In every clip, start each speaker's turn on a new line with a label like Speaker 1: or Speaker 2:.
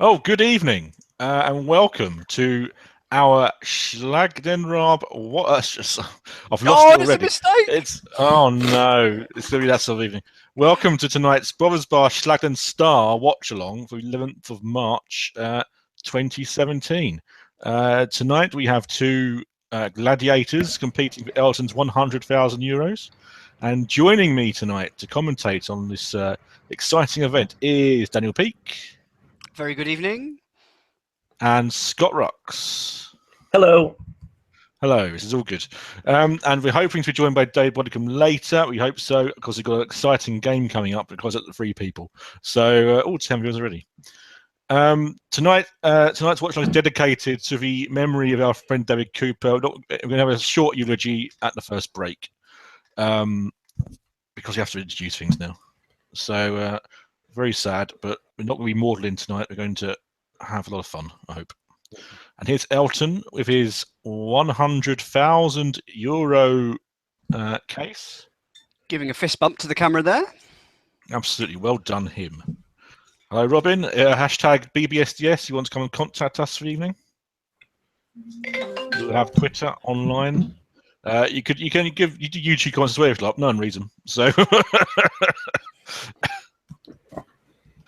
Speaker 1: Oh, good evening, and welcome to our Schlag What? I've lost it
Speaker 2: It's a
Speaker 1: already.
Speaker 2: mistake.
Speaker 1: No, it's gonna be that sort of evening. Welcome to tonight's Brothers Bar Schlag Star Watchalong for 11th of March, 2017. Tonight we have two gladiators competing for Elton's €100,000, and joining me tonight to commentate on this exciting event is Daniel Peake.
Speaker 2: Very good evening.
Speaker 1: And Scott Rux.
Speaker 3: Hello.
Speaker 1: Hello, this is all good. And we're hoping to be joined by Dave Bodicum later. We hope so, because we've got an exciting game coming up because of the three people. So all 10 viewers already. Tonight's watch is dedicated to the memory of our friend David Cooper. We're going to have a short eulogy at the first break, because we have to introduce things now. So very sad, but we're not going to be maudlin tonight. We're going to have a lot of fun, I hope. And here's Elton with his €100,000 case.
Speaker 2: Giving a fist bump to the camera there.
Speaker 1: Absolutely, well done him. Hello, Robin. Hashtag BBSDS. You want to come and contact us for the evening? We'll have Twitter online. You can give YouTube comments as well if you like. No one reads them. So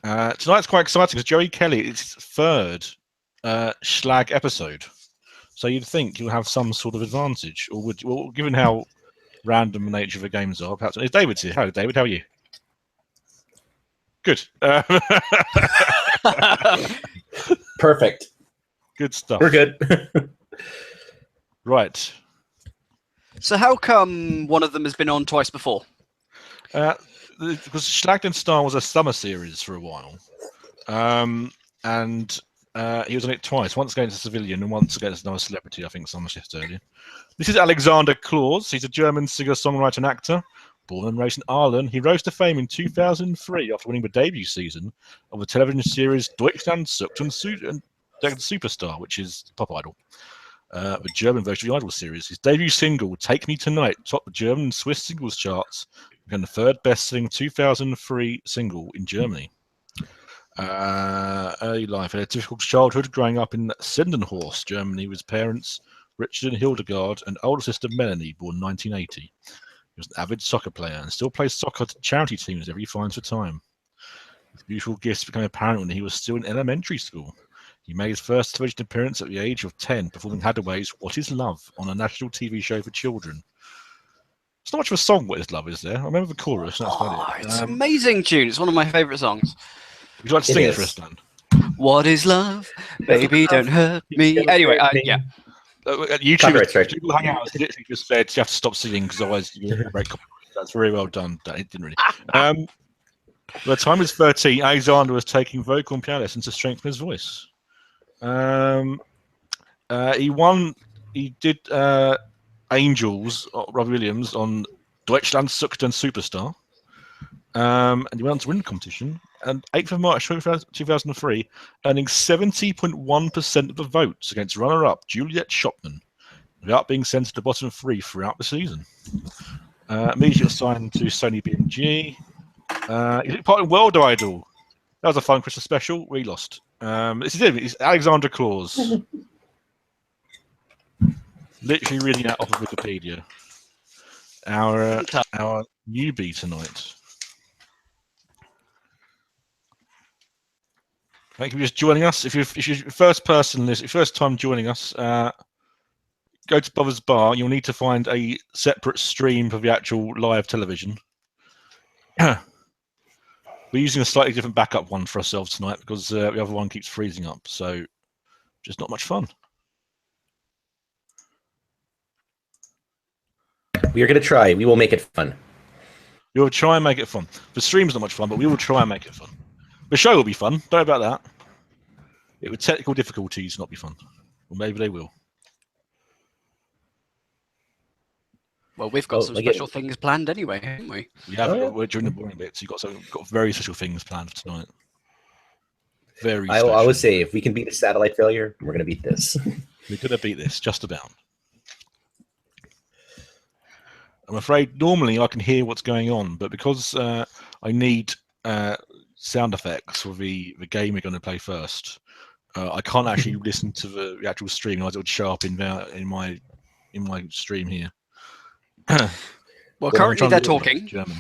Speaker 1: tonight's quite exciting because Joey Kelly is his third Schlag episode. So you'd think you'll have some sort of advantage, or would, well, given how random the nature of the games are, perhaps. David's here. Hello, David. How are you? Good.
Speaker 3: Perfect.
Speaker 1: Good stuff.
Speaker 3: We're good.
Speaker 1: Right.
Speaker 2: So how come one of them has been on twice before?
Speaker 1: Because Schlag Star was a summer series for a while, and he was on it twice. Once against a civilian and once against another celebrity. I think someone said earlier. This is Alexander Claus. He's a German singer, songwriter, and actor. Born and raised in Ireland, he rose to fame in 2003 after winning the debut season of the television series Deutschland sucht und Superstar, which is Pop Idol, the German version of the Idol series. His debut single, Take Me Tonight, topped the German and Swiss singles charts, became the third best-selling 2003 single in Germany. Early life, had a difficult childhood, growing up in Sendenhorst, Germany, with his parents, Richard and Hildegard, and older sister Melanie, born 1980. He was an avid soccer player and still plays soccer to charity teams whenever he finds the time. His beautiful gifts became apparent when he was still in elementary school. He made his first television appearance at the age of 10, performing Hadaway's What Is Love on a national TV show for children. It's not much of a song, What Is Love, is there? I remember the chorus. That's about it.
Speaker 2: It's an amazing tune. It's one of my favourite songs.
Speaker 1: Would you like to sing it for us, Dan?
Speaker 2: What is love? Baby, don't hurt me. Anyway, yeah.
Speaker 1: YouTube Hangouts literally just said you have to stop singing because otherwise you get very copyrighted. That's very well done. It didn't really. By the time he was 13, Alexander was taking vocal and piano lessons to strengthen his voice. He did Angels, Robbie Williams, on Deutschland sucht und Superstar. And he went on to win the competition. And 8th of March 2003, earning 70.1% of the votes against runner-up Juliet Shopman, without being sent to the bottom three throughout the season. Immediately signed to Sony BMG. He took part in World Idol. That was a fun Christmas special. We lost. This is him. It's Alexander Claus. Literally reading that off of Wikipedia. Our newbie tonight. Thank you for just joining us. If you're first time joining us, go to Brothers Bar. You'll need to find a separate stream for the actual live television. We're using a slightly different backup one for ourselves tonight because the other one keeps freezing up. So, just not much fun.
Speaker 3: We are going to try. We will make it fun.
Speaker 1: We will try and make it fun. The stream's not much fun, but we will try and make it fun. The show will be fun. Don't worry about that. It would technical difficulties not be fun. Or maybe they will.
Speaker 2: Well, we've got some special things planned anyway, haven't we?
Speaker 1: We have. We're during the boring bits. You've got very special things planned for tonight. Very special.
Speaker 3: I would say if we can beat the satellite failure, we're going to beat this.
Speaker 1: We're going to beat this, just about. I'm afraid normally I can hear what's going on, but because I need sound effects for the game we're going to play first. I can't actually listen to the actual stream, otherwise it would show up in my stream here.
Speaker 2: Well,
Speaker 1: I'm
Speaker 2: currently
Speaker 1: trying
Speaker 2: they're
Speaker 1: to look
Speaker 2: talking.
Speaker 1: German.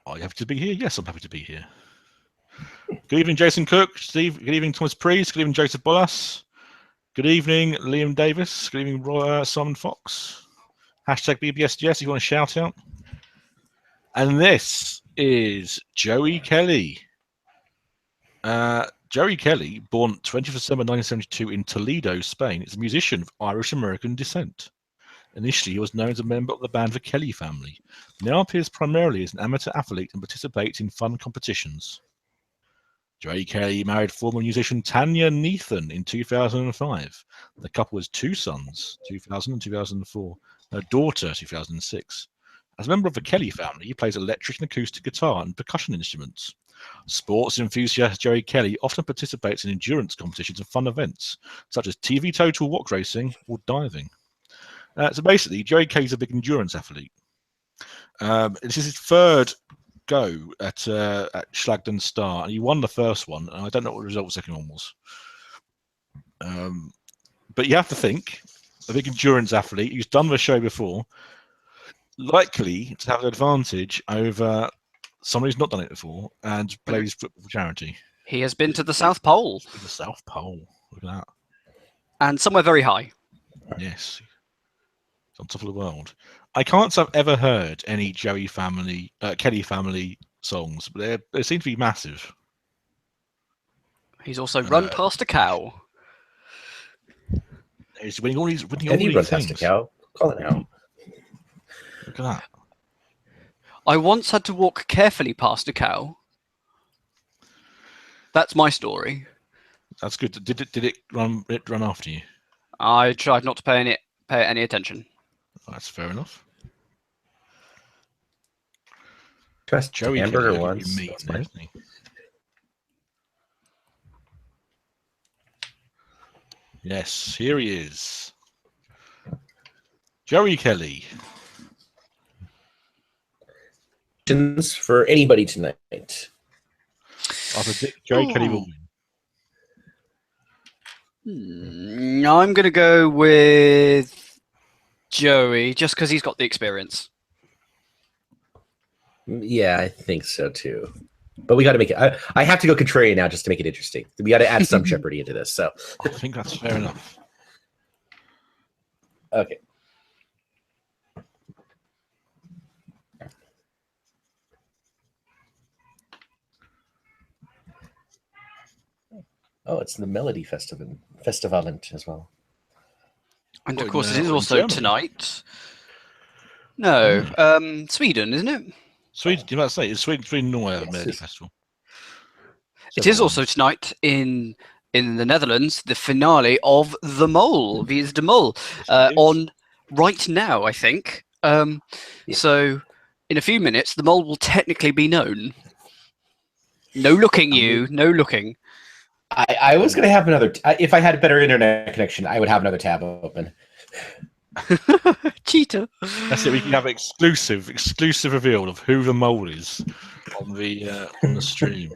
Speaker 1: Are you happy to be here? Yes, I'm happy to be here. Good evening, Jason Cook. Steve. Good evening, Thomas Priest. Good evening, Joseph Bollas. Good evening, Liam Davis. Good evening, Simon Fox. Hashtag BBSGS if you want to shout out. And this is Joey Kelly. Joey Kelly, born 20th December 1972 in Toledo, Spain, is a musician of Irish-American descent. Initially, he was known as a member of the band The Kelly Family. Now appears primarily as an amateur athlete and participates in fun competitions. Joey Kelly married former musician Tanya Neathan in 2005. The couple has 2 sons, 2000 and 2004, and a daughter, 2006. As a member of the Kelly family, he plays electric and acoustic guitar and percussion instruments. Sports enthusiast Joey Kelly often participates in endurance competitions and fun events, such as TV Total Walk Racing or diving. So basically, Joey Kelly's a big endurance athlete. This is his 3rd go at Schlag Star, and he won the first one, and I don't know what the result of the second one was. But you have to think, a big endurance athlete who's done the show before, likely to have an advantage over someone who's not done it before and plays football for charity.
Speaker 2: He has been to the South Pole.
Speaker 1: The South Pole. Look at that.
Speaker 2: And somewhere very high.
Speaker 1: Yes. It's on top of the world. I can't say I've ever heard any Kelly family songs, but they seem to be massive.
Speaker 2: He's also run past a cow.
Speaker 1: He's winning all these things.
Speaker 3: Run past a cow? Call it now.
Speaker 1: Look at that.
Speaker 2: I once had to walk carefully past a cow. That's my story.
Speaker 1: That's good. Did it run after you?
Speaker 2: I tried not to pay any attention.
Speaker 1: That's fair enough.
Speaker 3: Trust
Speaker 1: Joey
Speaker 3: hamburger
Speaker 1: Kelly,
Speaker 3: once.
Speaker 1: meat, isn't he? Yes, here he is. Joey Kelly.
Speaker 3: For anybody tonight.
Speaker 1: I predict Joey Kelly will win.
Speaker 2: I'm going to go with Joey, just because he's got the experience.
Speaker 3: Yeah, I think so too. But we got to make it. I have to go contrarian now just to make it interesting. We got to add some jeopardy into this. So
Speaker 1: I think that's fair enough.
Speaker 3: Okay. Oh, it's the Melody Festivalent as well.
Speaker 2: And of course, it is also tonight. No, Sweden, isn't it?
Speaker 1: Sweden, you might say it's Sweden, Norway have a Melody Festival.
Speaker 2: It is also tonight in the Netherlands, the finale of The Mole, Wie is de Mol, on right now, I think. So in a few minutes, the mole will technically be known. No looking, no looking.
Speaker 3: I was going to have another. If I had a better internet connection, I would have another tab open.
Speaker 2: Cheater.
Speaker 1: That's it. We can have exclusive reveal of who the mole is on the stream.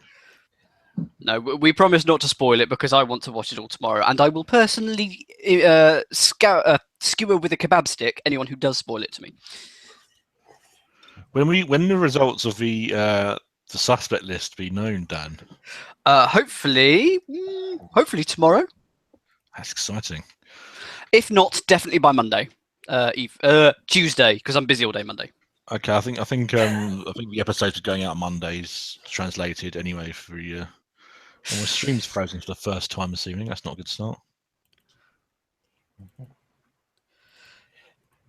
Speaker 2: No, we promise not to spoil it because I want to watch it all tomorrow, and I will personally skewer with a kebab stick anyone who does spoil it to me.
Speaker 1: When the results of the suspect list be known, Dan?
Speaker 2: Hopefully tomorrow.
Speaker 1: That's exciting.
Speaker 2: If not, definitely by Monday, Tuesday, because I'm busy all day Monday.
Speaker 1: Okay, I think the episodes are going out Mondays, translated anyway for you. And my stream's frozen for the first time this evening. That's not a good start.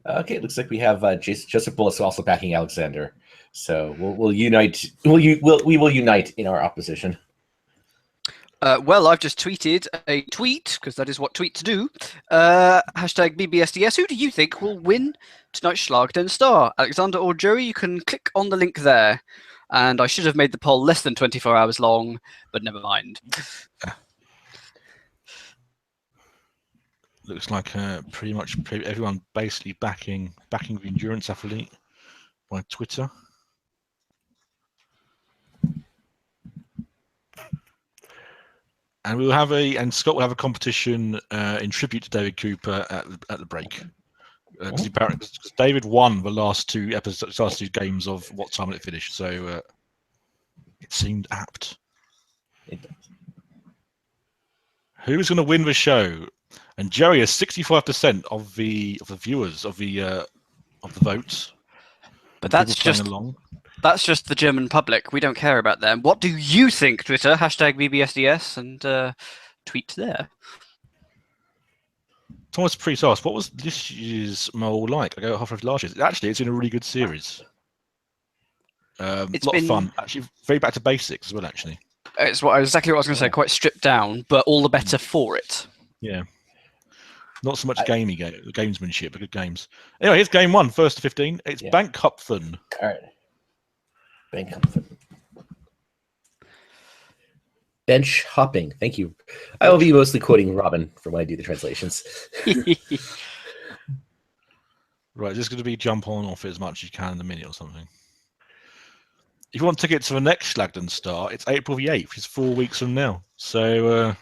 Speaker 3: Okay, it looks like we have Joseph Bullis also backing Alexander. So we'll unite. We will unite in our opposition.
Speaker 2: Well, I've just tweeted a tweet, because that is what tweets do. Hashtag BBSDS. Who do you think will win tonight's Schlag Star? Alexander or Joey? You can click on the link there. And I should have made the poll less than 24 hours long, but never mind.
Speaker 1: Looks like pretty much everyone basically backing the endurance athlete by Twitter. and Scott will have a competition in tribute to David Cooper at the break. Because David won the last two games of What Time Will It Finish, so it seemed apt.
Speaker 3: It does.
Speaker 1: Who's going to win the show? And Jerry is 65% of the viewers of the votes.
Speaker 2: But that's just the German public. We don't care about them. What do you think, Twitter? #BBSDS and tweet there.
Speaker 1: Thomas Priest asked, what was this year's Mole like? I go halfway through last year. Actually, it's in a really good series. It's a lot of fun. Actually, very back to basics as well, actually.
Speaker 2: It's exactly what I was going to say. Quite stripped down, but all the better for it.
Speaker 1: Yeah. Not so much gamesmanship, but good games. Anyway, here's game 1, 1st to 15. It's Bankhupfen.
Speaker 3: All right. Bankhupfen. Bench hopping. Thank you. I will be mostly quoting Robin for when I do the translations.
Speaker 1: Right, just going to be jump on off it as much as you can in a minute or something. If you want tickets for the next Schlag start, it's April the 8th. It's 4 weeks from now. So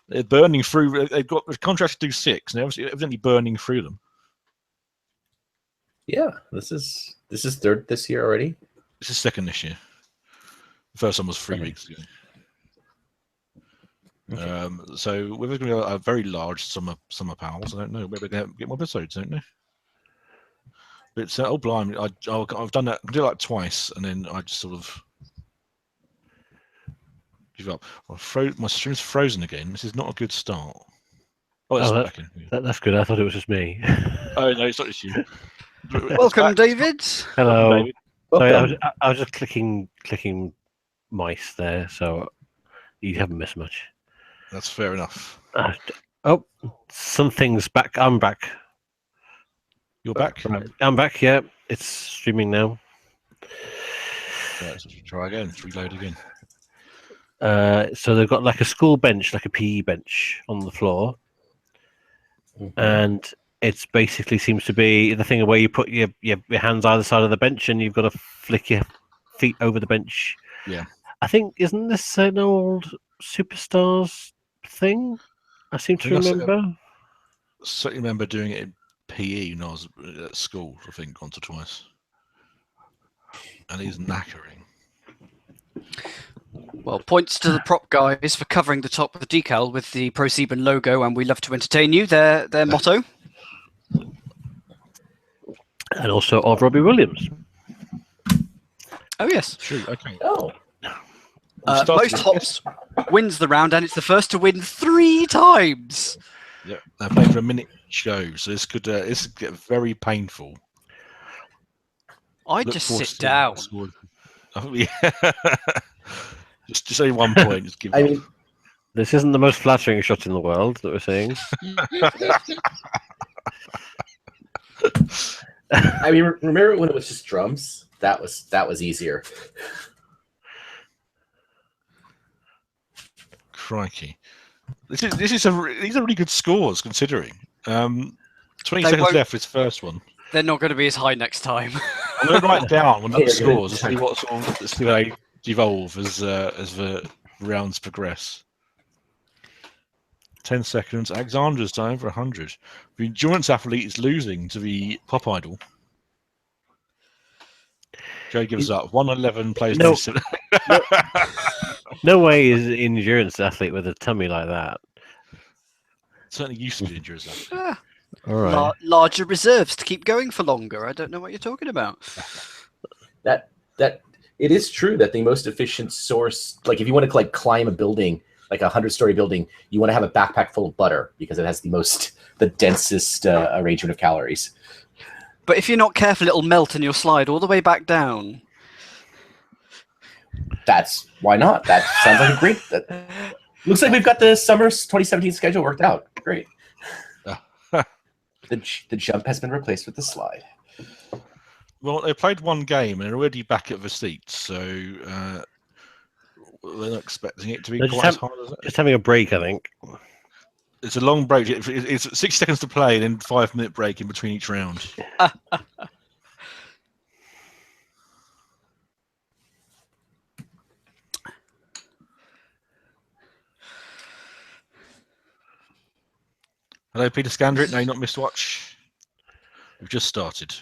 Speaker 1: they're burning through. They've got the contract to do 6, and they're evidently burning through them.
Speaker 3: Yeah, this is third this year already.
Speaker 1: This is second this year. The first one was 3 weeks ago. Okay. So we're going to be a very large summer pals. I don't know. Maybe we're going to get more episodes, don't know. But it's blimey! I've done that. I did it like twice, and then I just sort of give up. My stream's frozen again. This is not a good start.
Speaker 4: That's good. I thought it was just me.
Speaker 1: Oh no, it's not just you.
Speaker 2: Welcome, David.
Speaker 4: Hello.
Speaker 1: David.
Speaker 4: Sorry, I was just clicking mice there, so you haven't missed much.
Speaker 1: That's fair enough.
Speaker 4: Something's back. I'm back.
Speaker 1: You're back?
Speaker 4: Right. I'm back, yeah. It's streaming now.
Speaker 1: Right, so try again, reload again.
Speaker 4: So they've got like a school bench, like a PE bench on the floor. Mm-hmm. And it's basically seems to be the thing where you put your hands either side of the bench and you've got to flick your feet over the bench.
Speaker 1: Yeah.
Speaker 4: I think, isn't this an old Superstars thing? I seem to remember.
Speaker 1: Certainly remember doing it in PE when I was at school, I think, once or twice. And he's knackering.
Speaker 2: Well, points to the prop guys for covering the top of the decal with the ProSieben logo, and we love to entertain you. Their motto.
Speaker 4: And also of Robbie Williams.
Speaker 2: Oh, yes.
Speaker 1: True, okay.
Speaker 3: Oh.
Speaker 2: Most hops wins the round, and it's the first to win 3 times.
Speaker 1: Yeah, they're playing for a minute show, so this could get very painful.
Speaker 2: I'd just sit down.
Speaker 1: Just say 1 point. Just give.
Speaker 4: This isn't the most flattering shot in the world that we're seeing.
Speaker 3: Remember when it was just drums? That was easier.
Speaker 1: Crikey. These are really good scores considering. 20 seconds left for his first one.
Speaker 2: They're not going to be as high next time.
Speaker 1: I'm going to write down one of the scores and see what see how they evolve as the rounds progress. 10 seconds. Alexander's done over 100. The endurance athlete is losing to the pop idol. Joe gives up. 111 plays.
Speaker 4: No way is an endurance athlete with a tummy like that.
Speaker 1: Certainly used to be endurance athlete.
Speaker 4: All right.
Speaker 2: Larger reserves to keep going for longer. I don't know what you're talking about.
Speaker 3: That it is true that the most efficient source, like if you want to climb a building, like a 100-story building, you want to have a backpack full of butter because it has the densest arrangement of calories.
Speaker 2: But if you're not careful, it'll melt and you'll slide all the way back down.
Speaker 3: That's why not. That sounds like a great. Looks like we've got the summer 2017 schedule worked out. Great. The jump has been replaced with the slide.
Speaker 1: Well, they played one game and they're already back at the seats, so they're not expecting it to be quite as hard as that.
Speaker 4: Just having a break, I think.
Speaker 1: It's a long break. It's 60 seconds to play, and then 5-minute break in between each round. Hello, Peter Scandrick. No, not Mistwatch. We've just started.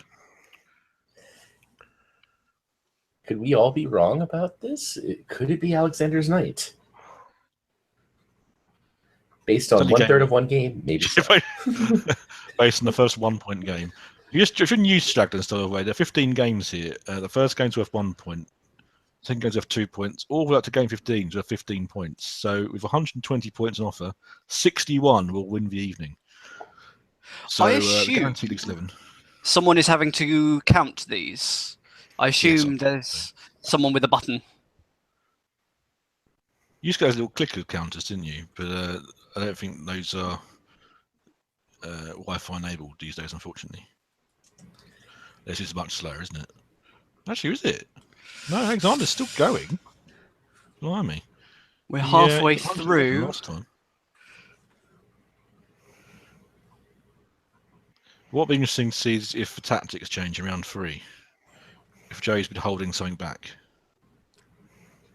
Speaker 3: Could we all be wrong about this? Could it be Alexander's Knight? Based on 1/3 of one game, maybe so.
Speaker 1: Based on the first 1 point game. You shouldn't use Schlag and stuff away. There are 15 games here. The first game's worth 1 point. Second game's worth 2 points. All the way up to game 15 is worth 15 points. So with 120 points on offer, 61 will win the evening. So
Speaker 2: I assume
Speaker 1: guaranteed League's 11.
Speaker 2: someone is having to count these. I assume there's someone with a button.
Speaker 1: You used to get those little clicker counters, didn't you? But I don't think those are Wi-Fi enabled these days, unfortunately. This is much slower, isn't it? Actually, is it? No, Alexander's still going. Blimey.
Speaker 2: We're halfway through.
Speaker 1: Last time. What would be interesting to see is if the tactics change around 3. If Joey's been holding something back.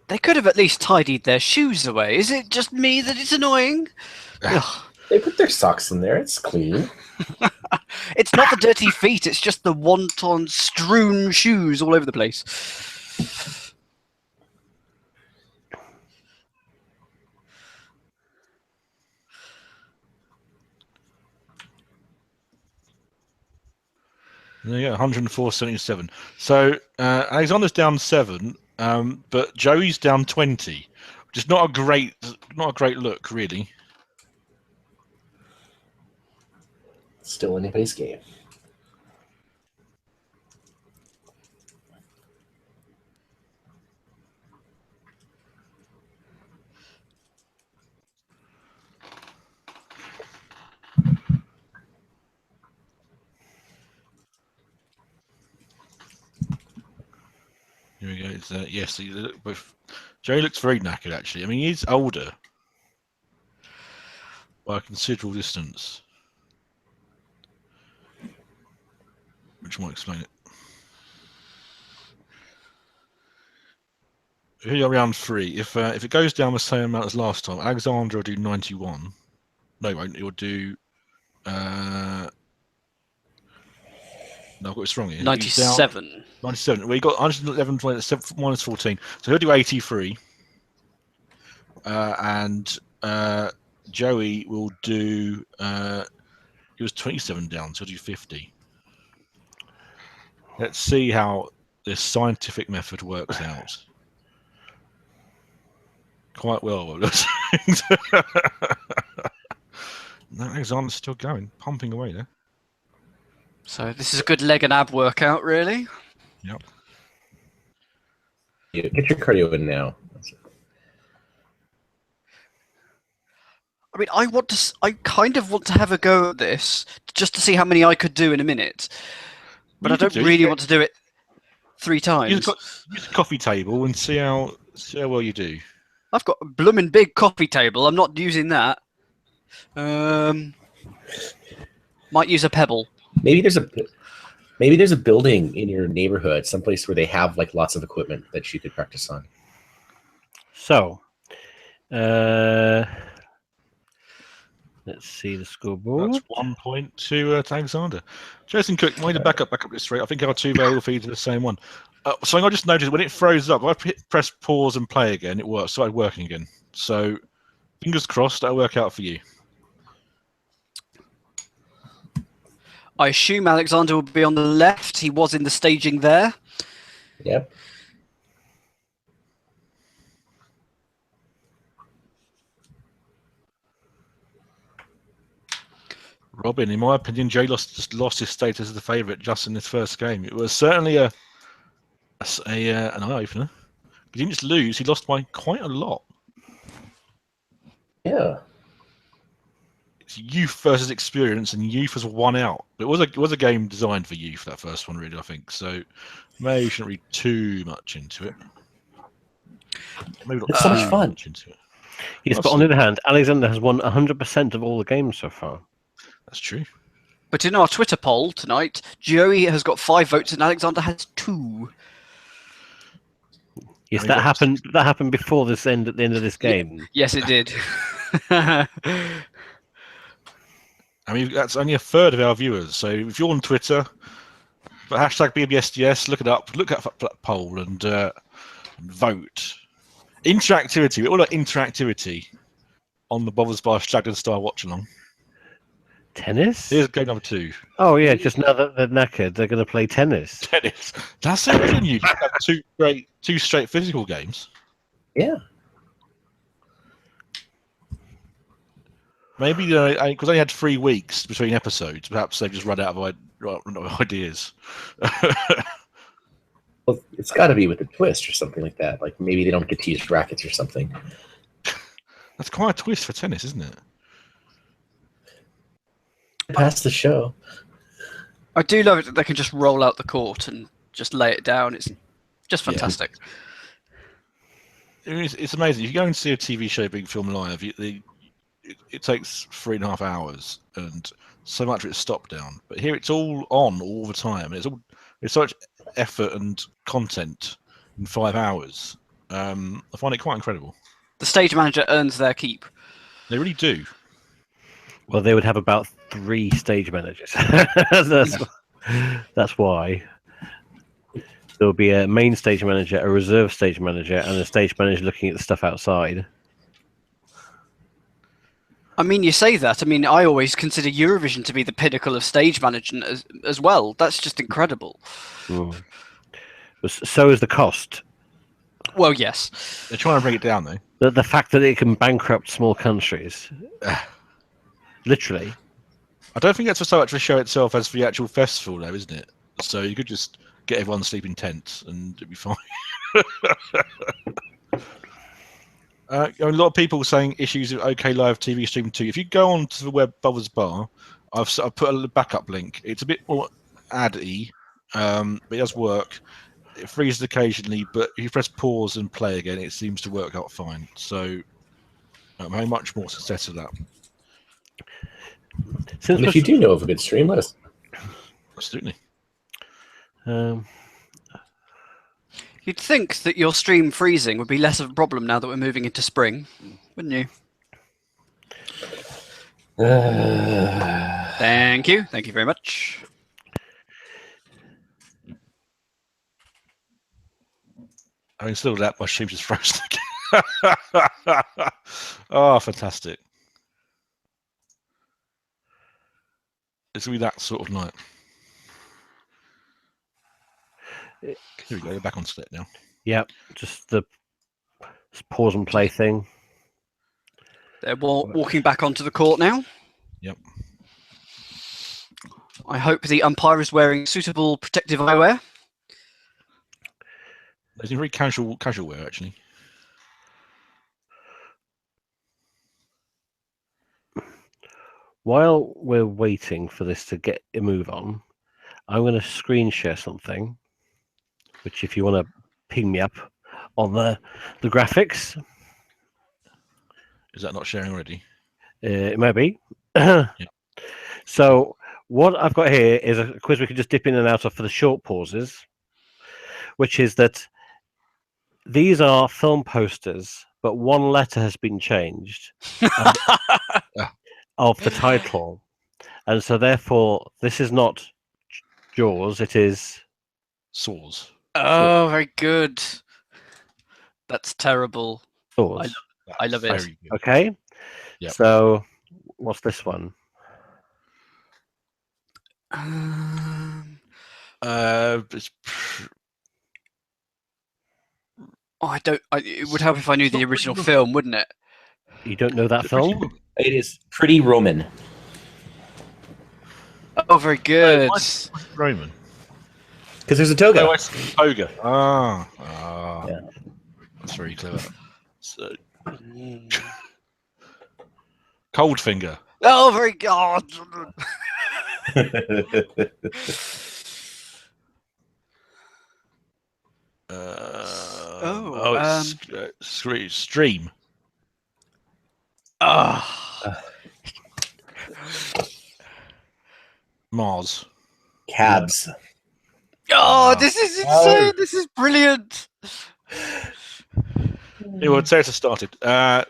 Speaker 2: They could have at least tidied their shoes away. Is it just me that it's annoying?
Speaker 3: They put their socks in there. It's clean.
Speaker 2: It's not the dirty feet. It's just the wanton strewn shoes all over the place.
Speaker 1: There you go, 104.77. So Alexander's down 7, but Joey's down 20, which is not a great look, really.
Speaker 3: Still anybody's game.
Speaker 1: Here we go. It's, yes, Joey looks very knackered, actually. I mean, he's older by a considerable distance. Which might explain it. Here are round 3. If it goes down the same amount as last time, Alexander will do 91. No, he won't. He'll do. No, I've got this wrong here.
Speaker 2: 97.
Speaker 1: 97. Well, he got 111 minus 14. So he'll do 83. And Joey will do. He was 27 down, so he'll do 50. Let's see how this scientific method works out. Quite well, no, Alexander's still going, pumping away there.
Speaker 2: So this is a good leg and ab workout, really.
Speaker 1: Yep.
Speaker 3: Yeah, get your cardio in now.
Speaker 2: I mean, I kind of want to have a go at this just to see how many I could do in a minute, but I don't really want to do it 3 times.
Speaker 1: Use a coffee table and see how well you do.
Speaker 2: I've got a blooming big coffee table. I'm not using that. Might use a pebble.
Speaker 3: Maybe there's a building in your neighborhood, someplace where they have like lots of equipment that you could practice on.
Speaker 4: So, let's see the scoreboard.
Speaker 1: That's 1 point to Alexander. Jason Cook, mind to back up this rate. I think our 2 variable feeds are the same one. Something I just noticed, when it froze up, if I press pause and play again, it works. Started working again. So, fingers crossed, that'll work out for you.
Speaker 2: I assume Alexander will be on the left. He was in the staging there.
Speaker 3: Yep.
Speaker 1: Robin, in my opinion, Jay just lost his status as the favourite just in his first game. It was certainly an eye-opener. He didn't just lose, he lost by quite a lot.
Speaker 3: Yeah.
Speaker 1: It's youth versus experience, and youth has won out. It was a game designed for youth, that first one, really, I think. So maybe you shouldn't read too much into it. Maybe not
Speaker 3: it's so much fun.
Speaker 1: Into it.
Speaker 4: Yes, but on the other hand, Alexander has won 100% of all the games so far.
Speaker 1: That's true.
Speaker 2: But in our Twitter poll tonight, Joey has got 5 votes and Alexander has 2.
Speaker 4: Yes, that happened. That happened before at the end of this game.
Speaker 2: Yes, it did.
Speaker 1: I mean, that's only a third of our viewers. So if you're on Twitter, but hashtag BBSDS, look it up, look at that poll and vote. Interactivity. We're all about interactivity on the Bothers Bar Schlag style watch-along.
Speaker 4: Tennis?
Speaker 1: Here's game number 2.
Speaker 4: Oh yeah, just now that they're knackered, they're going to play tennis.
Speaker 1: Tennis. That's it, isn't you? Have two straight physical games.
Speaker 3: Yeah.
Speaker 1: Maybe because they had 3 weeks between episodes. Perhaps they've just run out of ideas.
Speaker 3: Well, it's got to be with a twist or something like that. Like maybe they don't get to use rackets or something.
Speaker 1: That's quite a twist for tennis, isn't it?
Speaker 3: Past the show.
Speaker 2: I do love it that they can just roll out the court and just lay it down. It's just fantastic.
Speaker 1: It's amazing. If you go and see a TV show being filmed live, it takes 3.5 hours, and so much of it's stopped down. But here it's all on all the time. It's so much effort and content in 5 hours. I find it quite incredible.
Speaker 2: The stage manager earns their keep.
Speaker 1: They really do.
Speaker 4: Well, they would have about 3 stage managers. That's why. There will be a main stage manager, a reserve stage manager, and a stage manager looking at the stuff outside.
Speaker 2: I mean, you say that. I mean, I always consider Eurovision to be the pinnacle of stage management as well. That's just incredible.
Speaker 4: Mm. So is the cost.
Speaker 2: Well, yes.
Speaker 1: They're trying to bring it down, though.
Speaker 4: The fact that it can bankrupt small countries. Literally.
Speaker 1: I don't think that's so much for the show itself as for the actual festival, though, isn't it? So you could just get everyone to sleep in tents and it'd be fine. A lot of people saying issues with OK Live TV Stream 2. If you go on to the web Bothers Bar, I've put a backup link. It's a bit more ad-y, but it does work. It freezes occasionally, but if you press pause and play again, it seems to work out fine. So I'm having much more success with that.
Speaker 3: And if you do know of a good stream, let us know.
Speaker 1: Absolutely.
Speaker 2: You'd think that your stream freezing would be less of a problem now that we're moving into spring, wouldn't you? Thank you. Thank you very much.
Speaker 1: I mean, still that my stream just frozen again. Oh, fantastic. It's gonna be that sort of night. Here we go. We're back on set now.
Speaker 4: Yep, just the pause and play thing.
Speaker 2: They're walking back onto the court now.
Speaker 1: Yep.
Speaker 2: I hope the umpire is wearing suitable protective eyewear.
Speaker 1: It's in very casual wear, actually.
Speaker 4: While we're waiting for this to get a move on, I'm going to screen share something, which if you want to ping me up on the graphics.
Speaker 1: Is that not sharing already?
Speaker 4: It may be.
Speaker 1: Yeah.
Speaker 4: So what I've got here is a quiz we can just dip in and out of for the short pauses, which is that these are film posters, but one letter has been changed of the title. And so therefore, this is not Jaws, it is...
Speaker 1: Saws.
Speaker 2: Oh, very good. That's terrible.
Speaker 4: Saws.
Speaker 2: I love it.
Speaker 1: Very good.
Speaker 4: Okay.
Speaker 1: Yep.
Speaker 4: So what's this one?
Speaker 2: It would help if I knew the original film, wouldn't it?
Speaker 4: You don't know that film?
Speaker 3: It is Pretty Roman.
Speaker 2: Oh, very good.
Speaker 1: Roman.
Speaker 3: Because there's a toga.
Speaker 1: Oh, toga.
Speaker 3: Yeah.
Speaker 1: That's very clever. So, Coldfinger.
Speaker 2: Oh, very good.
Speaker 1: Stream. Mars.
Speaker 3: Cabs.
Speaker 2: Oh, this is insane. This is brilliant.
Speaker 1: Yeah, well, Sarah started.
Speaker 2: The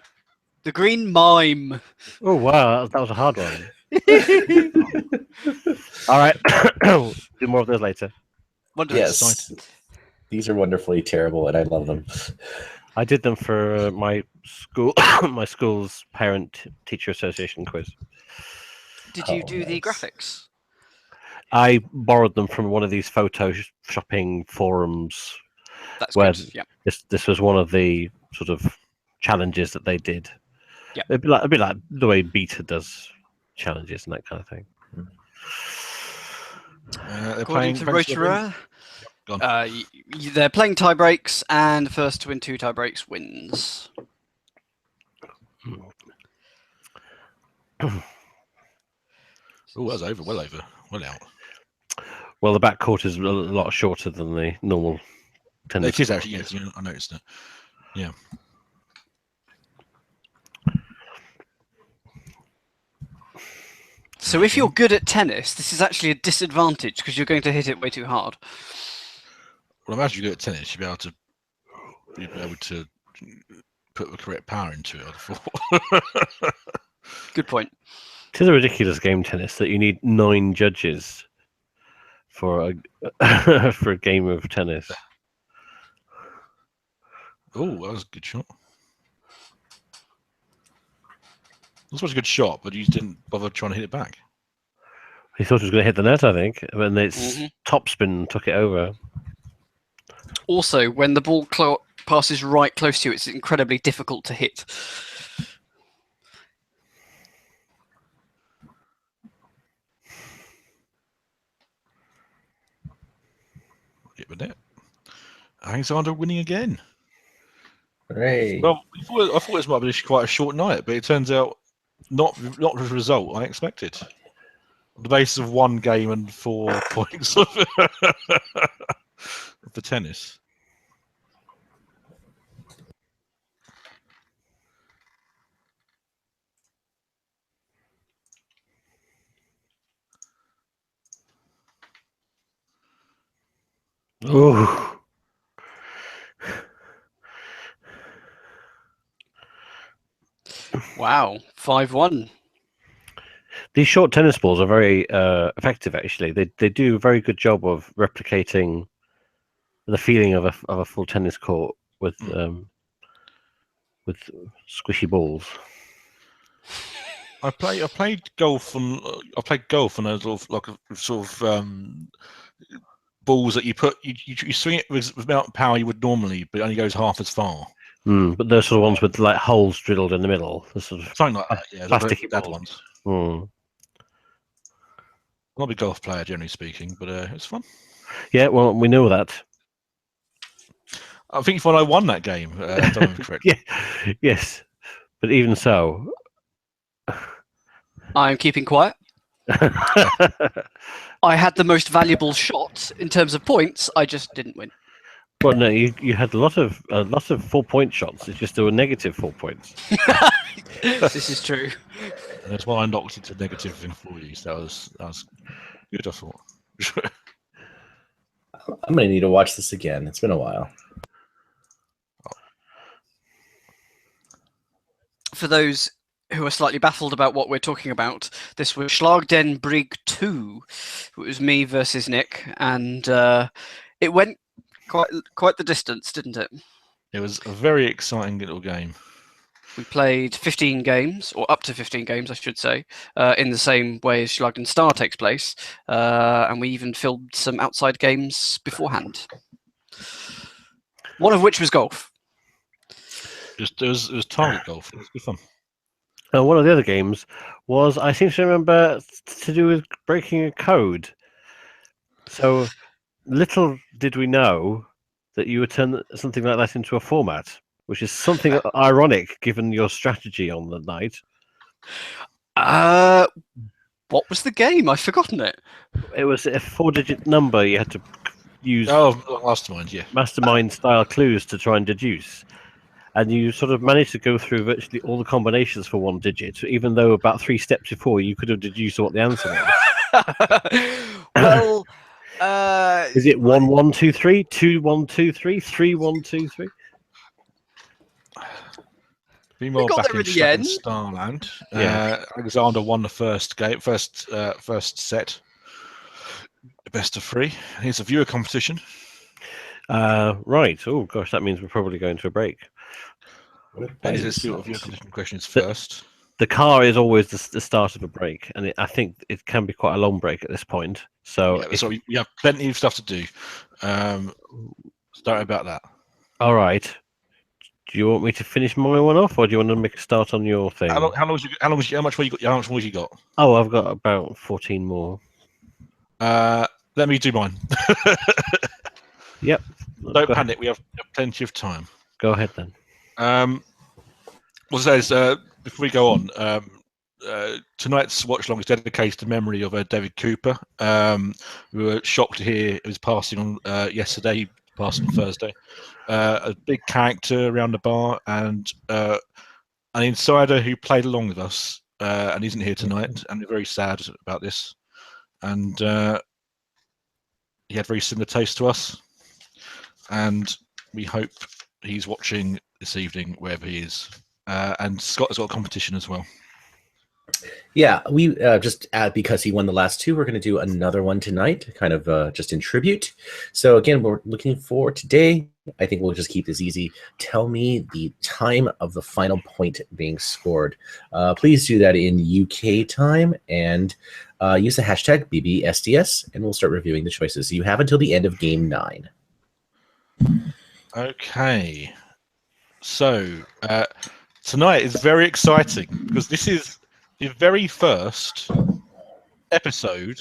Speaker 2: Green Mime.
Speaker 4: Oh, wow. That was a hard one. All right. Do more of those later.
Speaker 2: Wonderful.
Speaker 3: Yes. These are wonderfully terrible, and I love them.
Speaker 4: I did them for my school, my school's parent-teacher association quiz.
Speaker 2: Did you
Speaker 3: Oh,
Speaker 2: do the
Speaker 3: nice.
Speaker 2: graphics?
Speaker 4: I borrowed them from one of these photo shopping forums.
Speaker 2: That's
Speaker 4: Where
Speaker 2: good. Yeah.
Speaker 4: This was one of the sort of challenges that they did.
Speaker 2: Yeah.
Speaker 4: It'd be like the way Beta does challenges and that kind of thing.
Speaker 1: They're
Speaker 2: According to
Speaker 1: thanks for the win.
Speaker 2: Rotorua, they're playing tie breaks, and the first to win 2 tie breaks wins.
Speaker 1: Oh, that's over. Well over. Well out.
Speaker 4: Well, the back court is a lot shorter than the normal tennis.
Speaker 1: It is
Speaker 4: court.
Speaker 1: actually, yes. I noticed it. Yeah.
Speaker 2: So if you're good at tennis, this is actually a disadvantage because you're going to hit it way too hard.
Speaker 1: Well, imagine you go at tennis, you'd be able to put the correct power into it. I'd have thought.
Speaker 2: Good point.
Speaker 4: It is a ridiculous game, tennis, that you need 9 judges for a for a game of tennis.
Speaker 1: Oh, that was a good shot. That was a good shot, but you didn't bother trying to hit it back.
Speaker 4: He thought it was going to hit the net, I think, and its topspin took it over.
Speaker 2: Also, when the ball passes right close to you, it's incredibly difficult to hit.
Speaker 1: Hit the net. Alexander winning again.
Speaker 3: Hooray.
Speaker 1: Well, I thought this might be quite a short night, but it turns out not the result I expected. On the basis of 1 game and 4 points of the tennis.
Speaker 4: Oh,
Speaker 2: Wow, 5-1.
Speaker 4: these short tennis balls are very effective. Actually, they do a very good job of replicating the feeling of a full tennis court with squishy balls.
Speaker 1: I played golf on those balls that you swing it without power you would normally, but it only goes half as far.
Speaker 4: But those sort of ones with like holes drilled in the middle, the sort of
Speaker 1: Something like that. Yeah,
Speaker 4: plasticky
Speaker 1: that
Speaker 4: balls.
Speaker 1: ones.
Speaker 4: Mm.
Speaker 1: I'm not a big golf player, generally speaking, but it's fun.
Speaker 4: Yeah, well, we know that.
Speaker 1: I think I won that game. If I remember correctly.
Speaker 4: Yeah, yes, but even so,
Speaker 2: I'm keeping quiet. I had the most valuable shot in terms of points. I just didn't win.
Speaker 4: well, no, you had a lot of 4-point shots. It's just there were negative 4 points.
Speaker 2: This is true.
Speaker 1: And that's why I knocked it to negative in 4 years. That was good, I thought.
Speaker 3: I'm going to need to watch this again. It's been a while.
Speaker 2: For those who are slightly baffled about what we're talking about, this was Schlag den Brig 2. It was me versus Nick, and it went quite the distance, didn't it?
Speaker 1: It was a very exciting little game.
Speaker 2: We played 15 games, or up to 15 games, I should say, in the same way as Schlag den Star takes place, and we even filmed some outside games beforehand. One of which was golf.
Speaker 1: It was target golf. It was good fun.
Speaker 4: One of the other games was, I seem to remember, to do with breaking a code. So little did we know that you would turn something like that into a format, which is something ironic given your strategy on the night.
Speaker 2: What was the game? I've forgotten it.
Speaker 4: It was a 4-digit number you had to use
Speaker 1: Mastermind, yeah.
Speaker 4: mastermind style clues to try and deduce. And you sort of managed to go through virtually all the combinations for 1 digit, even though about 3 steps before you could have deduced what the answer was.
Speaker 2: Well,
Speaker 4: is it 1 1 2 3, 2 1 2 3, 3 1 2 3?
Speaker 1: Meanwhile,
Speaker 2: got
Speaker 1: back
Speaker 2: there
Speaker 1: in
Speaker 2: in the
Speaker 1: Schlag
Speaker 2: end.
Speaker 1: Starland,
Speaker 4: Yeah.
Speaker 1: Alexander won the first game, first set, the best of 3. Here's a viewer competition.
Speaker 4: Right. Oh gosh, that means we're probably going to a break.
Speaker 1: Let's do a viewer competition questions first.
Speaker 4: The car is always the start of a break, and I think it can be quite a long break at this point. So,
Speaker 1: So we have plenty of stuff to do. Sorry about that.
Speaker 4: all right. Do you want me to finish my one off, or do you want to make a start on your thing?
Speaker 1: How much more you got?
Speaker 4: Oh, I've got about 14 more.
Speaker 1: Let me do mine.
Speaker 4: Yep.
Speaker 1: Don't panic. We have plenty of time.
Speaker 4: Go ahead then.
Speaker 1: What I say is, before we go on, tonight's watch-along is dedicated to memory of David Cooper. We were shocked to hear he was passing on yesterday. He passed on Thursday. A big character around the bar, and an insider who played along with us, and isn't here tonight. And we're very sad about this. And he had very similar taste to us, and we hope he's watching this evening wherever he is. And Scott has got a competition as well.
Speaker 3: Yeah, we just because he won the last 2, we're going to do another one tonight, kind of just in tribute. So again, we're looking for today. I think we'll just keep this easy. Tell me the time of the final point being scored. Please do that in UK time and use the hashtag BBSDS, and we'll start reviewing the choices. So you have until the end of game 9.
Speaker 1: Okay. So tonight is very exciting because this is the very first episode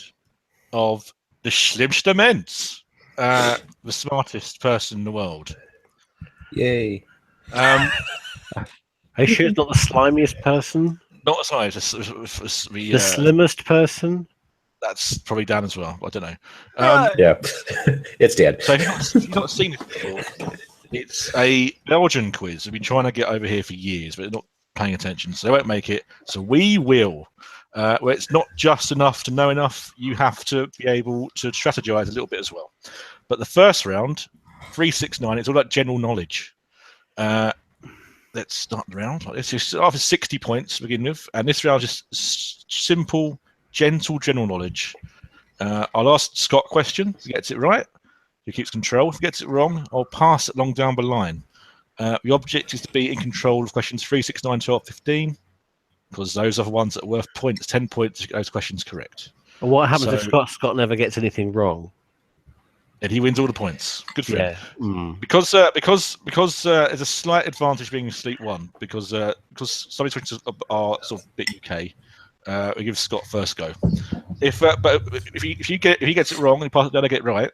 Speaker 1: of the Schlimmste Mensch, the smartest person in the world.
Speaker 3: Yay.
Speaker 4: Are you sure it's not the slimiest person?
Speaker 1: Not sorry, the
Speaker 4: slimmest person?
Speaker 1: That's probably Dan as well. I don't know.
Speaker 3: Yeah, it's Dan.
Speaker 1: So if you've not seen it before, it's a Belgian quiz. We've been trying to get over here for years, but they're not paying attention, so they won't make it. So we will. Where it's not just enough to know enough, you have to be able to strategize a little bit as well. But the first round, 369, it's all about general knowledge. Let's start the round like this. It's after 60 points to begin with, and this round is just simple, gentle general knowledge. I'll ask Scott a question. If he gets it right, he keeps control. If he gets it wrong, I'll pass it along down the line. The object is to be in control of questions 3, 6, 9, 12, 15, because those are the ones that are worth points. 10 points to get those questions correct.
Speaker 4: And what happens if Scott never gets anything wrong?
Speaker 1: And he wins all the points. Good for him.
Speaker 4: Mm.
Speaker 1: Because there's a slight advantage being asleep 1, because some of these questions are sort of a bit UK. We give Scott first go. But if he gets it wrong and he passes it down, they get it right,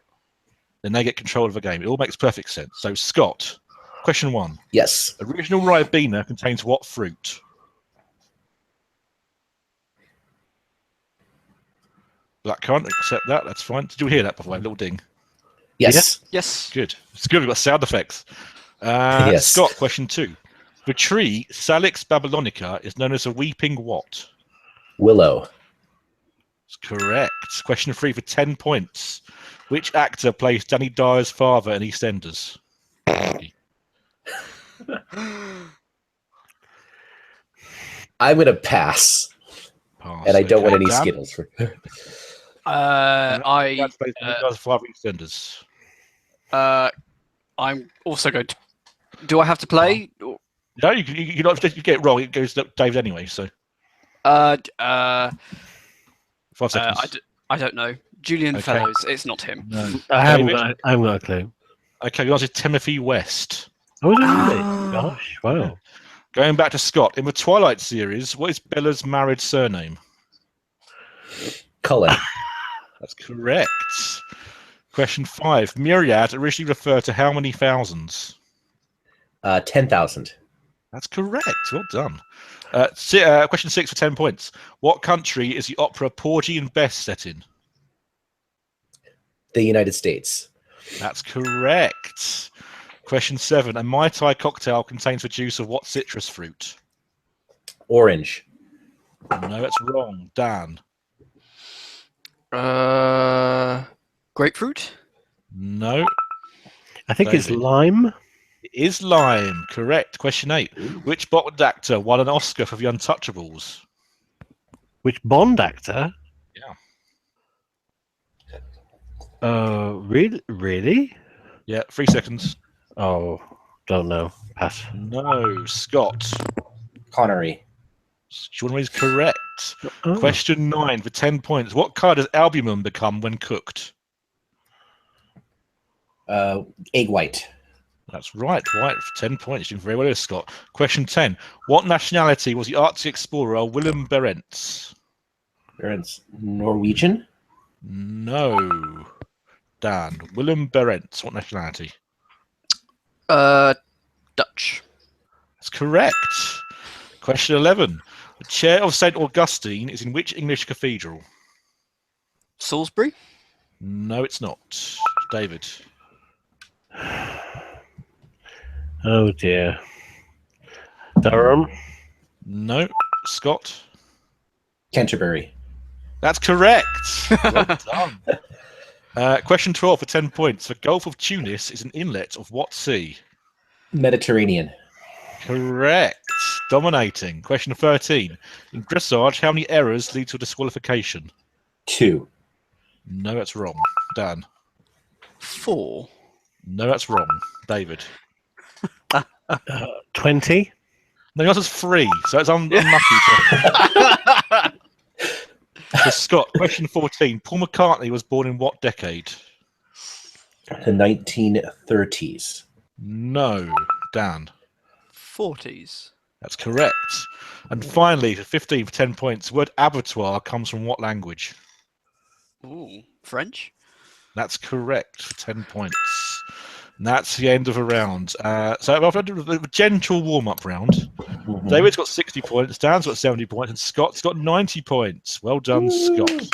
Speaker 1: then they get control of the game. It all makes perfect sense. So Scott, question 1.
Speaker 3: Yes.
Speaker 1: Original Ribena contains what fruit? Blackcurrant, accept that. That's fine. Did you hear that, by the way? A little ding.
Speaker 3: Yes.
Speaker 2: Yes.
Speaker 1: Good. It's good. We've got sound effects.
Speaker 3: Yes.
Speaker 1: Scott, question 2. The tree, Salix babylonica, is known as a weeping what?
Speaker 3: Willow.
Speaker 1: That's correct. Question 3 for 10 points. Which actor plays Danny Dyer's father in EastEnders?
Speaker 3: I'm going to pass. And I don't want any Skittles.
Speaker 1: Danny Dyer's father in EastEnders.
Speaker 2: I'm also going to. Do I have to play?
Speaker 1: No, you get it wrong. It goes to David anyway. So 5 seconds.
Speaker 2: I don't know. Julian
Speaker 1: Okay.
Speaker 2: Fellows. It's not him.
Speaker 1: No.
Speaker 4: I haven't got a clue.
Speaker 1: Okay, the answer is Timothy West.
Speaker 4: Oh, is it really? Gosh, wow.
Speaker 1: Going back to Scott, in the Twilight series, what is Bella's married surname?
Speaker 3: Cullen.
Speaker 1: That's correct. Question 5. Myriad originally referred to how many thousands?
Speaker 3: 10,000.
Speaker 1: That's correct. Well done. Question 6 for 10 points. What country is the opera Porgy and Bess set in?
Speaker 3: The United States.
Speaker 1: That's correct. Question 7. A Mai Tai cocktail contains the juice of what citrus fruit?
Speaker 3: Orange.
Speaker 1: No, that's wrong. Dan.
Speaker 2: Grapefruit?
Speaker 1: No.
Speaker 4: I think it's
Speaker 1: David.
Speaker 4: lime.
Speaker 1: It is lime. Correct. Question 8. Which Bond actor won an Oscar for The Untouchables?
Speaker 4: Which Bond actor?
Speaker 1: Yeah.
Speaker 4: Really?
Speaker 1: Yeah, 3 seconds.
Speaker 4: Oh, don't know. Pass.
Speaker 1: No. Scott.
Speaker 3: Connery.
Speaker 1: Sean is correct.
Speaker 4: Oh.
Speaker 1: Question 9 for 10 points. What colour does albumin become when cooked?
Speaker 3: Egg white.
Speaker 1: That's right. White for 10 points. You're doing very well, Scott. Question 10. What nationality was the Arctic explorer Willem Barents?
Speaker 3: Barents. Norwegian.
Speaker 1: No. Dan. Willem Barents. What nationality?
Speaker 2: Dutch.
Speaker 1: That's correct. Question 11. The chair of St. Augustine is in which English cathedral?
Speaker 2: Salisbury.
Speaker 1: No, it's not. David.
Speaker 4: Oh dear. Durham.
Speaker 1: No. Scott.
Speaker 3: Canterbury.
Speaker 1: That's correct. Well done. Question 12 for 10 points. The Gulf of Tunis is an inlet of what sea?
Speaker 3: Mediterranean.
Speaker 1: Correct. Dominating. Question 13. In dressage, how many errors lead to a disqualification?
Speaker 3: 2.
Speaker 1: No, that's wrong. Dan.
Speaker 2: 4.
Speaker 1: No, that's wrong. David.
Speaker 4: 20.
Speaker 1: No, the answer's 3, so it's unlucky. So, Scott, question 14. Paul McCartney was born in what decade?
Speaker 3: The 1930s.
Speaker 1: No. Dan.
Speaker 2: 40s.
Speaker 1: That's correct. And finally, for 15 for 10 points, the word abattoir comes from what language?
Speaker 2: Ooh, French.
Speaker 1: That's correct for 10 points. And that's the end of a round. So I've done a gentle warm-up round.
Speaker 3: Mm-hmm.
Speaker 1: David's got 60 points, Dan's got 70 points, and Scott's got 90 points. Well done, Scott.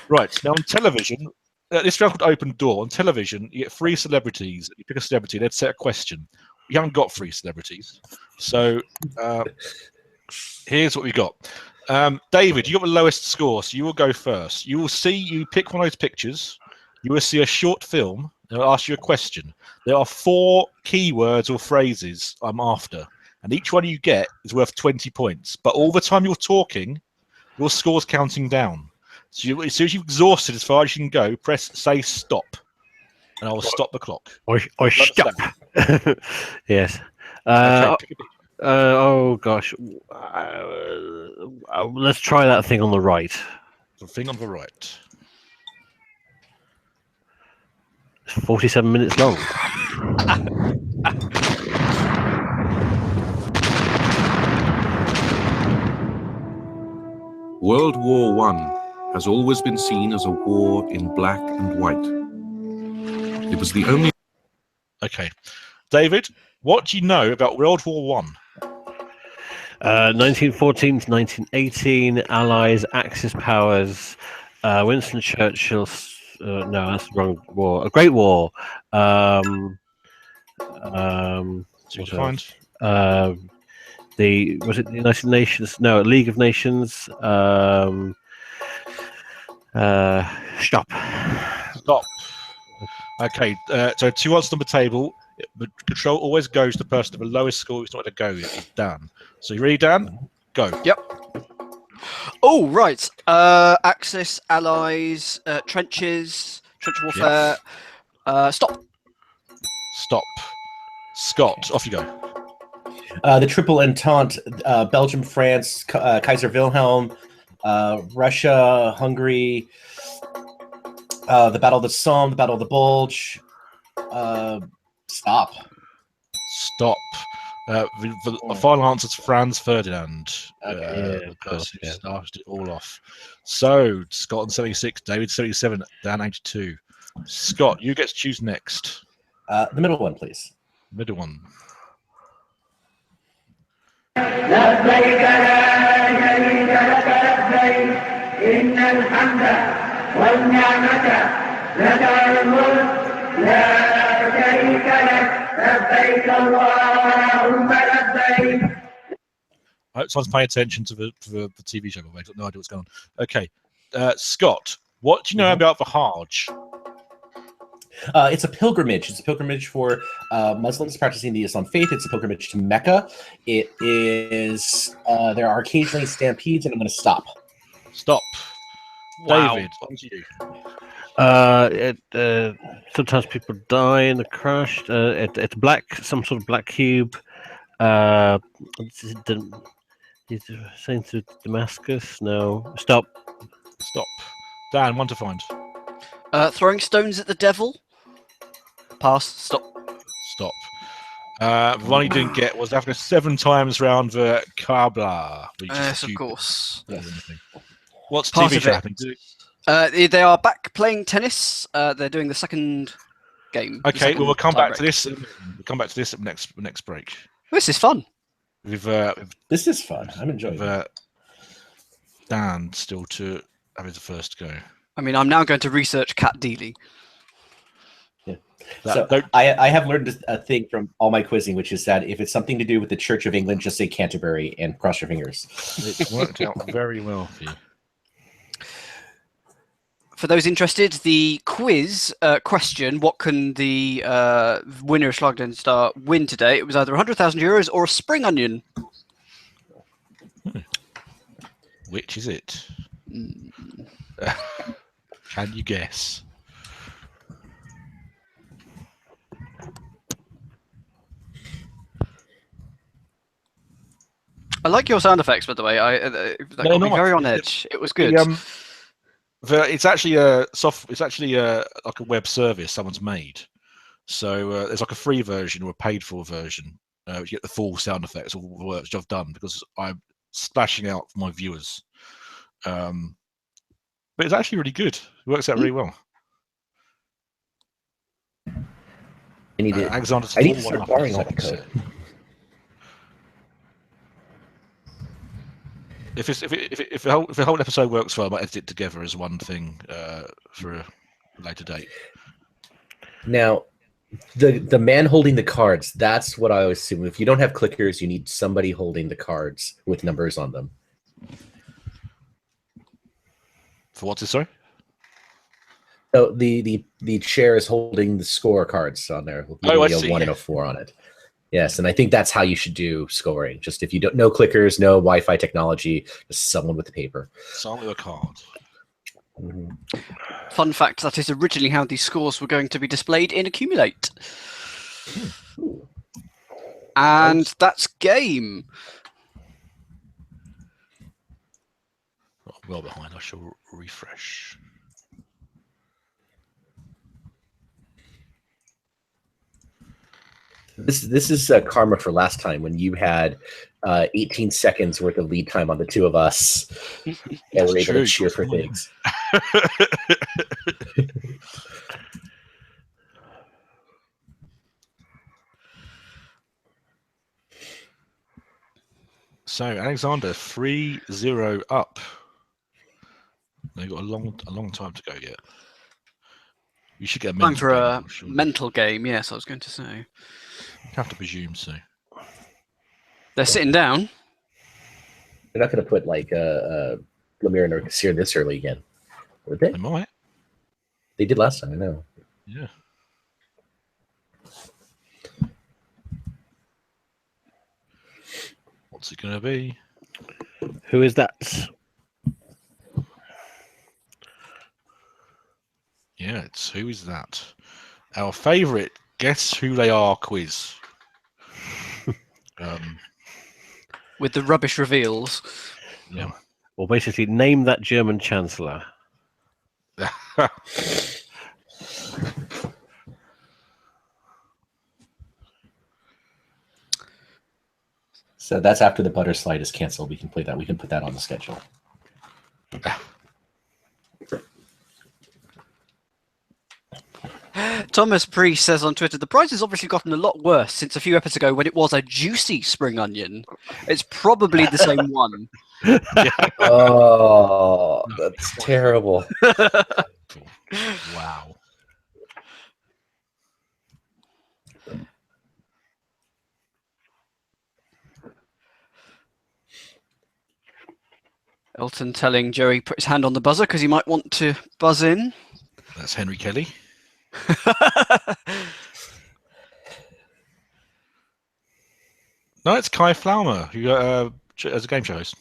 Speaker 1: Right, now on television, this round called Open Door. On television, you get 3 celebrities. You pick a celebrity, they'd set a question. We haven't got 3 celebrities. So here's what we got. David, you got the lowest score, so you will go first. You pick one of those pictures, you will see a short film, and I'll ask you a question. There are 4 keywords or phrases I'm after, and each one you get is worth 20 points. But all the time you're talking, your score's counting down. So as soon as you've exhausted as far as you can go, press say stop, and I will stop the clock.
Speaker 4: Or stop. Yes.
Speaker 1: Okay, pick a picture.
Speaker 4: Oh gosh. Let's try that thing on the right.
Speaker 1: The thing on the right.
Speaker 4: It's 47 minutes long.
Speaker 5: World War I has always been seen as a war in black and white. It was the only...
Speaker 1: Okay. David, what do you know about World War One?
Speaker 4: 1914 to 1918, Allies, Axis powers, Winston Churchill. No, that's the wrong war. A Great War.
Speaker 1: So you find
Speaker 4: Was it the United Nations? No, League of Nations. Stop.
Speaker 1: stop. Okay, so 2 answers on the table. The control always goes to the person with the lowest score who's not going to go. It's Dan. So you ready, Dan? Go.
Speaker 2: Yep. Oh, right. Axis, Allies, trench warfare. Stop.
Speaker 1: Stop. Scott, off you go.
Speaker 3: The Triple Entente, Belgium, France, Kaiser Wilhelm, Russia, Hungary, the Battle of the Somme, the Battle of the Bulge. Stop.
Speaker 1: Stop. The final answer is Franz Ferdinand.
Speaker 3: Okay.
Speaker 1: The person who started it all off. So, Scott on 76, David 77, Dan 82. Scott, you get to choose next.
Speaker 3: The middle one, please.
Speaker 1: Middle one.
Speaker 6: لبيك لا شريك لك لبيك إن الحمد والنعمة لك الملك لا شريك لك لبيك اللهم لبيك.
Speaker 1: I hope someone's paying attention to the TV show. I've got no idea what's going on. Okay. Scott, what do you know about the Hajj?
Speaker 3: It's a pilgrimage. It's a pilgrimage for Muslims practicing the Islam faith. It's a pilgrimage to Mecca. It is. There are occasionally stampedes, and I'm going to stop.
Speaker 1: Stop.
Speaker 2: Wow.
Speaker 1: David, on to you.
Speaker 4: Sometimes people die in the crash. It's black, some sort of black cube. Is it Saints of Damascus? No. Stop.
Speaker 1: Stop. Dan, one to find.
Speaker 2: Throwing stones at the devil. Pass. Stop.
Speaker 1: Stop. The one he didn't get was after 7 times round the Kaaba.
Speaker 2: Yes, of course.
Speaker 1: What's
Speaker 2: Part
Speaker 1: TV
Speaker 2: of
Speaker 1: show
Speaker 2: it.
Speaker 1: happening?
Speaker 2: They are back playing tennis. They're doing the second game.
Speaker 1: Okay, well, we'll come back to
Speaker 2: break.
Speaker 1: this. We'll come back to this at next break.
Speaker 2: This is fun.
Speaker 3: This is fun. I'm enjoying it.
Speaker 1: Dan still to have his first go.
Speaker 2: I mean, I'm now going to research Cat Dealey.
Speaker 3: So I have learned a thing from all my quizzing, which is that if it's something to do with the Church of England, just say Canterbury and cross your fingers.
Speaker 1: It's worked out very well for you.
Speaker 2: For those interested, the quiz question, what can the winner of Schlag Star win today? It was either €100,000 or a spring onion.
Speaker 1: Which is it? Can you guess?
Speaker 2: I like your sound effects, by the way. That got me very on edge. It was good.
Speaker 1: It's actually a like a web service someone's made. So there's like a free version or a paid for version. You get the full sound effects, all the work which I've done because I'm splashing out for my viewers. But it's actually really good. It works out really well.
Speaker 3: I need to start borrowing all the code.
Speaker 1: If the whole episode works well, I might edit it together as one thing for a later date.
Speaker 3: Now, the man holding the cards, that's what I always assume. If you don't have clickers, you need somebody holding the cards with numbers on them.
Speaker 1: For what's this, sorry?
Speaker 3: So the chair is holding the score cards on there.
Speaker 1: I
Speaker 3: see. A 1 and a 4 on it. Yes, and I think that's how you should do scoring. Just if you don't know clickers, no Wi-Fi technology, just someone with the paper.
Speaker 1: Someone with a card.
Speaker 3: Mm-hmm.
Speaker 2: Fun fact, that is originally how these scores were going to be displayed in Accumulate. And that's game.
Speaker 1: Well behind, I shall refresh.
Speaker 3: This is karma for last time when you had 18 seconds worth of lead time on the two of us, and we're able to cheer for things.
Speaker 1: So Alexander 3-0 up. They've got a long time to go yet. You should get a
Speaker 2: Time for a
Speaker 1: sure.
Speaker 2: mental game. Yes, I was going to say.
Speaker 1: You have to presume so.
Speaker 2: They're sitting down.
Speaker 3: They're not going to put like Lemire and Orcasier this early again, would they?
Speaker 1: They might.
Speaker 3: They did last time, I know.
Speaker 1: Yeah. What's it going to be?
Speaker 4: Who is that?
Speaker 1: Yeah, it's Who Is That? Our favourite Guess Who They Are quiz.
Speaker 2: With the rubbish reveals.
Speaker 1: Yeah.
Speaker 4: Well, basically, name that German chancellor.
Speaker 3: So that's after the butter slide is canceled. We can play that. We can put that on the schedule.
Speaker 2: Thomas Priest says on Twitter, the prize has obviously gotten a lot worse since a few episodes ago when it was a juicy spring onion. It's probably the same one.
Speaker 3: Oh, that's terrible.
Speaker 1: Wow.
Speaker 2: Elton telling Joey put his hand on the buzzer because he might want to buzz in.
Speaker 1: That's Henry Kelly. No, it's Kai Flaumer, who as a game show host.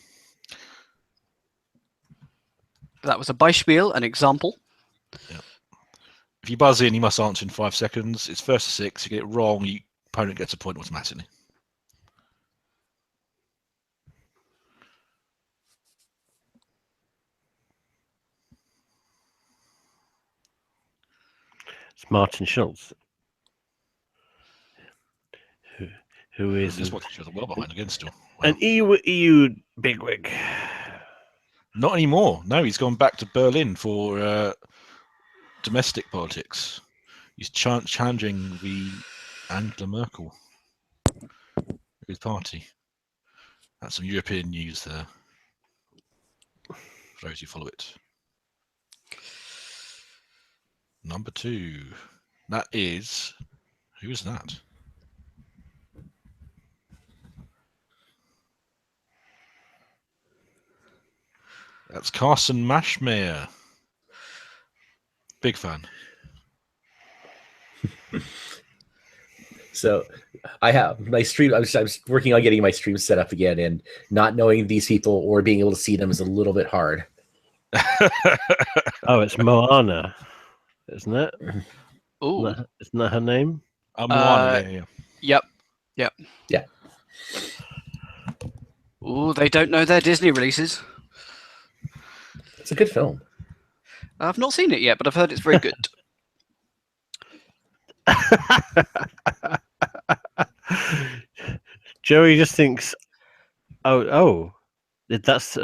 Speaker 2: That was a Beispiel, an example.
Speaker 1: If you buzz in, you must answer in 5 seconds. It's first to 6. You get it wrong, your opponent gets a point automatically.
Speaker 4: It's Martin Schultz. Who is
Speaker 1: Just watching each other well behind again still.
Speaker 4: an EU bigwig.
Speaker 1: Not anymore. No, he's gone back to Berlin for domestic politics. He's challenging the Angela Merkel, his party. That's some European news there, for those who follow it. Number 2. That is... Who is that? That's Carsten Maschmeyer. Big fan.
Speaker 3: So I have my stream. I was working on getting my stream set up again, and not knowing these people or being able to see them is a little bit hard.
Speaker 4: Oh, it's Moana, isn't it?
Speaker 2: Ooh.
Speaker 4: Isn't that her name?
Speaker 1: Moana, yeah.
Speaker 2: Yep.
Speaker 3: Yeah.
Speaker 2: Ooh, they don't know their Disney releases.
Speaker 3: It's a good film.
Speaker 2: I've not seen it yet, but I've heard it's very good.
Speaker 4: Joey just thinks, oh, that's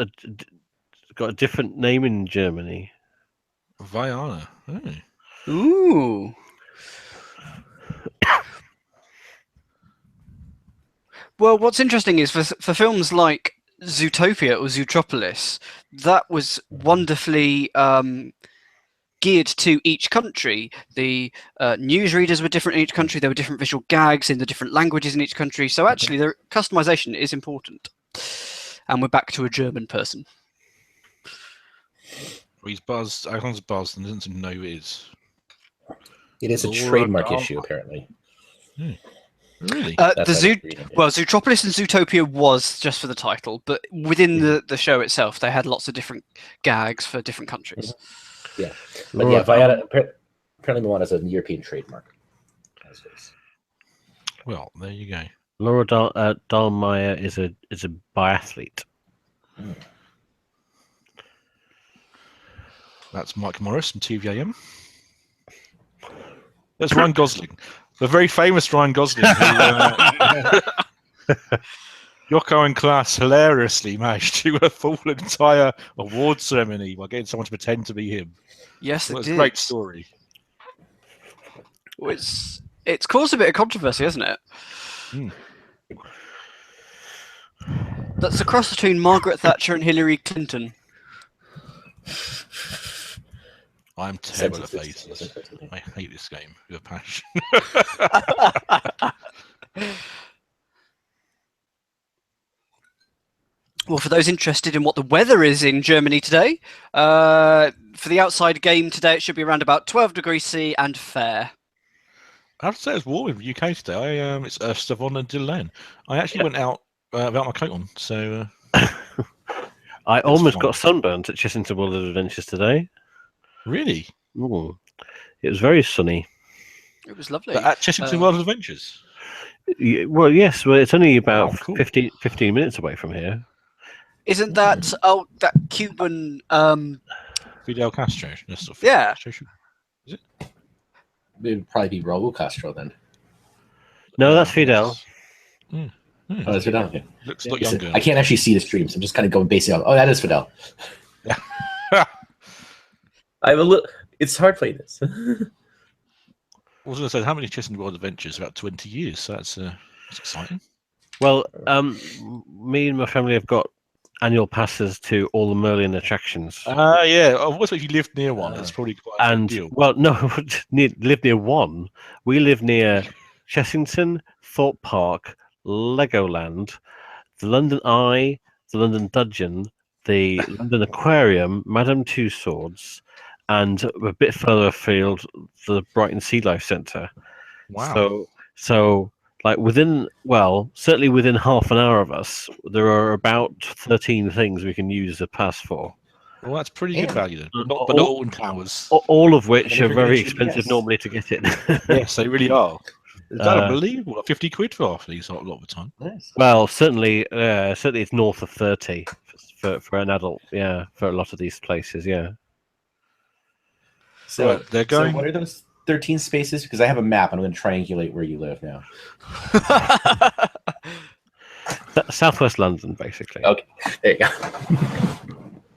Speaker 4: got a different name in Germany.
Speaker 1: Viana. Oh.
Speaker 2: Ooh. Well, what's interesting is for films like Zootopia or Zootropolis, that was wonderfully geared to each country. The newsreaders were different in each country. There were different visual gags in the different languages in each country. So actually, the customization is important. And we're back to a German person.
Speaker 1: Well, he's buzzed. Icon's buzzed and doesn't seem to know who it is.
Speaker 3: It is a trademark issue, apparently.
Speaker 1: Really?
Speaker 2: Zootropolis and Zootopia was just for the title, but within the show itself, they had lots of different gags for different countries.
Speaker 3: Yeah, but yeah, Viana, apparently Moana is a European trademark.
Speaker 1: Well, there you go.
Speaker 4: Laura Dahlmeier is a biathlete.
Speaker 1: That's Mike Morris from TVAM. That's Ryan Gosling, the very famous Ryan Gosling. Who, Yoko and Klaas hilariously managed to fool an entire award ceremony by getting someone to pretend to be him.
Speaker 2: Yes, it
Speaker 1: was
Speaker 2: did.
Speaker 1: A great story.
Speaker 2: It's caused a bit of controversy, hasn't it? That's a cross between Margaret Thatcher and Hillary Clinton.
Speaker 1: I'm terrible at faces. I hate this game with a passion.
Speaker 2: Well, for those interested in what the weather is in Germany today, for the outside game today, it should be around about 12 degrees C and fair.
Speaker 1: I have to say it's warm in the UK today. It's Stavon and Dillon. I actually went out without my coat on, so...
Speaker 4: I almost got sunburnt at Chessington World of Adventures today.
Speaker 1: Really?
Speaker 4: Ooh. It was very sunny.
Speaker 2: It was lovely.
Speaker 1: But at Chessington World of Adventures?
Speaker 4: Well, yes. Well, it's only about 15 minutes away from here.
Speaker 2: Isn't that that Cuban?
Speaker 1: Fidel Castro.
Speaker 2: Yeah.
Speaker 1: Is it?
Speaker 3: It would probably be Raul Castro then.
Speaker 4: No, that's Fidel.
Speaker 3: Oh, that's Fidel. Okay.
Speaker 1: Looks like younger.
Speaker 3: I can't actually see the stream, so I'm just kind of going basically on. Oh, that is Fidel.
Speaker 1: Yeah.
Speaker 3: I have a little. It's hard playing this.
Speaker 1: I was going to say, how many Chessington World Adventures? About 20 years. So that's exciting.
Speaker 4: Well, me and my family have got annual passes to all the Merlin attractions.
Speaker 1: Yeah. What if you lived near one? It's probably quite a big deal.
Speaker 4: Well, no, live near one. We live near Chessington, Thorpe Park, Legoland, the London Eye, the London Dungeon, the London Aquarium, Madame Tussauds, and a bit further afield, the Brighton Sea Life Centre.
Speaker 1: Wow.
Speaker 4: So like certainly within half an hour of us, there are about 13 things we can use a pass for.
Speaker 1: Well, that's pretty good value, then. But not
Speaker 4: all-
Speaker 1: all in towers.
Speaker 4: All of which
Speaker 3: And
Speaker 4: are
Speaker 3: if you're
Speaker 4: very
Speaker 3: gonna
Speaker 4: expensive
Speaker 3: GPS.
Speaker 4: normally to get in.
Speaker 1: Yes, they really are. Is that
Speaker 4: Uh,
Speaker 1: unbelievable? 50 quid for half these a lot of the time.
Speaker 3: Nice.
Speaker 4: Well, certainly it's north of 30 for an adult. Yeah, for a lot of these places. Yeah.
Speaker 3: So,
Speaker 1: Right, they're going-
Speaker 3: so what are those 13 spaces? Because I have a map and I'm going to triangulate where you live now.
Speaker 4: Southwest London, basically.
Speaker 3: Okay, there you go.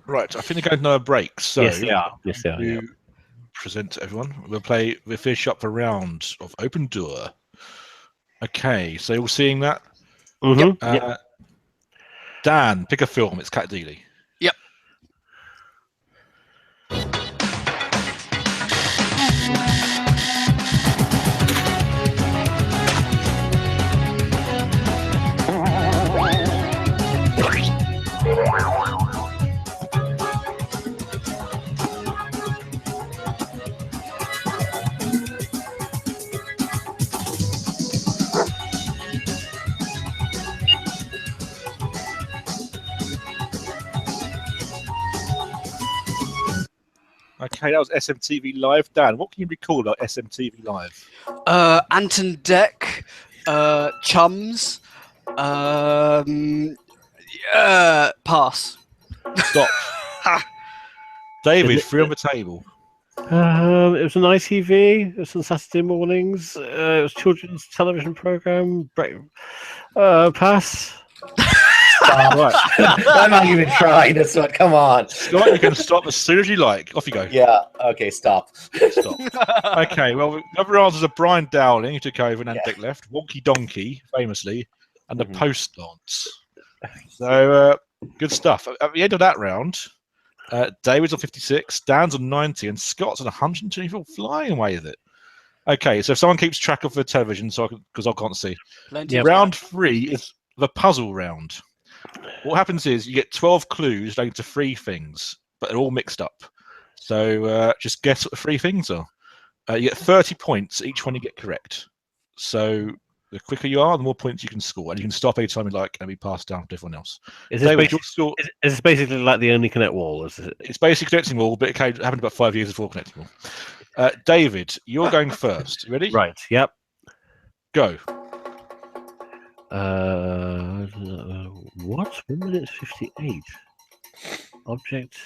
Speaker 1: Right, I think they're going to another break. So
Speaker 4: Yes, they are. Yes, they are. Yeah.
Speaker 1: to present to everyone, we'll finish up a round of Open Door. Okay, so you're all seeing that?
Speaker 4: Mhm.
Speaker 1: Dan, pick a film. It's Cat Dealey.
Speaker 2: Yep.
Speaker 1: Okay, that was SMTV Live. Dan, what can you recall about SMTV Live?
Speaker 2: Anton Deck, Chums, pass.
Speaker 1: Stop. David, free on the table.
Speaker 4: It was an ITV. It was on Saturday mornings. It was children's television program. Pass.
Speaker 3: Stop.
Speaker 1: Right.
Speaker 3: I'm not even trying this one. Come on.
Speaker 1: Scott, you can stop as soon as you like. Off you go.
Speaker 3: Yeah. Okay. Stop.
Speaker 1: Stop. Okay, well, the other answers are Brian Dowling, who took over and Antek left, Wonky Donkey, famously, and the
Speaker 3: Mhm.
Speaker 1: Post Dance. So, good stuff. At the end of that round, David's on 56, Dan's on 90, and Scott's on 124, flying away with it. Okay, so if someone keeps track of the television, because I can't see.
Speaker 2: Plenty of
Speaker 1: Round 3 is the puzzle round. What happens is you get 12 clues relating to 3 things, but they're all mixed up. So just guess what the 3 things are. You get 30 points each one you get correct. So the quicker you are, the more points you can score, and you can stop anytime you like and be passed down to everyone else.
Speaker 4: Is this,
Speaker 1: David, your score,
Speaker 4: is this basically like the Only Connect wall? Is it?
Speaker 1: it's basically connecting all, but it happened about 5 years before connecting all. David, you're going first. You ready?
Speaker 4: Right. Yep.
Speaker 1: Go.
Speaker 4: What? 1 minute 58. Object.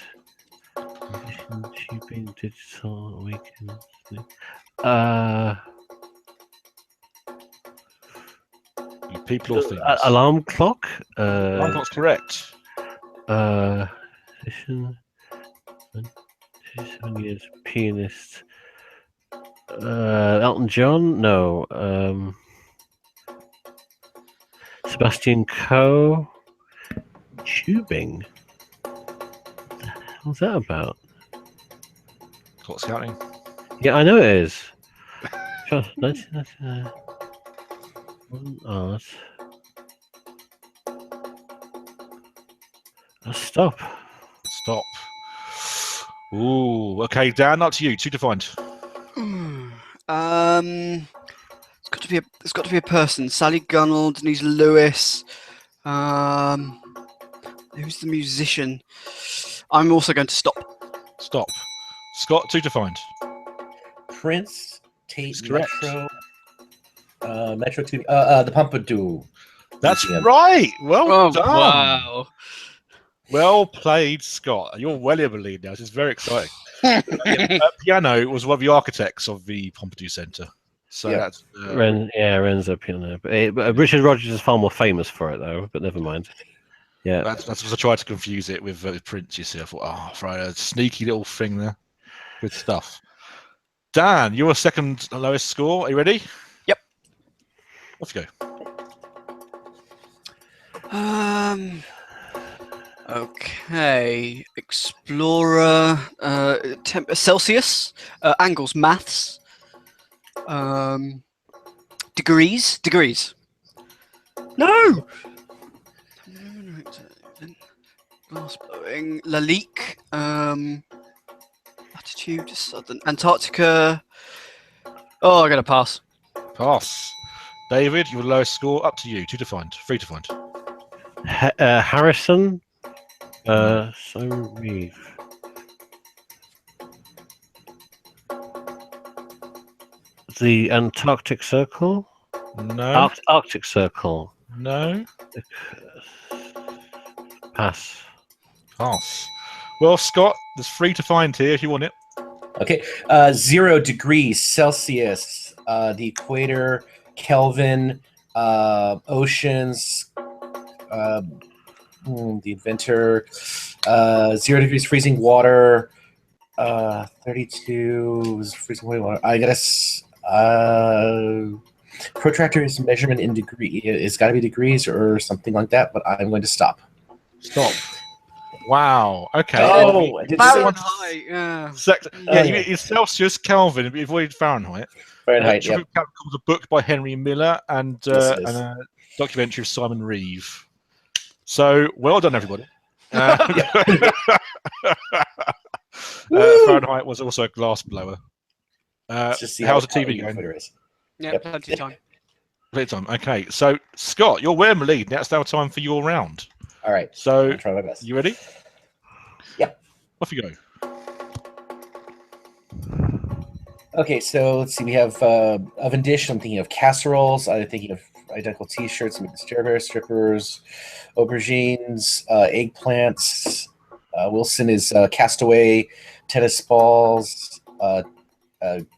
Speaker 4: Position, tubing, digital, awaken.
Speaker 1: You people or things?
Speaker 4: Alarm clock.
Speaker 1: That's correct.
Speaker 4: Position. 27 years. Pianist. Elton John. No. Sebastian Coe. Tubing. What the hell's that about?
Speaker 1: Clock scouting.
Speaker 4: Yeah, I know it is. 1999. Art. Stop.
Speaker 1: Stop. Ooh. Okay, Dan, up to you. 2 to find.
Speaker 2: It's got to be a person. Sally Gunnell, Denise Lewis. Who's the musician? I'm also going to stop.
Speaker 1: Stop. Scott, 2 to find.
Speaker 3: Prince, Tate,
Speaker 1: That's correct.
Speaker 3: Metro TV, the Pompidou.
Speaker 1: That's
Speaker 3: Museum.
Speaker 1: right. Well done.
Speaker 2: Wow.
Speaker 1: Well played, Scott. You're well in the lead now. This is very exciting. Piano was one of the architects of the Pompidou Centre. So
Speaker 3: Yeah.
Speaker 1: that's
Speaker 4: Renzo Piano. But Richard Rogers is far more famous for it, though. But never mind. Yeah.
Speaker 1: that's because I tried to confuse it with Prince. You see, I thought, oh, right, a sneaky little thing there. Good stuff. Dan, you're second lowest score. Are you ready?
Speaker 2: Yep.
Speaker 1: Off you go.
Speaker 2: Okay. Explorer. Celsius. Angles. Maths. Degrees. No. Glass blowing. Lalique. latitude, southern Antarctica. Oh, I got to pass.
Speaker 1: Pass. David, your lowest score. Up to you. 2 to find. 3 to find.
Speaker 4: Harrison. Reeve. The Antarctic Circle.
Speaker 1: No.
Speaker 4: Arctic Circle.
Speaker 1: No.
Speaker 4: Pass.
Speaker 1: Pass. Well, Scott, there's 3 to find here if you want it.
Speaker 3: Okay. 0 degrees Celsius. The equator, Kelvin, oceans, the inventor, 0 degrees freezing water, 32 was freezing water. I guess protractor's measurement in degree. It's got to be degrees or something like that, but I'm going to stop.
Speaker 1: Stop. Wow. Okay.
Speaker 3: Oh, I did
Speaker 2: Fahrenheit. Yeah.
Speaker 1: It's Celsius, Kelvin, but you avoided Fahrenheit.
Speaker 3: Fahrenheit, yep.
Speaker 1: Tropic Capricorn was a book by Henry Miller and
Speaker 3: Yes, it is.
Speaker 1: a documentary of Simon Reeve. So, well done, everybody. Fahrenheit was also a glass blower.
Speaker 3: Let's just see
Speaker 1: how's the
Speaker 3: how
Speaker 1: TV
Speaker 3: your
Speaker 1: going?
Speaker 3: Twitter is.
Speaker 2: Yeah,
Speaker 3: Yep.
Speaker 2: plenty of time.
Speaker 1: Great time. Okay, so Scott, you're well in the lead. Now it's now time for your round.
Speaker 3: All right.
Speaker 1: So,
Speaker 3: I'll try my best.
Speaker 1: you ready?
Speaker 3: Yep.
Speaker 1: Off you go.
Speaker 3: Okay, so let's see. We have oven dish. I'm thinking of casseroles. I'm thinking of identical T-shirts, strippers, aubergines, eggplants. Wilson is castaway, tennis balls,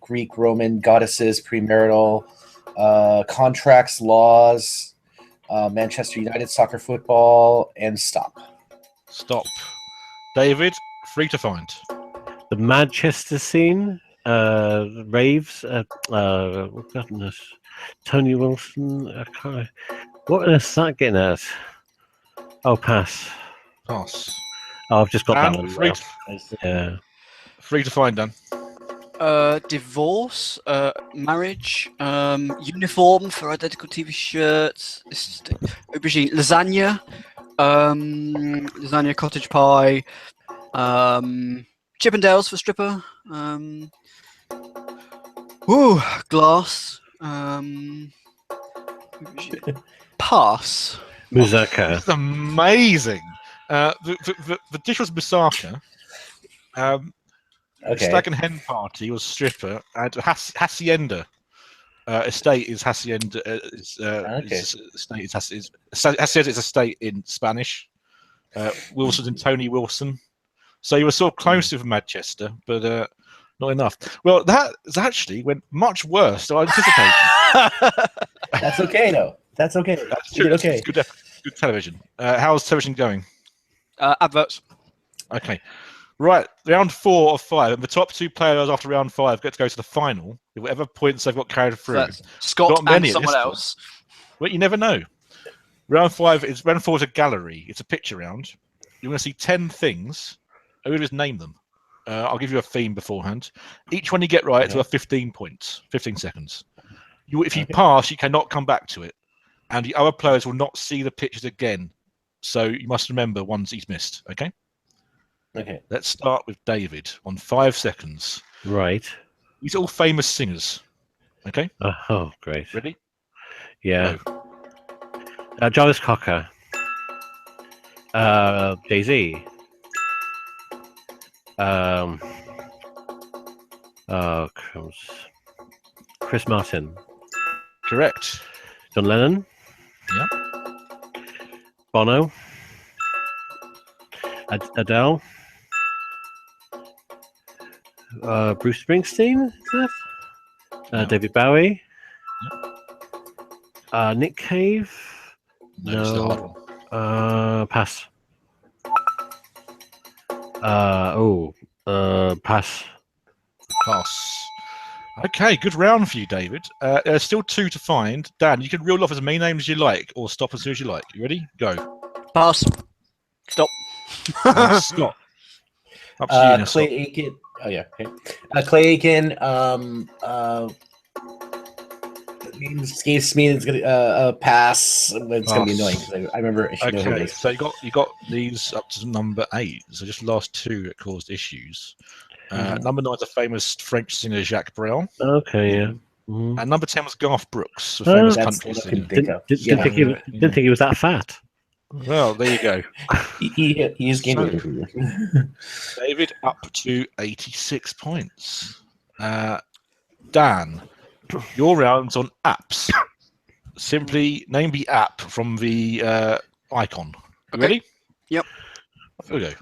Speaker 3: Greek, Roman goddesses, premarital, contracts, laws, Manchester United, soccer, football, and stop.
Speaker 1: Stop. David, 3 to find.
Speaker 4: The Manchester scene. Raves. Goodness. Tony Wilson. What is that getting at? Oh, pass.
Speaker 1: Pass.
Speaker 4: Oh, I've just got that one.
Speaker 1: 3
Speaker 4: Yeah.
Speaker 1: 3 to find, Dan.
Speaker 2: Divorce, marriage, uniform for identical TV shirts, aubergine, lasagna, lasagna, cottage pie, Chippendales for stripper, glass, pass.
Speaker 4: Muzaka.
Speaker 1: That's amazing. The dish was moussaka.
Speaker 3: Okay.
Speaker 1: Stag and hen party was stripper, and hacienda estate is hacienda. Hacienda is estate in Spanish. Wilson's in Tony Wilson. So you were sort of close with Manchester, but not enough. Well, that actually went much worse than I anticipated.
Speaker 3: That's okay, though. That's okay.
Speaker 1: That's
Speaker 3: You
Speaker 1: true.
Speaker 3: did okay.
Speaker 1: It's good television. How's television going?
Speaker 2: Adverts.
Speaker 1: Okay. Right, round 4 of 5, and the top 2 players after round 5 get to go to the final with whatever points they've got carried through.
Speaker 2: That's Scott
Speaker 1: Not many
Speaker 2: and
Speaker 1: at
Speaker 2: someone
Speaker 1: this
Speaker 2: else.
Speaker 1: Well, you never know. Round 4 is a gallery. It's a picture round. You're going to see 10 things. I'm going to just name them. I'll give you a theme beforehand. Each one you get right is worth 15 points, 15 seconds. If you pass, you cannot come back to it, and the other players will not see the pictures again. So you must remember ones he's missed. Okay.
Speaker 3: Okay.
Speaker 1: Let's start with David on 5 seconds.
Speaker 4: Right.
Speaker 1: These are all famous singers. Okay.
Speaker 4: Oh, great.
Speaker 1: Ready?
Speaker 4: Yeah. Jarvis Cocker. Jay-Z. Chris Martin.
Speaker 1: Correct.
Speaker 4: John Lennon.
Speaker 1: Yeah.
Speaker 4: Bono. Adele. Bruce Springsteen. Is that? David Bowie. Nick Cave.
Speaker 1: No, it's the hard one.
Speaker 4: Pass. Pass.
Speaker 1: Pass. Okay, good round for you, David. There's still 2 to find. Dan, you can reel off as many names as you like, or stop as soon as you like. You ready? Go.
Speaker 2: Pass. Stop.
Speaker 1: Scott. Up to you now,
Speaker 3: Clay
Speaker 1: Scott.
Speaker 3: Aiken. Oh yeah. Okay. Clay Aiken. Name escapes me. It's gonna pass. It's gonna be annoying because I remember. I should know who it
Speaker 1: Okay,
Speaker 3: is.
Speaker 1: so you got these up to number 8. So just the last 2 that caused issues. Number 9 is the famous French singer Jacques Brel.
Speaker 4: Okay, yeah. Mhm.
Speaker 1: And number 10 was Garth Brooks, the famous
Speaker 3: That's
Speaker 1: country
Speaker 3: what I
Speaker 1: singer.
Speaker 3: couldn't think of.
Speaker 4: Didn't think he was that fat.
Speaker 1: Well, there you go.
Speaker 3: He's game
Speaker 1: So-
Speaker 3: over.
Speaker 1: David up to 86 points. Dan, your round's on apps. Simply name the app from the icon. You
Speaker 2: Okay.
Speaker 1: ready?
Speaker 2: Yep.
Speaker 1: Off we go.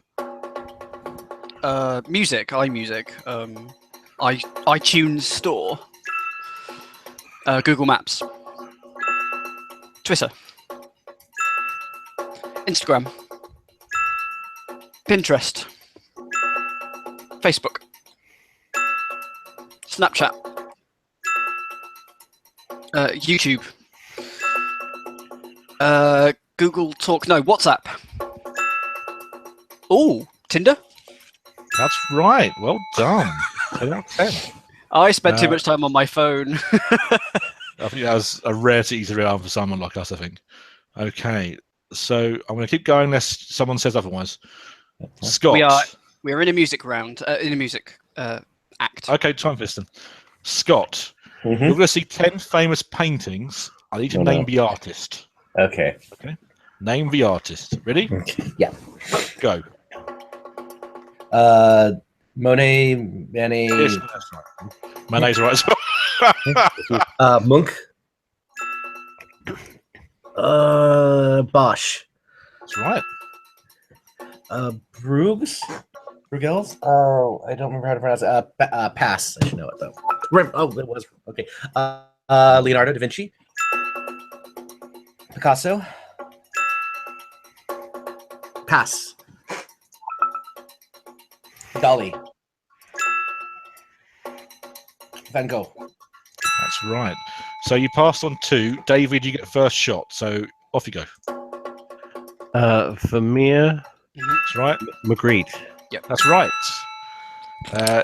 Speaker 2: Music, iMusic, iTunes Store, Google Maps, Twitter, Instagram, Pinterest, Facebook, Snapchat, YouTube, Google Talk, no, WhatsApp. Oh, Tinder?
Speaker 1: That's right. Well done. 10 out of 10.
Speaker 2: I spent too much time on my phone.
Speaker 1: I think that was a rare to easy round for someone like us, I think. Okay. So I'm going to keep going unless someone says otherwise. Scott.
Speaker 2: We're in a music round, in a music act.
Speaker 1: Okay, time for this then. Scott, you're
Speaker 3: Mhm.
Speaker 1: going to see 10 famous paintings. I need to
Speaker 3: Oh,
Speaker 1: name
Speaker 3: no.
Speaker 1: the artist.
Speaker 3: Okay.
Speaker 1: Name the artist. Ready?
Speaker 3: Yeah.
Speaker 1: Go.
Speaker 3: Monet, Manet,
Speaker 1: Yes, that's right. Manet's right as well.
Speaker 3: Munch, Bosch,
Speaker 1: That's right.
Speaker 3: Bruegels. Oh, I don't remember how to pronounce it. Pass. I should know it though. Oh, it was okay. Leonardo da Vinci, Picasso. Pass. Dali. Van Gogh.
Speaker 1: That's right. So you passed on 2. David, you get first shot. So off you go.
Speaker 4: Vermeer,
Speaker 1: That's right.
Speaker 4: Magritte.
Speaker 1: That's right.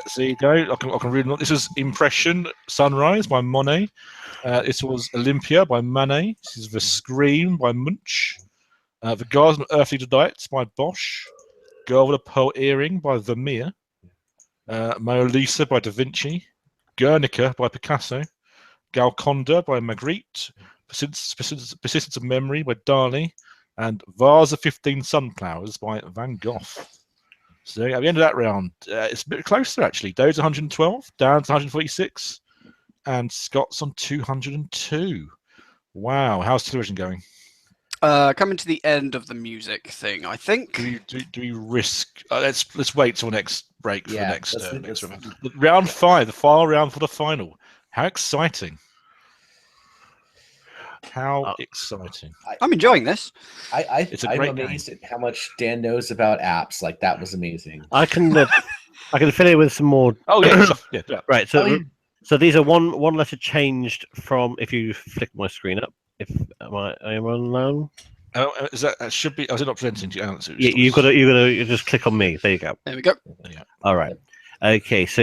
Speaker 1: So you go. I can read. This is Impression Sunrise by Monet. This was Olympia by Manet. This is The Scream by Munch. The Garden of Earthly Delights by Bosch. Girl with a Pearl Earring by Vermeer. Mona Lisa by Da Vinci. Guernica by Picasso. Golconda by Magritte. Persistence of Memory by Dali. And Vase of 15 Sunflowers by Van Gogh. So at the end of that round, it's a bit closer actually. Dave's 112, Dan's 146, and Scott's on 202. Wow, how's television going?
Speaker 2: Coming to the end of the music thing, I think.
Speaker 1: Do we risk? Let's wait till next break for
Speaker 3: Yeah,
Speaker 1: the next
Speaker 3: let's-
Speaker 1: round. Round 5, the final round for the final. How exciting! How exciting!
Speaker 2: I'm enjoying this.
Speaker 1: It's a
Speaker 3: I'm
Speaker 1: great
Speaker 3: amazed at how much Dan knows about apps. Like that was amazing.
Speaker 4: I can fill in with some more.
Speaker 1: Oh yeah, yeah, do that.
Speaker 4: Right. So
Speaker 3: Oh, yeah.
Speaker 4: so these are one letter changed from. If you flick my screen up, am I on now?
Speaker 1: Is that should be? I was not presenting to you answers.
Speaker 4: Yeah, you've got to just click on me. There you go.
Speaker 2: There we go.
Speaker 4: All right. Okay. So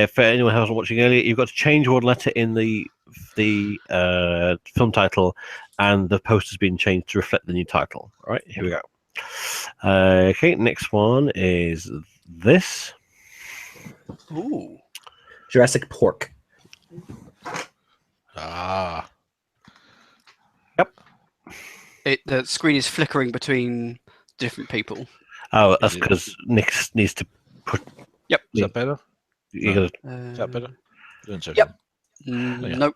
Speaker 4: for anyone who wasn't watching earlier, you've got to change one letter in the film title, and the poster's been changed to reflect the new title. All right. Here we go. Okay. Next one is this.
Speaker 2: Ooh.
Speaker 3: Jurassic Pork.
Speaker 1: Ah,
Speaker 2: The screen is flickering between different people.
Speaker 4: Oh, that's because Nick needs to put.
Speaker 2: Yep.
Speaker 1: is that better?
Speaker 4: You gotta,
Speaker 1: Is that better? Don't say
Speaker 2: Yep.
Speaker 1: so. Yeah.
Speaker 2: Nope.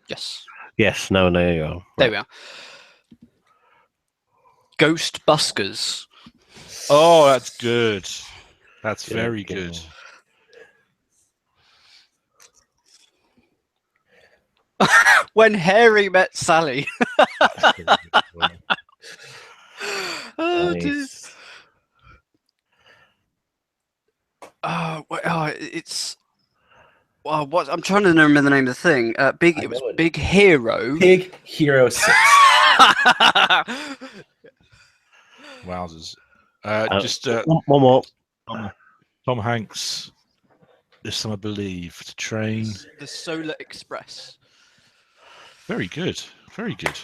Speaker 2: Yes.
Speaker 4: yes. No. There you go.
Speaker 2: There we are. Ghost Buskers.
Speaker 1: Oh, that's good. That's very good.
Speaker 2: When Harry Met Sally. Oh, dear.
Speaker 3: Nice.
Speaker 2: It's. Well, what I'm trying to remember the name of the thing. Big.
Speaker 3: I
Speaker 2: It was
Speaker 3: know it.
Speaker 2: Big Hero.
Speaker 3: Big Hero 6.
Speaker 1: Wowzers. Just
Speaker 4: One more.
Speaker 1: Tom Hanks. This summer, believe to train.
Speaker 2: The Solar Express.
Speaker 1: Very good. Very good.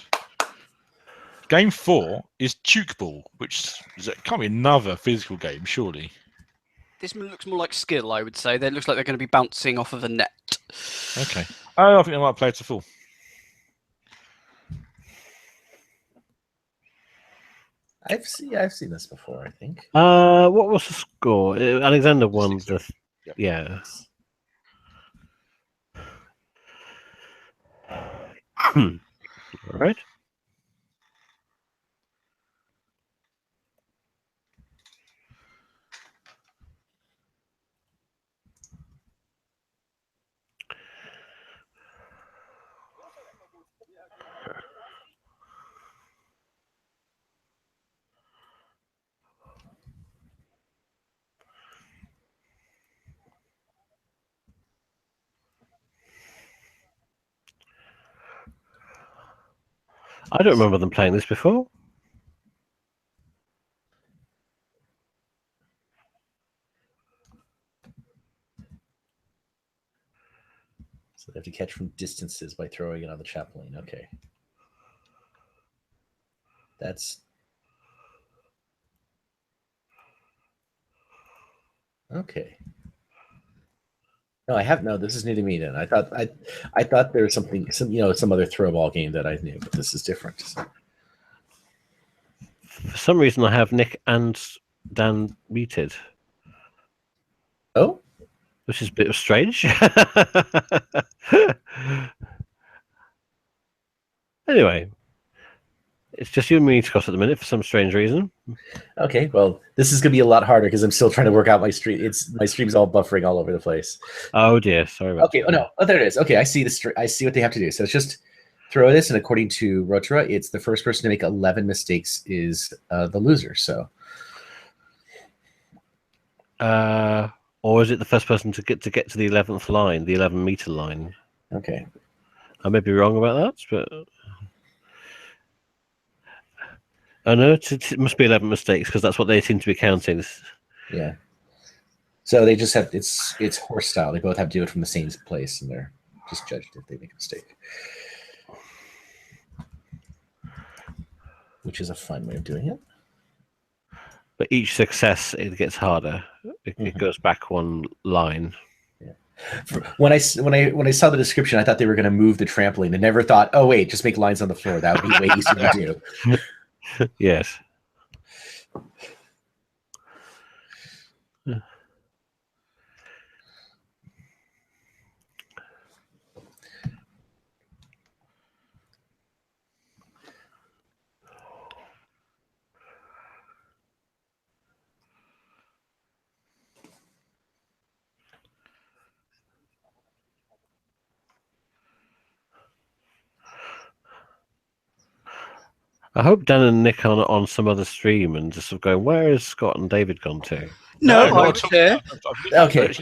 Speaker 1: Game 4 is Duke Ball, which can't be another physical game, surely.
Speaker 2: This looks more like skill, I would say. It looks like they're going to be bouncing off of a net.
Speaker 1: Okay. I think I might play it to full.
Speaker 3: I've seen this before, I think.
Speaker 4: What was the score? Alexander won the.
Speaker 1: Yep.
Speaker 4: Yeah. All right. I don't remember them playing this before.
Speaker 3: So they have to catch from distances by throwing it on the chaplain. Okay. That's okay. No, I have no. This is new to me. Then I thought there was some other throw ball game that I knew, but this is different. So.
Speaker 4: For some reason, I have Nick and Dan muted,
Speaker 3: Oh,
Speaker 4: which is a bit strange. Anyway, it's just you and me, Scott, at the minute for some strange reason.
Speaker 3: okay. Well, this is gonna be a lot harder because I'm still trying to work out my stream. My stream's all buffering all over the place.
Speaker 4: Oh dear, sorry about
Speaker 3: Okay.
Speaker 4: that.
Speaker 3: Oh no. Oh, there it is. Okay, I see the. I see what they have to do. So it's just throw this, and according to Rotara, it's the first person to make 11 mistakes is the loser. So.
Speaker 4: Or is it the first person to get to the 11th line, the 11-meter line?
Speaker 3: Okay.
Speaker 4: I may be wrong about that, but oh no, it must be 11 mistakes because that's what they seem to be counting.
Speaker 3: Yeah. So they just have it's horse style. They both have to do it from the same place, and they're just judged if they make a mistake, which is a fun way of doing it.
Speaker 4: But each success, it gets harder. It goes back one line.
Speaker 3: Yeah. When I saw the description, I thought they were going to move the trampoline. I never thought, oh wait, just make lines on the floor. That would be way easier to do.
Speaker 4: Yes. I hope Dan and Nick are on some other stream and just sort of going, where is Scott and David gone to?
Speaker 2: No,
Speaker 1: not
Speaker 2: I
Speaker 1: at
Speaker 2: was
Speaker 1: all.
Speaker 2: there.
Speaker 3: Okay.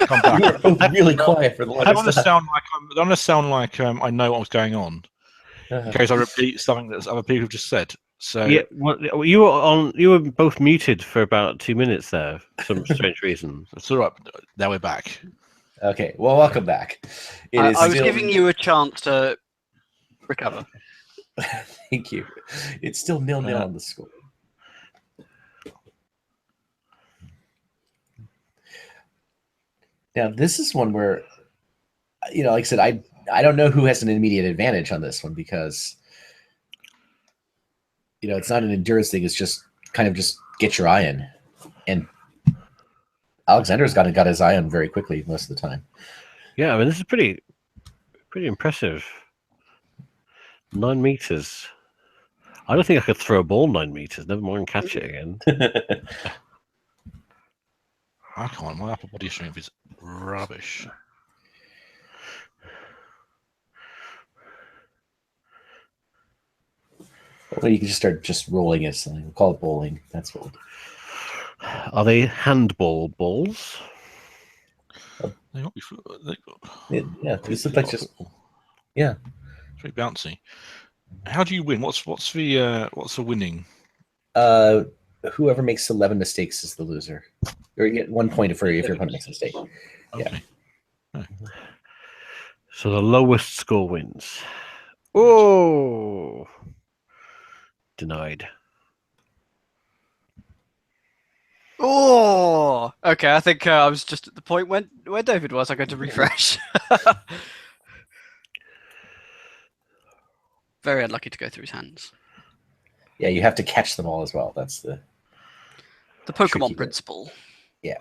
Speaker 1: Come back.
Speaker 3: You were both really quiet for the
Speaker 1: I don't want
Speaker 3: longest
Speaker 1: to
Speaker 3: time.
Speaker 1: sound like I know what was going on in case I repeat something that other people have just said. So
Speaker 4: Yeah, well, you were both muted for about 2 minutes there for some strange reason.
Speaker 1: it's all right. Now we're back.
Speaker 3: Okay. Well, welcome back.
Speaker 2: I was giving you a chance to recover.
Speaker 3: Thank you. It's still 0-0 on the score. Now, this is one where, like I said, I don't know who has an immediate advantage on this one because, it's not an endurance thing. It's just kind of just get your eye in. And Alexander's got his eye on very quickly most of the time.
Speaker 4: Yeah, I mean, this is pretty impressive. 9 meters. I don't think I could throw a ball 9 meters. Never mind catch it again.
Speaker 1: I can't. My upper body strength is rubbish.
Speaker 3: Well, you can just start just rolling it. So we'll call it bowling. That's what we'll do.
Speaker 4: Are they handball balls?
Speaker 1: They got
Speaker 3: Yeah, this looks like just yeah.
Speaker 1: It's very bouncy. How do you win? What's the winning?
Speaker 3: Whoever makes 11 mistakes is the loser. Or you get 1 point if your opponent makes a mistake.
Speaker 1: Okay.
Speaker 3: Yeah.
Speaker 4: So the lowest score wins. Oh, denied.
Speaker 2: Oh, okay. I think I was just at the point where David was. I'm going to refresh. Very unlucky to go through his hands.
Speaker 3: Yeah, you have to catch them all as well. That's the
Speaker 2: Pokemon
Speaker 3: tricky bit.
Speaker 2: principle.
Speaker 3: Yeah.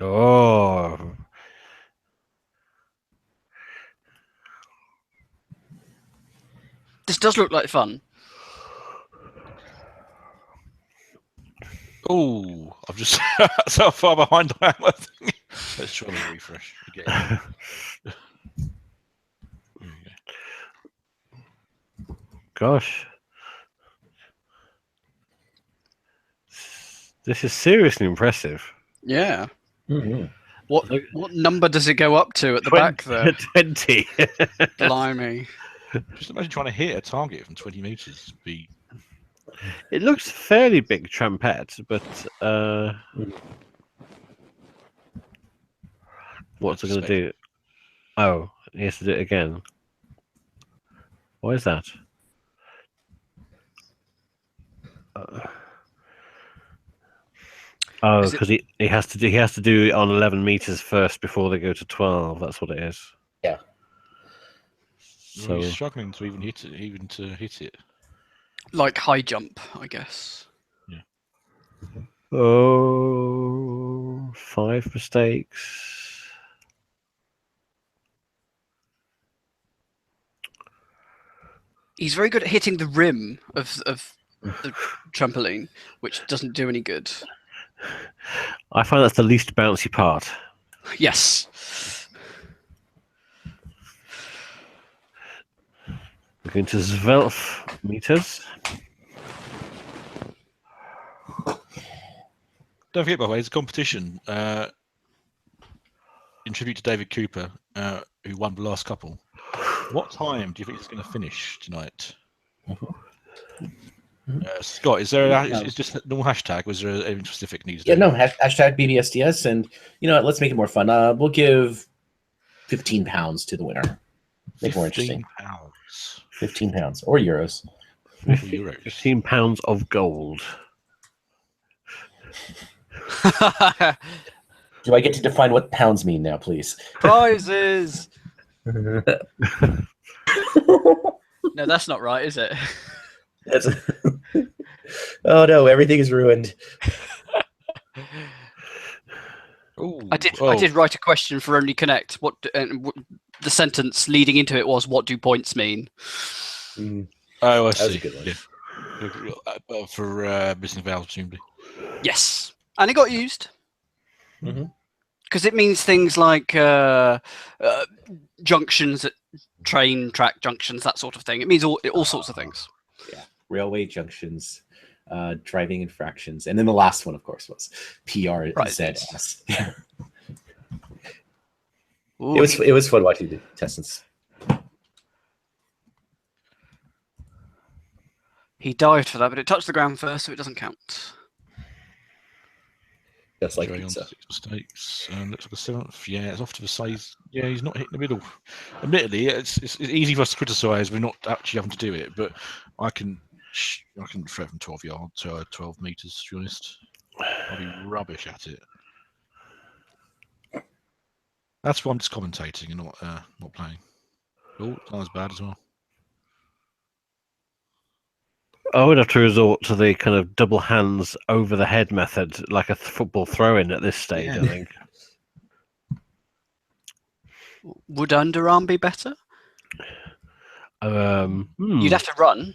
Speaker 4: Oh,
Speaker 2: This does look like fun.
Speaker 1: Oh, I've just so far behind I am. I think. Let's try and refresh again.
Speaker 4: gosh. This is seriously impressive.
Speaker 2: Yeah.
Speaker 3: Mm-hmm.
Speaker 2: What number does it go up to at the back there?
Speaker 4: 20.
Speaker 2: Blimey.
Speaker 1: Just imagine trying to hit a target from 20 meters.
Speaker 4: It looks fairly big, Trampette, but what's it going to do? Oh, he has to do it again. Why is that? Oh, because he has to do it on 11 meters first before they go to 12. That's what it is.
Speaker 3: Yeah.
Speaker 1: So he's struggling to even hit it.
Speaker 2: Like high jump, I guess.
Speaker 1: Yeah.
Speaker 4: Oh, 5 mistakes.
Speaker 2: He's very good at hitting the rim of the trampoline, which doesn't do any good.
Speaker 4: I find that's the least bouncy part.
Speaker 2: Yes.
Speaker 4: We're going to 12 meters.
Speaker 1: Don't forget, by the way, it's a competition in tribute to David Cooper, who won the last couple. What time do you think it's going to finish tonight? Scott, is there is just a normal hashtag? Was there anything specific needs?
Speaker 3: Yeah, no, hashtag BBSDS, and you know what, let's make it more fun. We'll give £15 to the winner. Make it more interesting. £15 or euros.
Speaker 1: €15.
Speaker 4: 15 pounds of gold.
Speaker 3: Do I get to define what pounds mean now, please?
Speaker 2: Prizes. No, that's not right, is it?
Speaker 3: Oh no, everything is ruined.
Speaker 2: I did write a question for Only Connect. The sentence leading into it was, "What do points mean?"
Speaker 1: Oh, I see.
Speaker 3: That was a good one.
Speaker 1: Yeah. For missing valves, presumably.
Speaker 2: Yes, and it got used
Speaker 3: Mm-hmm.
Speaker 2: because it means things like junctions at train track junctions, that sort of thing. It means all sorts of things.
Speaker 3: Yeah, railway junctions, driving infractions, and then the last one, of course, was PRZS. It was fun watching the contestants.
Speaker 2: He dived for that, but it touched the ground first, so it doesn't count.
Speaker 3: Just like
Speaker 1: Carry on
Speaker 3: pizza.
Speaker 1: 6 mistakes. Looks like a 7th. Yeah, it's off to the size. Yeah, he's not hitting the middle. Admittedly, it's easy for us to criticise. We're not actually having to do it, but I can throw from 12 yards to 12 meters. To be honest, I'll be rubbish at it. That's why I'm just commentating and not playing. Oh, not as bad as well.
Speaker 4: I would have to resort to the kind of double hands over the head method, like a football throw-in at this stage,
Speaker 1: Yeah.
Speaker 4: I think.
Speaker 2: Would underarm be better? You'd have to run.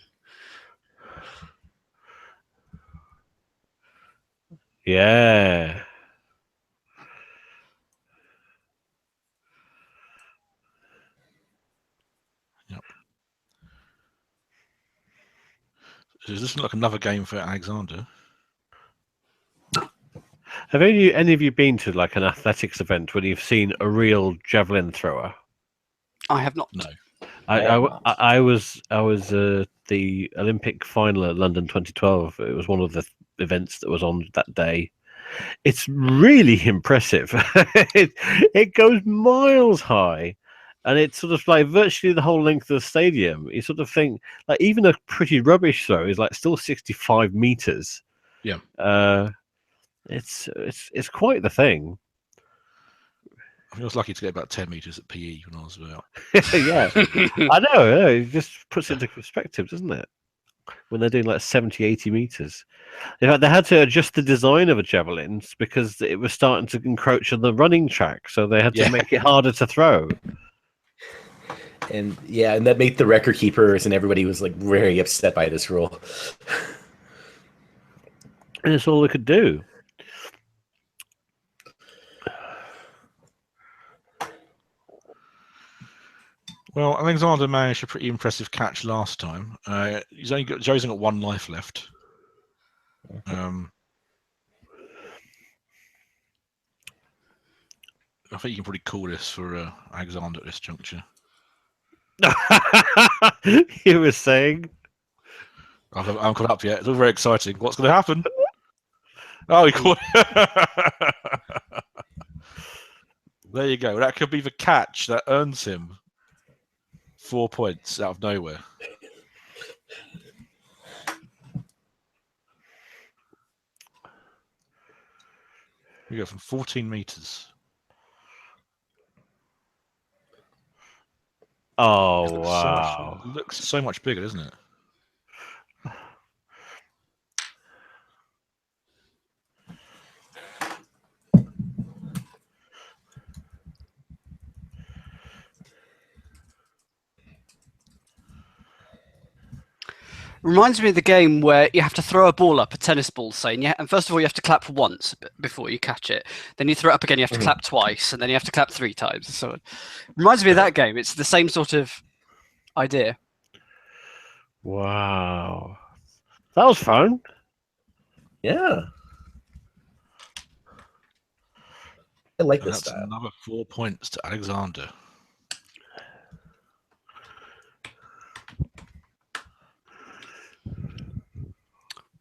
Speaker 4: Yeah.
Speaker 1: Yep. Does this look like another game for Alexander?
Speaker 4: Have any of you been to like an athletics event where you've seen a real javelin thrower?
Speaker 2: I have not.
Speaker 1: No.
Speaker 4: I was the Olympic final at London 2012. It was one of the events that was on that day. It's really impressive. It goes miles high, and it's sort of like virtually the whole length of the stadium. You sort of think like even a pretty rubbish throw is like still 65 meters.
Speaker 1: Yeah.
Speaker 4: It's quite the thing.
Speaker 1: I was lucky to get about 10 meters at PE when I was out.
Speaker 4: Yeah, I know. It just puts it into perspective, doesn't it? When they're doing like 70, 80 meters. In fact, they had to adjust the design of the javelins because it was starting to encroach on the running track, so they had to make it harder to throw.
Speaker 3: And and that made the record keepers and everybody was like very upset by this rule.
Speaker 4: And it's all they could do.
Speaker 1: Well, Alexander managed a pretty impressive catch last time. Joe's only got 1 life left. I think you can probably call this for Alexander at this juncture.
Speaker 4: You were saying?
Speaker 1: I haven't caught up yet. It's all very exciting. What's going to happen? Oh, he caught. There you go. That could be the catch that earns him 4 points out of nowhere. We go from 14 meters.
Speaker 4: Oh, wow.
Speaker 1: Looks so much bigger, doesn't it?
Speaker 2: Reminds me of the game where you have to throw a ball up, a tennis ball, say, and first of all you have to clap once before you catch it. Then you throw it up again, you have to clap twice, and then you have to clap 3 times, and so on. Reminds me of that game. It's the same sort of idea.
Speaker 4: Wow. That was fun.
Speaker 3: Yeah. I like this
Speaker 1: That's
Speaker 3: style.
Speaker 1: another 4 points to Alexander.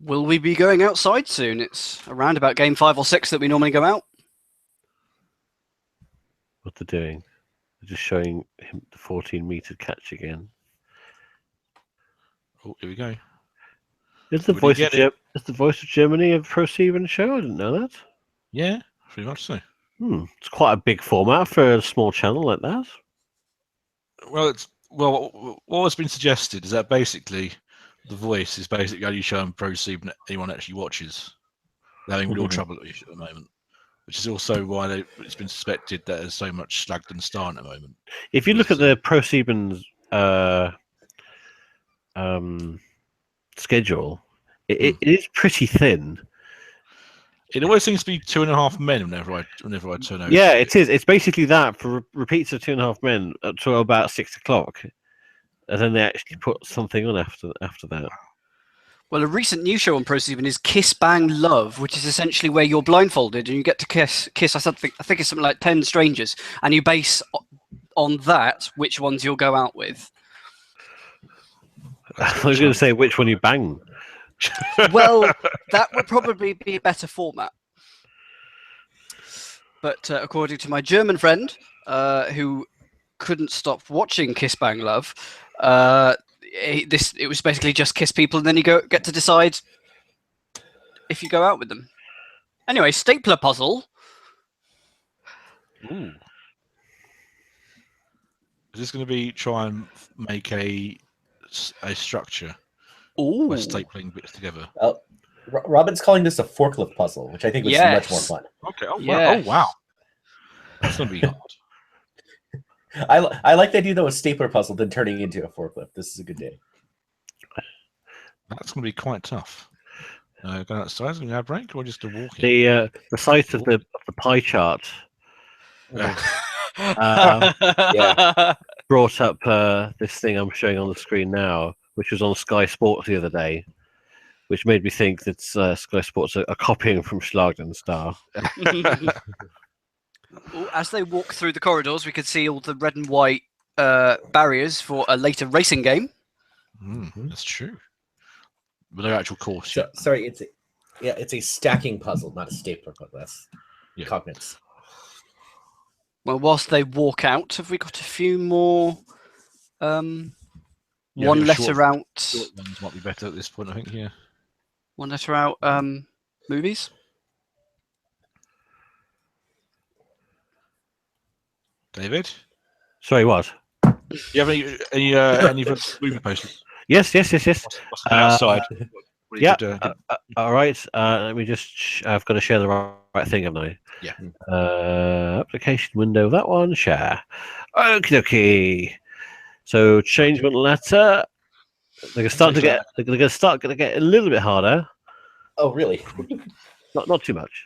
Speaker 2: Will we be going outside soon? It's around about game 5 or 6 that we normally go out.
Speaker 4: What they're doing. They're just showing him the 14-meter catch again.
Speaker 1: Oh, here we go.
Speaker 4: Is the voice of Germany a pro-7 show? I didn't know that.
Speaker 1: Yeah, pretty much so.
Speaker 4: It's quite a big format for a small channel like that.
Speaker 1: Well, what has been suggested is that basically the voice is basically only showing pro-7 that anyone actually watches. They're having real trouble at the moment, which is also why it's been suspected that there's so much Schlag and Star at the moment.
Speaker 4: If you look at the pro-7's schedule, it is pretty thin.
Speaker 1: It always seems to be 2.5 men whenever I turn over.
Speaker 4: Yeah, it is. It's basically that for repeats of 2.5 men to about 6 o'clock, and then they actually put something on after that.
Speaker 2: Well, a recent new show on Pro7 is Kiss Bang Love, which is essentially where you're blindfolded and you get to kiss. I think it's something like 10 strangers, and you base on that which ones you'll go out with.
Speaker 4: I was going to say which one you bang.
Speaker 2: Well, that would probably be a better format. But according to my German friend, who couldn't stop watching Kiss Bang Love, it was basically just kiss people, and then you get to decide if you go out with them. Anyway, stapler puzzle.
Speaker 1: Ooh. Is this going to be try and make a structure?
Speaker 2: Ooh.
Speaker 1: By stapling bits together.
Speaker 3: Robin's calling this a forklift puzzle, which I think was much more fun.
Speaker 1: Okay. Oh,
Speaker 2: yes.
Speaker 1: wow. That's going to be hard.
Speaker 3: I like the idea though, a stapler puzzle then turning into a forklift. This is a good day.
Speaker 1: That's going to be quite tough. Going outside, going to have a break or just a walk?
Speaker 4: The size of the pie chart brought up this thing I'm showing on the screen now, which was on Sky Sports the other day, which made me think that Sky Sports are copying from Schlag and Star.
Speaker 2: As they walk through the corridors, we could see all the red and white barriers for a later racing game.
Speaker 1: That's true. But no actual course.
Speaker 3: Sorry, it's a stacking puzzle, not a stapler puzzle. That's cognates.
Speaker 2: Well, whilst they walk out, have we got a few more?
Speaker 1: Yeah, I
Speaker 2: One
Speaker 1: think
Speaker 2: letter out.
Speaker 1: Short ones might be better at this point, I think. Yeah.
Speaker 2: One letter out. Movies.
Speaker 1: David,
Speaker 4: Sorry, what?
Speaker 1: do you have any movie posters?
Speaker 4: Yes.
Speaker 1: What's outside? What you
Speaker 4: Yeah.
Speaker 1: could,
Speaker 4: All right. Let me just. I've got to share the right thing, haven't I?
Speaker 1: Yeah.
Speaker 4: Application window. That one. Share. Okie dokie. So change one letter. They're gonna start to get a little bit harder.
Speaker 3: Oh, really?
Speaker 4: Not too much.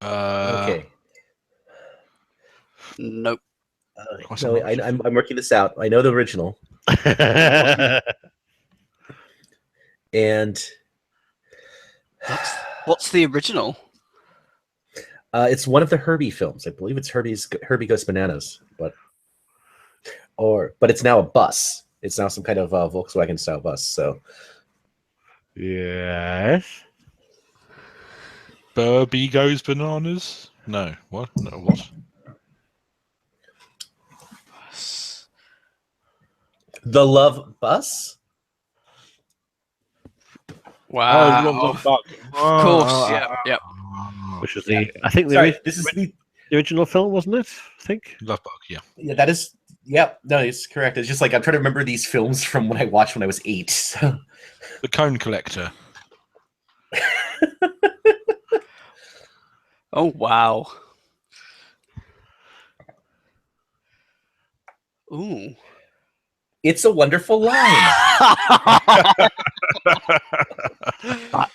Speaker 3: Okay.
Speaker 2: Nope.
Speaker 3: No, I'm working this out. I know the original, and
Speaker 2: What's the original?
Speaker 3: it's one of the Herbie films. I believe it's Herbie Goes Bananas, but it's now a bus. It's now some kind of Volkswagen style bus. So
Speaker 4: yes.
Speaker 1: Herbie Goes Bananas? No. What? No, what?
Speaker 3: The Love Bus.
Speaker 2: Wow.
Speaker 1: Of course.
Speaker 2: Of course. Yeah.
Speaker 4: Which was I think
Speaker 3: This is the
Speaker 4: the original film, wasn't it? I think.
Speaker 1: Love Bug. Yeah.
Speaker 3: Yeah, that is. Yep, no, it's correct. It's just like I'm trying to remember these films from when I watched when I was 8. So.
Speaker 1: The Cone Collector.
Speaker 2: Oh wow. Ooh.
Speaker 3: It's a Wonderful Line.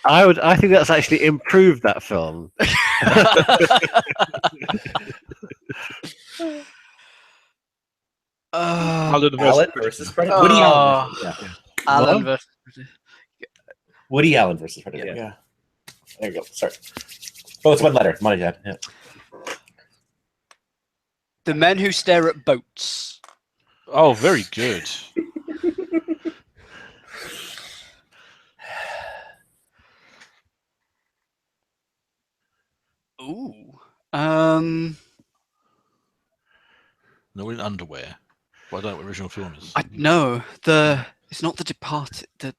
Speaker 4: I think that's actually improved that film.
Speaker 3: Alan versus Predator.
Speaker 2: Oh.
Speaker 3: Woody Allen. Yeah.
Speaker 2: Alan versus.
Speaker 3: Woody Allen versus Predator. Yeah. There you go. Sorry. Oh, it's one letter. Money Jab. Yeah.
Speaker 2: The Men Who Stare at Boats.
Speaker 1: Oh, very good.
Speaker 2: Ooh.
Speaker 1: No, we're in underwear. Well, I don't know what the original film is.
Speaker 2: I know it's not The Departed.
Speaker 3: The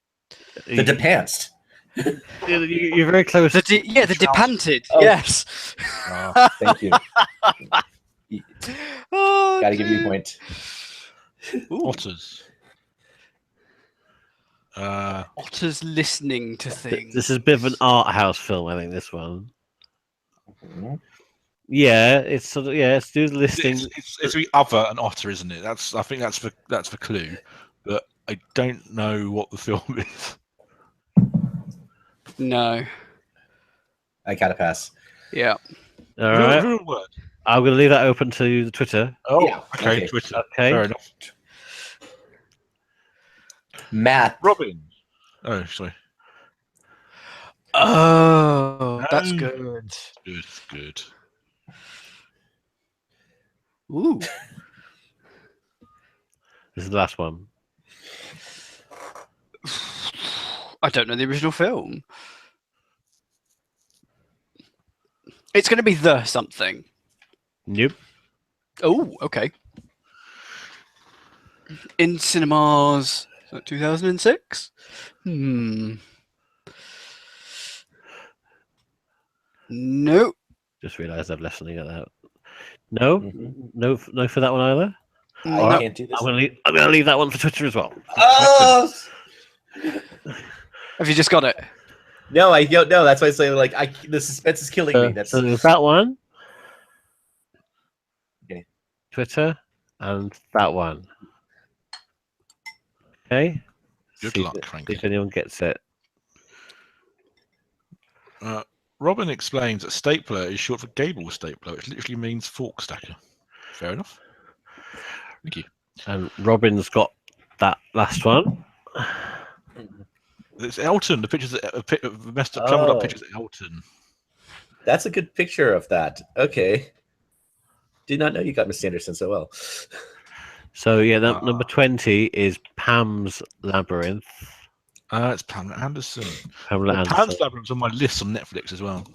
Speaker 3: Depantsed.
Speaker 4: You're very close.
Speaker 2: The Depanted.
Speaker 3: Oh.
Speaker 2: Yes.
Speaker 3: Thank you.
Speaker 2: Oh,
Speaker 3: Got to give you a point.
Speaker 1: Otters.
Speaker 2: Otters listening to things.
Speaker 4: This is a bit of an art house film, I think. This one.
Speaker 3: Mhm.
Speaker 4: Yeah, it's sort of it's do the listing.
Speaker 1: It's the other an otter, isn't it? I think that's the clue, but I don't know what the film is.
Speaker 2: No.
Speaker 3: I gotta pass.
Speaker 2: Yeah.
Speaker 4: All right,
Speaker 1: Real word.
Speaker 4: I'm going to leave that open to the Twitter.
Speaker 1: Oh,
Speaker 3: Yeah,
Speaker 1: okay.
Speaker 3: okay.
Speaker 1: Twitter.
Speaker 4: Okay.
Speaker 1: Fair enough.
Speaker 3: Matt.
Speaker 1: Robin. Oh, sorry.
Speaker 2: Oh, that's good.
Speaker 1: Good.
Speaker 2: Ooh.
Speaker 4: This is the last one.
Speaker 2: I don't know the original film. It's going to be the something.
Speaker 4: Nope.
Speaker 2: Oh, okay. In cinemas, 2006? Nope.
Speaker 4: Just realised I've left something at that. No,
Speaker 3: Mhm.
Speaker 4: no for that one either.
Speaker 3: I can't do this.
Speaker 4: I'm going to leave that one for Twitter as well.
Speaker 3: Oh!
Speaker 2: Have you just got it?
Speaker 3: No, I don't know. That's why I say the suspense is killing me. That's
Speaker 4: So there's that one.
Speaker 3: Okay.
Speaker 4: Twitter and that one. Okay.
Speaker 1: Good
Speaker 4: See
Speaker 1: luck,
Speaker 4: if-
Speaker 1: Frankie.
Speaker 4: See if anyone gets it.
Speaker 1: Robin explains that stapler is short for gable stapler, which literally means fork stacker. Fair enough. Thank you.
Speaker 4: And Robin's got that last one.
Speaker 1: It's Elton. The pictures messed up, jumbled up pictures of Elton.
Speaker 3: That's a good picture of that. Okay. Did not know you got Miss Anderson so well.
Speaker 4: So yeah, number 20 is Pam's Labyrinth.
Speaker 1: It's Pamela Anderson.
Speaker 4: Pamela Anderson.
Speaker 1: Pam's Labyrinth's on my list on Netflix as well.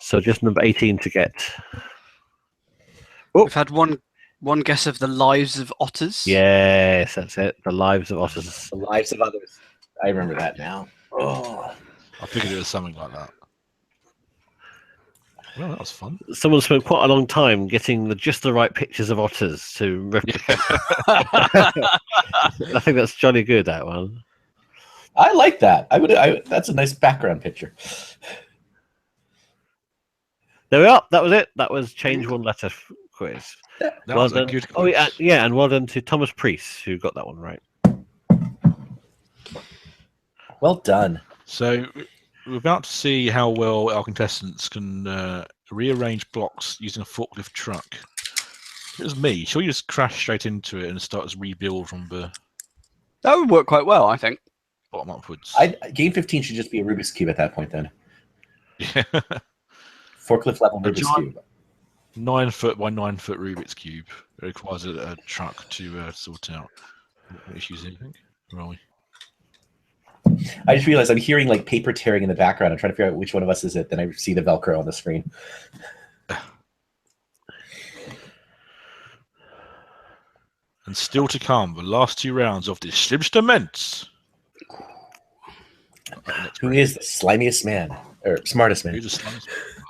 Speaker 4: So just number 18 to get.
Speaker 2: We've had one guess of the lives of otters.
Speaker 4: Yes, that's it. The lives of otters.
Speaker 3: The lives of others. I remember that now. Oh,
Speaker 1: I figured it was something like that. Well, that was fun.
Speaker 4: Someone spent quite a long time getting just the right pictures of otters to replicate. I think that's jolly good, that one.
Speaker 3: I like that. That's a nice background picture.
Speaker 4: There we are. That was it. That was change one letter quiz.
Speaker 1: That
Speaker 4: Well
Speaker 1: was a
Speaker 4: done.
Speaker 1: good
Speaker 4: Oh
Speaker 1: quiz.
Speaker 4: yeah, and well done to Thomas Priest who got that one right.
Speaker 3: Well done.
Speaker 1: So we're about to see how well our contestants can rearrange blocks using a forklift truck. If it was me, shall we just crash straight into it and start to rebuild from the
Speaker 2: That would work quite well, I think.
Speaker 1: bottom upwards?
Speaker 3: Game 15 should just be a Rubik's Cube at that point then.
Speaker 1: Yeah.
Speaker 3: Forklift level
Speaker 1: A
Speaker 3: Rubik's
Speaker 1: giant-
Speaker 3: Cube.
Speaker 1: 9 foot by 9 foot Rubik's Cube. It requires a truck to sort out. What issues, anything? Where are we?
Speaker 3: I just realized I'm hearing like paper tearing in the background. I'm trying to figure out which one of us is it. Then I see the Velcro on the screen.
Speaker 1: And still to come, the last 2 rounds of the Slimster Ments.
Speaker 3: Who is the slimiest man? Or smartest man?
Speaker 1: Who's the smartest man in the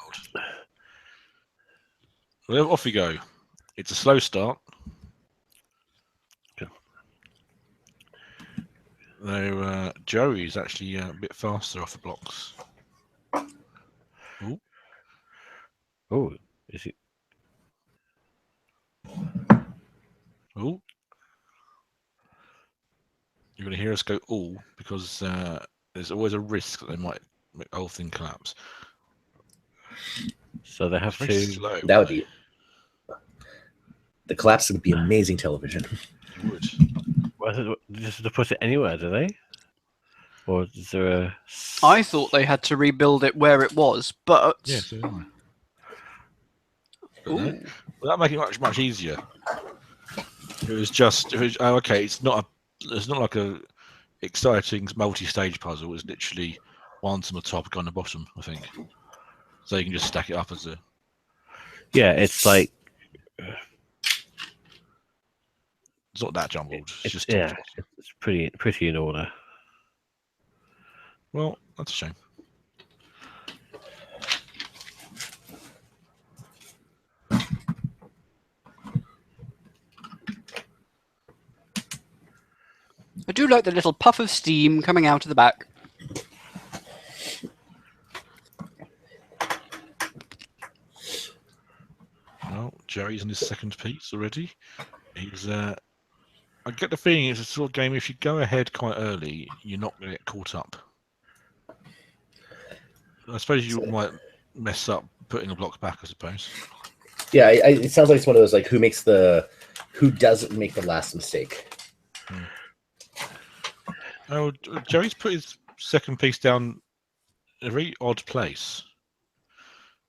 Speaker 1: world? Well, off we go. It's a slow start. Though Joey's actually a bit faster off the blocks. Ooh.
Speaker 4: Oh, is it?
Speaker 1: Ooh. You're going to hear us go all because there's always a risk that they might make the whole thing collapse.
Speaker 4: So they have
Speaker 1: Very
Speaker 4: to.
Speaker 1: slow.
Speaker 3: That would be. The collapse would be amazing television.
Speaker 1: It would.
Speaker 4: Well, just to put it anywhere, do they? Or is there a?
Speaker 2: I thought they had to rebuild it where it was, but
Speaker 1: Yeah, so do I.
Speaker 2: Ooh.
Speaker 1: Well, that make it much easier. It was just okay. It's not like a exciting multi-stage puzzle. It's literally one's on the top, guy on the bottom. I think so. You can just stack it up as a.
Speaker 4: Yeah, it's like
Speaker 1: It's not that jumbled. It's just
Speaker 4: yeah, it's pretty in order.
Speaker 1: Well, that's a shame.
Speaker 2: I do like the little puff of steam coming out of the back.
Speaker 1: Well, Jerry's in his second piece already. He's I get the feeling it's a sort of game. If you go ahead quite early, you're not going to get caught up. I suppose you might mess up putting a block back. I suppose.
Speaker 3: Yeah, it sounds like it's one of those like who doesn't make the last mistake.
Speaker 1: Oh, Jerry's put his second piece down in a very odd place.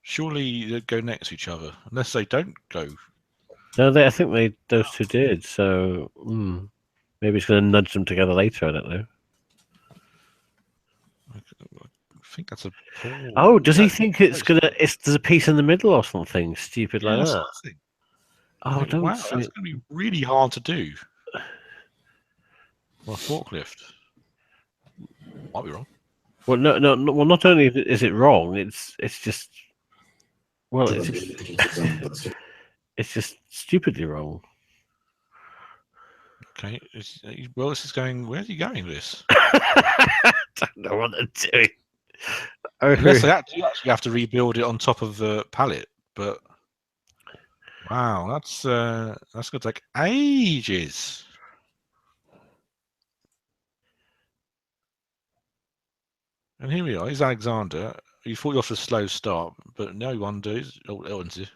Speaker 1: Surely they'd go next to each other, unless they don't go.
Speaker 4: No, I think those two did. So maybe it's going to nudge them together later. I don't know.
Speaker 1: I think that's a. Poor...
Speaker 4: Oh, does he think there's a piece in the middle or something stupid like
Speaker 1: that's
Speaker 4: that?
Speaker 1: nothing.
Speaker 4: Oh,
Speaker 1: Like,
Speaker 4: don't
Speaker 1: wow,
Speaker 4: say.
Speaker 1: that's going to be really hard to do. Well, a forklift. Might be wrong.
Speaker 4: Well, no. Well, not only is it wrong, it's just. Well, it's just stupidly wrong.
Speaker 1: Okay. Well, this is going. Where's he going with this?
Speaker 4: Don't know what they're doing.
Speaker 1: Unless they actually have to rebuild it on top of the pallet, but wow, that's going to take ages. And here we are. He's Alexander. You thought you off a slow start, but now you wonders. Oh, Elton's here.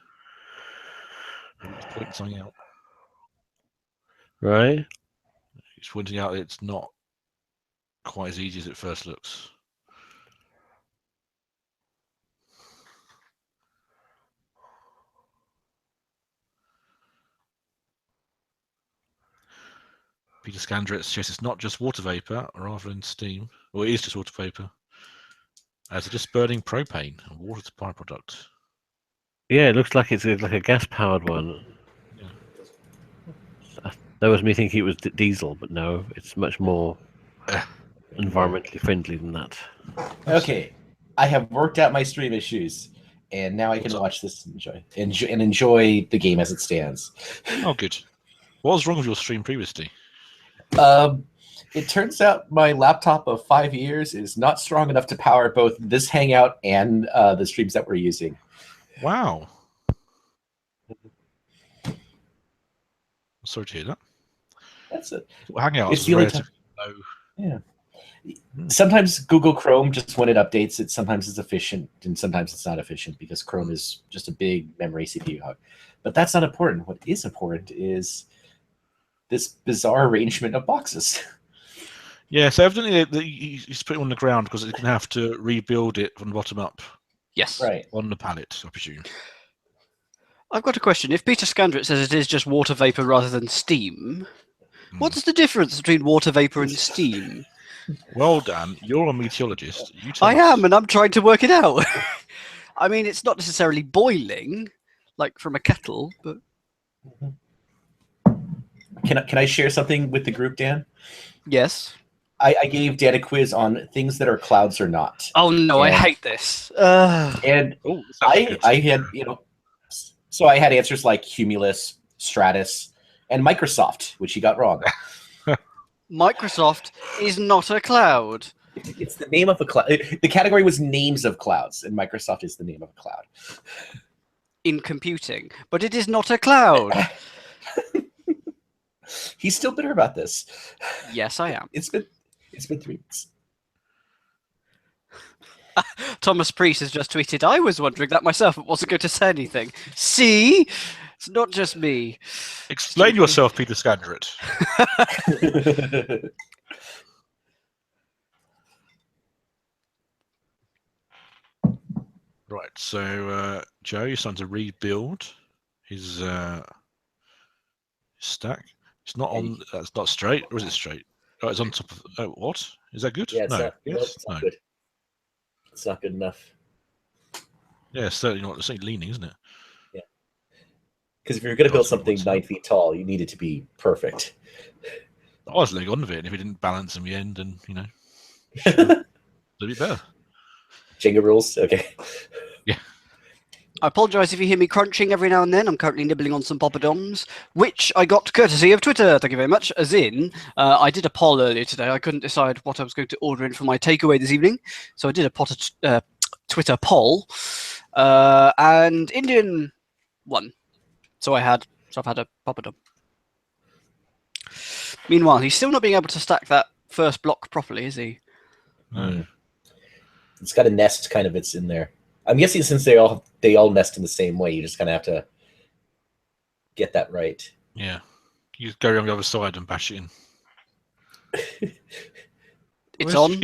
Speaker 1: He's pointing something out.
Speaker 4: Right.
Speaker 1: He's pointing out that it's not quite as easy as it first looks. Peter Scandrett suggests it's not just water vapor, rather than steam. Well, it is just water vapor. As it just burning propane and water to byproduct.
Speaker 4: Yeah, it looks like it's like a gas-powered one.
Speaker 1: Yeah.
Speaker 4: That was me thinking it was diesel, but no, it's much more environmentally friendly than that.
Speaker 3: Okay, I have worked out my stream issues, and now I can watch this and enjoy the game as it stands.
Speaker 1: Oh, good. What was wrong with your stream previously?
Speaker 3: It turns out my laptop of 5 years is not strong enough to power both this Hangout and the streams that we're using.
Speaker 1: Wow. Sorry to hear that.
Speaker 3: That's it.
Speaker 1: Hangouts
Speaker 3: It's
Speaker 1: is
Speaker 3: the only
Speaker 1: relatively low.
Speaker 3: Yeah. Sometimes Google Chrome, just when it updates it, sometimes it's efficient and sometimes it's not efficient because Chrome is just a big memory CPU hog. But that's not important. What is important is this bizarre arrangement of boxes.
Speaker 1: Yeah, so evidently you just put it on the ground because it's going to have to rebuild it from the bottom up.
Speaker 2: Yes.
Speaker 3: Right.
Speaker 1: On the pallet, I presume.
Speaker 2: I've got a question. If Peter Scandrett says it is just water vapor rather than steam, what's the difference between water vapor and steam?
Speaker 1: Well, Dan, you're a meteorologist. You tell
Speaker 2: I
Speaker 1: us.
Speaker 2: am, and I'm trying to work it out. I mean, it's not necessarily boiling, like from a kettle, but...
Speaker 3: Can I share something with the group, Dan?
Speaker 2: Yes.
Speaker 3: I gave Dan a quiz on things that are clouds or not.
Speaker 2: Oh, no, I hate this.
Speaker 3: And I had, so I had answers like cumulus, stratus, and Microsoft, which he got wrong.
Speaker 2: Microsoft is not a cloud.
Speaker 3: It's the name of a cloud. The category was names of clouds, and Microsoft is the name of a cloud.
Speaker 2: In computing, but it is not a cloud.
Speaker 3: He's still bitter about this.
Speaker 2: Yes, I am.
Speaker 3: It's been 3 weeks.
Speaker 2: Thomas Priest has just tweeted, I was wondering that myself, but wasn't going to say anything. See? It's not just me.
Speaker 1: Explain yourself, Peter Scandrett. Right, so Joe, you're starting to rebuild his stack. It's not on. That's not straight, or is it straight? Oh, it's on top of. What is that good?
Speaker 3: Yeah, it's
Speaker 1: no,
Speaker 3: not, it's not good. It's not good enough.
Speaker 1: Yeah, it's certainly not. It's leaning, isn't it?
Speaker 3: Yeah. Because if you're going to build something 9 feet tall, you need it to be perfect.
Speaker 1: I was letting on with it, and if it didn't balance in the end, then it'd be better.
Speaker 3: Jenga rules, okay.
Speaker 1: Yeah.
Speaker 2: I apologise if you hear me crunching every now and then. I'm currently nibbling on some poppadoms, which I got courtesy of Twitter. Thank you very much. As in, I did a poll earlier today. I couldn't decide what I was going to order in for my takeaway this evening, so I did a Twitter poll, and Indian won. So I've had a poppadom. Meanwhile, he's still not being able to stack that first block properly, is he?
Speaker 1: No.
Speaker 3: It's got a nest kind of. It's in there. I'm guessing since they all nest in the same way, you just kind of have to get that right.
Speaker 1: Yeah, you just go around the other side and bash it in.
Speaker 2: It's on.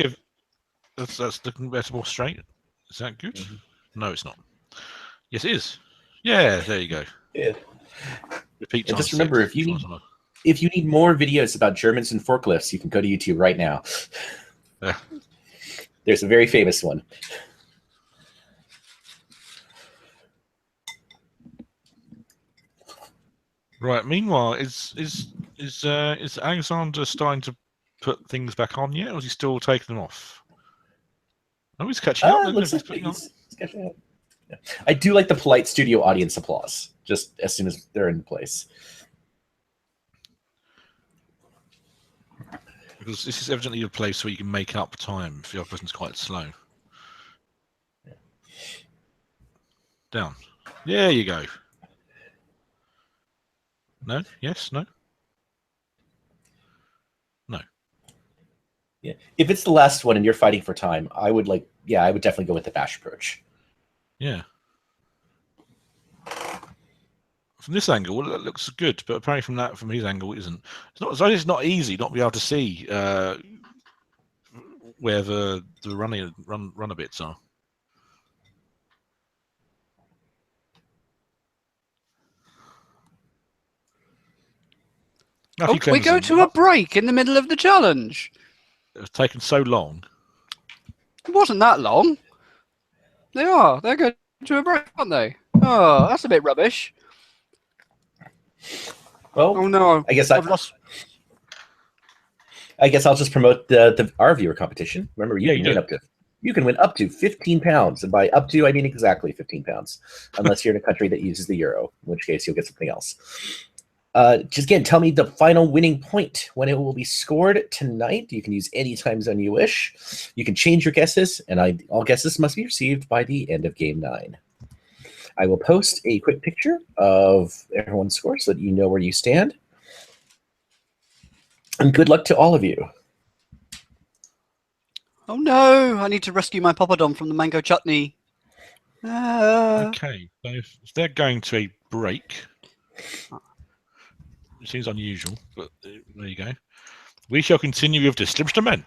Speaker 1: That's looking better, more straight. Is that good? No, it's not. Yes, it is. Yeah, there you go.
Speaker 3: Yeah.
Speaker 1: Repeat.
Speaker 3: And just remember, if you need more videos about Germans and forklifts, you can go to YouTube right now.
Speaker 1: Yeah.
Speaker 3: There's a very famous one.
Speaker 1: Right. Meanwhile, is Alexander starting to put things back on yet, or is he still taking them off? Oh, he's catching up.
Speaker 3: Looks like he's catching up. Yeah. I do like the polite studio audience applause just as soon as they're in place.
Speaker 1: Because this is evidently a place where you can make up time if the other person's quite slow.
Speaker 3: Yeah.
Speaker 1: Down. There you go. No? Yes? No? No.
Speaker 3: Yeah. If it's the last one and you're fighting for time, I would definitely go with the bash approach.
Speaker 1: Yeah. From this angle, it looks good, but apparently from his angle, it isn't. It's not easy not to be able to see where the runner bits are.
Speaker 2: We go to a break in the middle of the challenge.
Speaker 1: It's taken so long.
Speaker 2: It wasn't that long. They are. They're going to a break, aren't they? Oh, that's a bit rubbish.
Speaker 3: Well,
Speaker 2: Oh no.
Speaker 3: I guess
Speaker 2: I've lost.
Speaker 3: I guess I'll just promote our viewer competition. Remember, you can win up to £15, and by up to I mean exactly £15, unless you're in a country that uses the euro, in which case you'll get something else. Just again, tell me the final winning point when it will be scored tonight. You can use any time zone you wish. You can change your guesses, and all guesses must be received by the end of Game 9. I will post a quick picture of everyone's score so that you know where you stand. And good luck to all of you.
Speaker 2: Oh no! I need to rescue my poppadom from the mango chutney.
Speaker 1: Okay, so if they're going to a break, it seems unusual, but there you go. We shall continue with Distribution.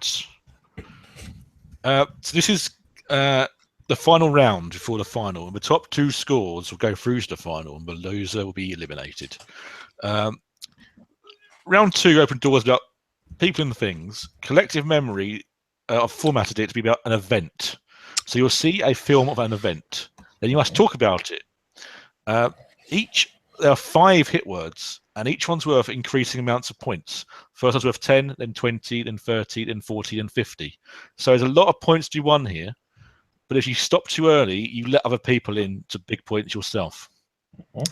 Speaker 1: So this is the final round before the final, and the top 2 scores will go through to the final, and the loser will be eliminated. Round 2 open doors about people and things. Collective memory, I've formatted it to be about an event. So you'll see a film of an event. Then you must talk about it. There are 5 hit words, and each one's worth increasing amounts of points. First one's worth 10, then 20, then 30, then 40, then 50. So there's a lot of points to be won here. But if you stop too early, you let other people in to big points yourself.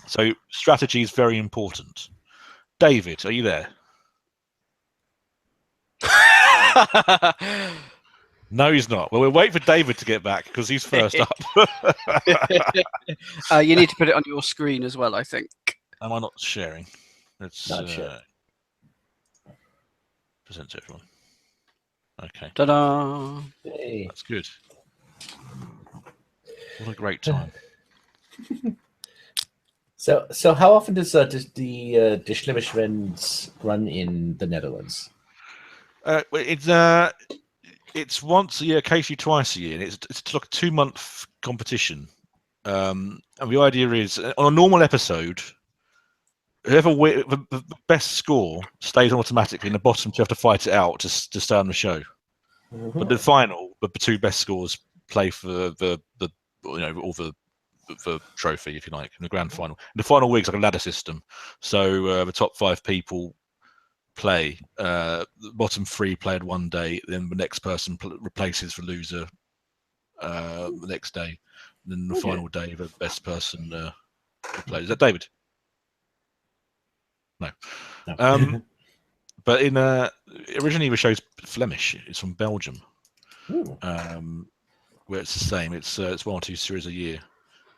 Speaker 1: So strategy is very important. David, are you there? No, he's not. Well, we'll wait for David to get back because he's first up.
Speaker 2: You need to put it on your screen as well, I think.
Speaker 1: Am I not sharing? Let's
Speaker 3: Not sure.
Speaker 1: present to everyone. Okay.
Speaker 2: Ta-da!
Speaker 3: Hey.
Speaker 1: That's good. What a great time.
Speaker 3: So how often does the Dischlimmerschwends run in the Netherlands?
Speaker 1: It's once a year, occasionally twice a year, and it's like a 2-month competition. And the idea is, on a normal episode, whoever the best score stays on automatically, and the bottom 2 have to fight it out to stay on the show. But the final, the 2 best scores play for the trophy, if you like, in the grand final. In the final week's like a ladder system, so the top 5 people play. The bottom 3 play on one day, then the next person replaces the loser the next day. And then the final day, the best person plays. Is that David? No. But in originally the show's Flemish. It's from Belgium, where it's the same. It's 1 or 2 series a year,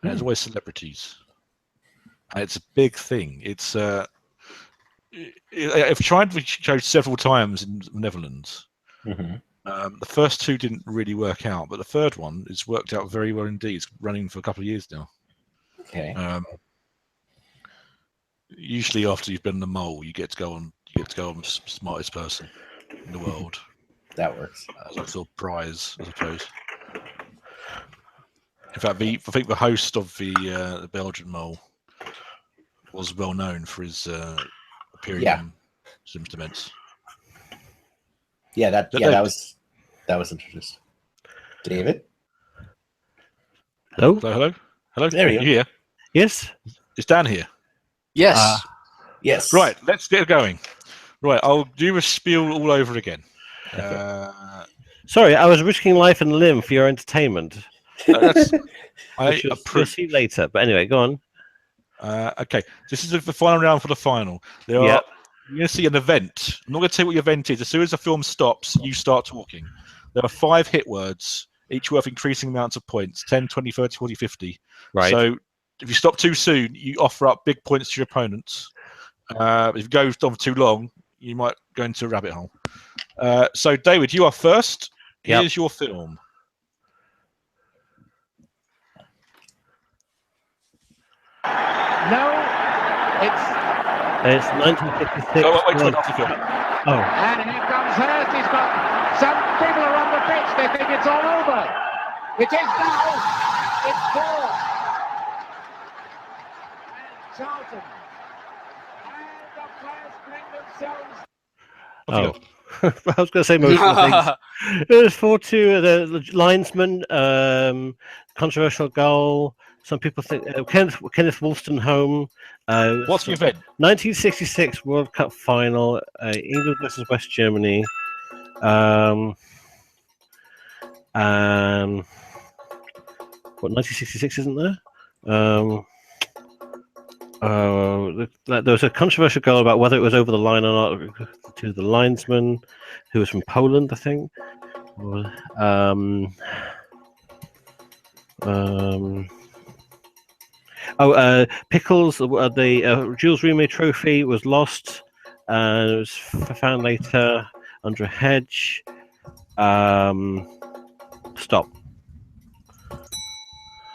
Speaker 1: and it's always celebrities. And it's a big thing. It's I've tried the show several times in the Netherlands. The first 2 didn't really work out, but the third one has worked out very well indeed. It's running for a couple of years now.
Speaker 3: Okay.
Speaker 1: Usually, after you've been the mole, you get to go on. You get to go on the smartest person in the world.
Speaker 3: That works.
Speaker 1: As a sort of prize, I suppose. In fact, I think the host of the Belgian mole was well known for his appearing in Sims events.
Speaker 3: Yeah, that was interesting. David?
Speaker 4: Hello?
Speaker 1: Hello?
Speaker 3: There you
Speaker 1: go. You here?
Speaker 4: Yes?
Speaker 1: Is Dan here?
Speaker 2: Yes.
Speaker 3: Yes.
Speaker 1: Right, let's get going. Right, I'll do a spiel all over again.
Speaker 4: Sorry, I was risking life and limb for your entertainment.
Speaker 1: I
Speaker 4: You'll see later. But anyway, go on.
Speaker 1: Okay, this is the final round for the final. You're going to see an event. I'm not going to tell you what your event is. As soon as the film stops, you start talking. There are 5 hit words, each worth increasing amounts of points, 10, 20, 30, 40, 50.
Speaker 4: Right.
Speaker 1: So if you stop too soon, you offer up big points to your opponents. If you go on for too long, you might go into a rabbit hole. So, David, you are first. Here's your film.
Speaker 6: No,
Speaker 4: It's 1956.
Speaker 1: Oh, wait, after the film.
Speaker 4: Oh.
Speaker 6: and here comes Hurst. He's got some people are on the pitch. They think it's all over. It is now. It's 4. And Charlton. And the players bring themselves.
Speaker 1: Off you
Speaker 4: Oh,
Speaker 1: go.
Speaker 4: I was going to say most of the things. It was 4-2. The linesman, controversial goal. Some people think Kenneth Wolstenholme.
Speaker 1: What's the event?
Speaker 4: 1966 World Cup final, England versus West Germany. What 1966 isn't there? There was a controversial goal about whether it was over the line or not to the linesman, who was from Poland, I think. Pickles, the Jules Rimet Trophy was lost, and it was found later under a hedge. Stop.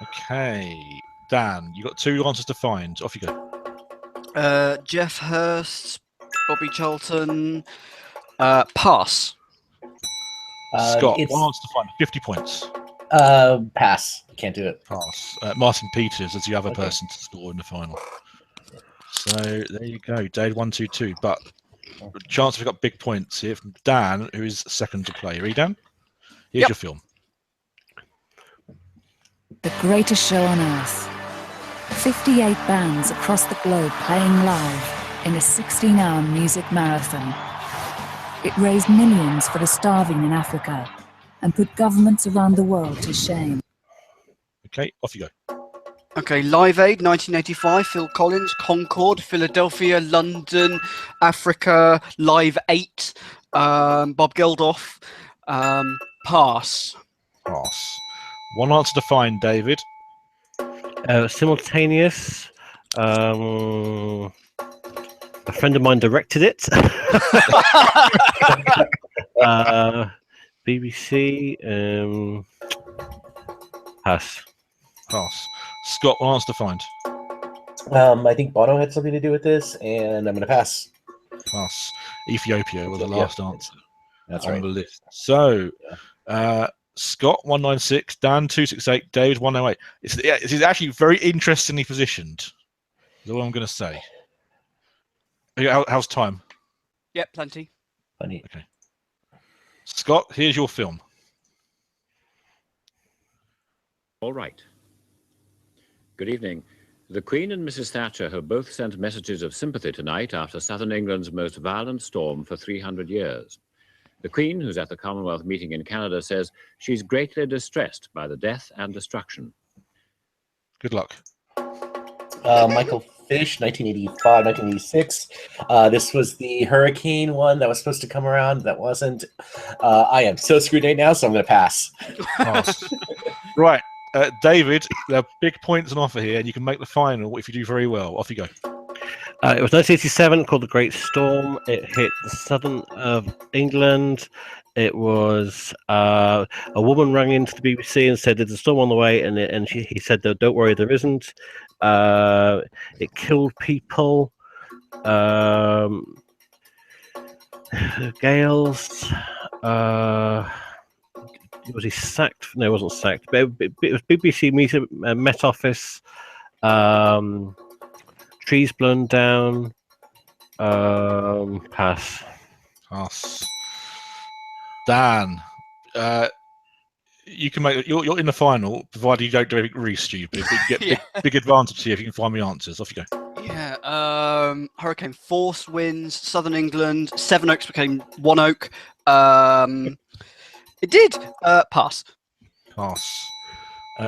Speaker 1: Okay, Dan, you got 2 answers to find. Off you go.
Speaker 2: Jeff Hurst, Bobby Charlton, pass.
Speaker 1: Scott,
Speaker 3: it's
Speaker 1: 1 answer to find. 50 points.
Speaker 3: pass. Can't do it.
Speaker 1: Pass. Martin Peters is the other
Speaker 3: Okay.
Speaker 1: person to score in the final. So there you go. Dave 1, 2, 2. But chance we've got big points here from Dan, who is second to play. Ready, Dan? Here's your film.
Speaker 7: The greatest show on earth. 58 bands across the globe playing live in a 16-hour music marathon. It raised millions for the starving in Africa and put governments around the world to shame.
Speaker 1: Okay, off you go.
Speaker 2: Okay, Live Aid, 1985, Phil Collins, Concord, Philadelphia, London, Africa, Live 8, Bob Geldof, pass.
Speaker 1: Pass. 1 answer to find, David.
Speaker 4: Simultaneous. A friend of mine directed it. BBC. Pass.
Speaker 1: Pass. Scott, 1 answer to find.
Speaker 3: I think Bono had something to do with this, and I'm going to pass.
Speaker 1: Pass. Ethiopia was the last answer.
Speaker 3: That's
Speaker 1: on
Speaker 3: right.
Speaker 1: the list. So, Scott 196, Dan 268, David 108. It's actually very interestingly positioned. Is all I'm going to say. How's time?
Speaker 2: Yep, plenty.
Speaker 3: Funny.
Speaker 1: Okay. Scott, here's your film.
Speaker 8: All right. Good evening. The Queen and Mrs. Thatcher have both sent messages of sympathy tonight after southern England's most violent storm for 300 years. The Queen, who's at the Commonwealth meeting in Canada, says she's greatly distressed by the death and destruction.
Speaker 1: Good luck.
Speaker 3: Michael Fish, 1985, 1986. This was the hurricane one that was supposed to come around. That wasn't. I am so screwed right now, so I'm going to pass.
Speaker 1: Pass. Right. David, there are big points on offer here, and you can make the final if you do very well. Off you go.
Speaker 4: It was 1987, called The Great Storm. It hit the southern of England. It was a woman rang into the BBC and said, "There's a storm on the way," and he said, "Don't worry, there isn't." It killed people. Gales. Was he sacked? No, he wasn't sacked. But it was BBC Met Office. Trees blown down. Pass.
Speaker 1: Pass. Dan, you can make. You're in the final, provided you don't do anything really stupid. But you get big advantage here if you can find me answers. Off you go.
Speaker 2: Yeah. Hurricane force winds, southern England. Sevenoaks became One Oak. It did. Pass.
Speaker 1: Pass.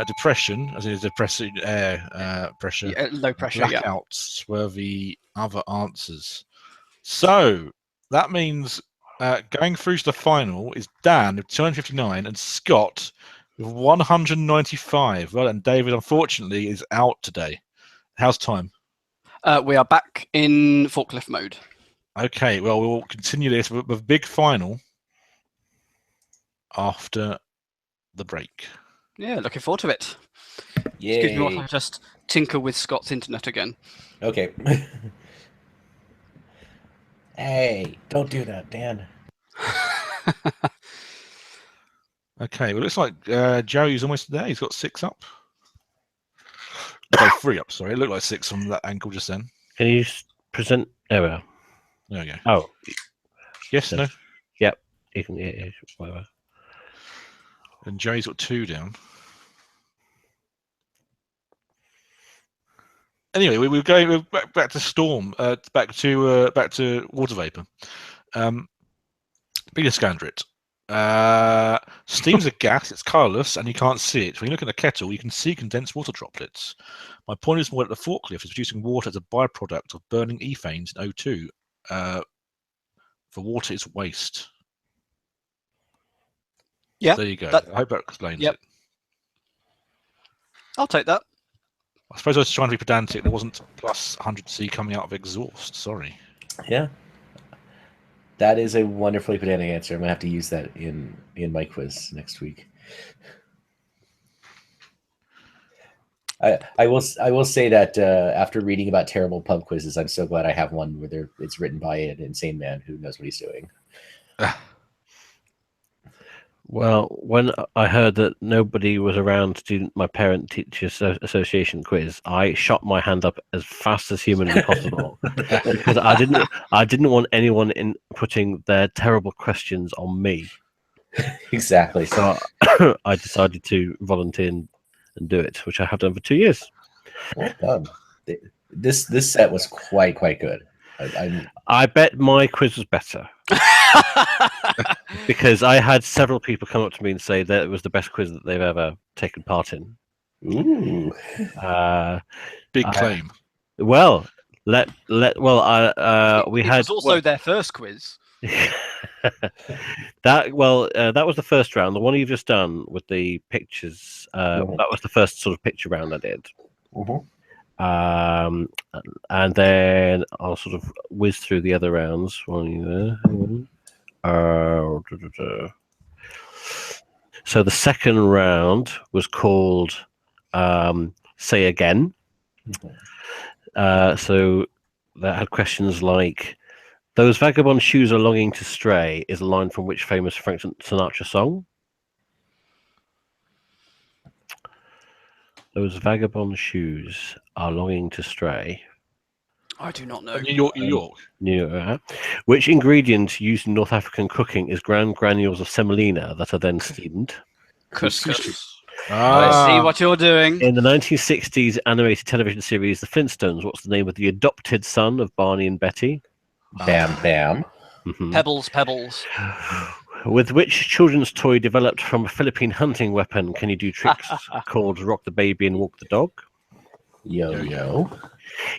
Speaker 1: Depression, as in depressing air pressure.
Speaker 2: Yeah, low pressure.
Speaker 1: Blackouts were the other answers. So that means going through to the final is Dan with 259 and Scott with 195. Well, and David, unfortunately, is out today. How's time?
Speaker 2: We are back in forklift mode.
Speaker 1: Okay, well, we'll continue this with a big final after the break.
Speaker 2: Yeah, looking forward to it.
Speaker 3: Yay.
Speaker 2: Excuse me while I just tinker with Scott's internet again.
Speaker 3: Okay. Hey, don't do that, Dan.
Speaker 1: Okay, well, it looks like Joey's almost there. He's got 6 up. No, 3 up, sorry. It looked like 6 from that angle just then.
Speaker 4: Can you present? There we are.
Speaker 1: There we go.
Speaker 4: Oh,
Speaker 1: Yes, no.
Speaker 4: Yep. You can, yeah, whatever.
Speaker 1: And Joey's got 2 down. Anyway, we're going back to storm, back to water vapor. Biggest Scandrit. Steam's a gas, it's colourless, and you can't see it. When you look at a kettle, you can see condensed water droplets. My point is more that the forklift is producing water as a byproduct of burning ethanes in O2. For water is waste.
Speaker 2: Yeah.
Speaker 1: So there you go.
Speaker 2: That-
Speaker 1: I hope that explains
Speaker 2: Yep.
Speaker 1: it.
Speaker 2: I'll take that.
Speaker 1: I suppose I was trying to be pedantic. There wasn't plus 100C coming out of exhaust. Sorry.
Speaker 3: Yeah. That is a wonderfully pedantic answer. I'm gonna have to use that in my quiz next week. I will say that after reading about terrible pub quizzes, I'm so glad I have one where it's written by an insane man who knows what he's doing.
Speaker 4: Well, when I heard that nobody was around to do my parent-teacher association quiz, I shot my hand up as fast as humanly possible because I didn't want anyone putting their terrible questions on me.
Speaker 3: Exactly.
Speaker 4: So I decided to volunteer and do it, which I have done for 2 years.
Speaker 3: Well done. This set was quite good.
Speaker 4: I bet my quiz was better. Because I had several people come up to me and say that it was the best quiz that they've ever taken part in.
Speaker 3: Ooh.
Speaker 1: Big claim.
Speaker 4: We had.
Speaker 2: It was also their first quiz.
Speaker 4: That was the first round. The one you've just done with the pictures. That was the first sort of picture round I did. And then I'll sort of whiz through the other rounds. So the second round was called Say Again. So that had questions like, "Those vagabond shoes are longing to stray" is a line from which famous Frank Sinatra song? Those vagabond shoes are longing to stray.
Speaker 2: I do not know.
Speaker 1: New York.
Speaker 4: Which ingredient used in North African cooking is ground granules of semolina that are then steamed?
Speaker 2: Couscous. I see what you're doing.
Speaker 4: In the 1960s animated television series The Flintstones, what's the name of the adopted son of Barney and Betty?
Speaker 3: Bam Bam.
Speaker 4: Mhm.
Speaker 2: Pebbles.
Speaker 4: With which children's toy developed from a Philippine hunting weapon can you do tricks called Rock the Baby and Walk the Dog?
Speaker 3: Yo.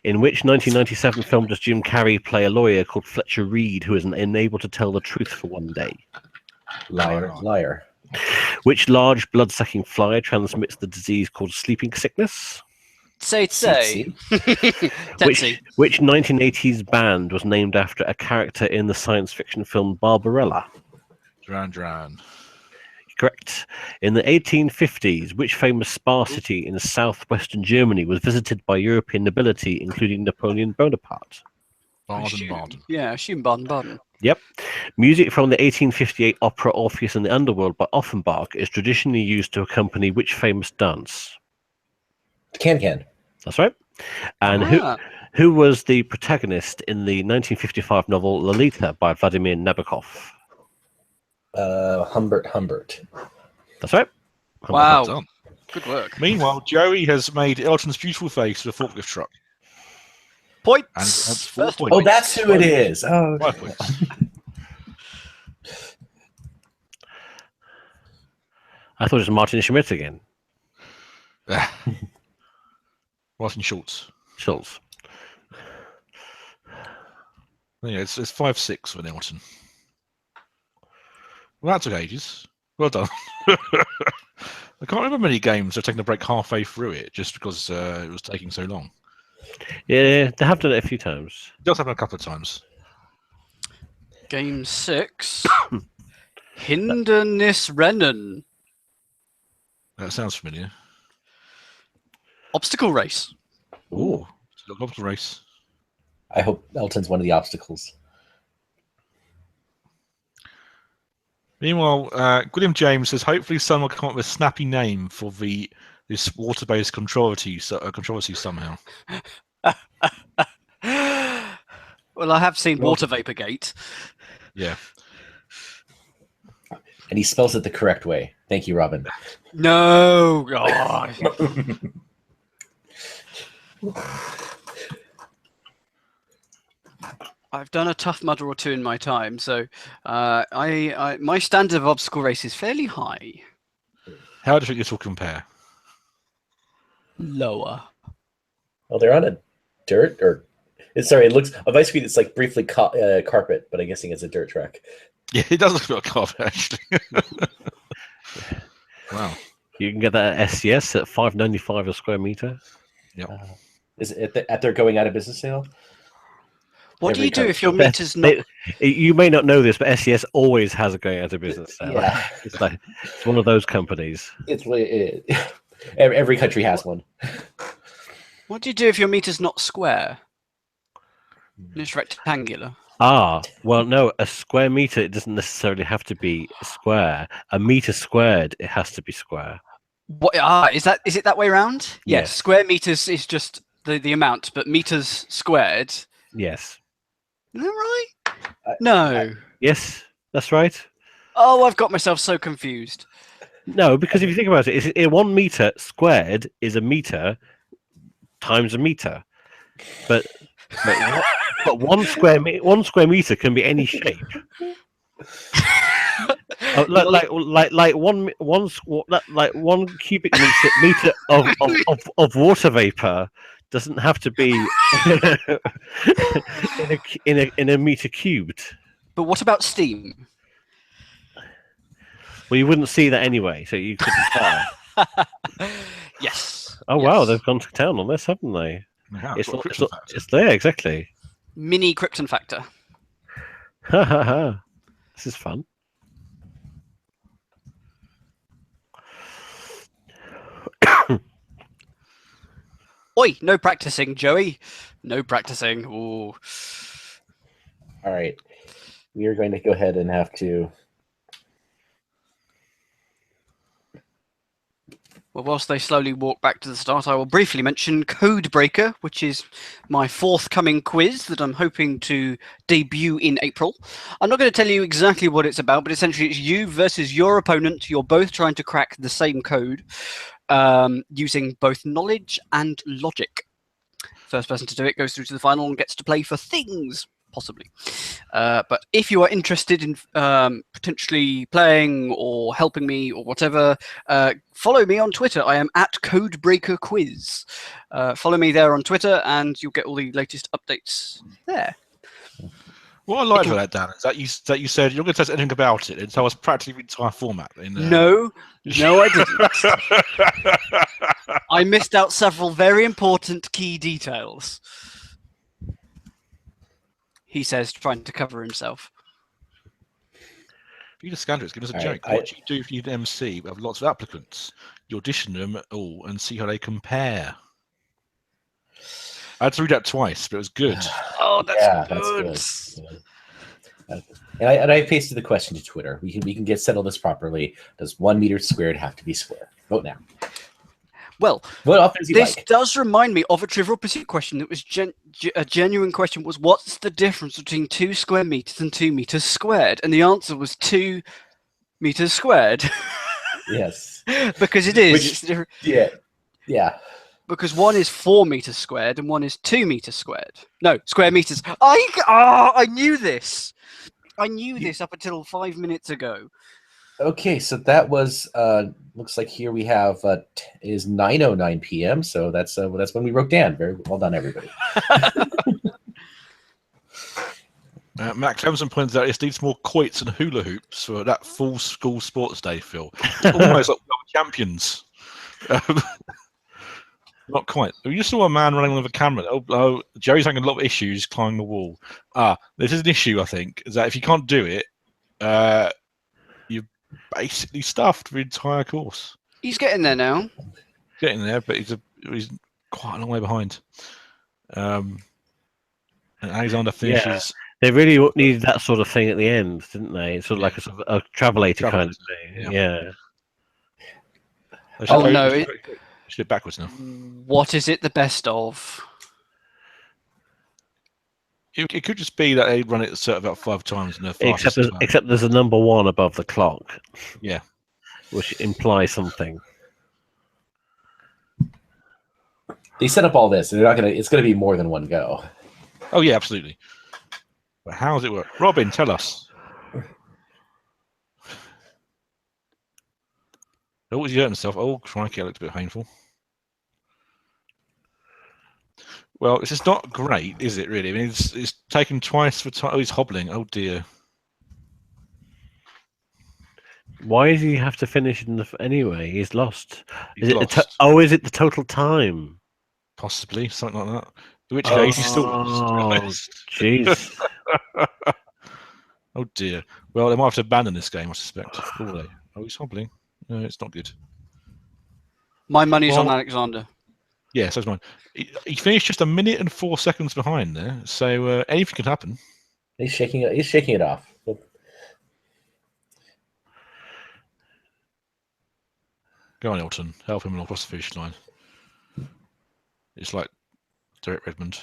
Speaker 4: In which 1997 film does Jim Carrey play a lawyer called Fletcher Reed who is unable to tell the truth for one day?
Speaker 3: Liar.
Speaker 4: Which large blood-sucking fly transmits the disease called sleeping sickness?
Speaker 2: Say.
Speaker 4: Which 1980s band was named after a character in the science fiction film Barbarella?
Speaker 1: Duran.
Speaker 4: Correct. In the 1850s, which famous spa city in southwestern Germany was visited by European nobility, including Napoleon Bonaparte?
Speaker 1: Baden.
Speaker 2: Yeah, assume Baden.
Speaker 4: Yep. Music from the 1858 opera Orpheus and the Underworld by Offenbach is traditionally used to accompany which famous dance?
Speaker 3: Can.
Speaker 4: That's right. And who was the protagonist in the 1955 novel Lolita by Vladimir Nabokov?
Speaker 3: Humbert.
Speaker 4: That's right.
Speaker 2: Wow.
Speaker 1: Well done.
Speaker 2: Good work.
Speaker 1: Meanwhile, Joey has made Elton's beautiful face with a forklift truck.
Speaker 2: Points.
Speaker 1: And that's 4
Speaker 2: First
Speaker 1: points.
Speaker 3: Oh, that's who it is. Oh,
Speaker 1: 5 points.
Speaker 4: I thought it was Martin Schmidt again.
Speaker 1: Martin Schultz. Yeah, it's 5-6 for Elton. Well, that took ages. Well done. I can't remember many games I've taken a break halfway through it just because it was taking so long.
Speaker 4: Yeah, they have done it a few times.
Speaker 1: It does happen a couple of times.
Speaker 2: Game 6. Hindernisrennen.
Speaker 1: That sounds familiar.
Speaker 2: Obstacle race.
Speaker 1: Ooh. Obstacle race.
Speaker 3: I hope Elton's one of the obstacles.
Speaker 1: Meanwhile, William James says, hopefully someone will come up with a snappy name for this water-based controversy somehow.
Speaker 2: Well, I have seen Water Vaporgate.
Speaker 1: Yeah.
Speaker 3: And he spells it the correct way. Thank you, Robin.
Speaker 2: No, God. I've done a tough mudder or two in my time, so my standard of obstacle race is fairly high.
Speaker 1: How do you think this will compare?
Speaker 2: Lower.
Speaker 3: Well, they're on a dirt or sorry, it looks on my screen. It's like briefly carpet, but I'm guessing it's a dirt track.
Speaker 1: Yeah, it does look like a carpet actually. Wow.
Speaker 4: You can get that at SCS at $5.95 a square meter.
Speaker 1: Yep.
Speaker 3: Is it at their going out of business sale?
Speaker 2: What do
Speaker 3: Every
Speaker 2: you do if your
Speaker 3: country.
Speaker 2: meter's not?
Speaker 4: You may not know this, but SCS always has a going out of business sale.
Speaker 3: Yeah.
Speaker 4: It's one of those companies.
Speaker 3: Every country has one.
Speaker 2: What do you do if your meter's not square? And it's rectangular.
Speaker 4: Well, no, a square meter, it doesn't necessarily have to be square. A meter squared, it has to be square.
Speaker 2: What? Is it that way around? Yes.
Speaker 3: Yes.
Speaker 2: Square meters is just the amount, but meters squared.
Speaker 4: Yes.
Speaker 2: Is that right? No.
Speaker 4: Yes, that's right.
Speaker 2: Oh, I've got myself so confused.
Speaker 4: No, because if you think about it, 1 meter squared is a meter times a meter. But one square meter can be any shape. like 1 cubic meter of water vapor doesn't have to be in a meter cubed.
Speaker 2: But what about steam?
Speaker 4: Well, you wouldn't see that anyway, so you couldn't tell.
Speaker 2: Yes.
Speaker 4: Oh
Speaker 2: yes.
Speaker 4: wow, they've gone to town on this, haven't they?
Speaker 1: Yeah,
Speaker 4: It's there, exactly.
Speaker 2: Mini Krypton factor.
Speaker 4: Ha ha ha. This is fun.
Speaker 2: Oi, no practicing, Joey. No practicing. Ooh.
Speaker 3: All right. We are going to go ahead and have to.
Speaker 2: Well, whilst they slowly walk back to the start, I will briefly mention Codebreaker, which is my forthcoming quiz that I'm hoping to debut in April. I'm not going to tell you exactly what it's about, but essentially it's you versus your opponent. You're both trying to crack the same code using both knowledge and logic. First person to do it goes through to the final and gets to play for things, possibly. But if you are interested in potentially playing or helping me or whatever, follow me on Twitter. I am at Codebreaker Quiz. Follow me there on Twitter and you'll get all the latest updates there.
Speaker 1: What I like about that, Dan, is that you said you're going to tell us anything about it and tell us practically the entire format.
Speaker 2: No, I didn't. I missed out several very important key details. He says, trying to cover himself.
Speaker 1: Peter Scandrett, give us a
Speaker 3: All
Speaker 1: joke.
Speaker 3: right,
Speaker 1: What do you do if you're an MC with lots of applicants? You audition them all and see how they compare. I had to read that twice, but it was good.
Speaker 2: Oh, that's good.
Speaker 3: That's good. And I pasted the question to Twitter. We can settle this properly. Does 1 meter squared have to be square? Vote now.
Speaker 2: Well,
Speaker 3: what offers you
Speaker 2: this
Speaker 3: like?
Speaker 2: does remind me of a Trivial Pursuit question that was a genuine question. Was what's the difference between 2 square meters and 2 meters squared? And the answer was 2 meters squared.
Speaker 3: Yes,
Speaker 2: because it is.
Speaker 3: Yeah.
Speaker 2: Because one is 4 meters squared and one is 2 meters squared. No, square meters. I knew this. I knew this up until 5 minutes ago.
Speaker 3: Okay, so that was looks like here we have is 9:09 p.m. So that's when we wrote down. Very well done, everybody.
Speaker 1: Matt Clemson points out it needs more quoits and hula hoops for that full school sports day feel. It's almost like we're champions. Not quite. We just saw a man running with a camera. Oh, Jerry's having a lot of issues climbing the wall. This is an issue, I think, is that if you can't do it, you're basically stuffed the entire course.
Speaker 2: He's getting there now.
Speaker 1: Getting there, but he's quite a long way behind. And Alexander finishes.
Speaker 4: Yeah. They really needed that sort of thing at the end, didn't they? It's sort of like a sort of a travelator kind of thing. Yeah.
Speaker 2: Oh no!
Speaker 1: Should get backwards now.
Speaker 2: What is it the best of?
Speaker 1: It could just be that they run it sort of about 5 times in the fastest time.
Speaker 4: Except there's a number 1 above the clock.
Speaker 1: Yeah.
Speaker 4: Which implies something.
Speaker 3: They set up all this, and it's gonna be more than one go.
Speaker 1: Oh yeah, absolutely. But how does it work? Robin, tell us. Oh, he's hurt himself. Oh, crikey, that looked a bit painful. Well, it's just not great, is it, really? I mean, it's taken twice for time. Oh, he's hobbling. Oh, dear.
Speaker 4: Why does he have to finish anyway? He's lost.
Speaker 1: He's lost.
Speaker 4: Is it the total time?
Speaker 1: Possibly, something like that. In which case, he's still lost.
Speaker 4: Jeez.
Speaker 1: Oh, dear. Well, they might have to abandon this game, I suspect. Will they? Oh, he's hobbling. No, it's not good.
Speaker 2: My money's on Alexander.
Speaker 1: Yeah, so is mine. He finished just 1 minute and 4 seconds behind there, so anything could happen.
Speaker 3: He's shaking it off.
Speaker 1: Go on, Elton. Help him across the finish line. It's like Derek Redmond.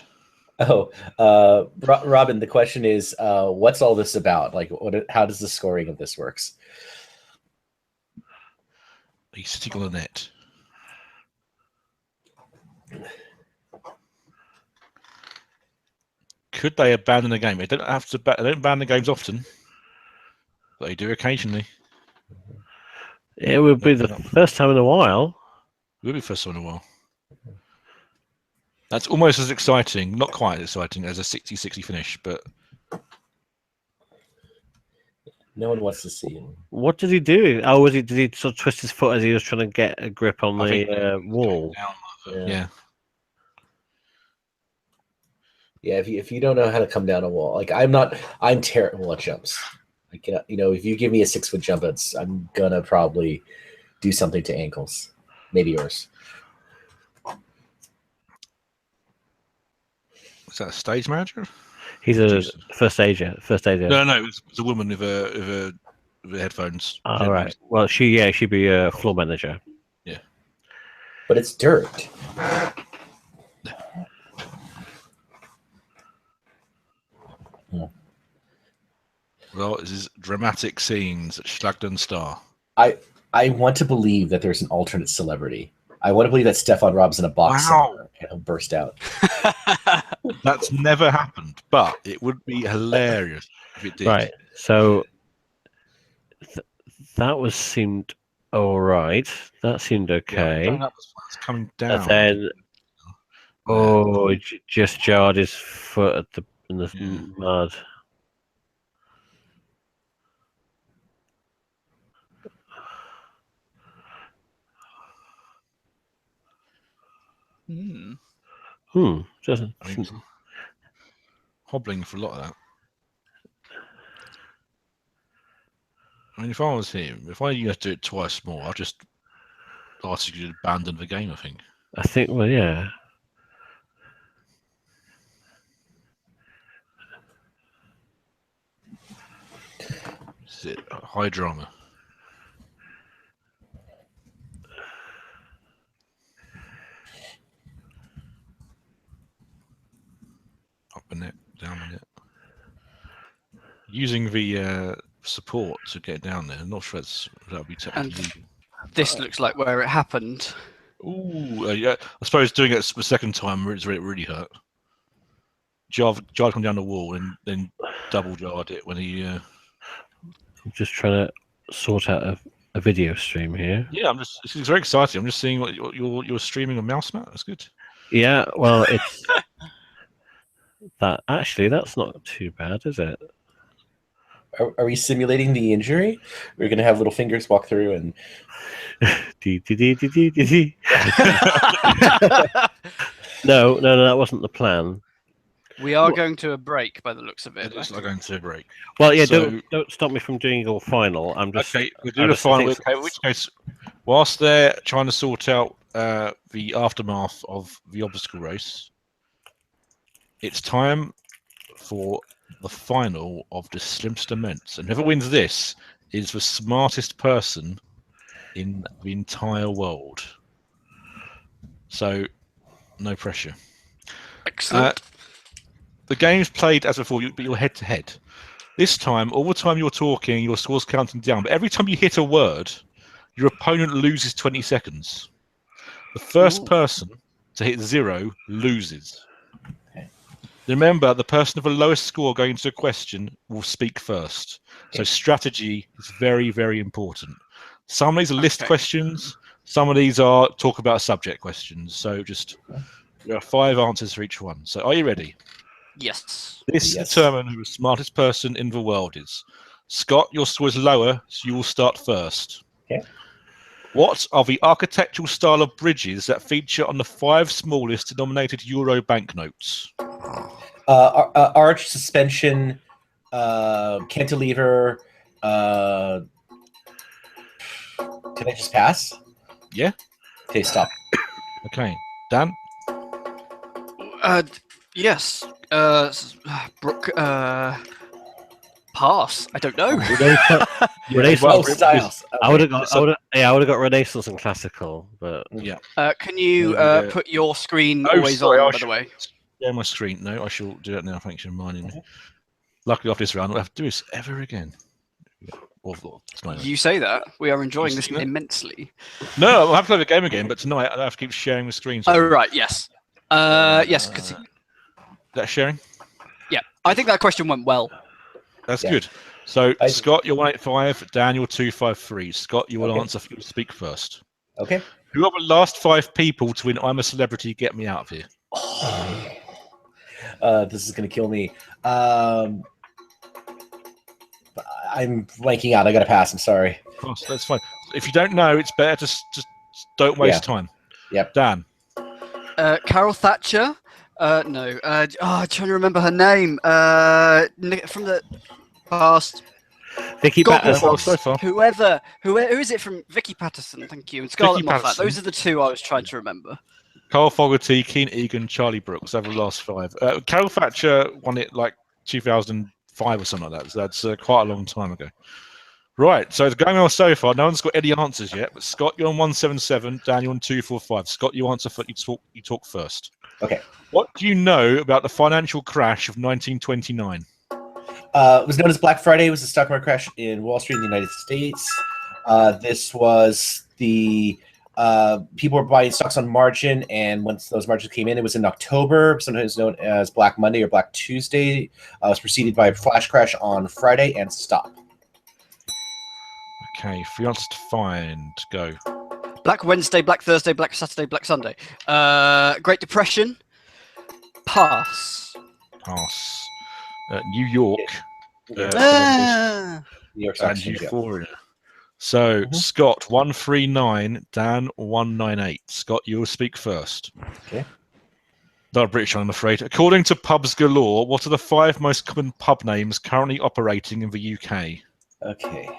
Speaker 3: Oh, Robin, the question is, what's all this about? Like, how does the scoring of this works?
Speaker 1: He's sitting on the net. Could they abandon the game? They don't have to. They don't abandon games often, but they do occasionally.
Speaker 4: It would be the first time in a while.
Speaker 1: It would be the first time in a while. That's almost as exciting, not quite as exciting as a 60-60 finish, but
Speaker 3: no one wants to see him.
Speaker 4: What did he do? Oh, did he sort of twist his foot as he was trying to get a grip on the wall?
Speaker 1: Yeah.
Speaker 3: Yeah, if you don't know how to come down a wall, like I'm terrible at jumps. I cannot, if you give me a 6-foot jump, I'm gonna probably do something to ankles, maybe yours.
Speaker 1: Is that a stage manager?
Speaker 4: He's a first aider.
Speaker 1: No, it's a woman with a headphones.
Speaker 4: Oh, right. Well, she'd be a floor manager.
Speaker 1: Yeah,
Speaker 3: but it's dirt.
Speaker 1: Well, this is dramatic scenes at Schlag Star.
Speaker 3: I want to believe that there's an alternate celebrity. I want to believe that Stefan Rob's in a box somewhere and he'll burst out.
Speaker 1: That's never happened, but it would be hilarious if it did.
Speaker 4: Right. So that seemed all right. That seemed okay.
Speaker 1: Yeah, it's coming down.
Speaker 4: And then, just jarred his foot in the mud.
Speaker 1: Hobbling for a lot of that. I mean, if I was him, if I had to do it twice more, I'd just ask you to abandon the game, I think.
Speaker 4: Well, yeah.
Speaker 1: This is it. High drama. Up the net, down the net. Using the support to get down there. I'm not sure that would be technically.
Speaker 2: This looks like where it happened.
Speaker 1: Ooh, yeah. I suppose doing it the second time it really hurt. Jarred come down the wall and then double jarred it when he.
Speaker 4: I'm just trying to sort out a video stream here.
Speaker 1: Yeah, it's very exciting. I'm just seeing what you're streaming on Mousemat. That's good.
Speaker 4: Yeah, well, it's that's not too bad, is it?
Speaker 3: Are we simulating the injury? We're going to have little fingers walk through and.
Speaker 4: No, that wasn't the plan.
Speaker 2: We are going to a break by the looks of it.
Speaker 1: It looks like going to a break.
Speaker 4: Well, yeah, don't stop me from doing your final. I'm just
Speaker 1: okay. We're doing a final. Okay, in which case, whilst they're trying to sort out the aftermath of the obstacle race, it's time for the final of the Slimster Ments, and whoever wins this is the smartest person in the entire world. So, no pressure.
Speaker 2: Excellent.
Speaker 1: the game's played as before, but you're head to head. This time, all the time you're talking, your score's counting down. But every time you hit a word, your opponent loses 20 seconds. The first person to hit 0 loses.
Speaker 3: Okay.
Speaker 1: Remember, the person with the lowest score going into a question will speak first. So strategy is very, very important. Some of these are list questions. Some of these are talk about subject questions. So there are 5 answers for each one. So are you ready?
Speaker 2: Yes.
Speaker 1: This determines who the smartest person in the world is. Scott, your score is lower, so you will start first.
Speaker 3: Okay. What
Speaker 1: are the architectural style of bridges that feature on the 5 smallest denominated euro banknotes?
Speaker 3: Arch, suspension, cantilever. Can I just pass?
Speaker 1: Yeah.
Speaker 3: Okay, stop.
Speaker 1: Okay, Dan.
Speaker 2: Yes. Brooke. Pass. I don't know.
Speaker 4: Renaissance. I would have got Renaissance and classical, but
Speaker 1: yeah.
Speaker 2: Can you put your screen always on? By the way.
Speaker 1: Yeah, my screen. No, I shall do that now. Thanks for reminding me. Luckily, after this round, I don't have to do this ever again.
Speaker 2: You say that. We are enjoying this immensely.
Speaker 1: No, I'll have to play the game again, but tonight I have to keep sharing the screen.
Speaker 2: Oh, right, yes. Yes.
Speaker 1: That sharing?
Speaker 2: Yeah, I think that question went well.
Speaker 1: That's good. So, Scott, you're 185. Dan, you're 253. Scott, you will answer. You'll speak first.
Speaker 3: Okay.
Speaker 1: Who are the last 5 people to win I'm a Celebrity, Get Me Out of Here?
Speaker 3: This is going to kill me. I'm blanking out. I got to pass. I'm sorry.
Speaker 1: Of course, that's fine. If you don't know, it's better to just don't waste time.
Speaker 3: Yep.
Speaker 1: Dan.
Speaker 2: Carol Thatcher. No. I'm trying to remember her name. From the past.
Speaker 4: Vicky Patterson.
Speaker 2: Who is it from? Vicky Patterson. Thank you. And Scarlett Moffat. Those are the 2 I was trying to remember.
Speaker 1: Carl Fogarty, Keen Egan, Charlie Brooks over the last 5. Carol Thatcher won it like 2005 or something like that. So that's quite a long time ago. Right, so it's going on so far. No one's got any answers yet. But Scott, you're on 177. Dan, you're on 245. Scott, you answer. You talk first.
Speaker 3: Okay.
Speaker 1: What do you know about the financial crash of 1929?
Speaker 3: It was known as Black Friday. It was a stock market crash in Wall Street in the United States. This was the people were buying stocks on margin, and once those margins came in, it was in October, sometimes known as Black Monday or Black Tuesday. It was preceded by a flash crash on Friday and stop.
Speaker 1: Okay, for answers to find, go.
Speaker 2: Black Wednesday, Black Thursday, Black Saturday, Black Sunday. Great Depression. Pass.
Speaker 1: Pass. New York.
Speaker 3: New York Stock
Speaker 1: and
Speaker 3: Exchange,
Speaker 1: Euphoria. So, Scott, 139. Dan, 198. Scott, you will speak first.
Speaker 3: Okay.
Speaker 1: Not British, I'm afraid. According to Pubs Galore, what are the 5 most common pub names currently operating in the UK?
Speaker 3: Okay.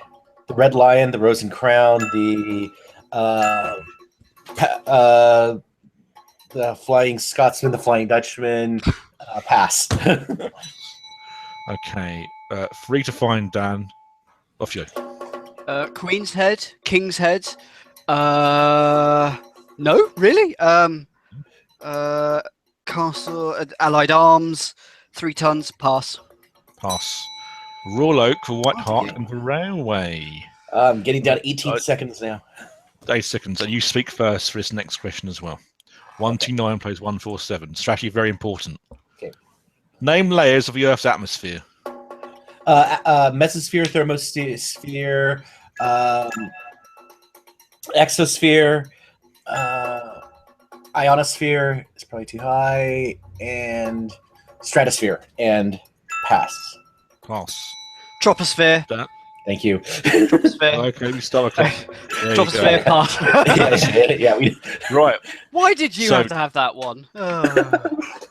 Speaker 3: The Red Lion, the Rose and Crown, the Flying Scotsman, the Flying Dutchman. Pass.
Speaker 1: Okay. Free to find, Dan. Off you.
Speaker 2: Queen's Head, King's Head. No, really? Castle, Allied Arms, 3 tons. Pass.
Speaker 1: Pass. Royal Oak for White Hart and the Railway.
Speaker 3: I'm getting down 18 seconds now.
Speaker 1: 8 seconds, and you speak first for this next question as well. 129 plays 147. Strategy very important.
Speaker 3: Okay.
Speaker 1: Name layers of the Earth's atmosphere.
Speaker 3: Mesosphere, thermosphere, exosphere, ionosphere is probably too high, and stratosphere, and pass.
Speaker 1: Pass.
Speaker 2: Troposphere.
Speaker 3: Thank you.
Speaker 2: Troposphere.
Speaker 1: Okay, we start.
Speaker 2: Troposphere. Pass.
Speaker 1: Right.
Speaker 2: Why did you have to have that one?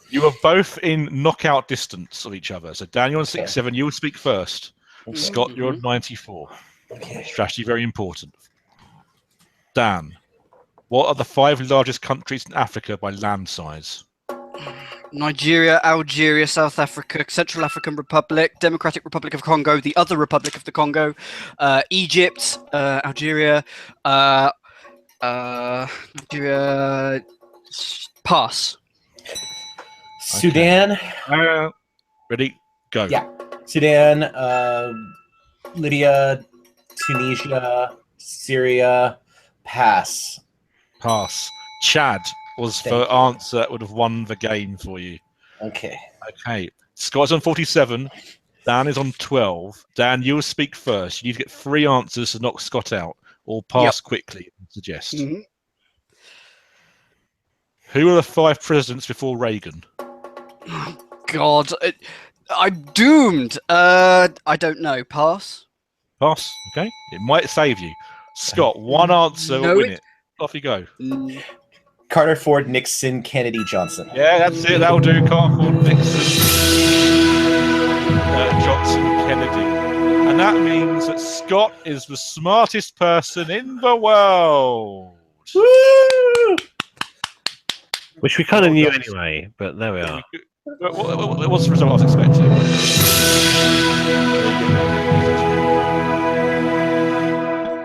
Speaker 1: You are both in knockout distance of each other. So Dan, you're on 67. You will speak first. Scott, you're on 94.
Speaker 3: Okay.
Speaker 1: Strategy very important. Dan, what are the 5 largest countries in Africa by land size?
Speaker 2: Nigeria, Algeria, South Africa, Central African Republic, Democratic Republic of Congo, the other Republic of the Congo, Egypt, Algeria, Nigeria. Pass.
Speaker 3: Sudan.
Speaker 1: Ready? Go.
Speaker 3: Yeah. Sudan, Lydia, Tunisia, Syria, pass.
Speaker 1: Pass. Chad was
Speaker 3: Thank
Speaker 1: the
Speaker 3: you.
Speaker 1: answer that would have won the game for you.
Speaker 3: Okay.
Speaker 1: Okay. Scott's on 47. Dan is on 12. Dan, you'll speak first. You need to get 3 answers to knock Scott out, or pass quickly, suggest.
Speaker 2: Mhm.
Speaker 1: Who were the 5 presidents before Reagan?
Speaker 2: God, I'm doomed. I don't know. Pass.
Speaker 1: Pass. Okay. It might save you. Scott, 1 answer will
Speaker 2: No,
Speaker 1: win it. Off you go.
Speaker 3: Carter, Ford, Nixon, Kennedy, Johnson.
Speaker 1: Yeah, that's it. That'll do. Carter, Ford, Nixon, Johnson, Kennedy. And that means that Scott is the smartest person in the world.
Speaker 3: Woo!
Speaker 4: Which we kind of
Speaker 1: Well
Speaker 4: knew
Speaker 1: done.
Speaker 4: anyway, but there we are.
Speaker 1: What's the result I was expecting?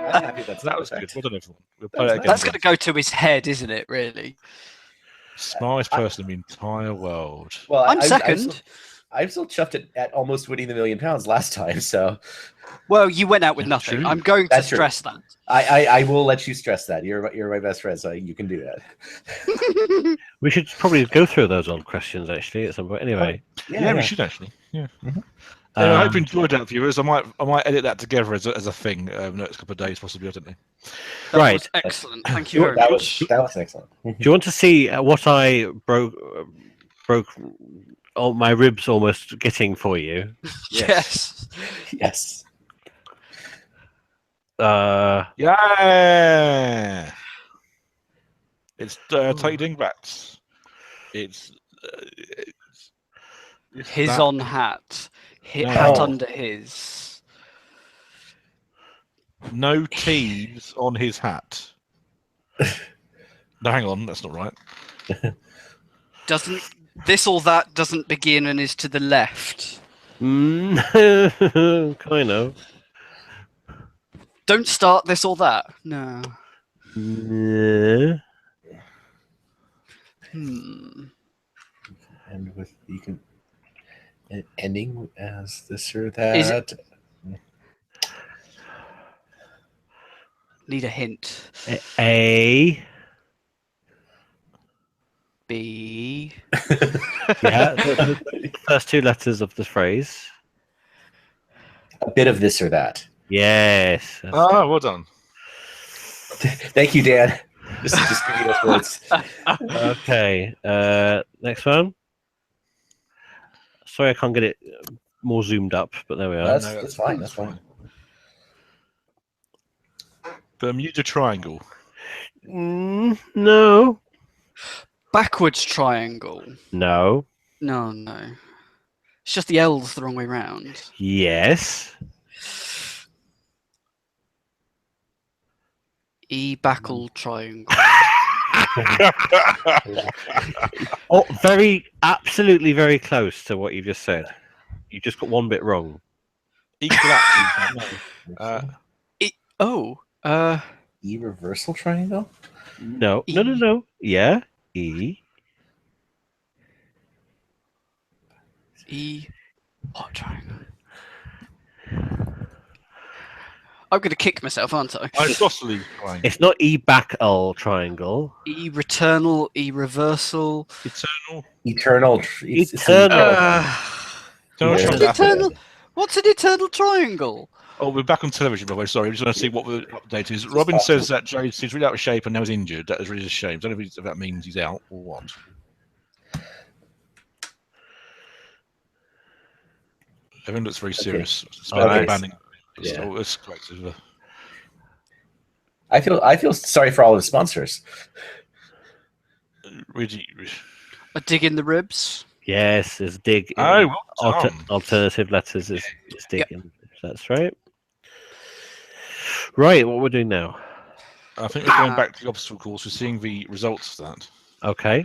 Speaker 3: I'm happy that's
Speaker 1: That was
Speaker 3: not
Speaker 1: good.
Speaker 3: effect.
Speaker 1: Well done, everyone. We'll
Speaker 3: That
Speaker 1: play
Speaker 3: was
Speaker 1: that
Speaker 3: nice.
Speaker 1: again.
Speaker 2: That's going to go to his head, isn't it? Really.
Speaker 1: Smartest person in the entire world.
Speaker 3: Well,
Speaker 2: I'm second.
Speaker 3: I'm still chuffed at almost winning the £1 million last time, so
Speaker 2: Well, you went out with
Speaker 1: That's
Speaker 2: nothing.
Speaker 1: true.
Speaker 2: I'm going to
Speaker 3: That's true.
Speaker 2: stress that.
Speaker 3: I will let you stress that. You're my best friend, so you can do that.
Speaker 4: We should probably go through those old questions actually at some point. Anyway,
Speaker 1: Yeah, we should actually. Yeah.
Speaker 3: Mhm.
Speaker 1: Anyway, I hope you enjoyed that, viewers. I might edit that together as a thing over the next couple of days, possibly. I don't know.
Speaker 2: That
Speaker 4: Right.
Speaker 2: was excellent. Thank you very
Speaker 3: That
Speaker 2: much.
Speaker 3: was excellent.
Speaker 4: do you want to see what I broke all my ribs almost getting for you?
Speaker 2: Yes.
Speaker 3: Yes.
Speaker 1: Yeah. It's Tony Dingbats. It's
Speaker 2: His
Speaker 1: that.
Speaker 2: on hat.
Speaker 1: No.
Speaker 2: Hat under his.
Speaker 1: No T's on his hat. No, hang on, that's not right.
Speaker 2: Doesn't this or that doesn't begin and is to the left.
Speaker 4: Kind of.
Speaker 2: Don't start this or that. No.
Speaker 4: Yeah.
Speaker 3: And with you can ending as this or that.
Speaker 2: Is it- Need a hint.
Speaker 4: A.
Speaker 2: B.
Speaker 4: Yeah. The first 2 letters of the phrase.
Speaker 3: A bit of this or that.
Speaker 4: Yes.
Speaker 1: Ah, well done.
Speaker 3: Thank you, Dan. Just give me those words.
Speaker 4: Okay. Next one. Sorry, I can't get it more zoomed up, but there we are.
Speaker 3: That's fine. That's fine.
Speaker 1: Bermuda Triangle.
Speaker 4: No.
Speaker 2: Backwards triangle.
Speaker 4: No.
Speaker 2: No. It's just the L's the wrong way round.
Speaker 4: Yes.
Speaker 2: Backle triangle.
Speaker 4: Oh, absolutely very close to what you just said. You just got one bit wrong.
Speaker 1: Equal action.
Speaker 3: E reversal triangle?
Speaker 4: No.
Speaker 2: E.
Speaker 4: No. Yeah. E.
Speaker 2: What triangle? I'm going to kick myself, aren't I?
Speaker 1: Isosceles triangle.
Speaker 4: It's not E back L triangle.
Speaker 2: Returnal, reversal.
Speaker 1: Eternal.
Speaker 3: Eternal. It's
Speaker 4: Eternal.
Speaker 1: Eternal
Speaker 3: Yeah.
Speaker 1: triangle.
Speaker 2: Eternal. What's an eternal triangle?
Speaker 1: Oh, we're back on television, by the way. Sorry, I just want to see what the update is. Robin says that Joe seems really out of shape and now he's injured. That is really a shame. I don't know if that means he's out or what. Everyone looks very serious.
Speaker 3: Okay.
Speaker 1: Banning.
Speaker 3: Yeah.
Speaker 1: Oh, it's correct.
Speaker 3: I feel sorry for all the sponsors.
Speaker 1: Really,
Speaker 2: A dig in the ribs.
Speaker 4: Yes, there's dig.
Speaker 1: oh, well done.
Speaker 4: Alternative letters is dig. That's right. Right, what we're doing now?
Speaker 1: I think we're going back to the obstacle course. We're seeing the results of that.
Speaker 4: Okay.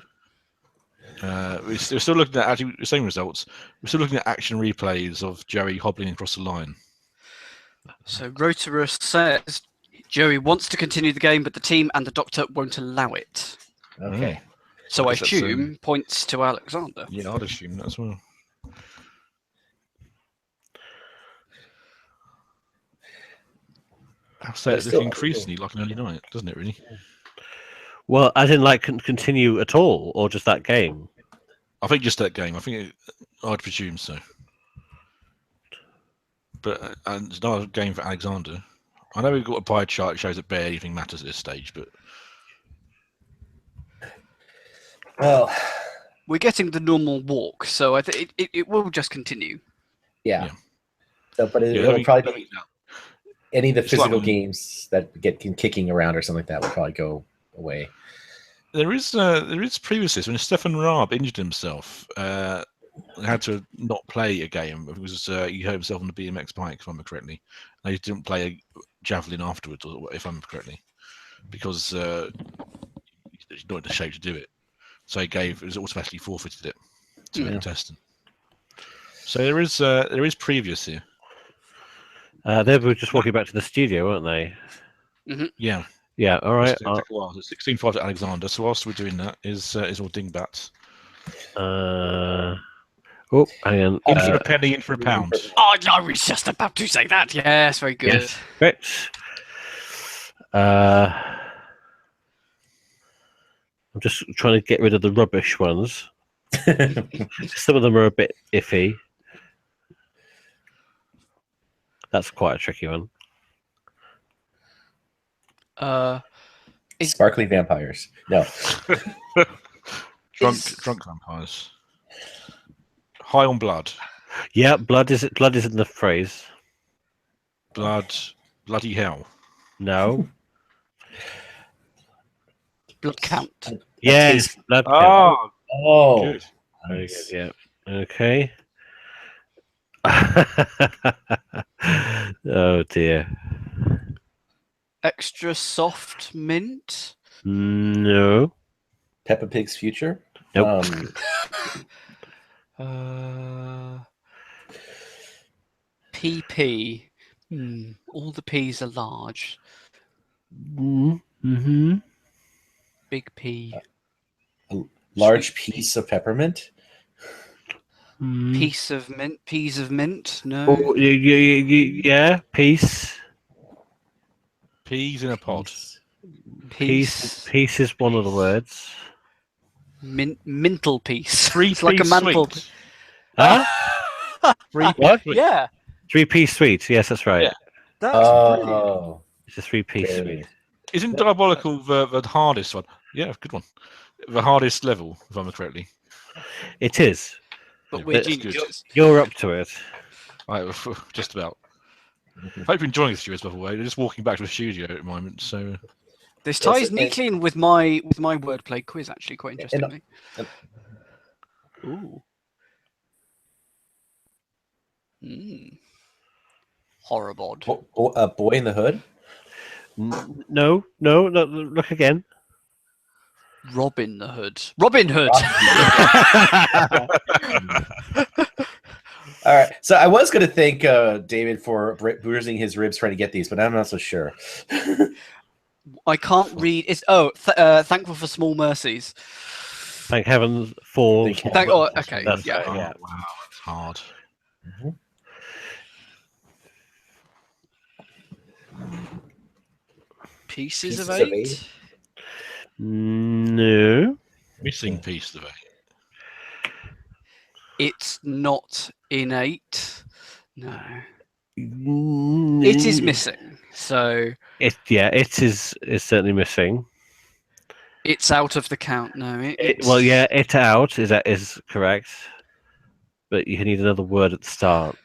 Speaker 1: We're still looking at actually the same results. We're still looking at action replays of Joey hobbling across the line.
Speaker 2: So Rotorus says Joey wants to continue the game, but the team and the doctor won't allow it.
Speaker 3: Okay.
Speaker 2: So I
Speaker 1: That's,
Speaker 2: assume points to Alexander.
Speaker 1: Yeah, I'd assume that as well. I'll say it's looking increasingly like an early night, doesn't it? Really.
Speaker 4: Well, as in like continue at all, or just that game?
Speaker 1: I think just that game. I'd presume so. But and it's not a game for Alexander. I know we've got a pie chart that shows that barely anything matters at this stage, but
Speaker 3: Well,
Speaker 2: We're getting the normal walk, so I think it will just continue.
Speaker 3: yeah.
Speaker 1: Yeah.
Speaker 3: So, but
Speaker 1: yeah,
Speaker 3: it'll probably be
Speaker 1: no.
Speaker 3: any of the
Speaker 1: It's like
Speaker 3: physical
Speaker 1: when-
Speaker 3: games that get kicking around or something like that will probably go away.
Speaker 1: There is previous this when Stefan Raab injured himself. Had to not play a game because he hurt himself on the BMX bike, if I remember correctly. And he didn't play a javelin afterwards, if I remember correctly, because he's not in the shape to do it. So it was automatically forfeited it to a contestant. So there is previous here.
Speaker 4: They were just walking back to the studio, weren't they?
Speaker 1: Yeah.
Speaker 4: Yeah. All right.
Speaker 1: It's 16-5 to Alexander. So whilst we're doing that, is all dingbats.
Speaker 4: Oh, hang on.
Speaker 1: In for a penny, in for a pound.
Speaker 2: Oh, I was just about to say that. Yes, very good.
Speaker 4: Yes. Great. I'm just trying to get rid of the rubbish ones. Some of them are a bit iffy. That's quite a tricky one.
Speaker 3: Sparkly vampires. No.
Speaker 1: Drunk vampires. High on blood.
Speaker 4: Yeah, blood is in the phrase.
Speaker 1: Bloody hell.
Speaker 4: No.
Speaker 2: Blood count.
Speaker 4: Yes, blood count.
Speaker 3: Oh.
Speaker 1: Good.
Speaker 4: Very good, yeah. Okay. Oh dear.
Speaker 2: Extra soft mint.
Speaker 4: No.
Speaker 3: Peppa Pig's future.
Speaker 4: Nope.
Speaker 2: PP. All the P's are large.
Speaker 4: Mm-hmm.
Speaker 2: Big P.
Speaker 3: Large piece of peppermint.
Speaker 2: Piece of mint. Peas of mint. No.
Speaker 4: Oh, yeah, peace.
Speaker 1: Peas in a pod.
Speaker 2: Piece.
Speaker 4: Peace is one of the words.
Speaker 2: Mintal piece.
Speaker 1: Three-piece
Speaker 2: like a mantle.
Speaker 1: sweet.
Speaker 4: Huh? What?
Speaker 2: Yeah.
Speaker 4: 3-piece sweet. Yes, that's right.
Speaker 1: Yeah.
Speaker 2: That's brilliant.
Speaker 3: Oh.
Speaker 4: It's a 3-piece
Speaker 3: Very
Speaker 4: sweet.
Speaker 3: good.
Speaker 1: Isn't diabolical the hardest one? Yeah, good one. The hardest level, if I remember correctly.
Speaker 4: It is.
Speaker 2: But we're
Speaker 1: That's good.
Speaker 2: geniuses.
Speaker 4: You're up to it.
Speaker 1: Right, just about. Hope you're enjoying the studios, by the way. They're just walking back to the studio at the moment, so
Speaker 2: This ties
Speaker 3: Yes,
Speaker 2: neatly in with my wordplay quiz, actually, quite interestingly. Ooh. Horribod.
Speaker 3: Boy in the Hood.
Speaker 4: No, look again.
Speaker 2: Robin the Hood. Robin Hood.
Speaker 3: All right. So I was going to thank David for bruising his ribs trying to get these, but I'm not so sure.
Speaker 2: I can't read. It's thankful for small mercies.
Speaker 4: Thank heaven for.
Speaker 2: Okay.
Speaker 4: That's
Speaker 2: Yeah.
Speaker 4: right, yeah.
Speaker 1: wow, it's hard.
Speaker 2: Pieces of
Speaker 3: Pieces of
Speaker 2: 8.
Speaker 3: eight.
Speaker 4: No.
Speaker 1: Missing piece of it.
Speaker 2: It's not innate. No. It is missing. So
Speaker 4: It is certainly missing.
Speaker 2: it's out of the count. No. It's,
Speaker 4: Well, yeah, it out is correct, but you need another word at the start.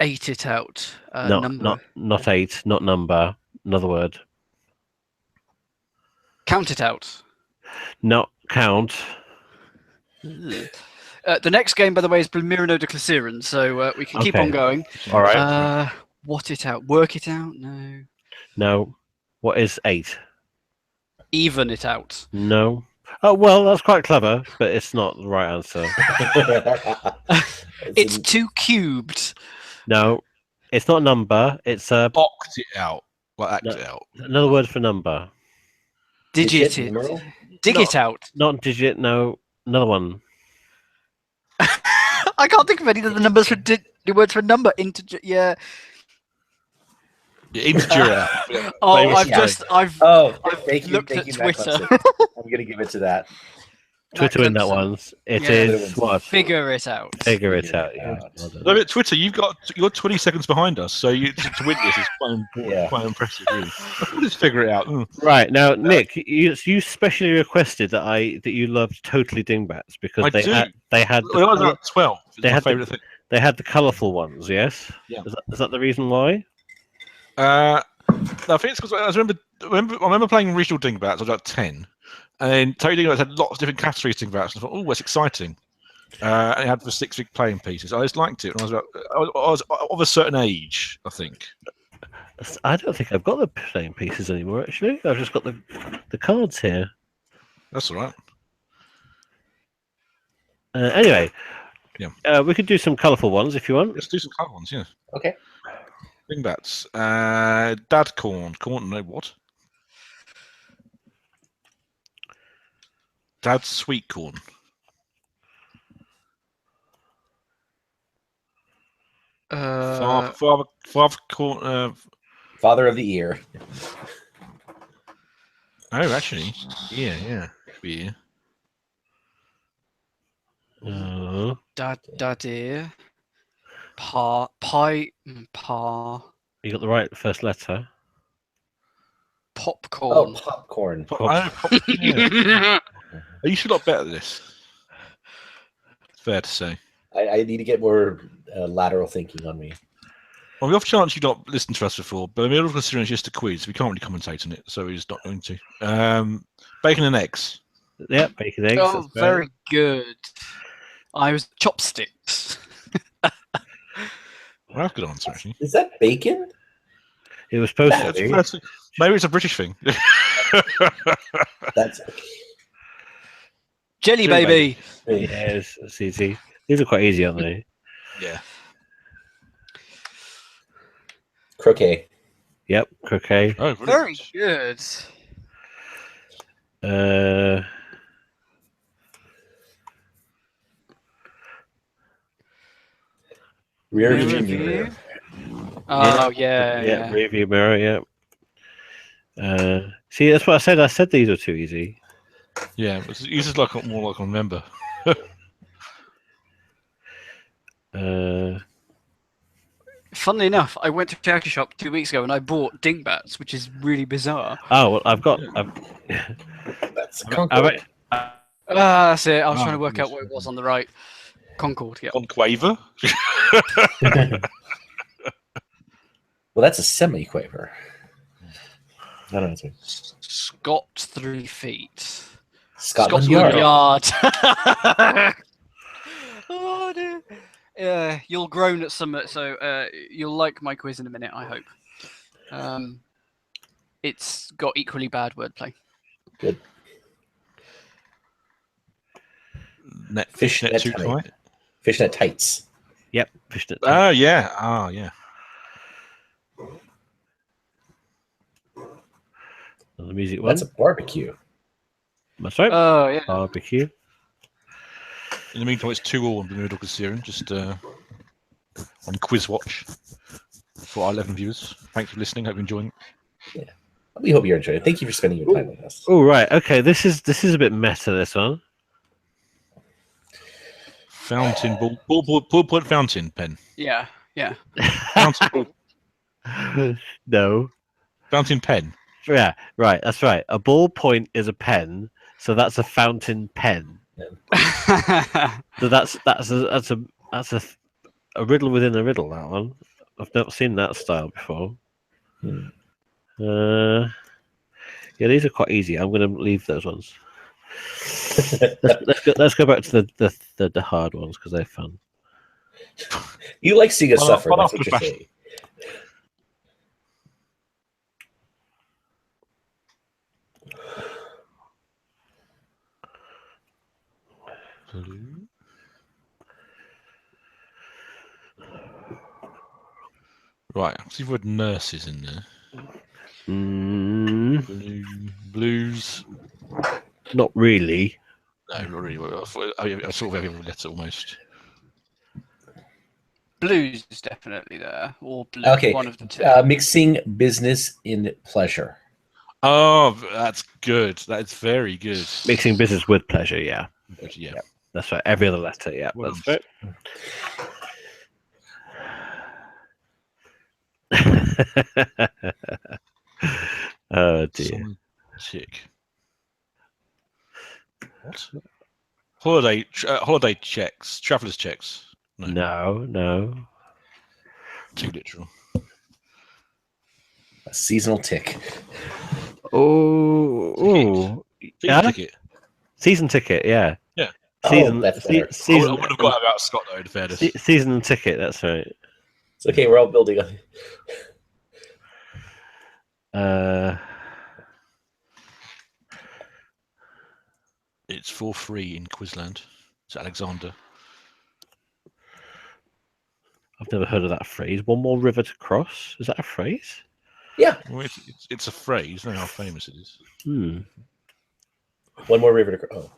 Speaker 2: 8 it out.
Speaker 4: No,
Speaker 2: Number.
Speaker 4: not 8, not number. Another word.
Speaker 2: Count it out.
Speaker 4: Not count.
Speaker 2: The next game, by the way, is Mirano de Clasiran, so we can keep
Speaker 4: Okay.
Speaker 2: on going.
Speaker 4: All right.
Speaker 2: What it out? Work it out? No.
Speaker 4: No. What is 8?
Speaker 2: Even it out.
Speaker 4: No. Oh well, that's quite clever, but it's not the right answer.
Speaker 2: It's 2 cubed.
Speaker 4: No, it's not number. It's a
Speaker 1: Boxed it out. Like act it out.
Speaker 4: another word for number.
Speaker 2: Digit it.
Speaker 3: numeral?
Speaker 2: Dig it out.
Speaker 4: Not digit. No, another one.
Speaker 2: I can't think of any of the numbers for the words for number. Integer. Yeah.
Speaker 1: Integer out. Yeah.
Speaker 2: Oh,
Speaker 1: Famous
Speaker 2: I've
Speaker 3: Thank you,
Speaker 2: looked
Speaker 3: thank
Speaker 2: at
Speaker 3: you, Matt
Speaker 2: Twitter.
Speaker 3: Clemson. I'm gonna give it to that.
Speaker 4: Twitter in that
Speaker 2: Clemson.
Speaker 4: ones. It
Speaker 2: Yeah.
Speaker 4: is what?
Speaker 2: Figure it out.
Speaker 4: Figure it out. Yeah. Well done.
Speaker 1: Look at Twitter. You're 20 seconds behind us, so to win this is quite important,
Speaker 3: Yeah.
Speaker 1: quite impressive. Really. Let's figure it out.
Speaker 4: Right now, Nick, you specially requested that you loved Totally Dingbats because
Speaker 1: I
Speaker 4: they
Speaker 1: do.
Speaker 4: had
Speaker 1: Well, I was about 12. It's
Speaker 4: they
Speaker 1: my
Speaker 4: had
Speaker 1: favourite thing.
Speaker 4: they had the colourful ones. Yes.
Speaker 1: Yeah.
Speaker 4: Is that the reason why?
Speaker 1: I think it's because I remember playing regional Dingbats. I was about 10, and Totally Dingbats had lots of different categories of Dingbats. And I thought, oh, that's exciting. And it had the 6 big playing pieces. I just liked it. And I was of a certain age, I think.
Speaker 4: I don't think I've got the playing pieces anymore. Actually, I've just got the cards here.
Speaker 1: That's all right.
Speaker 4: Anyway,
Speaker 1: Yeah.
Speaker 4: we could do some colourful ones if you want.
Speaker 1: Let's do some colour ones. Yeah.
Speaker 3: Okay.
Speaker 1: Dingbats. Dad corn. Corn. No what? Dad's sweet corn. Father corn.
Speaker 3: Father of the year.
Speaker 1: Oh, actually, yeah.
Speaker 2: Daddy. Pa.
Speaker 4: You got the right first letter.
Speaker 2: Popcorn.
Speaker 3: Oh, popcorn.
Speaker 1: Yeah. You should lot better at this. Fair to say.
Speaker 3: I need to get more lateral thinking on me.
Speaker 1: Well, the off chance you've not listened to us before, but I mean, all considering it's just a quiz, we can't really commentate on it, so we're just not going to. Bacon and eggs.
Speaker 4: Yeah, bacon eggs.
Speaker 2: Oh, very good. I was chopsticks.
Speaker 1: Well, that's a good answer, actually.
Speaker 3: Is that bacon?
Speaker 4: It was supposed to be.
Speaker 1: Maybe it's a British thing.
Speaker 3: That's
Speaker 2: Jelly baby.
Speaker 4: Yes, that's easy. These are quite easy, aren't they?
Speaker 1: Yeah.
Speaker 3: croquet.
Speaker 4: Yep, croquet.
Speaker 1: Oh,
Speaker 2: Very good.
Speaker 3: Rear
Speaker 2: Rear
Speaker 3: view mirror.
Speaker 2: view? Oh, yeah.
Speaker 4: Rear view mirror, yeah. See, that's what I said. I said these were too easy.
Speaker 1: Yeah, it's just like more like I remember.
Speaker 2: Funnily enough, I went to a charity shop 2 weeks ago and I bought dingbats, which is really bizarre.
Speaker 4: Oh, well, I've got.
Speaker 3: That's
Speaker 4: I've,
Speaker 2: That's it. I was trying to work out what it was on the right. Concord, yeah.
Speaker 1: Conquaver.
Speaker 3: Well, that's a semi-quaver. I don't know.
Speaker 2: Scott 3 feet.
Speaker 3: Scotland
Speaker 2: Scotland
Speaker 3: Yard.
Speaker 2: Yard. Oh, dear. You'll groan at some, so you'll like my quiz in a minute, I hope. It's got equally bad wordplay.
Speaker 3: Good.
Speaker 1: Fishnet too tight.
Speaker 3: Fishnet tights.
Speaker 4: Yep, fishnet.
Speaker 1: Oh yeah. Oh yeah.
Speaker 4: The music one.
Speaker 3: That's a barbecue.
Speaker 4: That's right.
Speaker 2: Oh, yeah.
Speaker 4: Barbecue.
Speaker 1: In the meantime, it's 2-2 on the middle of Syrian, just on Quiz Watch for our 11 viewers. Thanks for listening. Hope you're enjoying it.
Speaker 3: Yeah. We hope you're enjoying it. Thank you for spending your time with us.
Speaker 4: Oh right, okay. This is a bit meta. This one.
Speaker 1: Fountain ballpoint fountain pen.
Speaker 2: Yeah.
Speaker 1: Fountain,
Speaker 4: No.
Speaker 1: fountain pen.
Speaker 4: Yeah, right. That's right. A ballpoint is a pen, so that's a fountain pen. So that's a riddle within a riddle. That one. I've not seen that style before. Yeah, these are quite easy. I'm going to leave those ones. let's go back to the hard ones because they're fun.
Speaker 3: You like seeing us suffer. That's
Speaker 1: after
Speaker 3: what you're
Speaker 1: fashion.
Speaker 3: saying.
Speaker 1: Right, see the word nurses in there. Blues.
Speaker 4: Not really.
Speaker 1: No, not really. I sort of have a letter almost.
Speaker 2: Blues is definitely there, or blue,
Speaker 3: Okay.
Speaker 2: one of the two.
Speaker 3: Mixing business in pleasure.
Speaker 1: Oh, that's good. That's very good.
Speaker 4: Mixing business with pleasure, yeah.
Speaker 1: Yeah.
Speaker 4: That's right. Every other letter, yeah.
Speaker 1: Well
Speaker 4: That's right. Oh dear.
Speaker 1: Solid tick. What? Holiday checks. Traveller's checks.
Speaker 4: No.
Speaker 1: Too literal.
Speaker 3: A seasonal tick.
Speaker 4: Oh.
Speaker 1: Season
Speaker 4: Yeah?
Speaker 1: ticket.
Speaker 4: Season ticket, yeah.
Speaker 1: Yeah.
Speaker 4: Season,
Speaker 3: that's better.
Speaker 4: season,
Speaker 1: I would have got that about Scott though, in fairness.
Speaker 4: season ticket, that's right.
Speaker 3: It's okay, we're all building on
Speaker 1: It's for free in Quizland. It's Alexander.
Speaker 4: I've never heard of that phrase. One more river to cross. Is that a phrase?
Speaker 3: Yeah.
Speaker 1: Well, it's a phrase. I don't know how famous it is.
Speaker 3: One more river to cross.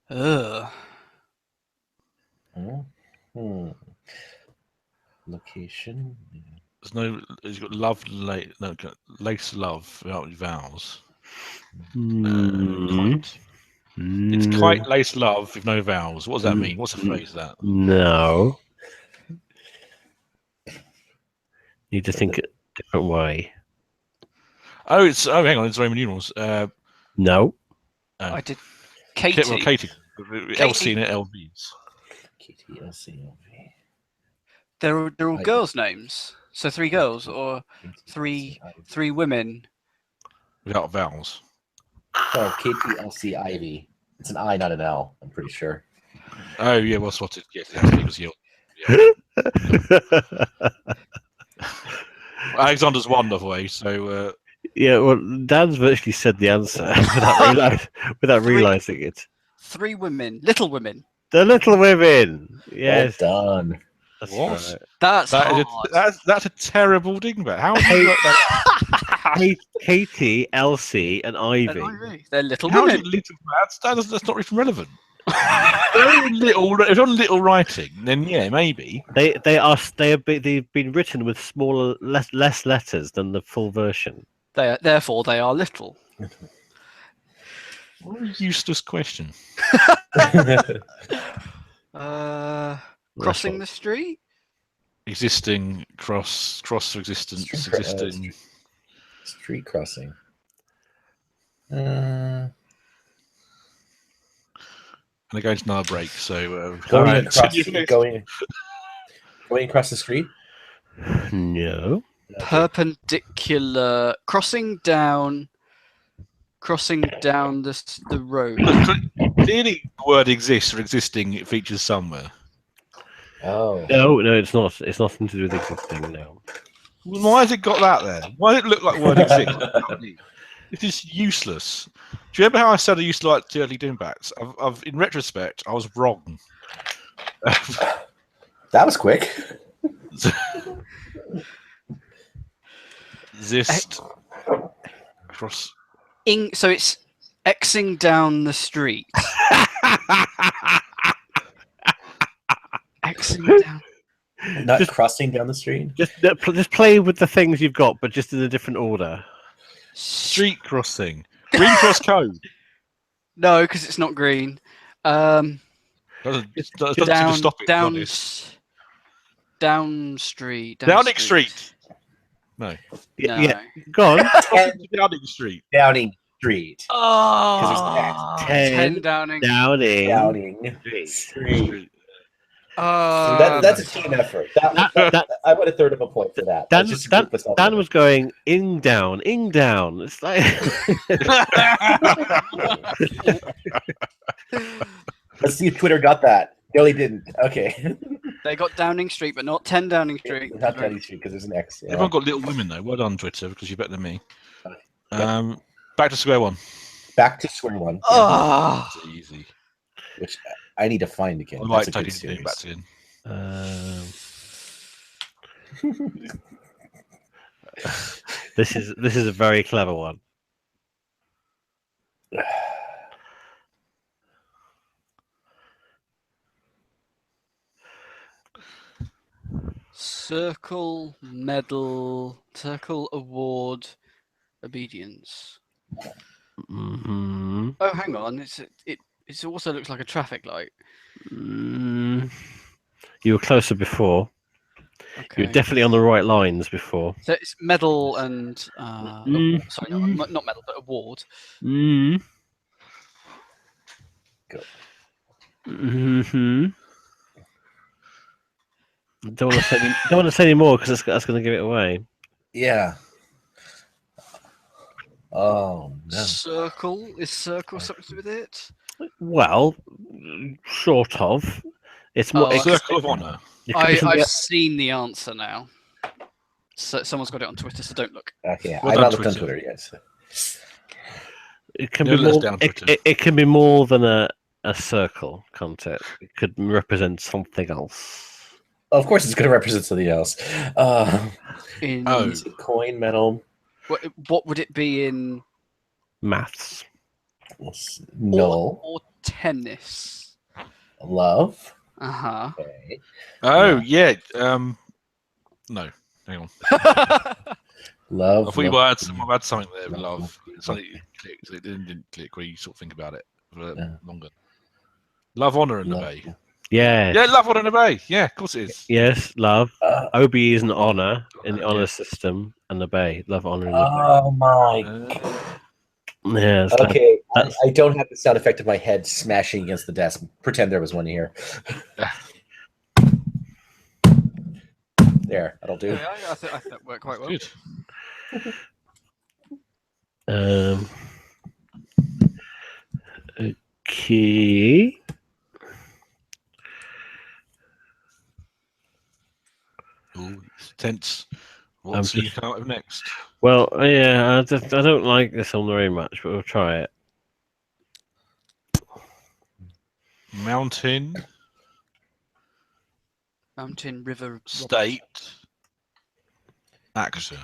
Speaker 2: Ugh.
Speaker 3: Location.
Speaker 1: There's no. He's got love, lace love without vowels. Kite. It's kite, lace, love with no vowels. What does that mean? What's a phrase that?
Speaker 4: No. Need to think a different way.
Speaker 1: Oh, hang on. It's Roman numerals.
Speaker 4: No.
Speaker 2: I did. Katie.
Speaker 1: Katie. LC and LVs.
Speaker 3: Katie, LC, LV.
Speaker 2: They're all girls' names. So 3 girls or three women.
Speaker 1: Without vowels.
Speaker 3: Oh, Katie, LC, Ivy. It's an I, not an L. I'm pretty sure.
Speaker 1: Oh yeah, well spotted. Yes, it was Yield. Alexander's won, by the way. So
Speaker 4: yeah, well, Dan's virtually said the answer without realizing it.
Speaker 2: 3 women, little women.
Speaker 4: The Little Women. Yes.
Speaker 3: Well done.
Speaker 4: That's
Speaker 1: what?
Speaker 4: right.
Speaker 2: That's hard.
Speaker 1: That's a terrible dingbat. How do you work that out?
Speaker 4: Katie, Elsie, and Ivy.
Speaker 2: They're little
Speaker 1: How is
Speaker 2: women.
Speaker 1: it little? That's not even relevant. If on little writing, then yeah, maybe.
Speaker 4: They've been written with smaller, less letters than the full version.
Speaker 2: Therefore, they are little.
Speaker 1: What a useless question.
Speaker 2: Crossing the street.
Speaker 1: Existing cross for existence. Existing.
Speaker 3: Street crossing.
Speaker 1: And they're going to another break, so
Speaker 3: going across the street.
Speaker 4: No.
Speaker 2: Perpendicular. Crossing down the road.
Speaker 1: Clearly, the word exists or existing. It features somewhere.
Speaker 3: Oh.
Speaker 4: No, it's not. It's nothing to do with existing. No.
Speaker 1: Well, why has it got that there? Why does it look like the word exists? It is useless. Do you remember how I said I used to like the early dingbats? I've in retrospect, I was wrong.
Speaker 3: That was quick.
Speaker 1: Exist. Cross.
Speaker 2: So it's Xing down the street. Xing down.
Speaker 3: Not just crossing down the street.
Speaker 4: Just play with the things you've got, but just in a different order.
Speaker 1: Street crossing. Green cross code.
Speaker 2: No, because it's not green.
Speaker 1: Doesn't seem to stop it.
Speaker 2: Down street.
Speaker 1: Downing Street. No.
Speaker 2: No.
Speaker 4: Yeah. Go on.
Speaker 1: Downing Street.
Speaker 3: Downing Street.
Speaker 2: Oh,
Speaker 4: 10
Speaker 2: Downing.
Speaker 3: Downing Street. That's a team effort. I want a third of a point for that.
Speaker 4: Dan was going ing down. It's like
Speaker 3: let's see if Twitter got that. No, he didn't. Okay.
Speaker 2: They got Downing Street, but not 10 Downing Street.
Speaker 3: Not Downing Street because there's an X. Yeah.
Speaker 1: Everyone got Little Women though. Well done, Twitter, because you're better than me. Back to square one.
Speaker 3: Back to square one.
Speaker 2: Oh,
Speaker 1: it's easy.
Speaker 3: Which I need to find again.
Speaker 1: I like taking dingbats again.
Speaker 4: This is a very clever one.
Speaker 2: Circle, medal, circle, award, obedience.
Speaker 4: Mm-hmm.
Speaker 2: Oh, hang on. It also looks like a traffic light.
Speaker 4: You were closer before.
Speaker 2: Okay.
Speaker 4: You were definitely on the right lines before.
Speaker 2: So it's medal and sorry, not medal, but award.
Speaker 4: Mm.
Speaker 3: Go.
Speaker 4: Mm-hmm. Don't want to say any more because that's going to give it away.
Speaker 3: Yeah. Oh no.
Speaker 2: Circle, is circle something to do with it?
Speaker 4: Well, sort of. It's more.
Speaker 2: Oh,
Speaker 1: Circle of Honor.
Speaker 2: I've seen the answer now. So someone's got it on Twitter, so don't look.
Speaker 3: Okay,
Speaker 1: Well
Speaker 3: I've
Speaker 1: done,
Speaker 3: not looked on
Speaker 1: Twitter.
Speaker 3: Twitter yet. So.
Speaker 4: It can
Speaker 1: Yeah,
Speaker 4: be
Speaker 1: let us
Speaker 4: more.
Speaker 1: down,
Speaker 4: It,
Speaker 1: Twitter.
Speaker 4: it can be more than a circle, can't it? It could represent something else.
Speaker 3: Of course, it's going to represent something else.
Speaker 2: In
Speaker 3: Is it coin, metal?
Speaker 2: what would it be in?
Speaker 4: Maths.
Speaker 3: Null.
Speaker 2: Or tennis.
Speaker 3: Love.
Speaker 2: Uh-huh.
Speaker 3: Okay.
Speaker 1: Oh yeah. No, hang on.
Speaker 3: Love.
Speaker 1: I thought you
Speaker 3: love,
Speaker 1: had something there.
Speaker 3: love,
Speaker 1: Love.
Speaker 3: love.
Speaker 1: Something clicked. It didn't click where you sort of think about it for
Speaker 3: Yeah.
Speaker 1: longer. Love, honor, and
Speaker 3: love.
Speaker 1: obey.
Speaker 4: Yeah.
Speaker 1: Yeah, love, honor, and obey. Yeah, of course it is.
Speaker 4: Yes, love. OB is an honor in the
Speaker 1: Yeah.
Speaker 4: honor system, and obey. Love, honor, and
Speaker 3: Oh my.
Speaker 4: yeah.
Speaker 3: Okay,
Speaker 4: That's
Speaker 3: I don't have the sound effect of my head smashing against the desk. Pretend there was one here. There, that'll do.
Speaker 2: Yeah, I think that worked quite well.
Speaker 1: Good.
Speaker 4: Okay.
Speaker 1: Ooh, it's tense. What's he come up with next?
Speaker 4: Well, yeah, I don't like this one very much, but we'll try it.
Speaker 1: Mountain,
Speaker 2: Mountain, river,
Speaker 1: state, actor.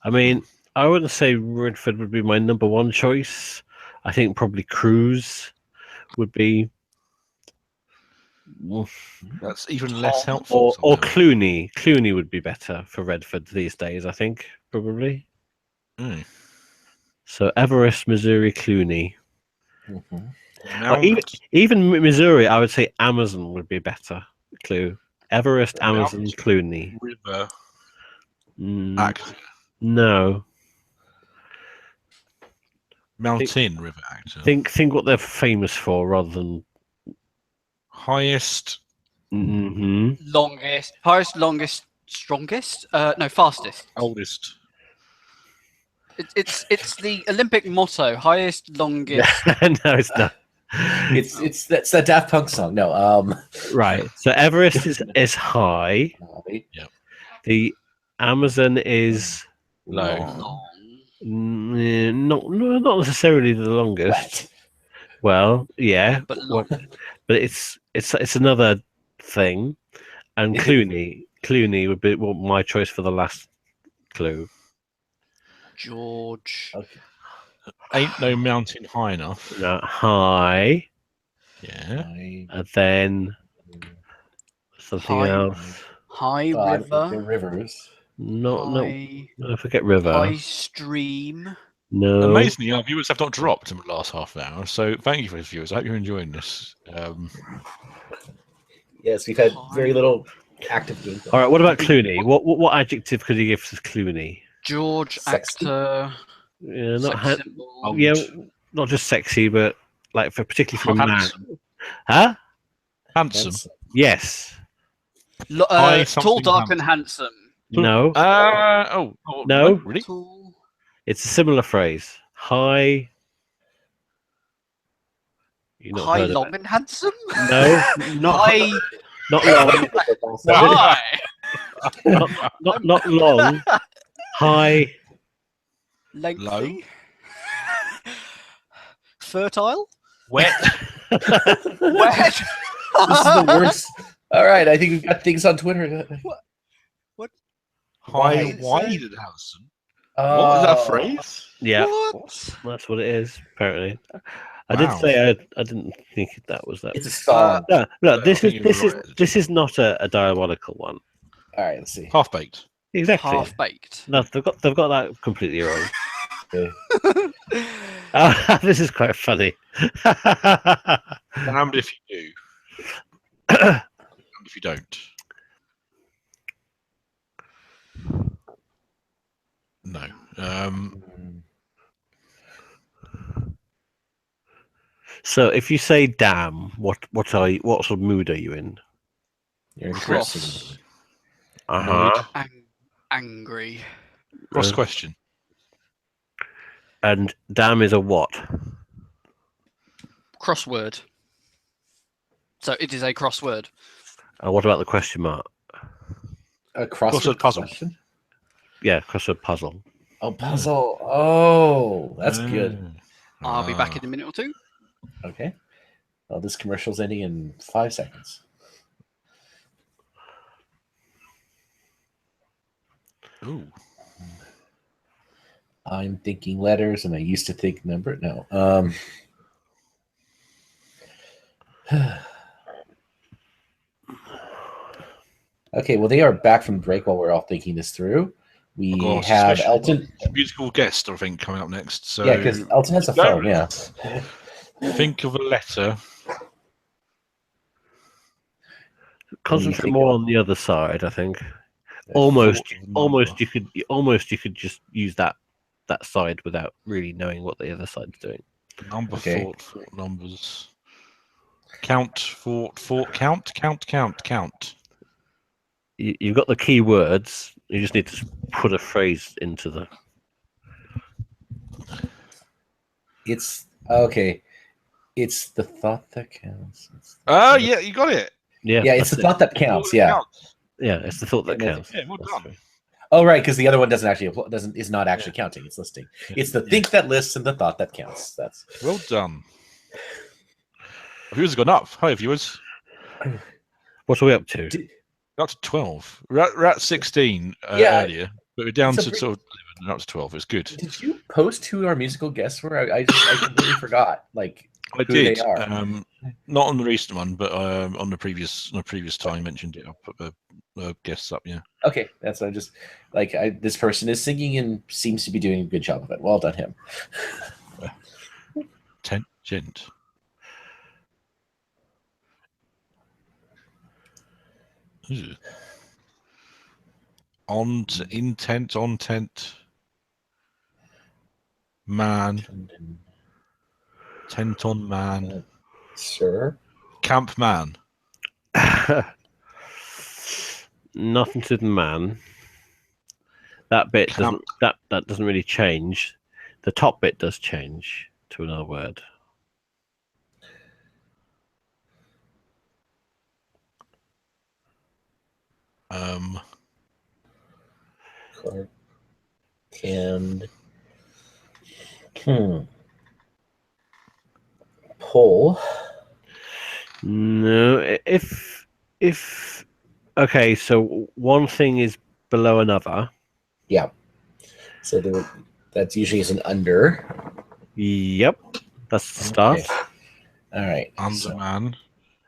Speaker 4: I mean, I wouldn't say Redford would be my number one choice. I think probably Cruz would be.
Speaker 1: That's even less helpful.
Speaker 4: Or
Speaker 1: somehow.
Speaker 4: Clooney. Clooney would be better for Redford these days, I think, probably.
Speaker 1: Mm.
Speaker 4: So Everest, Missouri, Clooney.
Speaker 3: Mhm.
Speaker 1: Mount,
Speaker 4: Even Missouri, I would say Amazon would be a better clue. Everest, Amazon,
Speaker 1: Mount-
Speaker 4: Clooney.
Speaker 1: river,
Speaker 4: Mm,
Speaker 1: actor.
Speaker 4: no.
Speaker 1: Mountain, river, actor.
Speaker 4: Think what they're famous for rather than.
Speaker 1: Highest,
Speaker 4: Hmm.
Speaker 2: longest, highest, longest, strongest. No, fastest.
Speaker 1: oldest.
Speaker 2: It's the Olympic motto: highest, longest.
Speaker 4: No, it's not.
Speaker 3: It's that's that Daft Punk song. No,
Speaker 4: Right. So Everest is high.
Speaker 1: Yep.
Speaker 4: The Amazon is
Speaker 1: Low.
Speaker 2: Long,
Speaker 4: not necessarily the longest.
Speaker 3: Wet.
Speaker 4: Well, yeah,
Speaker 2: but long.
Speaker 4: but it's another thing. And Clooney would be my choice for the last clue.
Speaker 2: George.
Speaker 3: Okay.
Speaker 1: Ain't no mountain high enough.
Speaker 4: High,
Speaker 1: Yeah.
Speaker 4: and then something
Speaker 2: High.
Speaker 4: else.
Speaker 2: High
Speaker 3: The
Speaker 2: river.
Speaker 3: rivers.
Speaker 4: No,
Speaker 2: High,
Speaker 4: I forget river.
Speaker 2: high stream.
Speaker 4: No.
Speaker 1: Amazingly, our viewers have not dropped in the last half an hour. So thank you for the viewers. I hope you're enjoying this.
Speaker 3: Yes, we've had very little active gameplay.
Speaker 4: All right. What about Clooney? What adjective could you give to Clooney?
Speaker 2: George,
Speaker 3: Sexy.
Speaker 2: actor.
Speaker 4: Yeah, not
Speaker 2: Sex symbol.
Speaker 1: Old.
Speaker 4: yeah, not just sexy, but like particularly for a man.
Speaker 1: Handsome.
Speaker 4: Huh?
Speaker 1: Handsome.
Speaker 4: Yes.
Speaker 1: High
Speaker 2: Tall,
Speaker 1: something
Speaker 2: dark, and handsome.
Speaker 4: No.
Speaker 1: Oh,
Speaker 4: No.
Speaker 1: Really?
Speaker 2: Tall.
Speaker 4: It's a similar phrase. High. You've not
Speaker 2: High,
Speaker 4: heard of
Speaker 2: long, and handsome.
Speaker 4: it. No, not
Speaker 2: High.
Speaker 4: not long.
Speaker 2: High.
Speaker 4: Not long. High.
Speaker 2: Lengthy.
Speaker 1: Low.
Speaker 2: Fertile.
Speaker 1: Wet.
Speaker 2: Wet.
Speaker 3: This is the worst. All right, I think we've got things on Twitter.
Speaker 1: High, wide, and handsome. What was that phrase?
Speaker 4: Yeah,
Speaker 2: What?
Speaker 4: that's what it is. Apparently, I did
Speaker 1: Wow.
Speaker 4: say I didn't think that was that.
Speaker 3: It's a song.
Speaker 4: No,
Speaker 1: I
Speaker 4: this
Speaker 1: think
Speaker 4: is
Speaker 1: you're
Speaker 4: this is
Speaker 1: right.
Speaker 4: this is not a diabolical one.
Speaker 3: All right, let's see.
Speaker 1: Half baked.
Speaker 4: Exactly.
Speaker 2: Half baked.
Speaker 4: No, they've got that completely wrong.
Speaker 3: Okay.
Speaker 4: This is quite funny.
Speaker 1: Damned if you do. Damned if you don't. No.
Speaker 4: So if you say "damn," what sort of mood are you in?
Speaker 3: You're
Speaker 2: Cross. Angry.
Speaker 1: Cross question.
Speaker 4: And "damn" is a what?
Speaker 2: Crossword. So it is a crossword.
Speaker 4: What about the question mark?
Speaker 3: A
Speaker 1: Crossword puzzle.
Speaker 3: question?
Speaker 4: Yeah, crossword puzzle.
Speaker 3: Oh, puzzle. Oh, that's good.
Speaker 2: I'll be back in a minute or two.
Speaker 3: Okay. Well, this commercial's ending in 5 seconds.
Speaker 1: Ooh.
Speaker 3: I'm thinking letters, and I used to think number. No. Okay, well, they are back from break while we're all thinking this through. We have Elton.
Speaker 1: Musical guest, I think, coming up next. So
Speaker 3: Yeah, because Elton has a phone, yeah.
Speaker 1: Think of a letter.
Speaker 4: Concentrate more on the other side, I think. Almost you could just use that side without really knowing what the other side's doing.
Speaker 1: Number thought numbers. Count.
Speaker 4: You've got the key words. You just need to put a phrase into the.
Speaker 3: It's okay. It's the thought that counts.
Speaker 1: Oh yeah, you got it.
Speaker 4: Yeah,
Speaker 3: it's the thought that counts. Yeah,
Speaker 4: yeah, it's the thought that counts.
Speaker 1: Yeah, well done.
Speaker 3: Oh right, because the other one is not actually counting. It's listing. It's the think that lists and the thought that counts. That's
Speaker 1: well done. Viewers have gone up. Hi, viewers.
Speaker 4: What are we up to?
Speaker 1: Up to 12. We're at 16 earlier, but we're down to sort of 11 and up to 12. It's good.
Speaker 3: Did you post who our musical guests were? I completely forgot. Like
Speaker 1: I
Speaker 3: who
Speaker 1: did.
Speaker 3: They are.
Speaker 1: Not on the recent one, but on the previous time I mentioned it. I'll put the guests up. Yeah.
Speaker 3: Okay, that's just like this person is singing and seems to be doing a good job of it. Well done, him.
Speaker 1: Tangent. Intent, man, tent on man,
Speaker 3: sir,
Speaker 1: camp man.
Speaker 4: Nothing to the man. That bit doesn't that doesn't really change. The top bit does change to another word.
Speaker 3: And pull.
Speaker 4: No, if okay, so one thing is below another.
Speaker 3: Yeah. So that's usually is an under.
Speaker 4: Yep, that's the start.
Speaker 3: Okay. All right.
Speaker 1: Under man.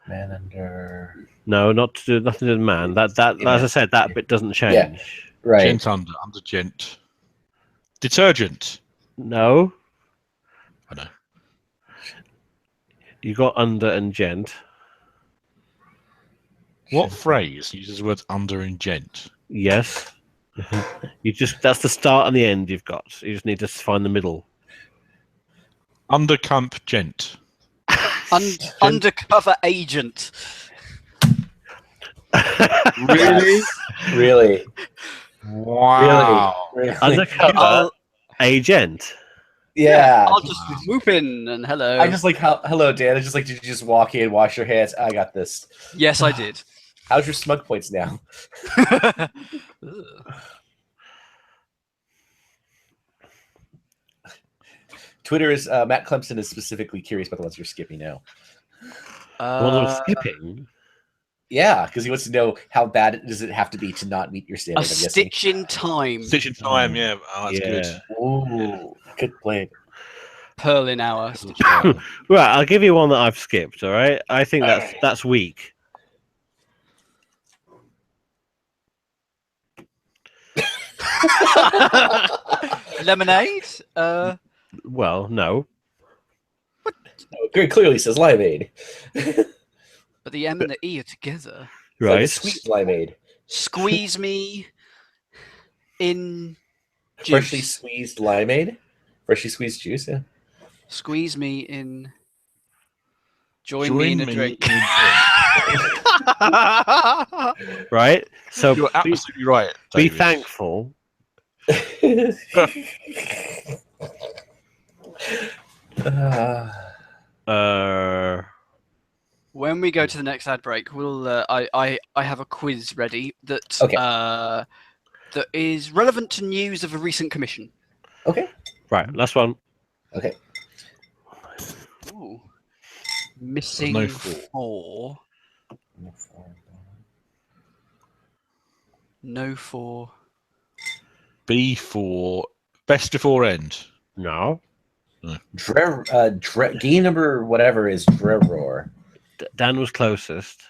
Speaker 3: Man under.
Speaker 4: No, nothing to do with man. That as I said, that bit doesn't change.
Speaker 3: Yeah. Right.
Speaker 1: Gent under gent. Detergent.
Speaker 4: No.
Speaker 1: I know.
Speaker 4: You got under and gent.
Speaker 1: What phrase uses the words under and gent?
Speaker 4: Yes. That's the start and the end you've got. You just need to find the middle.
Speaker 1: Undercamp gent.
Speaker 2: Undercover agent.
Speaker 3: Really? Really?
Speaker 1: Wow.
Speaker 3: Really?
Speaker 4: Undercover agent.
Speaker 3: Yeah.
Speaker 2: I'll just swoop in and hello.
Speaker 3: I just like hello, Dan. I just like, did you just walk in, wash your hands? I got this.
Speaker 2: Yes, I did.
Speaker 3: How's your smug points now? Twitter is Matt Clemson is specifically curious about the ones you're skipping now.
Speaker 4: Skipping.
Speaker 3: Yeah, because he wants to know how bad does it have to be to not meet your standard.
Speaker 2: A stitch in time.
Speaker 1: Stitch in time, yeah. Oh, that's good.
Speaker 3: Ooh, good play.
Speaker 2: Pearl in hour.
Speaker 4: Right, I'll give you one that I've skipped. All right, I think that's weak.
Speaker 2: Lemonade.
Speaker 4: Well, no.
Speaker 3: Very clearly says limeade.
Speaker 2: But the M and the E are together.
Speaker 3: It's like a
Speaker 4: Right.
Speaker 3: sweet limeade.
Speaker 2: Squeeze me in juice.
Speaker 3: Freshly squeezed limeade. Freshly squeezed juice. Yeah.
Speaker 2: Squeeze me in. Join me in a drink.
Speaker 4: Right. So
Speaker 1: You're absolutely right.
Speaker 4: be
Speaker 1: David.
Speaker 4: thankful.
Speaker 2: When we go to the next ad break, we'll. I have a quiz ready that
Speaker 3: Okay.
Speaker 2: that is relevant to news of a recent commission.
Speaker 3: Okay.
Speaker 4: Right. Last one.
Speaker 3: Okay.
Speaker 2: Ooh. Missing
Speaker 1: No
Speaker 2: four. No four.
Speaker 1: B for best before end.
Speaker 4: No.
Speaker 3: Game number whatever is Dreror.
Speaker 4: Dan was closest.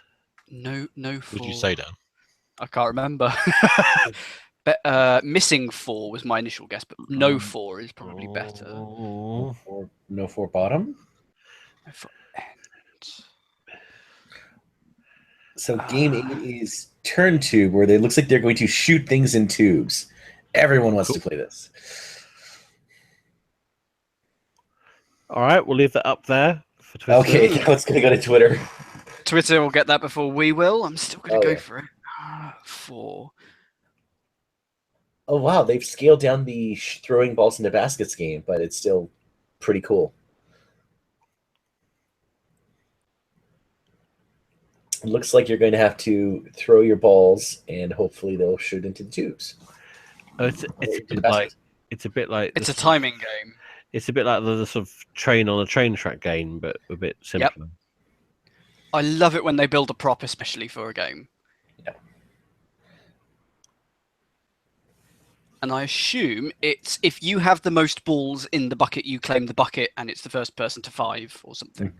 Speaker 2: No
Speaker 1: What
Speaker 2: four.
Speaker 1: did you say, Dan?
Speaker 2: I can't remember. But missing four was my initial guess, but no four is probably better.
Speaker 4: Oh.
Speaker 3: No four bottom.
Speaker 2: No four end.
Speaker 3: So game 8 is turn tube, where it looks like they're going to shoot things in tubes. Everyone wants to play this.
Speaker 4: All right, we'll leave that up there for Twitter.
Speaker 3: Okay, now it's going to go to Twitter.
Speaker 2: Twitter will get that before we will. I'm still going to go
Speaker 3: yeah.
Speaker 2: for it. Four.
Speaker 3: Oh wow, they've scaled down the throwing balls into baskets game, but it's still pretty cool. It looks like you're going to have to throw your balls, and hopefully they'll shoot into the tubes.
Speaker 4: Oh, it's a bit like
Speaker 2: It's a timing game.
Speaker 4: It's a bit like the sort of train on a train track game, but a bit simpler.
Speaker 2: Yep. I love it when they build a prop, especially for a game.
Speaker 3: Yeah.
Speaker 2: And I assume it's if you have the most balls in the bucket, you claim the bucket, and it's the first person to 5 or something.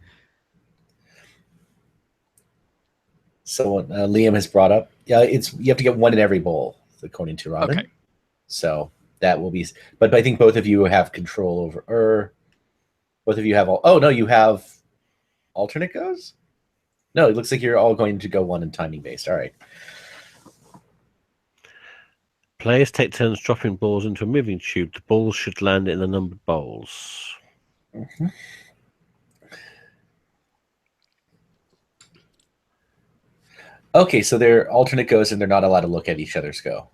Speaker 3: So Liam has brought up, you have to get one in every bowl, according to Robin.
Speaker 2: Okay.
Speaker 3: So that will be, but I think both of you have control over, both of you have all. Oh no, you have alternate goes. No, it looks like you're all going to go one and timing based. All right.
Speaker 4: Players take turns dropping balls into a moving tube. The balls should land in the numbered bowls.
Speaker 3: Mm-hmm. Okay, so they're alternate goes, and they're not allowed to look at each other's go.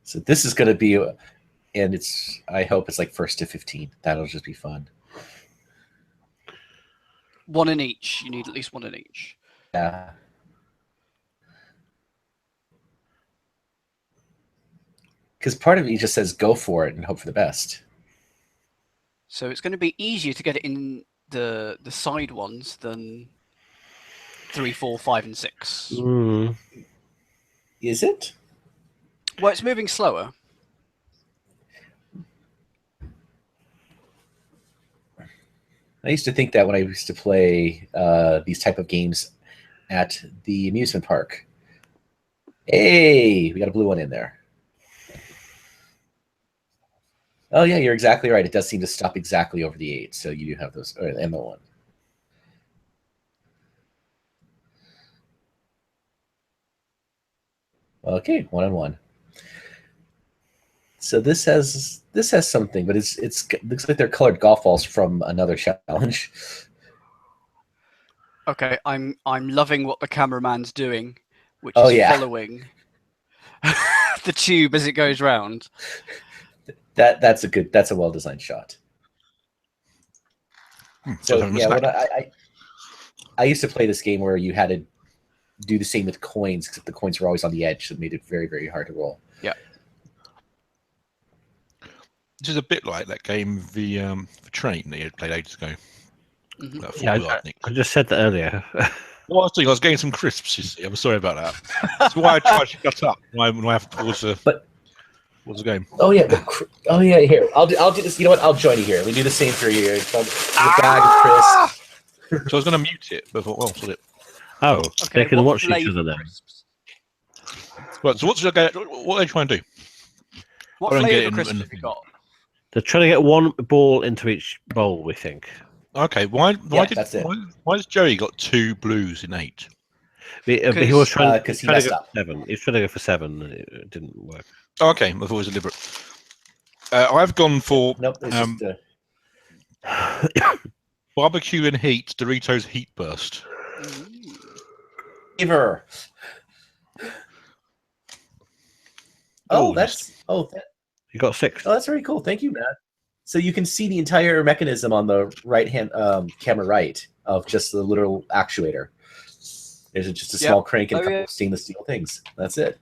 Speaker 3: So this is going to be, and I hope it's like 1st to 15. That'll just be fun.
Speaker 2: One in each. You need at least one in each.
Speaker 3: Yeah. Because part of me just says go for it and hope for the best.
Speaker 2: So it's going to be easier to get it in the side ones than 3, 4, 5, and 6.
Speaker 4: Mm.
Speaker 3: Is it?
Speaker 2: Well, it's moving slower.
Speaker 3: I used to think that when I used to play these type of games at the amusement park. Hey, we got a blue one in there. Oh yeah, you're exactly right. It does seem to stop exactly over the 8, so you do have those, and the 1. Okay, 1 and 1. So this has something, but it looks like they're colored golf balls from another challenge.
Speaker 2: Okay, I'm loving what the cameraman's doing, which is following the tube as it goes round.
Speaker 3: That's a well designed shot. So yeah, when I used to play this game where you had to do the same with coins, except the coins were always on the edge, so it made it very, very hard to roll.
Speaker 2: Yeah.
Speaker 1: This is a bit like that game, the train that you played ages ago.
Speaker 2: Mm-hmm.
Speaker 4: Yeah, I just said that earlier.
Speaker 1: Well, I was getting some crisps. You see. I'm sorry about that. That's why I tried to shut up when I have to pause. What's the game?
Speaker 3: Oh yeah, Here, I'll do this. You know what? I'll join you here. We do the same for you. The bag of Chris.
Speaker 1: So I was going to mute it, but I thought, well, sod it.
Speaker 4: Oh,
Speaker 2: Okay,
Speaker 4: they can
Speaker 2: what
Speaker 4: watch each
Speaker 2: flavour
Speaker 4: other then.
Speaker 2: crisps?
Speaker 1: Right, so what are they trying to do?
Speaker 2: What
Speaker 1: I don't get
Speaker 2: flavour
Speaker 1: it
Speaker 2: crisps
Speaker 1: in
Speaker 2: have you got?
Speaker 4: They're trying to get one ball into each bowl, we think.
Speaker 1: Okay, why
Speaker 3: that's it.
Speaker 1: why has Jerry got 2 blues in 8?
Speaker 4: He was trying
Speaker 3: Because he
Speaker 4: to
Speaker 3: messed
Speaker 4: go
Speaker 3: up.
Speaker 4: for 7. He was trying to go for 7, and it didn't work.
Speaker 1: Oh, okay, I thought it was deliberate. I've gone for
Speaker 3: Nope. It's just
Speaker 1: barbecue and heat Doritos Heat Burst.
Speaker 3: flavor.
Speaker 4: You got 6.
Speaker 3: Oh, that's very cool. Thank you, Matt. So you can see the entire mechanism on the right hand camera right of just the little actuator. There's just a small crank and a couple of stainless steel things. That's it.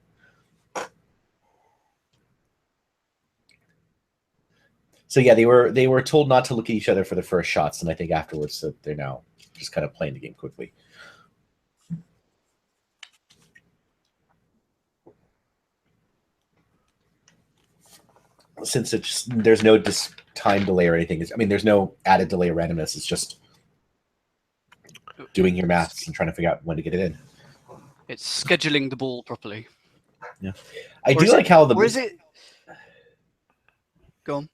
Speaker 3: So yeah, they were told not to look at each other for the first shots, and I think afterwards, so they're now just kind of playing the game quickly. Since there's no time delay or anything. I mean, there's no added delay or randomness. It's just doing your maths and trying to figure out when to get it in.
Speaker 2: It's scheduling the ball properly.
Speaker 3: Yeah, I do like how the.
Speaker 2: Or is it? Go on.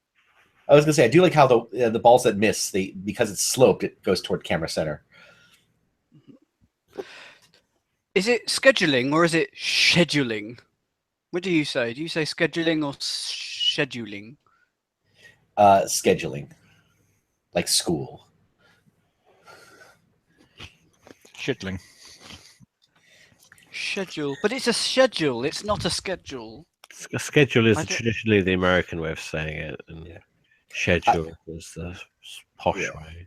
Speaker 3: I was gonna say I do like how the balls that miss because it's sloped, it goes toward camera center.
Speaker 2: Is it scheduling or is it scheduling? What do you say? Do you say scheduling or scheduling?
Speaker 3: Scheduling, like school.
Speaker 1: Scheduling.
Speaker 2: Schedule, but it's a schedule. It's not a schedule.
Speaker 4: A schedule is traditionally the American way of saying it, and schedule is the posh way.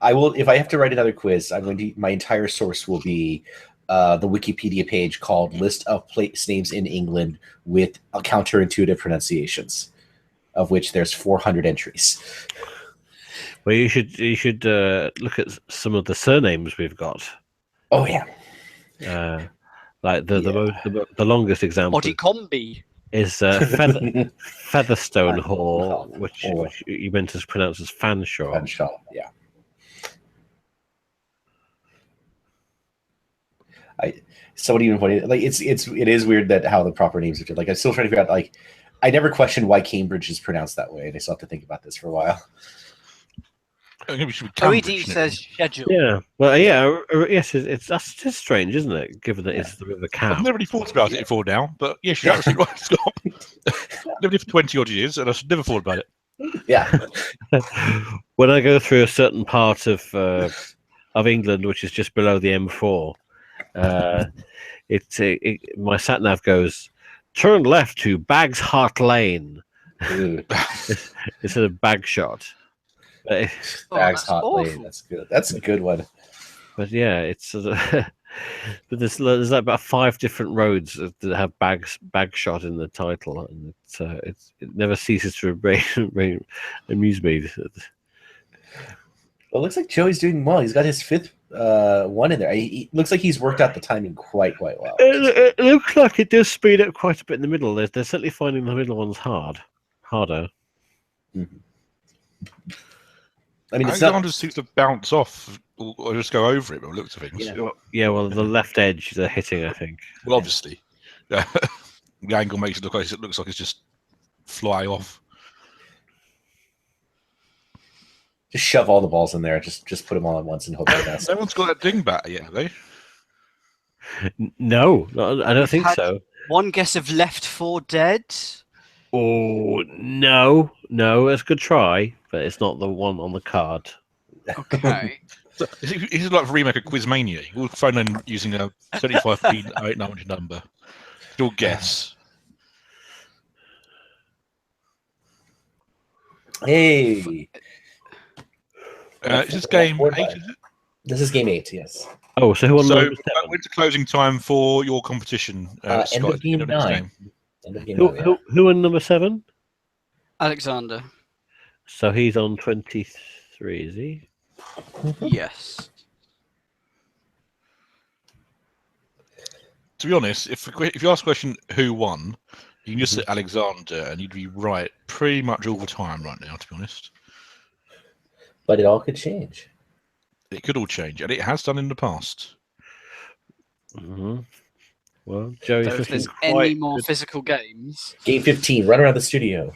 Speaker 3: I will, if I have to write another quiz, my entire source will be the Wikipedia page called "List of Place Names in England with Counterintuitive Pronunciations," of which there's 400 entries.
Speaker 4: Well, you should look at some of the surnames we've got.
Speaker 3: Oh yeah.
Speaker 4: Like the longest example
Speaker 2: Odicombi
Speaker 4: is Featherstone Hall, which you meant to pronounce as Fanshawe.
Speaker 3: Fanshawe, yeah. Somebody even pointed like it is weird that how the proper names are. Like I'm still trying to figure out. Like I never questioned why Cambridge is pronounced that way, and I still have to think about this for a while.
Speaker 2: OED says schedule.
Speaker 4: Yeah, well, yes, that's just strange, isn't it? Given that it's the River Cam.
Speaker 1: I've never really thought about it before now, but yes, you're absolutely right, Scott. Lived here for 20 odd years, and I should never thought about it.
Speaker 3: Yeah.
Speaker 4: When I go through a certain part of England, which is just below the M4, my sat nav goes, turn left to Bags Heart Lane. Instead of Bagshot.
Speaker 3: Bags Hot Lane. That's good. That's a good one.
Speaker 4: But yeah, it's but there's like about 5 different roads that have Bagshot in the title, and it never ceases to amuse me.
Speaker 3: Well, it looks like Joey's doing well. He's got his 5th one in there. He looks like he's worked out the timing quite well.
Speaker 4: It looks like it does speed up quite a bit in the middle. They're certainly finding the middle ones harder.
Speaker 3: Mm-hmm. I mean,
Speaker 1: Alexander seems to bounce off or just go over it by the looks of things.
Speaker 4: Yeah, well, the left edge they're hitting, I think.
Speaker 1: Well, obviously. The angle makes it look like it's just fly off.
Speaker 3: Just shove all the balls in there. Just put them all at once and hope for the best.
Speaker 1: No one's got that dingbat yet, have they?
Speaker 4: No, I don't think so.
Speaker 2: One guess of Left 4 Dead.
Speaker 4: Oh, no, it's a good try, but it's not the one on the card.
Speaker 2: Okay.
Speaker 1: He's like a remake of Quizmania. We'll phone in using a 35P900 number. You'll guess.
Speaker 3: Hey.
Speaker 1: Is this game 8, is it?
Speaker 3: This is game 8, yes.
Speaker 4: Oh, so who won?
Speaker 1: So when's the closing time for your competition?
Speaker 3: End of game 9.
Speaker 4: Who won number 7?
Speaker 2: Alexander.
Speaker 4: So he's on 23, is he?
Speaker 2: Yes.
Speaker 1: To be honest, if you ask the question who won, You can just say Alexander, and you'd be right pretty much all the time right now, to be honest.
Speaker 3: But it all could change.
Speaker 1: It could all change, and it has done in the past.
Speaker 4: Mm-hmm. Well, Joey's
Speaker 2: So if
Speaker 4: looking
Speaker 2: there's
Speaker 4: quite
Speaker 2: any more
Speaker 4: good.
Speaker 2: physical games,
Speaker 3: Game 15, run around the studio.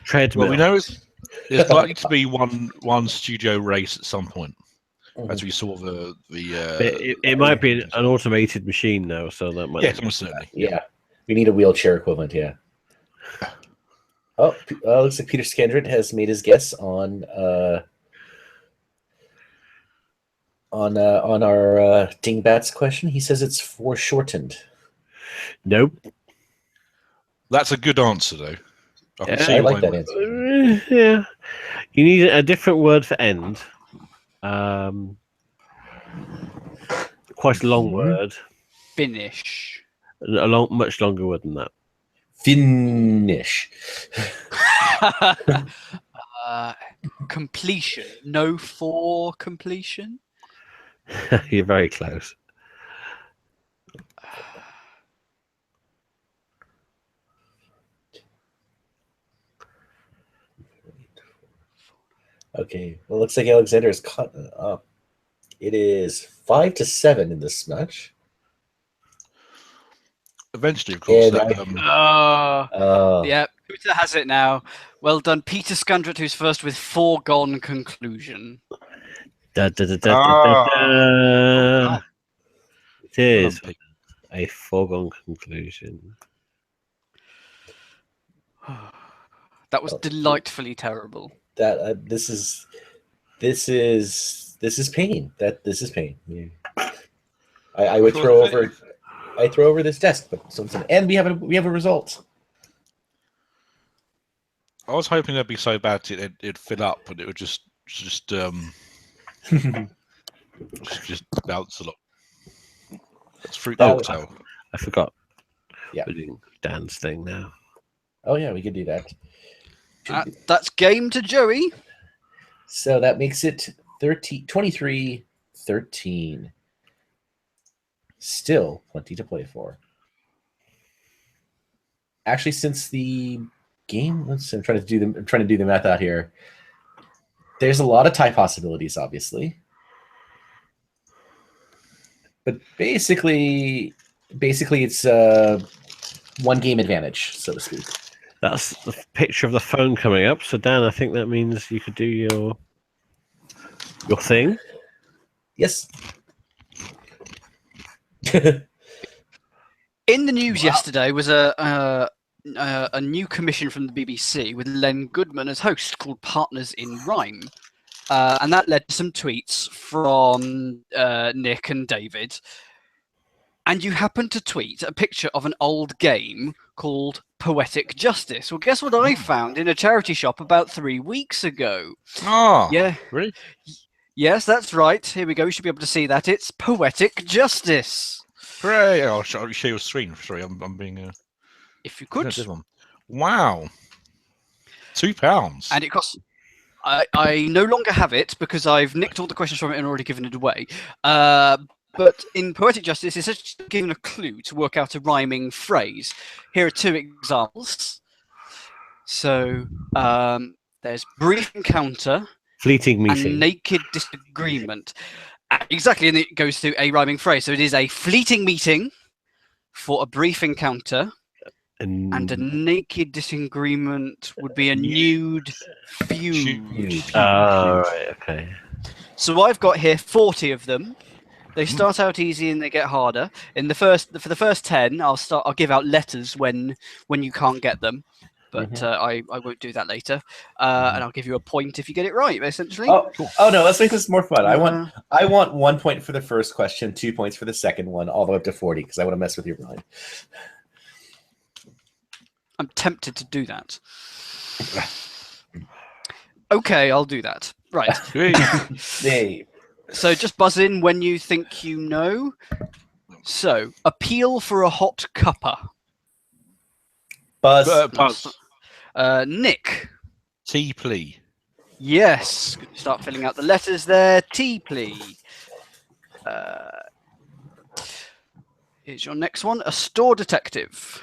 Speaker 4: Treadmill.
Speaker 1: Well, we know there's likely to be one studio race at some point, as we saw
Speaker 4: it might be an automated machine now, so that might.
Speaker 1: Yeah, almost certainly.
Speaker 3: Yeah. We need a wheelchair equivalent, yeah. Oh, looks like Peter Skendrit has made his guess on our Dingbats question. He says it's foreshortened.
Speaker 4: Nope.
Speaker 1: That's a good answer, though. I can
Speaker 4: Yeah,
Speaker 1: see
Speaker 3: I
Speaker 1: why
Speaker 3: like that
Speaker 1: you-
Speaker 3: answer.
Speaker 4: Yeah. You need a different word for end. Quite a long word.
Speaker 2: finish.
Speaker 4: Much longer word than that.
Speaker 3: Finish.
Speaker 2: Completion. No for completion.
Speaker 4: You're very close.
Speaker 3: Okay. Well, it looks like Alexander is caught up. It is 5-7 in this match.
Speaker 1: Eventually, of course.
Speaker 3: And
Speaker 2: Yeah, Peter has it now. Well done, Peter Skundrat, who's first with foregone conclusion.
Speaker 4: Da, da, da, da, da, da.
Speaker 1: Wow.
Speaker 4: It is
Speaker 1: Well done,
Speaker 4: a foregone conclusion.
Speaker 2: That was delightfully terrible.
Speaker 3: that this is pain. This is pain. Yeah. I would throw over this desk, but something, and we have a result.
Speaker 1: I was hoping it'd be so bad it'd fill up, and it would just bounce a lot. That's fruit cocktail.
Speaker 4: I forgot.
Speaker 3: Yeah.
Speaker 4: We're doing Dan's thing now.
Speaker 3: Oh yeah, we could do that.
Speaker 2: That's game to Joey.
Speaker 3: So that makes it 23-13. Still plenty to play for. Actually, since the game, I'm trying to do the math out here. There's a lot of tie possibilities, obviously, but basically it's one game advantage, so to speak.
Speaker 4: That's the picture of the phone coming up. So Dan, I think that means you could do your thing.
Speaker 3: Yes.
Speaker 2: In the news yesterday was a new commission from the BBC with Len Goodman as host called Partners in Rhyme. And that led to some tweets from Nick and David. And you happened to tweet a picture of an old game called Poetic Justice. Well, guess what I found in a charity shop about 3 weeks ago?
Speaker 1: Oh,
Speaker 2: Yeah.
Speaker 1: really?
Speaker 2: Yes, that's right. Here we go. You should be able to see that. It's Poetic Justice.
Speaker 1: Hooray! I'll show you your screen. Sorry, I'm being.
Speaker 2: If you could.
Speaker 1: This one. Wow. £2.
Speaker 2: And it costs. I no longer have it because I've nicked all the questions from it and already given it away. But in Poetic Justice, it's just given a clue to work out a rhyming phrase. Here are 2 examples. So there's brief encounter,
Speaker 4: Fleeting meeting.
Speaker 2: and naked disagreement. Exactly, and it goes to a rhyming phrase. So it is a fleeting meeting for a brief encounter, and a naked disagreement would be a nude feud.
Speaker 4: Right, okay.
Speaker 2: So I've got here 40 of them. They start out easy and they get harder. For the first 10, I'll give out letters when you can't get them, but I won't do that later. And I'll give you a point if you get it right, essentially.
Speaker 3: Oh no, let's make this more fun. I want 1 point for the first question, 2 points for the second one, all the way up to 40 because I want to mess with your mind.
Speaker 2: I'm tempted to do that. Okay, I'll do that. Right.
Speaker 3: Hey.
Speaker 2: So just buzz in when you think you know. So, appeal for a hot cuppa.
Speaker 3: Buzz.
Speaker 2: Nick.
Speaker 1: Tea plea.
Speaker 2: Yes. Start filling out the letters there. Tea plea. Here's your next one. A store detective.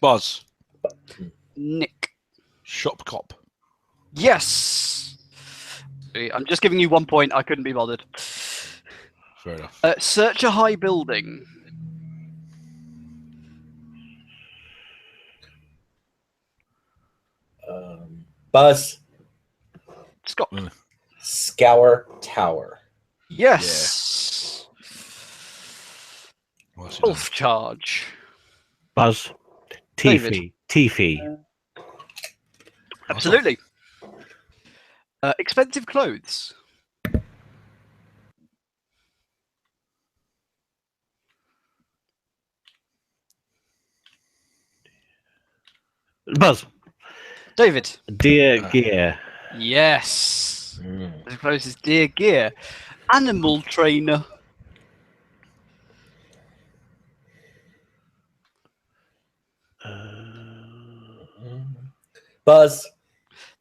Speaker 1: Buzz.
Speaker 2: Nick.
Speaker 1: Shop cop.
Speaker 2: Yes. I'm just giving you 1 point. I couldn't be bothered.
Speaker 1: Fair enough.
Speaker 2: Search a high building.
Speaker 3: Buzz.
Speaker 2: Scott.
Speaker 3: Scour tower.
Speaker 2: Yes.
Speaker 1: What's it
Speaker 2: Wolf charge.
Speaker 4: Buzz.
Speaker 2: David.
Speaker 4: Tiffy.
Speaker 2: Absolutely. Expensive clothes.
Speaker 4: Buzz.
Speaker 2: David.
Speaker 4: Dear gear.
Speaker 2: Yes. As close as dear gear. Animal trainer.
Speaker 3: Buzz.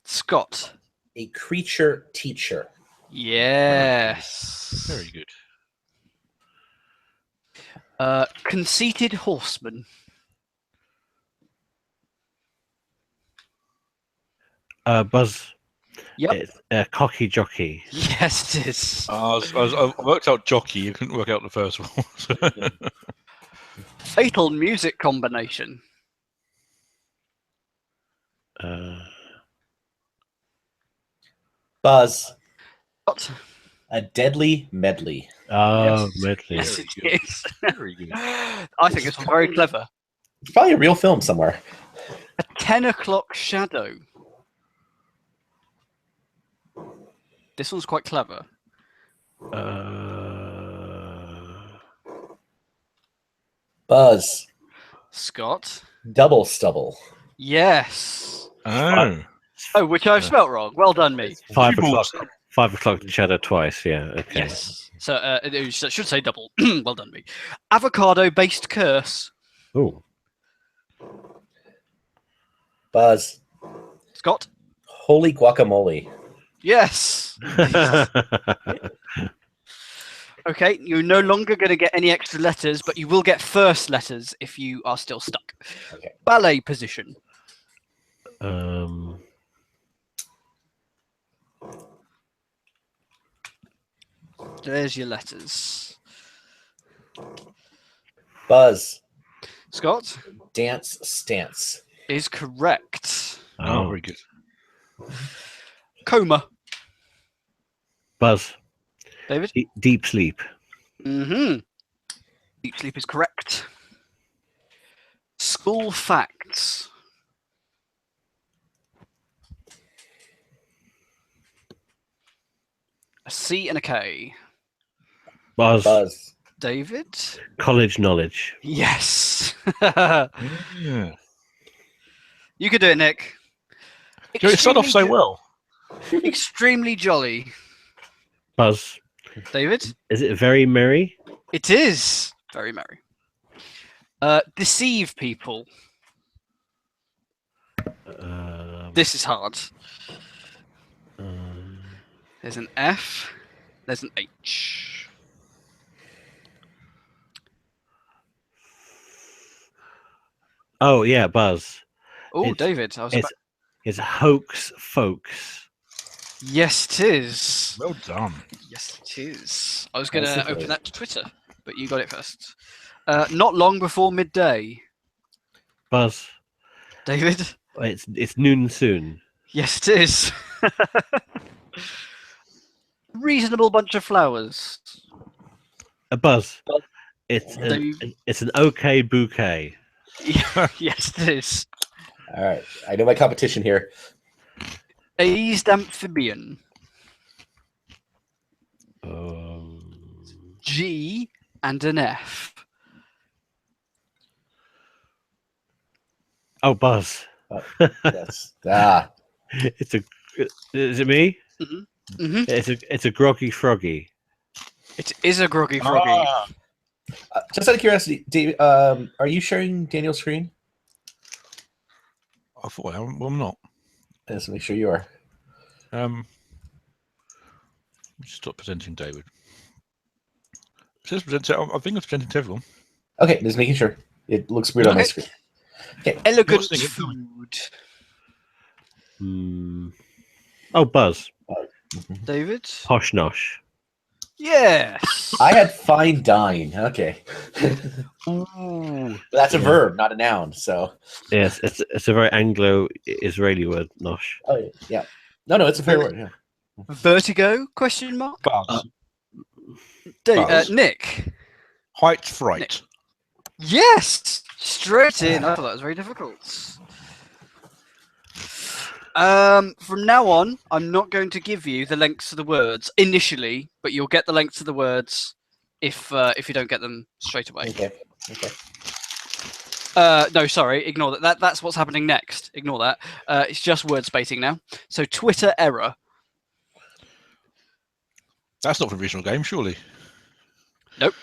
Speaker 2: Scott.
Speaker 3: A creature teacher.
Speaker 2: Yes.
Speaker 1: Very good.
Speaker 2: Conceited horseman.
Speaker 4: Buzz.
Speaker 2: Yep.
Speaker 4: It's a cocky jockey.
Speaker 2: Yes, it is.
Speaker 1: I worked out jockey. I couldn't work out the first one.
Speaker 2: Fatal music combination.
Speaker 3: Buzz.
Speaker 2: What?
Speaker 3: A deadly medley.
Speaker 4: Oh,
Speaker 2: Yes.
Speaker 4: medley.
Speaker 2: Yes,
Speaker 1: Very
Speaker 2: it
Speaker 1: good.
Speaker 2: is.
Speaker 1: Very good.
Speaker 2: I think it's very clever.
Speaker 3: It's probably a real film somewhere.
Speaker 2: A 10 o'clock shadow. This one's quite clever.
Speaker 3: Buzz.
Speaker 2: Scott.
Speaker 3: Double stubble.
Speaker 2: Yes.
Speaker 1: Oh.
Speaker 2: Oh, which I've spelt wrong. Well done, me.
Speaker 4: 5
Speaker 1: Few
Speaker 4: o'clock.
Speaker 1: balls.
Speaker 4: 5 o'clock shadow twice. Yeah. Okay.
Speaker 2: Yes. So it should say double. Well done, me. Avocado-based curse.
Speaker 4: Oh.
Speaker 3: Buzz.
Speaker 2: Scott.
Speaker 3: Holy guacamole.
Speaker 2: Yes. Okay, you're no longer going to get any extra letters, but you will get first letters if you are still stuck.
Speaker 3: Okay.
Speaker 2: Ballet position. There's your letters.
Speaker 3: Buzz.
Speaker 2: Scott
Speaker 3: Dance stance.
Speaker 2: is correct.
Speaker 1: Oh, very good.
Speaker 2: Coma.
Speaker 4: Buzz.
Speaker 2: David?
Speaker 4: Deep sleep.
Speaker 2: Mm-hmm. Deep sleep is correct. School facts. A C and a K.
Speaker 4: Buzz.
Speaker 3: Buzz.
Speaker 2: David?
Speaker 4: College knowledge.
Speaker 2: Yes.
Speaker 1: Yeah.
Speaker 2: You could do it, Nick.
Speaker 1: You started off so
Speaker 2: Extremely
Speaker 1: well.
Speaker 2: Extremely jolly.
Speaker 4: Buzz.
Speaker 2: David?
Speaker 4: Is it very merry?
Speaker 2: It is very merry. Deceive people. This is hard. There's an F. There's an H.
Speaker 4: Oh yeah, Buzz.
Speaker 2: Oh,
Speaker 4: It's-
Speaker 2: David.
Speaker 4: It's hoax folks.
Speaker 2: Yes, it is.
Speaker 1: Well done.
Speaker 2: Yes, it is. I was going to
Speaker 3: That's
Speaker 2: open
Speaker 3: it.
Speaker 2: that to Twitter, but you got it first. Not long before midday.
Speaker 4: Buzz.
Speaker 2: David?
Speaker 4: It's noon soon.
Speaker 2: Yes, it is. Reasonable bunch of flowers.
Speaker 4: A Buzz.
Speaker 2: Dave?
Speaker 4: It's an okay bouquet.
Speaker 2: Yes, it is.
Speaker 3: All right. I know my competition here.
Speaker 2: Azed amphibian. G and an F.
Speaker 4: Oh, Buzz.
Speaker 3: Yes.
Speaker 4: Is it me?
Speaker 2: Mm-hmm.
Speaker 4: It's a groggy froggy.
Speaker 2: It is a groggy froggy.
Speaker 3: Just out of curiosity, Dave, are you sharing Daniel's screen?
Speaker 1: I thought I'm not.
Speaker 3: Let's make sure you are.
Speaker 1: Stop presenting, David. I think it's presenting to everyone.
Speaker 3: Okay, just making sure. It looks weird on my
Speaker 2: Okay.
Speaker 3: screen. Okay.
Speaker 2: Elegant
Speaker 1: What's it, tell me.
Speaker 2: food.
Speaker 4: Oh, Buzz.
Speaker 2: David?
Speaker 4: Posh nosh.
Speaker 2: Yes.
Speaker 3: I had fine dine. Okay.
Speaker 2: Ooh.
Speaker 3: That's a
Speaker 4: Yeah.
Speaker 3: verb, not a noun. So.
Speaker 4: Yes, it's a very Anglo-Israeli word, nosh.
Speaker 3: Oh yeah. No, it's a fair word. Yeah.
Speaker 2: Vertigo? Question mark.
Speaker 1: Buzz.
Speaker 2: Dave,
Speaker 1: Buzz.
Speaker 2: Nick.
Speaker 1: Height fright.
Speaker 2: Yes. Straight in. I thought that was very difficult. From now on, I'm not going to give you the lengths of the words initially, but you'll get the lengths of the words if you don't get them straight away.
Speaker 3: Okay.
Speaker 2: No, sorry, ignore that. That's what's happening next. Ignore that. It's just word spacing now. So Twitter error.
Speaker 1: That's not from original game, surely.
Speaker 2: Nope.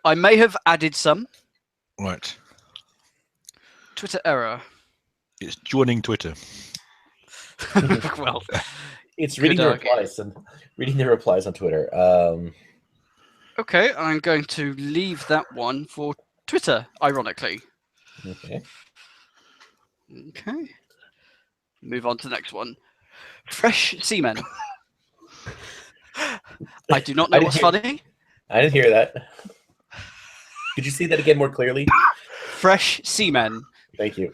Speaker 2: I may have added some.
Speaker 1: Right.
Speaker 2: Twitter error.
Speaker 1: It's joining Twitter.
Speaker 2: Well,
Speaker 3: It's reading
Speaker 2: Good
Speaker 3: the
Speaker 2: argument.
Speaker 3: replies and reading the replies on Twitter.
Speaker 2: okay, I'm going to leave that one for Twitter, ironically.
Speaker 3: Okay.
Speaker 2: Okay. Move on to the next one. Fresh semen. I do not know what's funny.
Speaker 3: I didn't hear that. Could you say that again more clearly?
Speaker 2: Fresh semen.
Speaker 3: Thank you.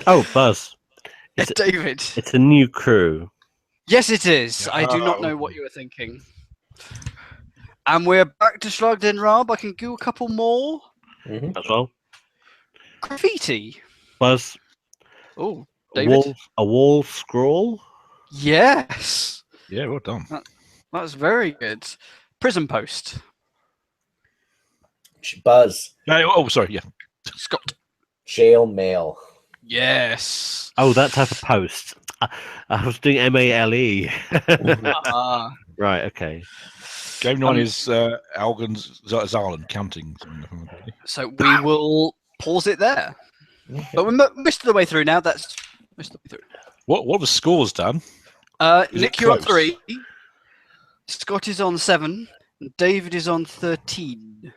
Speaker 4: Oh, Buzz.
Speaker 2: David.
Speaker 4: It's a new crew.
Speaker 2: Yes, it is. I do not
Speaker 1: Oh.
Speaker 2: know what you were thinking. And we're back to Schlag den Raab. I can do a couple more.
Speaker 3: Mhm.
Speaker 4: As well.
Speaker 2: Graffiti.
Speaker 4: Buzz.
Speaker 2: Oh,
Speaker 4: A
Speaker 2: David.
Speaker 4: wall scroll.
Speaker 2: Yes.
Speaker 1: Yeah, well done.
Speaker 2: That's very good. Prison post.
Speaker 3: Buzz.
Speaker 1: Oh, sorry. Yeah.
Speaker 2: Scott.
Speaker 3: Jail mail.
Speaker 2: Yes.
Speaker 4: Oh, that type of post. I was doing MALE.
Speaker 2: Ah.
Speaker 4: Right. Okay.
Speaker 1: Game 9 is Algen's Zarland counting.
Speaker 2: So we will pause it there. But we're most of the way through now. That's most of the way through.
Speaker 1: What the scores, Dan? Is
Speaker 2: Nick,
Speaker 1: it
Speaker 2: you're on
Speaker 1: close?
Speaker 2: 3. Scott is on 7. And David is on 13.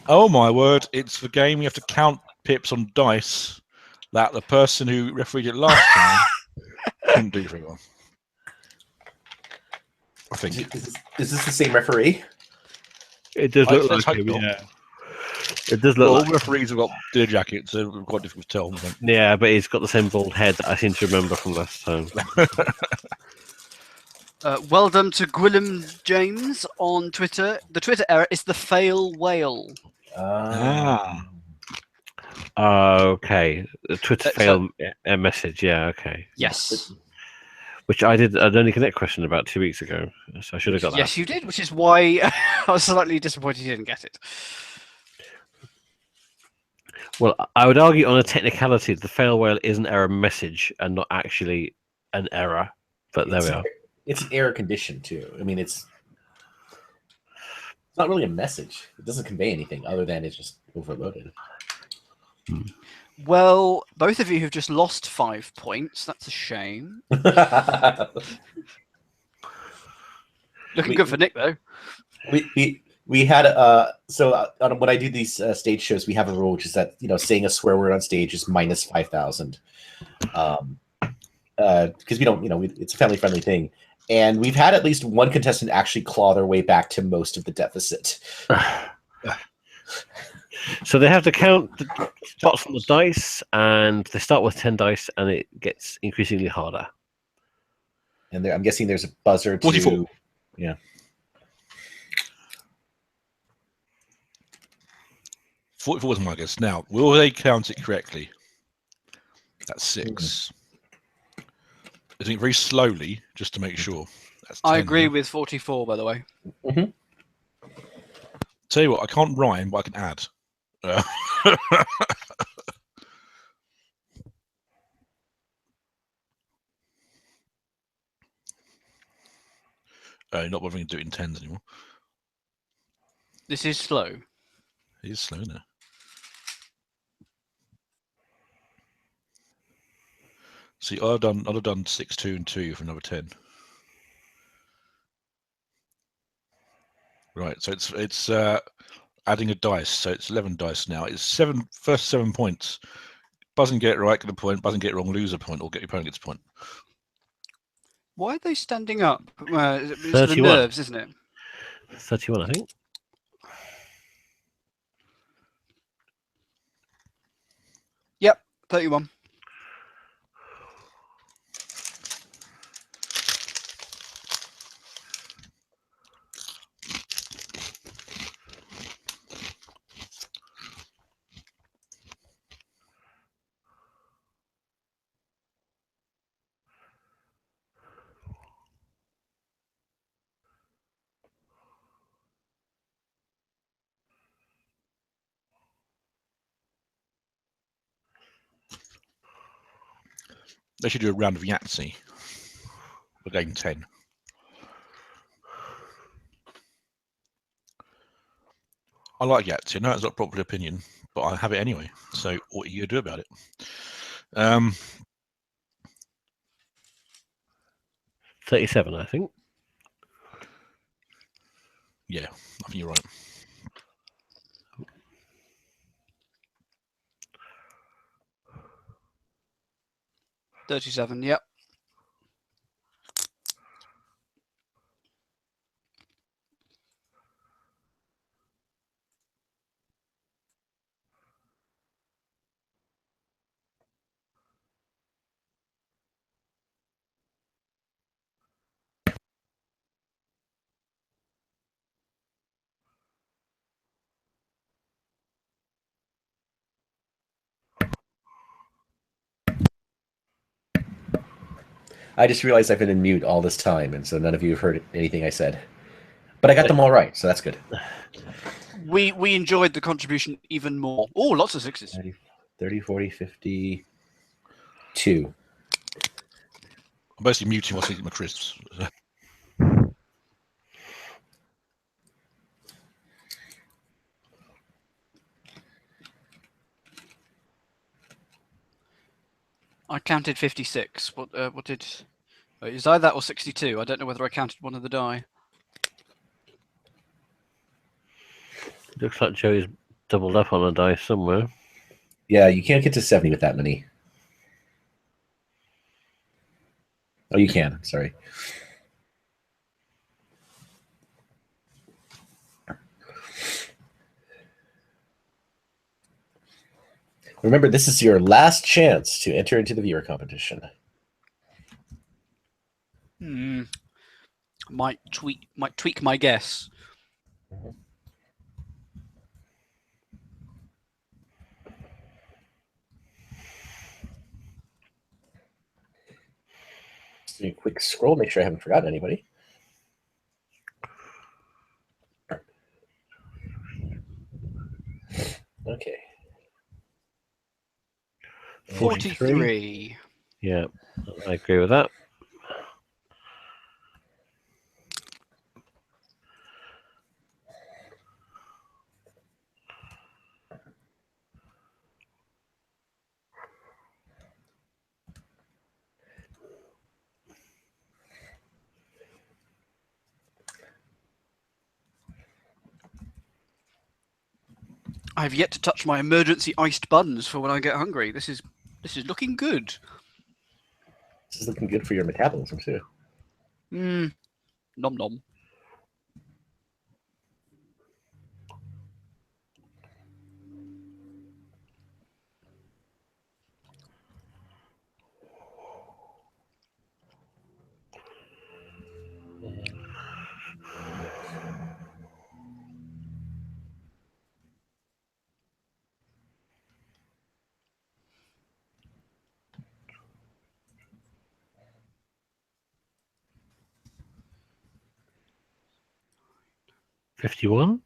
Speaker 1: Oh my word! It's the game you have to count pips on dice that the person who refereed it last time couldn't do very well. I think.
Speaker 3: Is this the same referee?
Speaker 4: It does look
Speaker 1: Let's
Speaker 4: like
Speaker 1: hope
Speaker 4: him.
Speaker 1: not.
Speaker 4: Yeah. It does look
Speaker 1: All
Speaker 4: like.
Speaker 1: referees have got dinner jackets, so it's quite difficult to tell. I think.
Speaker 4: Yeah, but he's got the same bald head that I seem to remember from last time.
Speaker 2: Well done to Gwillem James on Twitter. The Twitter error is the fail whale.
Speaker 4: Okay. The Twitter
Speaker 2: So-
Speaker 4: fail message. Yeah. Okay.
Speaker 2: Yes.
Speaker 4: Which I did. I'd only connect question about 2 weeks ago, so I should have got that.
Speaker 2: Yes, you did, which is why I was slightly disappointed you didn't get it.
Speaker 4: Well, I would argue on a technicality, the fail whale is an error message and not actually an error. But there we are.
Speaker 3: It's an error condition too. I mean, it's not really a message. It doesn't convey anything other than it's just overloaded.
Speaker 2: Well, both of you have just lost 5 points. That's a shame. Looking good for Nick, though.
Speaker 3: We had when I do these stage shows, we have a rule which is that saying a swear word on stage is minus 5,000, because we don't it's a family friendly thing, and we've had at least one contestant actually claw their way back to most of the deficit.
Speaker 4: So they have to count the spots on the dice, and they start with 10 dice, and it gets increasingly harder.
Speaker 3: And I'm guessing there's a buzzer to
Speaker 1: 44.
Speaker 3: Yeah.
Speaker 1: 44 is my guess. Now, will they count it correctly? That's 6. I think very slowly, just to make sure. That's 10
Speaker 2: I agree
Speaker 1: now.
Speaker 2: with 44, by the way.
Speaker 1: Tell you what, I can't rhyme, but I can add. Not bothering to do it in tens anymore.
Speaker 2: This is slow.
Speaker 1: It is slow now. See, I'd have done 6, 2, and 2 for another 10. Right, so it's adding a dice, so it's 11 dice now. It's first 7 points. Buzzing get it right, get a point. Buzzing get it wrong, lose a point, or get your opponent gets a point.
Speaker 2: Why are they standing up? It's the
Speaker 4: 31.
Speaker 2: nerves, isn't it?
Speaker 4: 31, I think.
Speaker 2: Yep, 31.
Speaker 1: They should do a round of Yahtzee for game 10. I like Yahtzee. I know it's not popular opinion, but I have it anyway. So what are you going to do about it?
Speaker 4: 37, I think.
Speaker 1: Yeah, I think you're right.
Speaker 2: $37, yep.
Speaker 3: I just realized I've been in mute all this time, and so none of you have heard anything I said. But I got them all right, so that's good.
Speaker 2: We enjoyed the contribution even more. Oh, lots of sixes.
Speaker 3: 30, 40, 52.
Speaker 1: I'm basically muting whilst eating my crisps.
Speaker 2: I counted 56. What did... Is either that or 62? I don't know whether I counted one of the die.
Speaker 4: Looks like Joey's doubled up on a dice somewhere.
Speaker 3: Yeah, you can't get to 70 with that many. Oh, you can. Sorry. Remember, this is your last chance to enter into the viewer competition.
Speaker 2: Might tweak my guess.
Speaker 3: Just do a quick scroll, make sure I haven't forgotten anybody. Okay.
Speaker 2: 43.
Speaker 4: Yeah, I agree with that.
Speaker 2: I've yet to touch my emergency iced buns for when I get hungry. This is looking good.
Speaker 3: This is looking good for your metabolism, too.
Speaker 2: Nom nom.
Speaker 4: $51.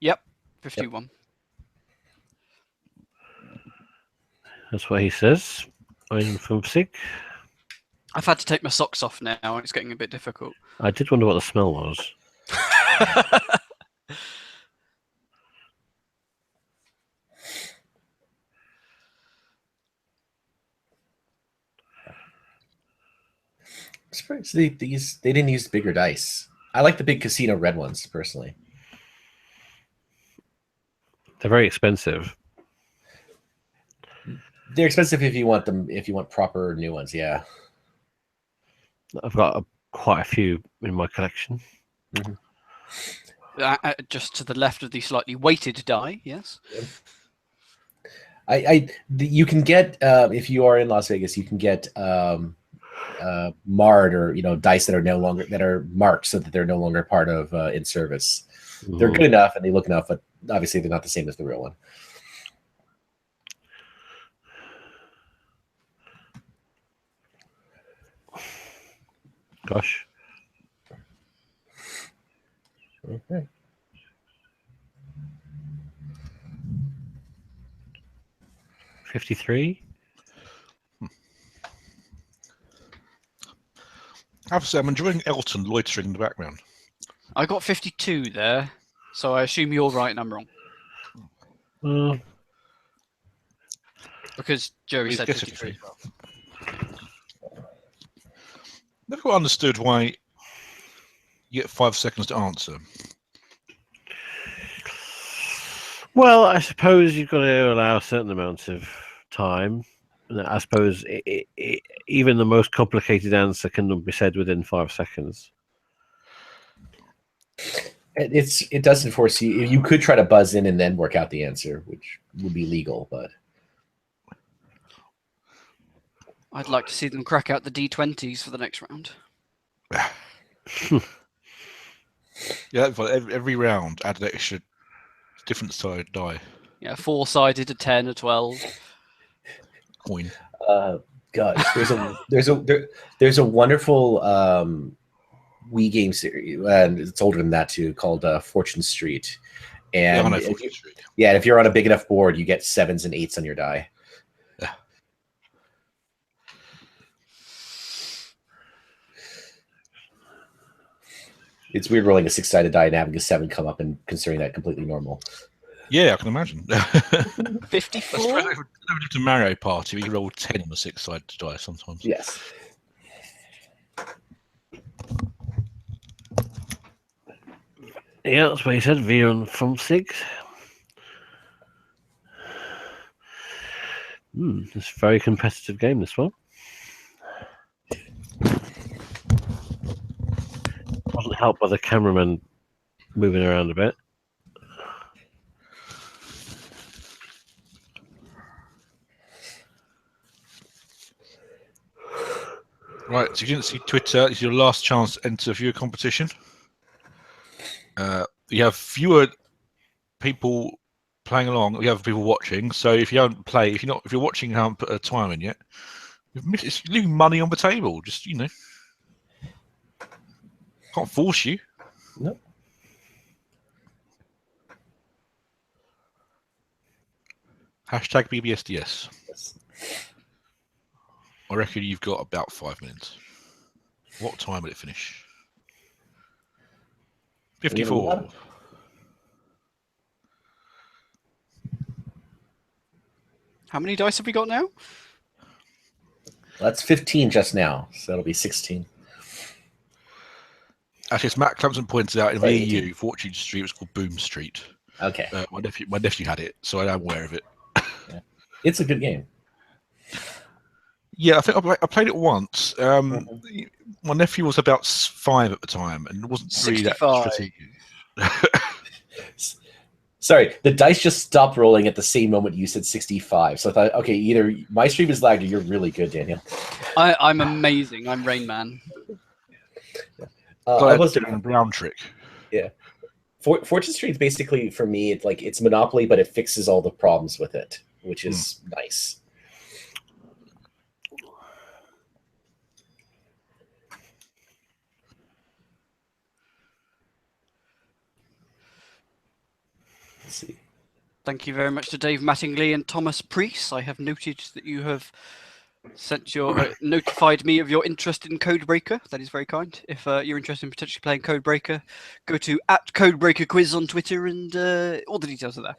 Speaker 2: Yep, 51.
Speaker 4: That's what he says. I'm from sick.
Speaker 2: I've had to take my socks off now. It's getting a bit difficult.
Speaker 4: I did wonder what the smell was.
Speaker 3: I'm surprised they didn't use bigger dice. I like the big casino red ones personally.
Speaker 4: They're very expensive.
Speaker 3: They're expensive if you want them. If you want proper new ones, yeah.
Speaker 4: I've got quite a few in my collection.
Speaker 2: Just to the left of the slightly weighted die, yes.
Speaker 3: You can get if you are in Las Vegas, you can get marred or dice that are marked so that they're no longer part of in service. They're good enough and they look enough, but obviously they're not the same as the real one.
Speaker 4: Gosh.
Speaker 3: Okay.
Speaker 4: $53.
Speaker 1: I have to say, I'm enjoying Elton loitering in the background.
Speaker 2: I got 52 there, so I assume you're right and I'm wrong. Because Joey
Speaker 1: Please
Speaker 2: said
Speaker 1: guess
Speaker 2: 53 as well.
Speaker 1: Never quite understood why you get 5 seconds to answer.
Speaker 4: Well, I suppose you've got to allow a certain amount of time. And I suppose even the most complicated answer can be said within 5 seconds.
Speaker 3: It doesn't force you. You could try to buzz in and then work out the answer, which would be legal, but
Speaker 2: I'd like to see them crack out the D20s for the next round.
Speaker 1: Yeah, for every round, add an extra different side die.
Speaker 2: Yeah, 4-sided, a 10, a 12.
Speaker 1: Coin.
Speaker 3: Gosh, there's a wonderful Wii game series, and it's older than that too, called Fortune Street. And
Speaker 1: Yeah, I know Fortune Street.
Speaker 3: Yeah, if you're on a big enough board, you get 7s and 8s on your die.
Speaker 1: Yeah.
Speaker 3: It's weird rolling a 6-sided die and having a 7 come up and considering that completely normal.
Speaker 1: Yeah, I can imagine.
Speaker 2: 54?
Speaker 1: Over to Mario Party, we roll 10 on the 6-sided die sometimes.
Speaker 3: Yes.
Speaker 4: Yeah, that's what he said. Viren from 6. It's a very competitive game, this one. Wasn't helped by the cameraman moving around a bit.
Speaker 1: Right, so you didn't see Twitter. It's your last chance to enter a viewer competition. You have fewer people playing along. You have people watching. So if you don't play, if you're watching and haven't put a time in yet, you're leaving money on the table. Just can't force you.
Speaker 3: Nope.
Speaker 1: Hashtag BBSDS.
Speaker 3: Yes.
Speaker 1: I reckon you've got about 5 minutes. What time will it finish? 54.
Speaker 2: How many dice have we got now?
Speaker 3: That's 15 just now, so it'll be 16.
Speaker 1: Actually, as Matt Clemson pointed out in
Speaker 3: Sorry,
Speaker 1: VU, Fortune Street was called Boom Street.
Speaker 3: Okay.
Speaker 1: My nephew had it, so I'm aware of it.
Speaker 3: Yeah. It's a good game.
Speaker 1: Yeah, I think I played it once. My nephew was about 5 at the time, and wasn't really that
Speaker 2: 65.
Speaker 1: strategic.
Speaker 3: Sorry, the dice just stopped rolling at the same moment you said 65. So I thought, okay, either my stream is lagged or you're really good, Daniel.
Speaker 2: I'm amazing. I'm Rain Man.
Speaker 3: I was
Speaker 1: doing a brown trick.
Speaker 3: Yeah. Fortune Street's basically, for me, it's Monopoly, but it fixes all the problems with it, which is nice. Let's see.
Speaker 2: Thank you very much to Dave Mattingly and Thomas Priest. I have noted that you have notified me of your interest in Codebreaker. That is very kind. If you're interested in potentially playing Codebreaker, go to @CodebreakerQuiz on Twitter, and all the details are there.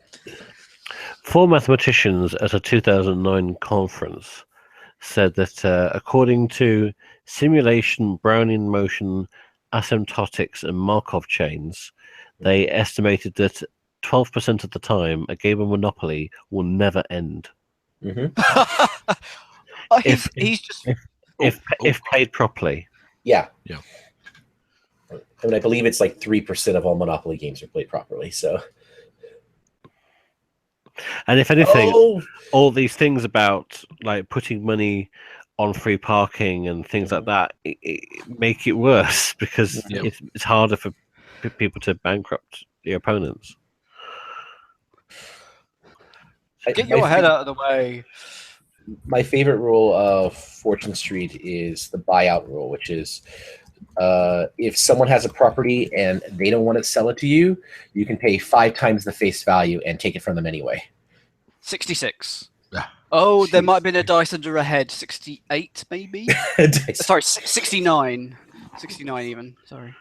Speaker 4: 4 mathematicians at a 2009 conference said that according to simulation Brownian motion asymptotics and Markov chains, they estimated that 12% of the time, a game of Monopoly will never end.
Speaker 2: He's just
Speaker 4: If played properly.
Speaker 3: Yeah.
Speaker 1: Yeah.
Speaker 3: I mean, I believe it's like 3% of all Monopoly games are played properly. So.
Speaker 4: And if anything, all these things about like putting money on free parking and things like that make it worse because it's harder for people to bankrupt your opponents.
Speaker 2: Get your head out of the way.
Speaker 3: My favorite rule of Fortune Street is the buyout rule, which is if someone has a property and they don't want to sell it to you, you can pay 5 times the face value and take it from them anyway.
Speaker 2: 66. Oh, there might have been a dice under a head. 68, maybe? Sorry, 69. 69 even. Sorry.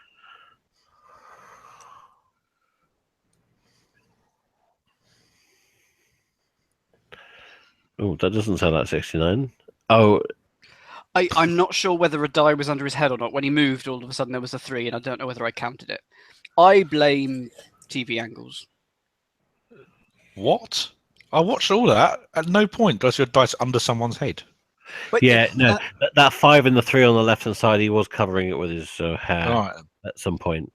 Speaker 4: Oh, that doesn't sound like 69. Oh,
Speaker 2: I'm not sure whether a die was under his head or not. When he moved, all of a sudden there was a 3, and I don't know whether I counted it. I blame TV angles.
Speaker 1: What? I watched all that. At no point does your dice under someone's head.
Speaker 2: But,
Speaker 4: no, that 5 and the 3 on the left-hand side, he was covering it with his hair at some point.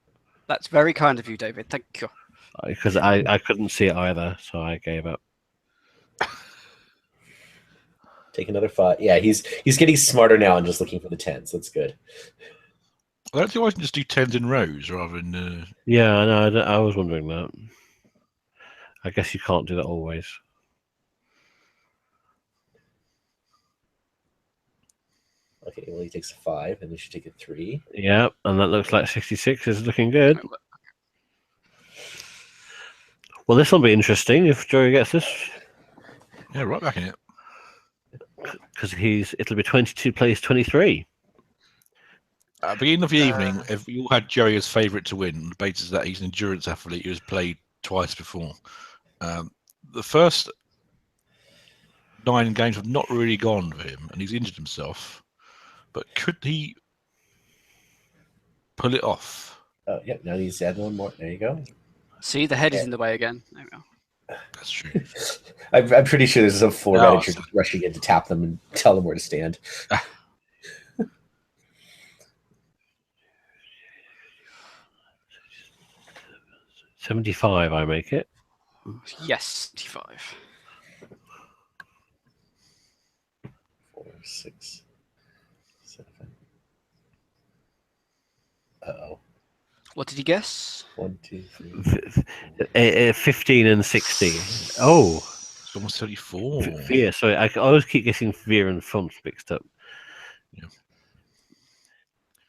Speaker 2: That's very kind of you, David. Thank you.
Speaker 4: Because I couldn't see it either, so I gave up.
Speaker 3: Take another 5. Yeah, he's getting smarter now and just looking for the 10s. That's good.
Speaker 1: I don't think I can just do 10s in rows rather than.
Speaker 4: Yeah, I know. I was wondering that. I guess you can't do that always.
Speaker 3: Okay, well, he takes a 5, and then should take a 3.
Speaker 4: Yeah, and that looks like 66 is looking good. Well, this will be interesting if Joey gets this.
Speaker 1: Yeah, right back in it.
Speaker 4: Because it'll be 22 plays 23.
Speaker 1: At the beginning of the evening, if we all had Joey as favourite to win, the basis that he's an endurance athlete who has played twice before. The first 9 games have not really gone for him, and he's injured himself. But could he pull it off?
Speaker 3: Oh, yeah. Now he's adding one more. There you go.
Speaker 2: See, the head is in the way again. There we go.
Speaker 1: That's true.
Speaker 3: I'm pretty sure there's some floor manager just rushing in to tap them and tell them where to stand.
Speaker 4: 75, I make it.
Speaker 2: Yes, 75.
Speaker 3: 4, 6, 7. Uh-oh.
Speaker 2: What did he guess?
Speaker 3: 1, 2, 3.
Speaker 4: 15 and 60. Oh,
Speaker 1: it's almost 34.
Speaker 4: Yeah, sorry, I always keep getting Veer and Font mixed up.
Speaker 1: Yeah.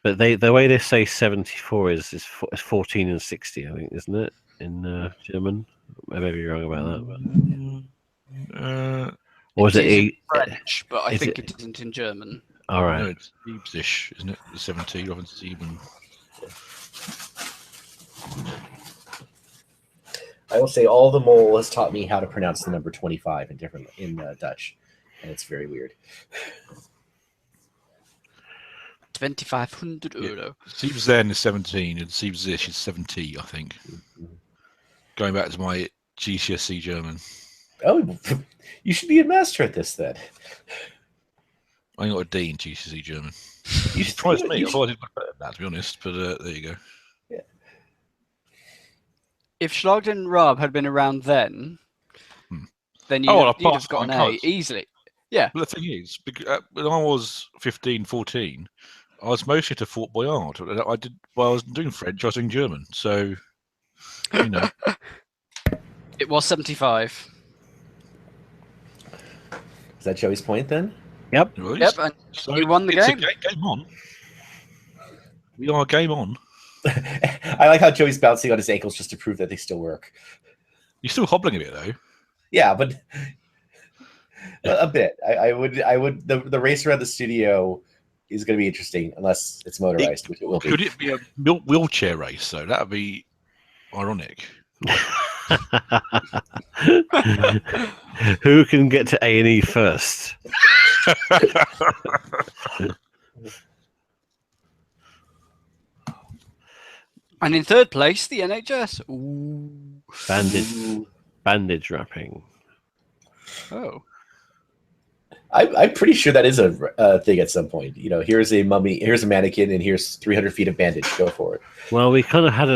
Speaker 4: But the way they say 74 is 14 and 60, I think, isn't it? In German. I may be wrong about that. Or is it
Speaker 2: in French, but I think it isn't in German.
Speaker 4: All right.
Speaker 1: No, it's Leipzig, isn't it? The 17 rather than 7.
Speaker 3: I will say all the mole has taught me how to pronounce the number 25 in Dutch, and it's very weird.
Speaker 2: 2,500 euro.
Speaker 1: Yeah. Siebes then is 17, and Siebes this is 70, I think. Going back to my GCSE German.
Speaker 3: Oh, you should be a master at this then.
Speaker 1: I got a D in GCSE German. You surprised me. I thought I did much better than that, to be honest. But there you go.
Speaker 3: Yeah.
Speaker 2: If Schlag and Rob had been around then you'd have got an A easily. Yeah.
Speaker 1: Well, the thing is, when I was 15, 14, I was mostly to Fort Boyard. I was doing French, I was doing German. So, you know.
Speaker 2: It was 75.
Speaker 3: Is that Joey's point then?
Speaker 4: Yep.
Speaker 2: Yep, and so you won the game.
Speaker 1: Game on. We are game on.
Speaker 3: I like how Joey's bouncing on his ankles just to prove that they still work.
Speaker 1: You're still hobbling a bit, though.
Speaker 3: Yeah, but a bit. I would. The race around the studio is going to be interesting, unless it's motorized, which it will be.
Speaker 1: Could it be a wheelchair race, though? That would be ironic.
Speaker 4: Who can get to A&E first?
Speaker 2: And in third place, the NHS. Ooh.
Speaker 4: Bandage wrapping.
Speaker 2: Oh.
Speaker 3: I'm pretty sure that is a thing at some point. You know, here's a mummy, here's a mannequin, and here's 300 feet of bandage. Go for it.
Speaker 4: Well, we kind of had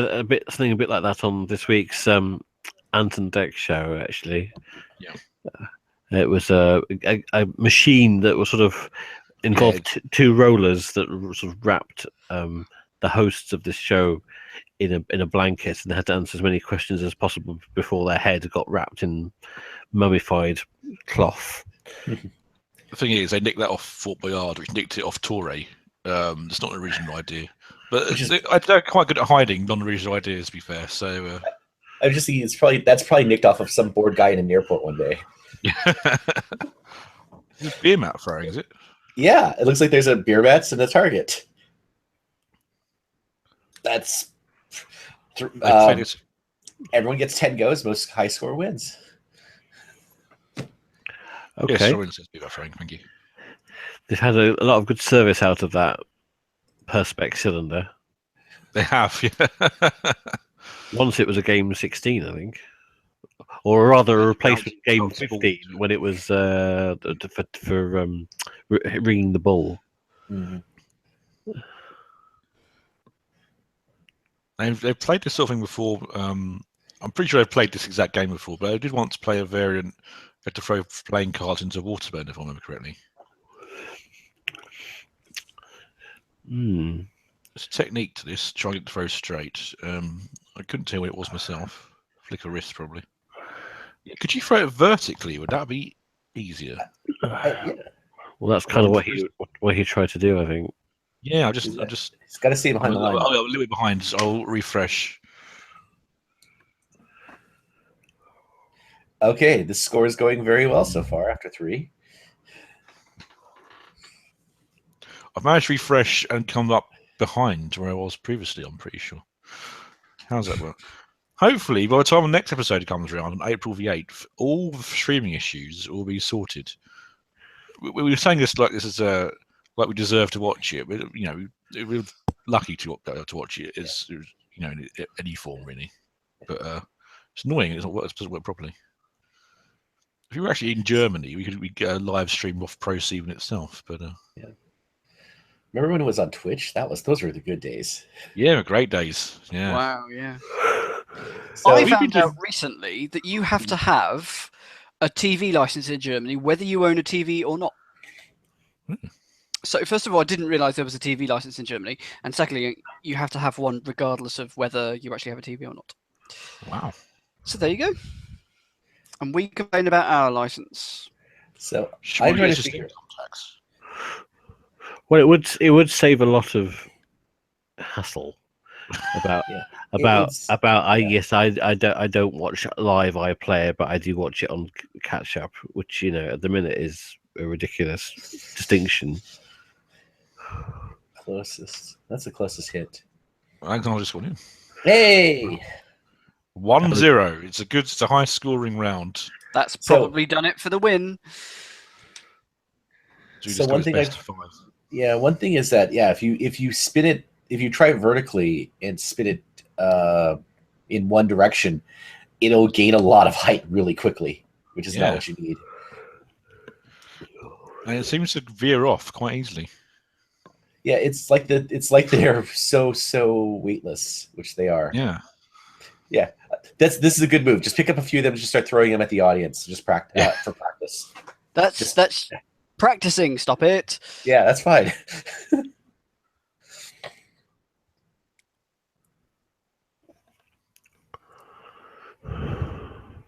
Speaker 4: something a bit like that on this week's Anton Deck show, actually.
Speaker 1: Yeah.
Speaker 4: It was a machine that was sort of involved two rollers that sort of wrapped the hosts of this show in a blanket, and they had to answer as many questions as possible before their head got wrapped in mummified cloth.
Speaker 1: The thing is, they nicked that off Fort Boyard, which nicked it off Torre. It's not an original idea, but they're quite good at hiding non-original ideas. To be fair, so
Speaker 3: I'm just thinking that's probably nicked off of some bored guy in an airport one day.
Speaker 1: It's beer mat throwing, is it?
Speaker 3: Yeah, it looks like there's a beer mats and a target. That's everyone gets 10 goes. Most high score wins.
Speaker 4: Okay.
Speaker 1: Yes, beer mat throwing. Thank you.
Speaker 4: They've had a lot of good service out of that Perspex cylinder.
Speaker 1: They have, yeah.
Speaker 4: Once it was a game 16, I think, or rather a replacement game 15 when it was for ringing the ball.
Speaker 3: Mm-hmm.
Speaker 1: They've played this sort of thing before. I'm pretty sure they've played this exact game before, but I did want to play a variant. Had to throw playing cards into waterbend, if I remember correctly. There's a technique to this, trying to get the throw straight. I couldn't tell what it was myself. Flick a wrist, probably. Yeah, could you throw it vertically? Would that be easier?
Speaker 3: Yeah.
Speaker 4: Well, that's kind of what he tried to do, I think.
Speaker 1: Yeah, I just.
Speaker 3: It's got to stay behind the line.
Speaker 1: A little bit behind. So I'll refresh.
Speaker 3: Okay, the score is going very well so far after 3.
Speaker 1: I've managed to refresh and come up behind where I was previously, I'm pretty sure. How does that work? Hopefully, by the time the next episode comes around on April the 8th, all the streaming issues will be sorted. We were saying this like this is like we deserve to watch it, but we're lucky to watch it is in any form really. But it's annoying; it doesn't work properly. If we were actually in Germany, we'd get a live stream off ProSieben itself. But
Speaker 3: yeah. Remember when it was on Twitch? Those were the good days.
Speaker 1: Yeah, great days. Yeah.
Speaker 2: Wow. Yeah.
Speaker 3: So
Speaker 2: I found out recently that you have to have a TV license in Germany, whether you own a TV or not. So, first of all, I didn't realize there was a TV license in Germany, and secondly, you have to have one regardless of whether you actually have a TV or not.
Speaker 1: Wow.
Speaker 2: So there you go. And we complain about our license.
Speaker 3: So
Speaker 1: I'm trying to figure.
Speaker 4: Well, it would save a lot of hassle about I don't watch live iPlayer, but I do watch it on catch up, which at the minute is a ridiculous distinction.
Speaker 3: Closest. That's the closest hit.
Speaker 1: I just went in.
Speaker 3: Hey.
Speaker 1: 1-0. It's a high scoring round.
Speaker 2: That's probably done it for the win.
Speaker 3: So one thing one thing is that if you spin it, if you try it vertically and spin it in one direction, it'll gain a lot of height really quickly, which is not what you need.
Speaker 1: And it seems to veer off quite easily.
Speaker 3: Yeah, it's like they're so weightless, which they are.
Speaker 1: Yeah.
Speaker 3: Yeah. This is a good move. Just pick up a few of them and just start throwing them at the audience. Just practice for practice.
Speaker 2: That's practicing. Stop it.
Speaker 3: Yeah, that's fine.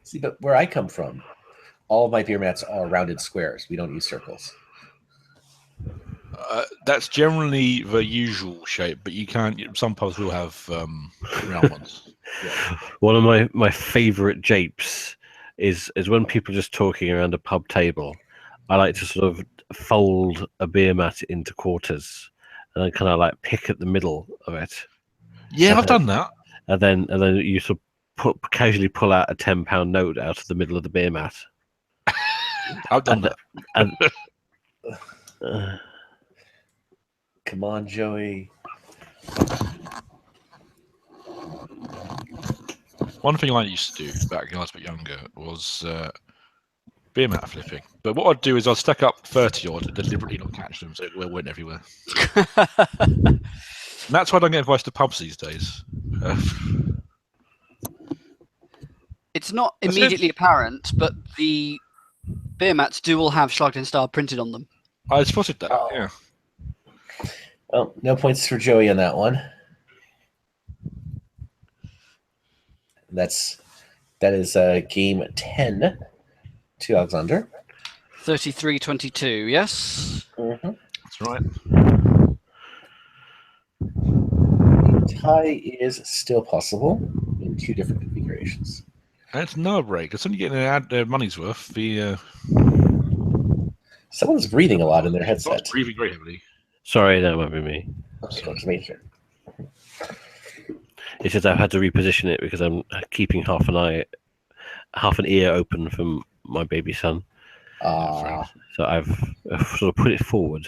Speaker 3: See, but where I come from, all of my beer mats are rounded squares. We don't use circles.
Speaker 1: That's generally the usual shape, but you can't. Some pubs will have round ones.
Speaker 4: Yeah. One of my favourite japes is when people are just talking around a pub table. I like to sort of fold a beer mat into quarters and then kind of like pick at the middle of it.
Speaker 1: Yeah, I've done that.
Speaker 4: And then you sort of casually pull out a £10 note out of the middle of the beer mat.
Speaker 1: I've done that.
Speaker 3: Come on, Joey.
Speaker 1: One thing I used to do back when I was a bit younger was beer mat flipping. But what I'd do is I'd stack up 30 odd and deliberately not catch them so it went everywhere. And that's why I don't get invited to pubs these days.
Speaker 2: It's not
Speaker 1: That's
Speaker 2: immediately apparent, but the beer mats do all have Schlag Star printed on them.
Speaker 1: I spotted that,
Speaker 3: Oh.
Speaker 1: yeah.
Speaker 3: Well, no points for Joey on that one. That is game 10 to Alexander.
Speaker 2: 33-22, yes?
Speaker 3: Mm-hmm.
Speaker 1: That's right.
Speaker 3: Tie is still possible in 2 different configurations.
Speaker 1: And it's no break. It's only getting their money's worth.
Speaker 3: Someone's breathing a lot in their headset.
Speaker 1: Someone's breathing very heavily.
Speaker 4: Sorry, that won't be me.
Speaker 3: Okay, just make sure.
Speaker 4: It's just I've had to reposition it because I'm keeping half an ear open from my baby son. So I've sort of put it forward.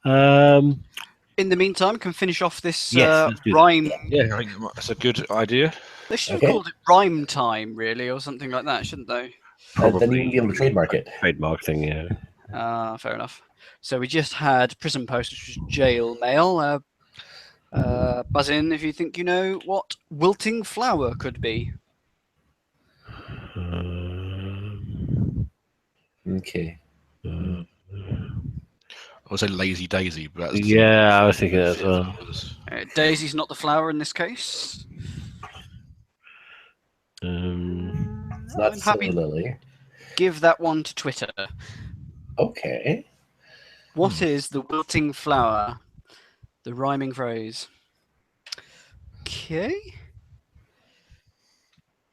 Speaker 2: In the meantime, can finish off this
Speaker 4: Yes, let's do that.
Speaker 2: rhyme.
Speaker 1: Yeah, I think that's a good idea.
Speaker 2: They should have
Speaker 3: Okay.
Speaker 2: called it rhyme time, really, or something like that, shouldn't they?
Speaker 3: Then you can be able to trademark it.
Speaker 4: Trademark thing, yeah.
Speaker 2: Fair enough. So we just had Prison Post, which was jail mail. Buzz in if you think you know what wilting flower could be.
Speaker 3: Okay.
Speaker 1: I would say Lazy Daisy, but that's
Speaker 4: Yeah, I was thinking that as well.
Speaker 2: Daisy's not the flower in this case.
Speaker 3: It's not
Speaker 2: I'm happy
Speaker 3: Silver Lily.
Speaker 2: give that one to Twitter.
Speaker 3: Okay.
Speaker 2: What is the wilting flower? The rhyming phrase. Okay.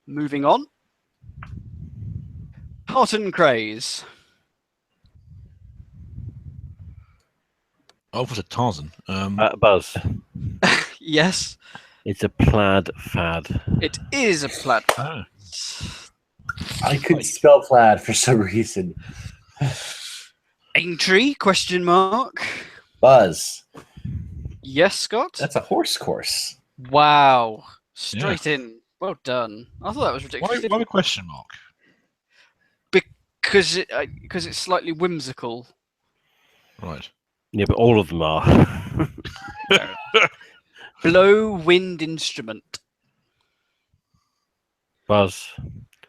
Speaker 2: Moving on. Cotton craze.
Speaker 1: Oh, was it Tarzan?
Speaker 4: Buzz.
Speaker 2: Yes,
Speaker 4: It's a plaid fad.
Speaker 2: it is a plaid.
Speaker 1: Oh.
Speaker 3: I couldn't spell plaid for some reason.
Speaker 2: Aintree? Question mark.
Speaker 3: Buzz.
Speaker 2: Yes, Scott.
Speaker 3: That's a horse course.
Speaker 2: Wow. Straight in. Well done. I thought that was ridiculous.
Speaker 1: Why the question mark?
Speaker 2: Because it's slightly whimsical.
Speaker 1: Right.
Speaker 4: Yeah, but all of them are.
Speaker 2: Blow wind instrument.
Speaker 4: Buzz.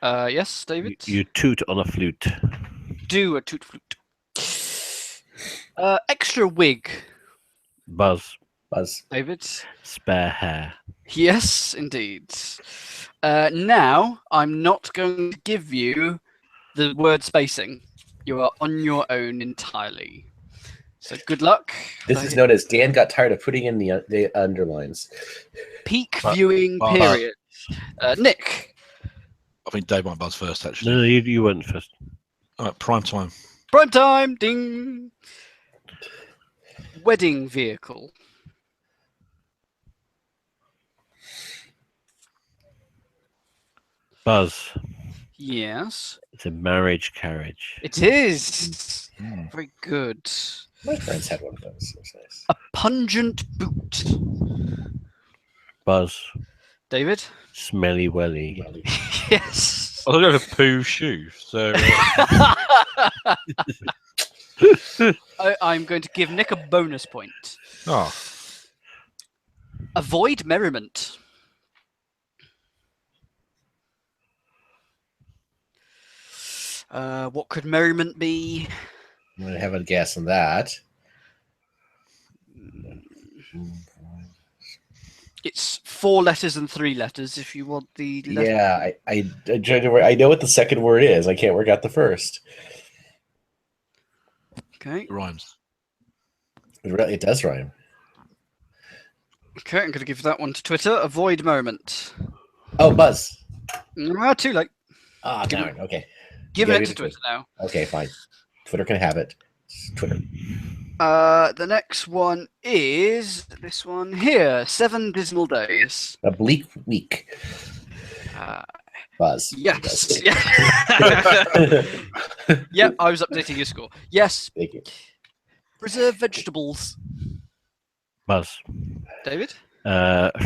Speaker 2: Yes, David.
Speaker 4: You toot on a flute.
Speaker 2: Do a toot flute. Extra wig.
Speaker 4: Buzz.
Speaker 3: Buzz.
Speaker 2: David.
Speaker 4: Spare hair.
Speaker 2: Yes, indeed. Now, I'm not going to give you the word spacing. You are on your own entirely. So good luck.
Speaker 3: This is known as Dan got tired of putting in the underlines.
Speaker 2: Peak viewing period. Nick.
Speaker 1: I think Dave might buzz first, actually.
Speaker 4: No, you went first.
Speaker 1: All right, prime time.
Speaker 2: Prime time. Ding. Wedding vehicle.
Speaker 4: Buzz.
Speaker 2: Yes.
Speaker 4: It's a marriage carriage.
Speaker 2: It is. Very good.
Speaker 3: My friends had one of those. It was nice.
Speaker 2: A pungent boot.
Speaker 4: Buzz.
Speaker 2: David?
Speaker 4: Smelly welly.
Speaker 2: Yes.
Speaker 1: I thought you had a poo shoe, so
Speaker 2: I'm going to give Nick a bonus point.
Speaker 1: oh,
Speaker 2: Avoid merriment. What could merriment be?
Speaker 3: I'm going to have a guess on that.
Speaker 2: It's 4 letters and 3 letters if you want the letter.
Speaker 3: Yeah, I know what the second word is. I can't work out the first.
Speaker 2: Okay.
Speaker 1: it rhymes.
Speaker 3: It does rhyme.
Speaker 2: Okay, I'm going to give that one to Twitter. Avoid merriment.
Speaker 3: Oh, Buzz.
Speaker 2: Too late.
Speaker 3: Ah,
Speaker 2: Give
Speaker 3: darn. Okay.
Speaker 2: Give
Speaker 3: Yeah,
Speaker 2: it
Speaker 3: give
Speaker 2: to
Speaker 3: it to
Speaker 2: Twitter now.
Speaker 3: Okay, fine. Twitter can have it. It's Twitter.
Speaker 2: The next one is this one here. 7 dismal days.
Speaker 3: A bleak week. Buzz.
Speaker 2: Yes.
Speaker 3: Yes.
Speaker 2: Yep, I was updating your score. Yes.
Speaker 3: Thank you.
Speaker 2: Preserve vegetables.
Speaker 4: Buzz.
Speaker 2: David?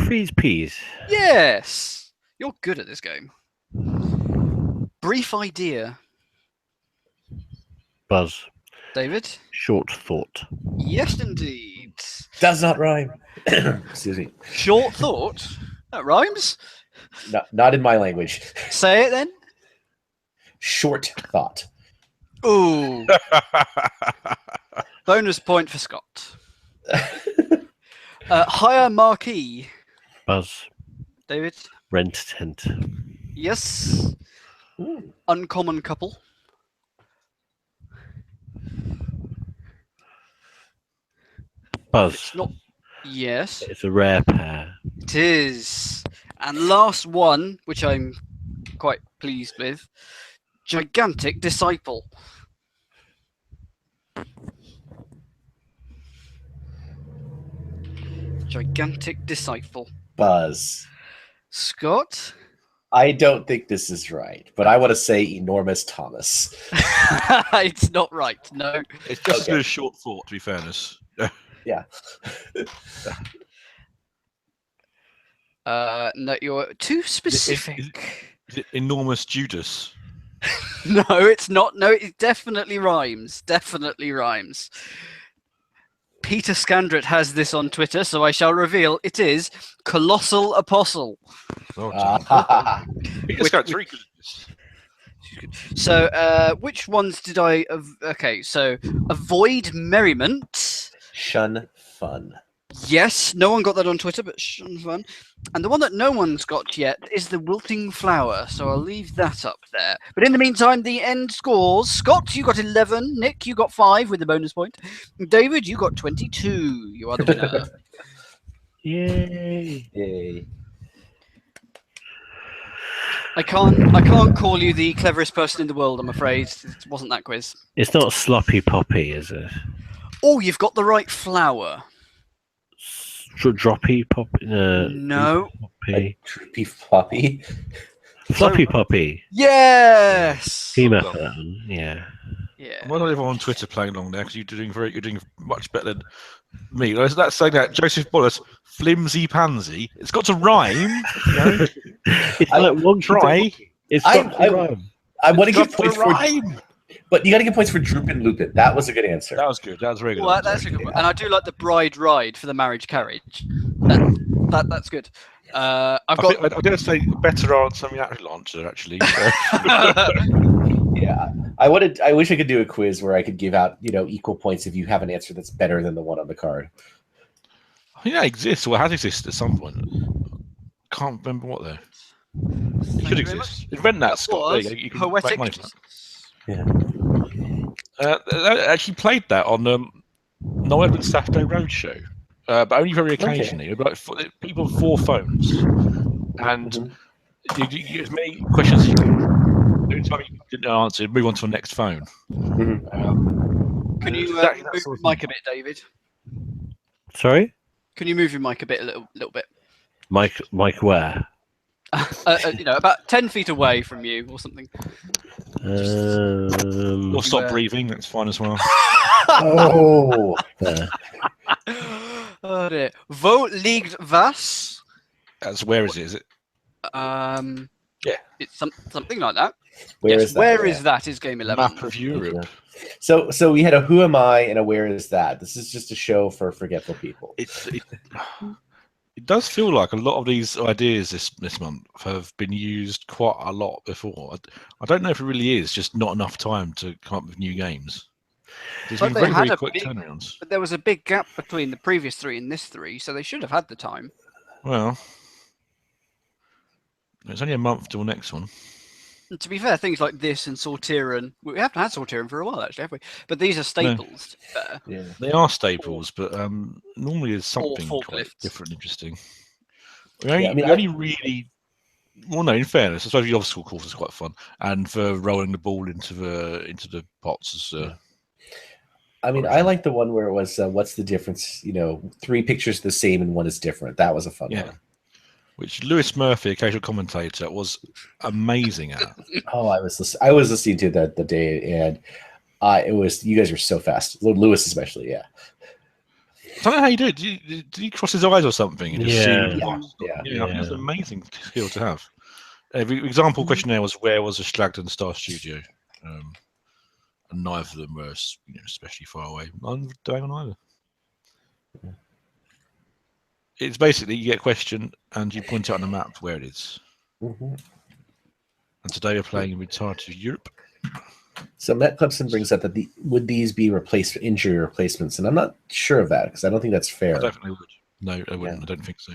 Speaker 4: Freeze peas.
Speaker 2: Yes. You're good at this game. Brief idea.
Speaker 4: Buzz.
Speaker 2: David?
Speaker 4: Short thought.
Speaker 2: Yes, indeed.
Speaker 3: Does not rhyme. Excuse me.
Speaker 2: Short thought? That rhymes?
Speaker 3: Not in my language.
Speaker 2: Say it then.
Speaker 3: Short thought.
Speaker 2: Ooh. Bonus point for Scott. Higher marquee.
Speaker 4: Buzz.
Speaker 2: David?
Speaker 4: Rent tent.
Speaker 2: Yes. Uncommon couple.
Speaker 4: Buzz.
Speaker 2: Not. Yes.
Speaker 4: It's a rare pair.
Speaker 2: It is. And last one, which I'm quite pleased with. Gigantic disciple. Gigantic disciple.
Speaker 3: Buzz.
Speaker 2: Scott?
Speaker 3: I don't think this is right, but I want to say enormous Thomas.
Speaker 2: It's not right, no.
Speaker 1: It's just
Speaker 3: Okay.
Speaker 1: a short thought, to be fairness.
Speaker 3: Yeah.
Speaker 2: No, you're too specific.
Speaker 1: Is it enormous Judas?
Speaker 2: No, it's not. No, it definitely rhymes. Definitely rhymes. Peter Scandrett has this on Twitter, so I shall reveal it is Colossal Apostle.
Speaker 1: Oh,
Speaker 2: Which-
Speaker 1: very good.
Speaker 2: So, which ones did I... Okay, so Avoid Merriment.
Speaker 3: Shun fun.
Speaker 2: Yes, no one got that on Twitter, but shun fun. And the one that no one's got yet is the Wilting Flower, so I'll leave that up there. But in the meantime, the end scores. Scott, you got 11. Nick, you got 5 with the bonus point. David, you got 22. You are the winner.
Speaker 4: Yay.
Speaker 3: Yay.
Speaker 2: I can't call you the cleverest person in the world, I'm afraid. It wasn't that quiz.
Speaker 4: It's not sloppy poppy, is it?
Speaker 2: Oh, you've got the right flower.
Speaker 4: Droppy poppy?
Speaker 2: No.
Speaker 4: Poppy.
Speaker 3: Droopy floppy.
Speaker 4: Floppy poppy.
Speaker 2: Yes.
Speaker 4: Team effort. That one. Yeah.
Speaker 2: Yeah.
Speaker 1: Why not everyone on Twitter playing along there? Because you're doing much better than me. That's saying that Joseph Bullis, flimsy pansy. It's got to rhyme. You know?
Speaker 4: It's like one
Speaker 1: Try.
Speaker 4: It's got to rhyme.
Speaker 3: I want to
Speaker 1: It's
Speaker 3: give
Speaker 1: got
Speaker 3: points
Speaker 1: to
Speaker 3: for,
Speaker 1: rhyme.
Speaker 3: but you got to give points for Droop and Lupin. That was a good answer.
Speaker 1: That was good. That was very good.
Speaker 2: Well, that's a good one. And I do like the bride ride for the marriage carriage. That's good. I've got.
Speaker 1: I dare say better answer than the actual answer. Actually,
Speaker 3: Yeah, I wish I could do a quiz where I could give out equal points if you have an answer that's better than the one on the card.
Speaker 1: I think that exists or has existed at some point. Can't remember what though. It should exist. Invent that, Scott. There you go. You can make
Speaker 2: Poetic
Speaker 1: money for that.
Speaker 3: Yeah.
Speaker 1: I actually played that on No Evidence Saturday Roadshow, but only very occasionally. Like people with 4 phones, and you as many questions as you can. Every time you didn't answer, move on to the next phone.
Speaker 2: Can you
Speaker 1: Exactly
Speaker 2: move
Speaker 1: that sort
Speaker 2: your
Speaker 1: of thing.
Speaker 2: mic a bit, David?
Speaker 4: Sorry?
Speaker 2: Can you move your mic a bit, a little bit?
Speaker 4: Mike where?
Speaker 2: About 10 feet away from you or something.
Speaker 1: Or stop breathing. That's fine as well.
Speaker 3: Oh.
Speaker 2: Oh dear. Wo liegt was?
Speaker 1: That's where is it? Is it? Yeah.
Speaker 2: It's something like that.
Speaker 3: Where
Speaker 2: Yes,
Speaker 3: is that?
Speaker 2: Where
Speaker 3: Yeah.
Speaker 2: is that? Is game 11.
Speaker 1: Map of Europe.
Speaker 3: So we had a Who Am I and a Where Is That? This is just a show for forgetful people.
Speaker 1: It does feel like a lot of these ideas this month have been used quite a lot before. I don't know if it really is just not enough time to come up with new games. There's
Speaker 2: But
Speaker 1: been
Speaker 2: they
Speaker 1: very,
Speaker 2: had
Speaker 1: very
Speaker 2: a
Speaker 1: quick
Speaker 2: big-
Speaker 1: turnarounds.
Speaker 2: But there was a big gap between the previous 3 and this 3, so they should have had the time.
Speaker 1: Well, it's only a month till next one.
Speaker 2: And to be fair, things like this and Sortiran, we haven't had Sortiran for a while, actually, have we? But these are staples. To be fair.
Speaker 3: Yeah.
Speaker 1: They are staples, but normally there's something quite
Speaker 2: forklifts.
Speaker 1: different and interesting.
Speaker 3: Yeah, I mean,
Speaker 1: we only really... Well, no, in fairness, I suppose the obstacle course is quite fun. And for rolling the ball into the pots is...
Speaker 3: I mean, I like the one where it was, what's the difference? 3 pictures the same and one is different. That was a fun one.
Speaker 1: Which Lewis Murphy, occasional commentator, was amazing at.
Speaker 3: Oh, I was listening to that the day, and it was, you guys were so fast. Lewis especially, yeah.
Speaker 1: I don't know how you do it. Did he cross his eyes or something? And just
Speaker 4: Yeah.
Speaker 1: see?
Speaker 3: Yeah.
Speaker 1: It was an amazing skill to have. The example question there was where was the Schlag Star Studio, and neither of them were especially far away. I'm doing on either. It's basically you get a question and you point out on the map where it is.
Speaker 3: Mm-hmm.
Speaker 1: And today we're playing Retired to Europe.
Speaker 3: So Matt Clemson brings up that would these be injury replacements? And I'm not sure of that because I don't think that's fair.
Speaker 1: I definitely would. No, I wouldn't. Yeah. I don't think so.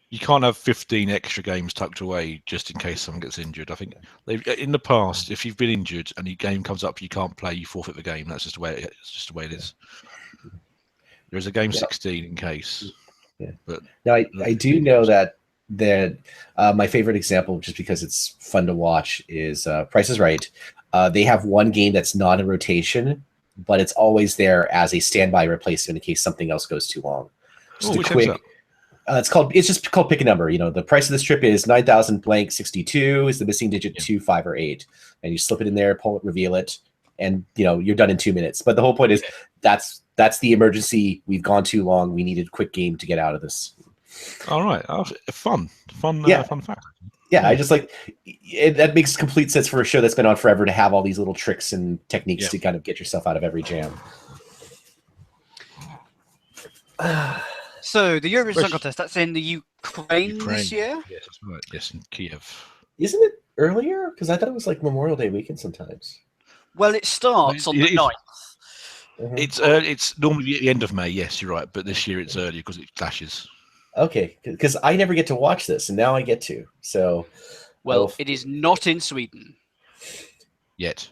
Speaker 1: You can't have 15 extra games tucked away just in case someone gets injured. I think in the past, if you've been injured and your game comes up, you can't play, you forfeit the game. That's just the way it is. There is a game 16 in case.
Speaker 3: Yeah.
Speaker 1: But
Speaker 3: now I do know that my favorite example, just because it's fun to watch, is Price is Right. They have one game that's not in rotation, but it's always there as a standby replacement in case something else goes too long. Just a quick. It's just called Pick a Number. The price of this trip is 9,000 blank 62 is the missing digit 2, 5, or 8, and you slip it in there, pull it, reveal it, and you're done in 2 minutes. But the whole point is that's the emergency. We've gone too long. We needed a quick game to get out of this.
Speaker 1: All right, fun fact.
Speaker 3: Yeah, I just that makes complete sense for a show that's been on forever to have all these little tricks and techniques to kind of get yourself out of every jam.
Speaker 2: So the Eurovision Song Contest, that's in the Ukraine this year?
Speaker 1: Yes, that's right. Yes, in Kiev.
Speaker 3: Isn't it earlier? Because I thought it was like Memorial Day weekend sometimes.
Speaker 2: Well, it starts on the 9th.
Speaker 3: Mm-hmm.
Speaker 1: It's normally at the end of May, yes, you're right. But this year it's earlier because it clashes.
Speaker 3: Okay, because I never get to watch this, and now I get to. So,
Speaker 2: well, it is not in Sweden.
Speaker 1: Yet.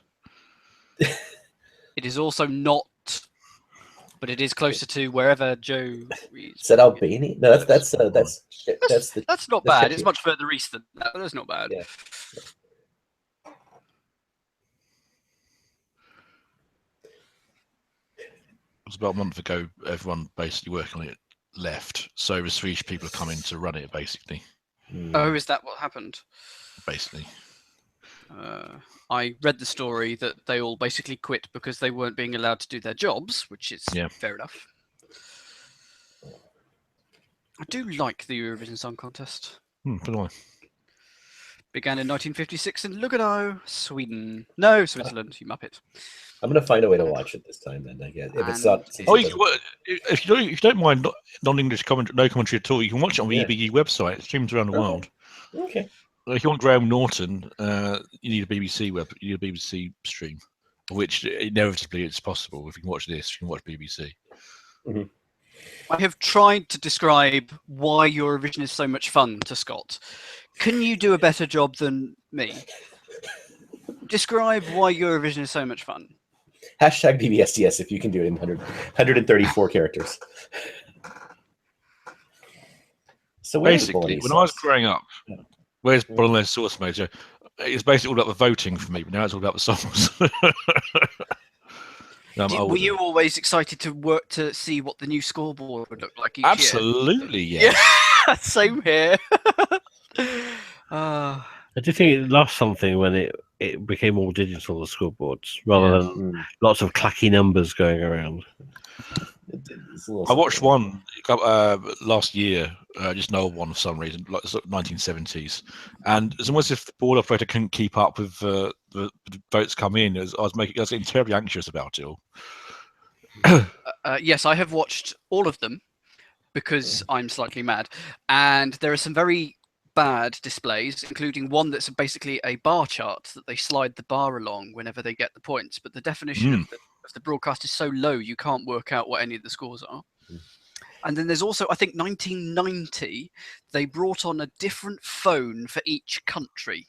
Speaker 2: It is also not... But it is closer to wherever Joe is.
Speaker 3: Is that Albania? No, that's
Speaker 2: not bad. It's much further east than that, but that's not bad.
Speaker 3: Yeah.
Speaker 1: It was about a month ago. Everyone basically working on it left, so the Swedish people are coming to run it. Basically.
Speaker 2: Oh, is that what happened?
Speaker 1: Basically.
Speaker 2: I read the story that they all basically quit because they weren't being allowed to do their jobs, which is fair enough. I do like the Eurovision Song Contest.
Speaker 1: Began
Speaker 2: in 1956 in Lugano, Sweden. No, Switzerland, you muppet.
Speaker 3: I'm going to find a way to watch it this time then, I guess. If it's not...
Speaker 1: if you don't mind non-English commentary at all, you can watch it on the EBU website. It streams around the world.
Speaker 3: Okay.
Speaker 1: If you want Graham Norton, you need a BBC stream, which inevitably it's possible. If you can watch this, you can watch BBC.
Speaker 3: Mm-hmm.
Speaker 2: I have tried to describe why Eurovision is so much fun to Scott. Can you do a better job than me? Describe why Eurovision is so much fun.
Speaker 3: Hashtag BBSDS if you can do it in 134 characters. So
Speaker 1: basically, when I was growing up, where's Bolognese Sauce Major? It's basically all about the voting for me, but now it's all about the songs.
Speaker 2: Were you always excited to work to see what the new scoreboard would look like each
Speaker 1: Absolutely,
Speaker 2: year?
Speaker 1: yes.
Speaker 2: Yeah, same here.
Speaker 4: I do think it lost something when it became all digital, the scoreboards, rather than lots of clacky numbers going around.
Speaker 1: I watched one last year, just an old one for some reason, like the 1970s, and it's almost as if the board operator couldn't keep up with the votes come in. I was getting terribly anxious about it all.
Speaker 2: Yes, I have watched all of them because I'm slightly mad, and there are some very bad displays, including one that's basically a bar chart that they slide the bar along whenever they get the points, but the definition of the broadcast is so low you can't work out what any of the scores are. And then there's also, I think 1990, they brought on a different phone for each country.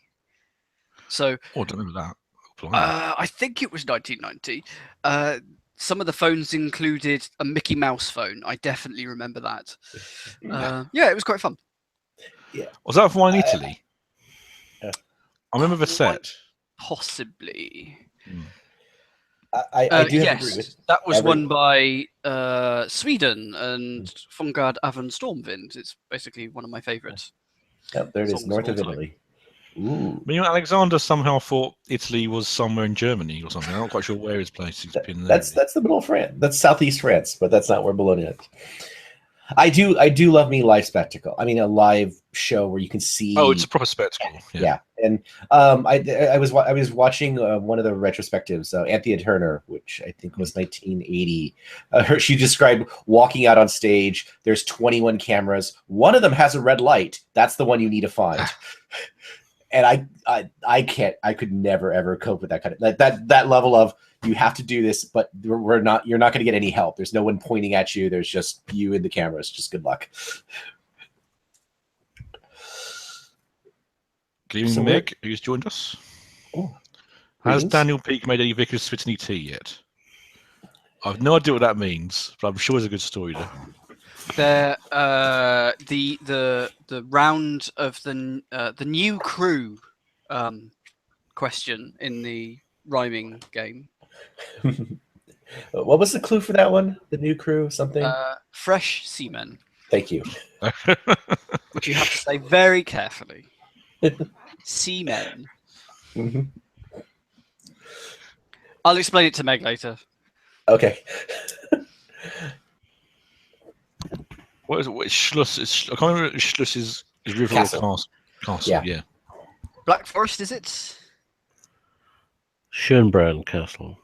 Speaker 2: So
Speaker 1: I don't remember that.
Speaker 2: I think it was 1990. Some of the phones included a Mickey Mouse phone. I definitely remember that. Yeah, it was quite fun.
Speaker 3: Yeah.
Speaker 1: Was that for in Italy? I remember the set.
Speaker 2: Possibly.
Speaker 3: I do have agree with
Speaker 2: that was won by Sweden and Fångad Även Stormvind. It's basically one of my favorites.
Speaker 3: Yep, there it is, north of Italy. Ooh.
Speaker 1: Alexander somehow thought Italy was somewhere in Germany or something. I'm not quite sure where his place is.
Speaker 3: That's the middle of France. That's southeast France, but that's not where Bologna is. I do love me live spectacle. I mean, a live show where you can see.
Speaker 1: Oh, it's a proper spectacle.
Speaker 3: Yeah. And I was watching one of the retrospectives, Anthea Turner, which I think was 1980. She described walking out on stage. There's 21 cameras. One of them has a red light. That's the one you need to find. And I could never ever cope with that kind of that level of, you have to do this, but you're not going to get any help. There's no one pointing at you. There's just you and the cameras. Just good luck.
Speaker 1: Good evening, Meg, who's joined us.
Speaker 3: Oh,
Speaker 1: Has
Speaker 3: greetings.
Speaker 1: Daniel Peake made any Vickers Switney tea yet? I've no idea what that means, but I'm sure it's a good story there.
Speaker 2: The round of the new crew question in the rhyming game.
Speaker 3: What was the clue for that one? The new crew, something?
Speaker 2: Fresh seamen,
Speaker 3: Thank you.
Speaker 2: which you have to say very carefully. Seamen.
Speaker 3: Mhm.
Speaker 2: I'll explain it to Meg later.
Speaker 3: Okay.
Speaker 1: What is it? What is Schluss? I can't remember if Schluss is river
Speaker 3: Castle.
Speaker 1: or castle.
Speaker 3: Yeah.
Speaker 1: Yeah.
Speaker 2: Black Forest, is it?
Speaker 4: Schönbrunn Castle.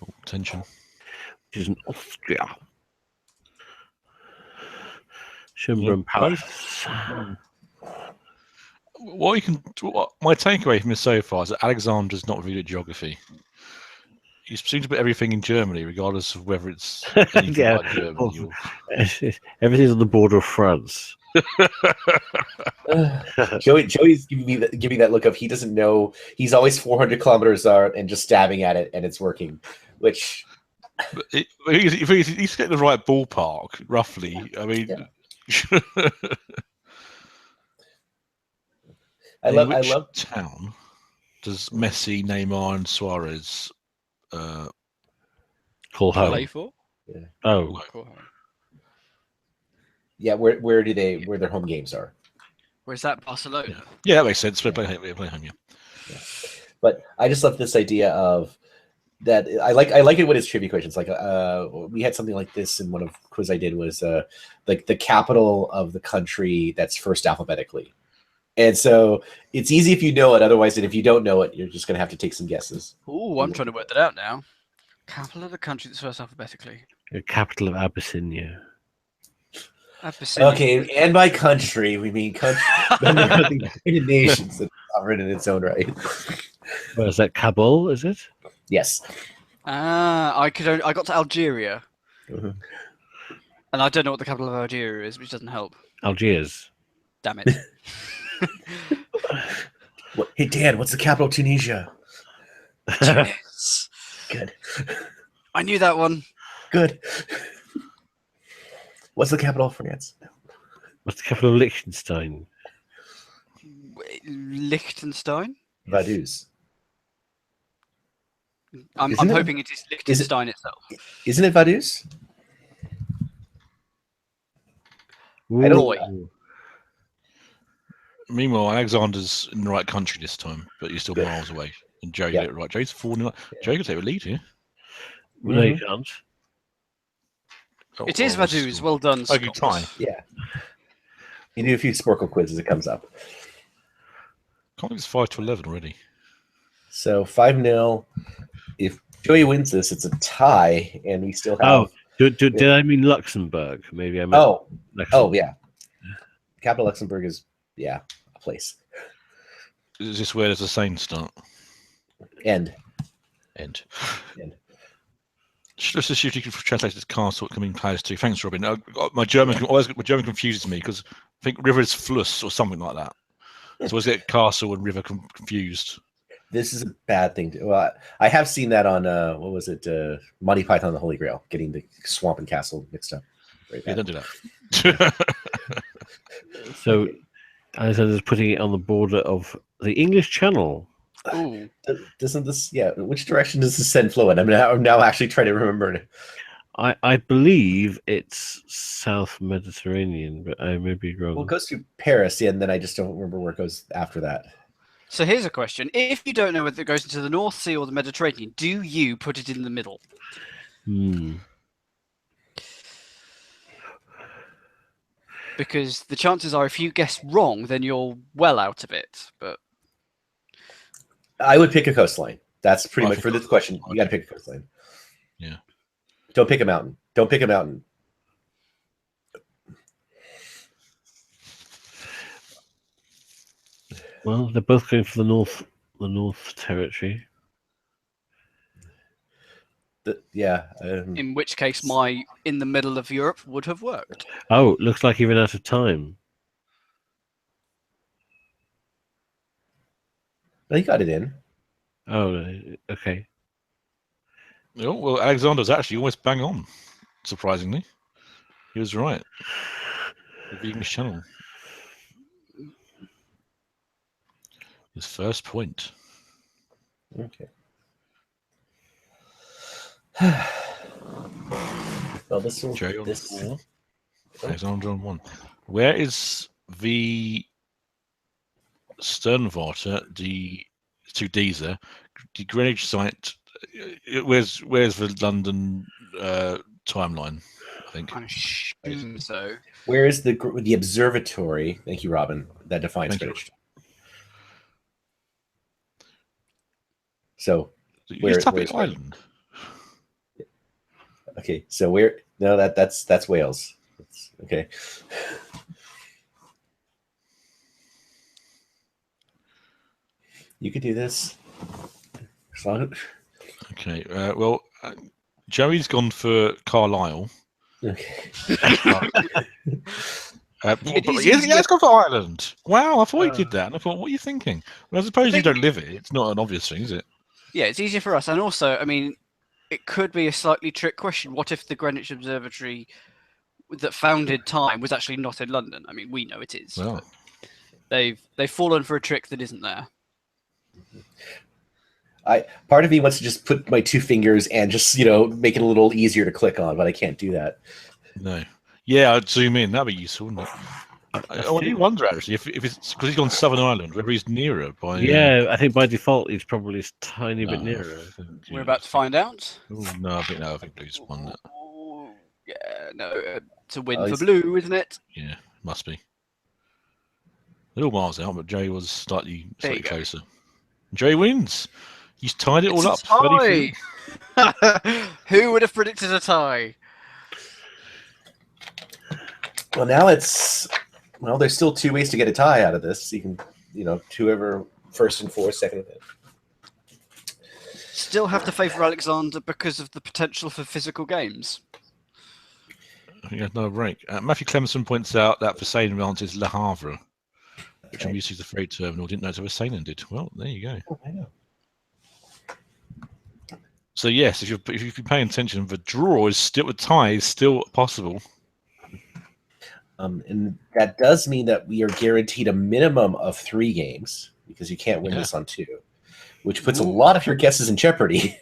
Speaker 1: Oh, tension.
Speaker 4: Which is in Austria. Schönbrunn Palace.
Speaker 1: My takeaway from this so far is that Alexander's not really at geography. He seems to put everything in Germany, regardless of whether it's anything
Speaker 4: Yeah.
Speaker 1: like Germany. Or...
Speaker 4: Everything's on the border of France.
Speaker 3: Joey's giving me that look of, he doesn't know. He's always 400 kilometers out and just stabbing at it, and it's working. Which
Speaker 1: if he's getting the right ballpark, roughly. I mean,
Speaker 3: yeah. I love
Speaker 1: town. Does Messi, Neymar, and Suarez
Speaker 4: Call home.
Speaker 2: Play for?
Speaker 3: Yeah.
Speaker 4: Oh,
Speaker 2: Call home.
Speaker 3: Yeah, where their home games are.
Speaker 2: Where's that? Barcelona.
Speaker 1: Yeah, that makes sense. Play home, yeah.
Speaker 3: But I just love this idea of that. I like it when it's trivia questions. Like we had something like this in one of the quiz I did, was like the capital of the country that's first alphabetically. And so it's easy if you know it. Otherwise, if you don't know it, you're just going to have to take some guesses.
Speaker 2: Oh, I'm trying to work that out now. Capital of the country that's first alphabetically.
Speaker 4: the capital of Abyssinia.
Speaker 2: Abyssinia.
Speaker 3: Okay, and by country, we mean country. The United Nations that's sovereign in its own right.
Speaker 4: Where is that? Kabul, is it?
Speaker 3: Yes.
Speaker 2: I got to Algeria,
Speaker 3: Mhm.
Speaker 2: and I don't know what the capital of Algeria is, which doesn't help.
Speaker 4: Algiers.
Speaker 2: Damn it.
Speaker 3: Hey, Dad, what's the capital of Tunisia?
Speaker 2: Tunis.
Speaker 3: Good.
Speaker 2: I knew that one.
Speaker 3: Good. What's the capital of France?
Speaker 4: What's the capital of Liechtenstein?
Speaker 2: Liechtenstein?
Speaker 3: Vaduz.
Speaker 2: I'm
Speaker 3: Isn't it-
Speaker 2: hoping it is Liechtenstein itself.
Speaker 3: Isn't it Vaduz?
Speaker 4: Ooh.
Speaker 2: Roy.
Speaker 1: Meanwhile, Alexander's in the right country this time, but he's still
Speaker 3: Good.
Speaker 1: miles away. And Joe
Speaker 3: Yeah.
Speaker 1: get it right. Joe's 4-0.
Speaker 3: Yeah.
Speaker 1: Joe could take a lead here.
Speaker 4: No, you can't.
Speaker 2: It is Vaduz. Well done,
Speaker 1: Oh, good
Speaker 2: Scott.
Speaker 1: time.
Speaker 3: Yeah. You do a few Sporkle quizzes, it comes up.
Speaker 1: Can't believe it's 5-11 already.
Speaker 3: So 5-0. If Joey wins this, it's a tie, and we still have.
Speaker 4: Did I mean Luxembourg? Maybe I meant Luxembourg.
Speaker 3: Oh, yeah. Capital Luxembourg is, a place.
Speaker 1: Is this where does the same start?
Speaker 3: End.
Speaker 1: End.
Speaker 3: End.
Speaker 1: Let's just see if you can translate this castle coming palace too. Thanks, Robin. My German confuses me because I think river is Fluss or something like that. So I always get castle and river confused.
Speaker 3: This is a bad thing. Well, I have seen that on, what was it? Monty Python and the Holy Grail, getting the swamp and castle mixed up. Very
Speaker 1: Yeah,
Speaker 3: bad.
Speaker 1: don't do that.
Speaker 4: So Alexander's putting it on the border of the English Channel.
Speaker 2: Ooh.
Speaker 3: Doesn't this, which direction does the Seine flow in? I'm now actually trying to remember.
Speaker 4: I believe it's South Mediterranean, but I may be wrong.
Speaker 3: Well, it goes through Paris, and then I just don't remember where it goes after that.
Speaker 2: So here's a question: if you don't know whether it goes into the North Sea or the Mediterranean, do you put it in the middle? Because the chances are, if you guess wrong, then you're well out of it. But
Speaker 3: I would pick a coastline. That's pretty
Speaker 1: I
Speaker 3: much
Speaker 1: think
Speaker 3: for this question. You got to pick a coastline.
Speaker 1: Yeah.
Speaker 3: Don't pick a mountain. Don't pick a mountain.
Speaker 4: Well, they're both going for the North Territory.
Speaker 2: in which case, my in the middle of Europe would have worked.
Speaker 4: Oh, looks like you've run out of time.
Speaker 3: No, you got it in.
Speaker 4: Oh, okay.
Speaker 1: Oh, well, Alexander's actually almost bang on. Surprisingly, he was right. The English Channel. His first point.
Speaker 3: Okay. Well, this will.
Speaker 1: Jerry on
Speaker 3: This.
Speaker 1: 4. Alexander on 1. Where is the Sternwarte, the 2 Ds there, the Greenwich site? Where's the London timeline? I think.
Speaker 2: I assume so.
Speaker 3: Where is the observatory? Thank you, Robin. That defines
Speaker 1: Thank you.
Speaker 3: Greenwich. So
Speaker 1: Where's Island?
Speaker 3: Okay, so where? No, that's Wales. Okay. You could do this.
Speaker 1: Okay. Well, Joey's gone for Carlisle.
Speaker 3: Okay.
Speaker 1: Let's go for Ireland. Wow, I thought he did that. And I thought, what are you thinking? Well, I suppose you don't live it. It's not an obvious thing, is it?
Speaker 2: Yeah, it's easier for us. And also, I mean, it could be a slightly trick question. What if the Greenwich Observatory that founded time was actually not in London? I mean, we know it is.
Speaker 1: Well,
Speaker 2: they've fallen for a trick that isn't there.
Speaker 3: Part of me wants to just put my 2 fingers and just make it a little easier to click on, but I can't do that.
Speaker 1: no. Yeah, I'd zoom in. That'd be useful, wouldn't it? I do wonder actually if it's because he's gone Southern Ireland, whether he's nearer by.
Speaker 4: Yeah, I think by default he's probably a tiny bit nearer.
Speaker 2: We're about to find out.
Speaker 1: Oh, no, I think Blue's won that.
Speaker 2: Yeah, no, it's a win for Blue, isn't it?
Speaker 1: Yeah, must be. They're all miles out, but Jay was slightly closer. Jay wins. He's tied it all up.
Speaker 2: Tie. Who would have predicted a tie?
Speaker 3: Well, now there's still 2 ways to get a tie out of this. You can, whoever first and fourth, second and fifth.
Speaker 2: Still have to favour Alexander because of the potential for physical games.
Speaker 1: I think that's another break. Matthew Clemson points out that Versailles answers Le Havre, which I'm used to the freight terminal. Didn't know it's Versailles did. Well, there you go.
Speaker 3: Oh, I know.
Speaker 1: So yes, if you've been paying attention, the tie is still possible.
Speaker 3: And that does mean that we are guaranteed a minimum of 3 games because you can't win this on 2, which puts a lot of your guesses in jeopardy.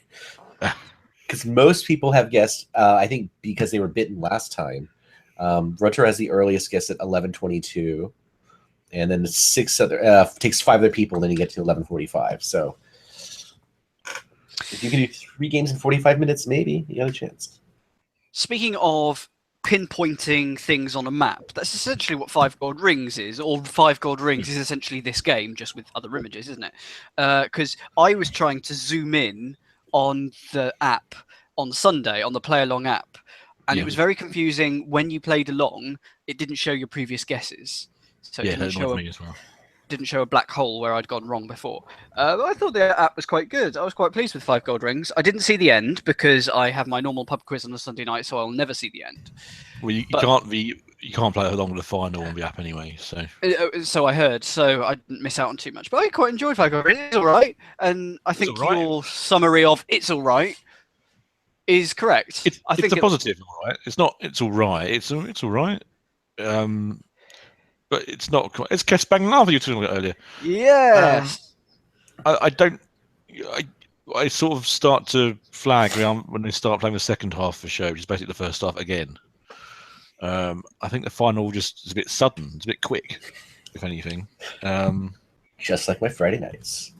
Speaker 3: Because most people have guessed, I think, because they were bitten last time. Rotor has the earliest guess at 11:22, and then 6 other takes 5 other people, and then you get to 11:45. So if you can do 3 games in 45 minutes, maybe you got a chance.
Speaker 2: Speaking of pinpointing things on a map, that's essentially what 5 Gold Rings is, or 5 Gold Rings is essentially this game, just with other images, isn't it? Because I was trying to zoom in on the app on Sunday, on the Play Along app, and it was very confusing. When you played along, it didn't show your previous guesses. So it didn't show a black hole where I'd gone wrong before. I thought the app was quite good. I was quite pleased with 5 Gold Rings. I didn't see the end because I have my normal pub quiz on a Sunday night, so I'll never see the end.
Speaker 1: Well, you can't play along with the final on the app anyway.
Speaker 2: So I heard. So I didn't miss out on too much. But I quite enjoyed 5 Gold Rings. It's all right. And I think your summary of "it's all right" is correct.
Speaker 1: It's a positive, all right. It's not. It's all right. It's all right. But it's not. It's Kes Bang Lava you were talking about earlier.
Speaker 2: Yeah.
Speaker 1: I sort of start to flag when they start playing the second half of the show, which is basically the first half again. I think the final just is a bit sudden. It's a bit quick, if anything.
Speaker 3: just like my Friday nights.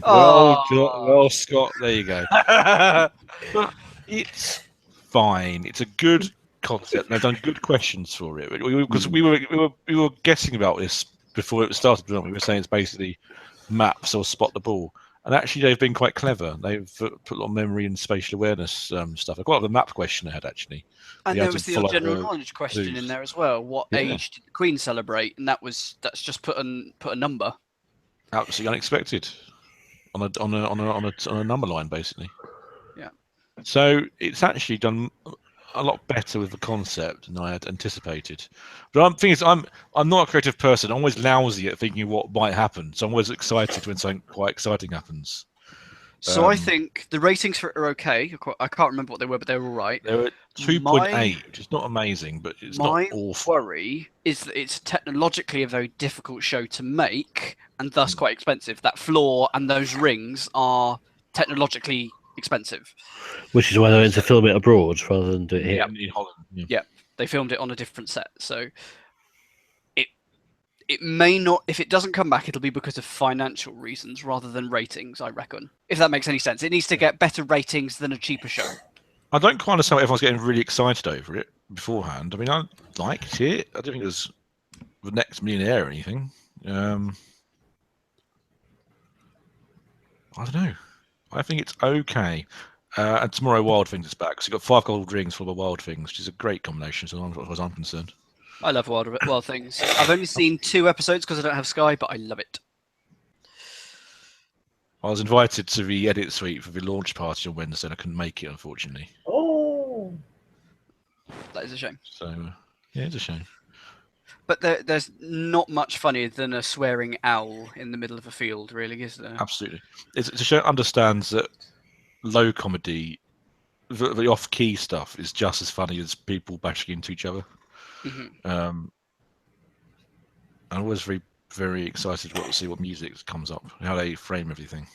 Speaker 1: Well, Scott, there you go. But it's fine. It's a good concept. They've done good questions for it because we were guessing about this before it started. Weren't we? We were saying it's basically maps or spot the ball, and actually they've been quite clever. They've put a lot of memory and spatial awareness stuff. I quite like the map question they had actually.
Speaker 2: And
Speaker 1: You had
Speaker 2: there was
Speaker 1: to
Speaker 2: the
Speaker 1: follow
Speaker 2: general
Speaker 1: the
Speaker 2: knowledge question in
Speaker 1: clues.
Speaker 2: there as well. What
Speaker 1: Yeah.
Speaker 2: age did the Queen celebrate? And that's just put a number.
Speaker 1: Absolutely unexpected on a number line basically.
Speaker 2: Yeah.
Speaker 1: So it's actually done a lot better with the concept than I had anticipated. But I'm not a creative person. I'm always lousy at thinking what might happen. So I'm always excited when something quite exciting happens.
Speaker 2: So I think the ratings for it are okay. I can't remember what they were, but they were all right.
Speaker 1: They were 2.8, which is not amazing, but it's not awful.
Speaker 2: My worry is that it's technologically a very difficult show to make and thus quite expensive. That floor and those rings are technologically expensive.
Speaker 4: Which is why they went to film it abroad rather than do it here.
Speaker 1: In Holland.
Speaker 2: Yeah, they filmed it on a different set. So it may not, if it doesn't come back, it'll be because of financial reasons rather than ratings, I reckon. If that makes any sense. It needs to get better ratings than a cheaper show.
Speaker 1: I don't quite understand why everyone's getting really excited over it beforehand. I mean, I liked it. I don't think it was the next millionaire or anything. I don't know. I think it's okay. And tomorrow, Wild Things is back. So you've got 5 gold rings for the Wild Things, which is a great combination, as far as I'm concerned.
Speaker 2: I love Wild Things. I've only seen 2 episodes because I don't have Sky, but I love it.
Speaker 1: I was invited to the edit suite for the launch party on Wednesday, and I couldn't make it, unfortunately.
Speaker 3: Oh,
Speaker 2: that is a shame.
Speaker 1: So, yeah, it's a shame.
Speaker 2: But there's not much funnier than a swearing owl in the middle of a field, really, is there?
Speaker 1: Absolutely. It's a show that understands that low comedy, the off-key stuff, is just as funny as people bashing into each other. I'm always very, very excited to see what music comes up, how they frame everything.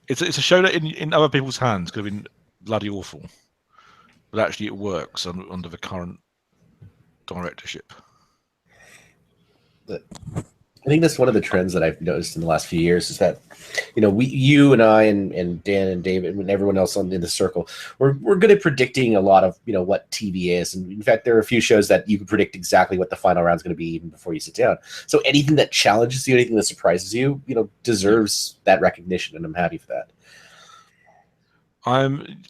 Speaker 1: It's a show that in other people's hands could have been bloody awful, but actually it works under the current directorship.
Speaker 3: I think that's one of the trends that I've noticed in the last few years is that, you and I and Dan and David and everyone else in the circle, we're good at predicting a lot of, what TV is. And in fact, there are a few shows that you can predict exactly what the final round is going to be even before you sit down. So anything that challenges you, anything that surprises you, deserves that recognition. And I'm happy for that.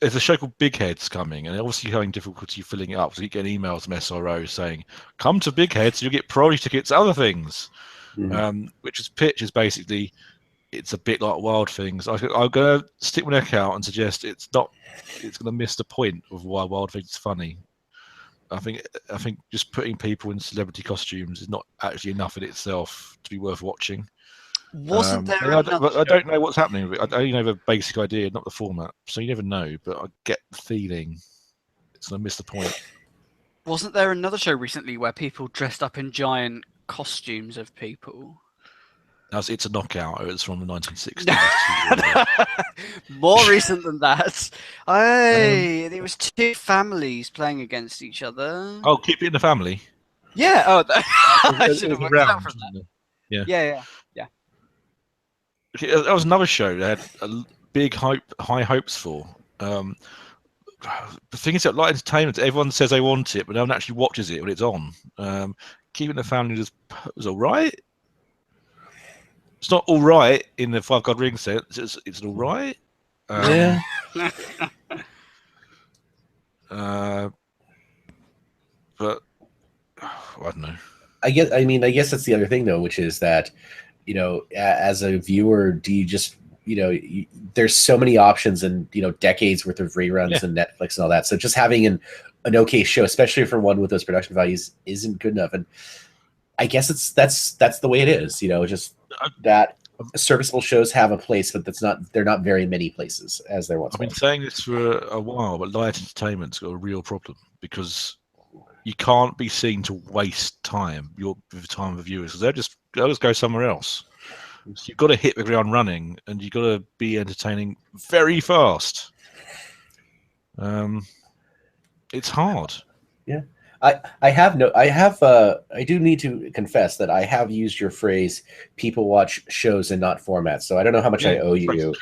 Speaker 1: There's a show called Big Heads coming, and obviously having difficulty filling it up. So you get emails from SRO saying, "Come to Big Heads, you'll get priority tickets, other things." Which is pitch is basically, it's a bit like Wild Things. I'm going to stick my neck out and suggest it's going to miss the point of why Wild Things is funny. I think just putting people in celebrity costumes is not actually enough in itself to be worth watching.
Speaker 2: Wasn't there?
Speaker 1: I don't know what's happening. I only know the basic idea, not the format. So you never know. But I get the feeling it's going to miss the point.
Speaker 2: Wasn't there another show recently where people dressed up in giant costumes of people?
Speaker 1: It's a Knockout. It was from the 1960s.
Speaker 2: More recent than that. There was 2 families playing against each other.
Speaker 1: Oh, Keep It in the Family.
Speaker 2: Yeah. Oh, I
Speaker 1: It
Speaker 2: should have
Speaker 1: was
Speaker 2: worked it out
Speaker 1: around,
Speaker 2: from that.
Speaker 1: Yeah.
Speaker 2: Yeah.
Speaker 1: That was another show that had high hopes for. The thing is that light entertainment, everyone says they want it, but no one actually watches it when it's on. Keeping the Family was all right. It's not all right in the 5 God Ring sense. It's all right.
Speaker 4: Yeah.
Speaker 1: But I don't know.
Speaker 3: I guess that's the other thing though, which is that, as a viewer, do you just, there's so many options and, decades worth of reruns and Netflix and all that. So just having an okay show, especially for one with those production values, isn't good enough. And I guess that's the way it is, just that serviceable shows have a place, but they're not very many places as there once
Speaker 1: I've been
Speaker 3: was.
Speaker 1: saying this for a while, but light entertainment's got a real problem because you can't be seen to waste time, the time of the viewers, because they'll just go somewhere else. So you've got to hit the ground running, and you've got to be entertaining very fast. It's hard.
Speaker 3: Yeah, I do need to confess that I have used your phrase "people watch shows and not formats." So I don't know how much I owe you.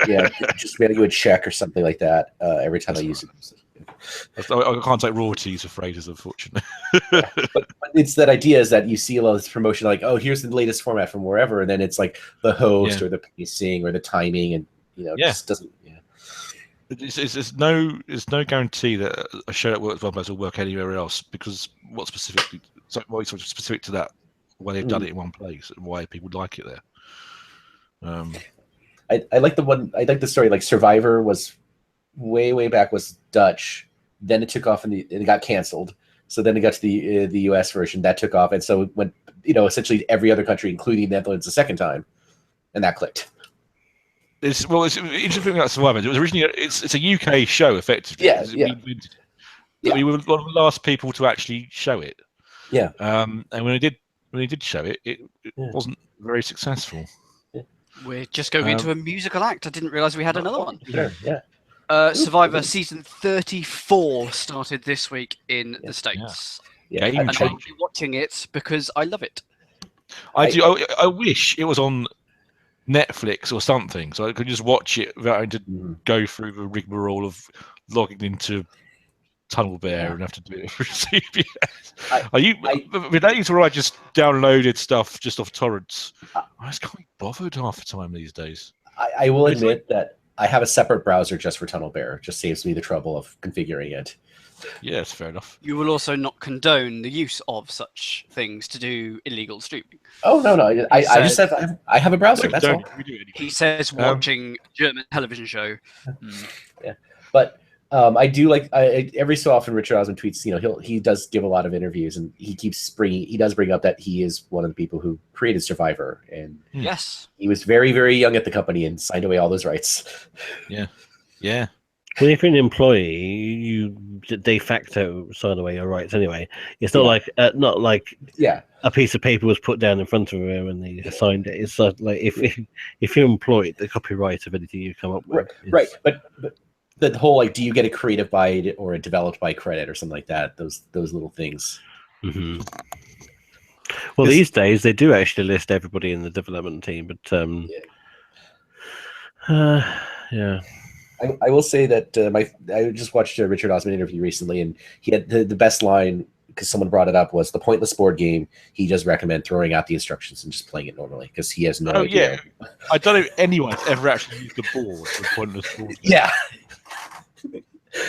Speaker 3: Yeah, just mail you a check or something like that every time I use it.
Speaker 1: I can't take royalties for phrases, unfortunately.
Speaker 3: But it's that idea is that you see a lot of this promotion, like, oh, here's the latest format from wherever, and then it's like the host or the pacing or the timing, and just doesn't. Yeah.
Speaker 1: There's no guarantee that a show that works well will work anywhere else, because what's specific to that, why they've done it in one place and why people like it there.
Speaker 3: I like the story. Like Survivor was way back was Dutch, then it took off and it got canceled. So then it got to the US version that took off, and so it went essentially every other country, including the Netherlands, the second time, and that clicked.
Speaker 1: It's interesting about Survivor. It was originally it's a UK show, effectively. We were one of the last people to actually show it.
Speaker 3: Yeah.
Speaker 1: And when they did show it, it wasn't very successful.
Speaker 3: Yeah.
Speaker 2: We're just going into a musical act. I didn't realise we had another one.
Speaker 3: Sure, yeah.
Speaker 2: Survivor season 34 started this week in the States.
Speaker 3: Yeah.
Speaker 2: And I'll be watching it because I love it.
Speaker 1: I wish it was on Netflix or something, so I could just watch it without having to go through the rigmarole of logging into Tunnel Bear and have to do it for CBS. With days where I just downloaded stuff just off torrents, I just can't be bothered half the time these days.
Speaker 3: I will admit that I have a separate browser just for Tunnel Bear. It just saves me the trouble of configuring it.
Speaker 1: Yeah, that's fair enough.
Speaker 2: You will also not condone the use of such things to do illegal streaming.
Speaker 3: Oh no! I have a browser. That's all.
Speaker 2: He says watching a German television show.
Speaker 3: Yeah, but I do like every so often Richard Osman tweets. He does give a lot of interviews, and he does bring up that he is one of the people who created Survivor, and
Speaker 2: yes,
Speaker 3: he was very, very young at the company and signed away all those rights.
Speaker 1: Yeah.
Speaker 4: Well, if you're an employee, you de facto sign away your rights anyway. It's not like a piece of paper was put down in front of him and they signed it. It's like if you're employed, the copyright of anything you come up with.
Speaker 3: Right. But the whole do you get a creative by or a developed by credit or something like that? Those little things.
Speaker 4: Mm-hmm. Well, these days they do actually list everybody in the development team, but yeah.
Speaker 3: I will say that I just watched a Richard Osman interview recently, and he had the best line, because someone brought it up, was the pointless board game. He does recommend throwing out the instructions and just playing it normally, because he has no idea.
Speaker 1: Yeah. I don't know if anyone's ever actually used the board for pointless board game.
Speaker 3: Yeah.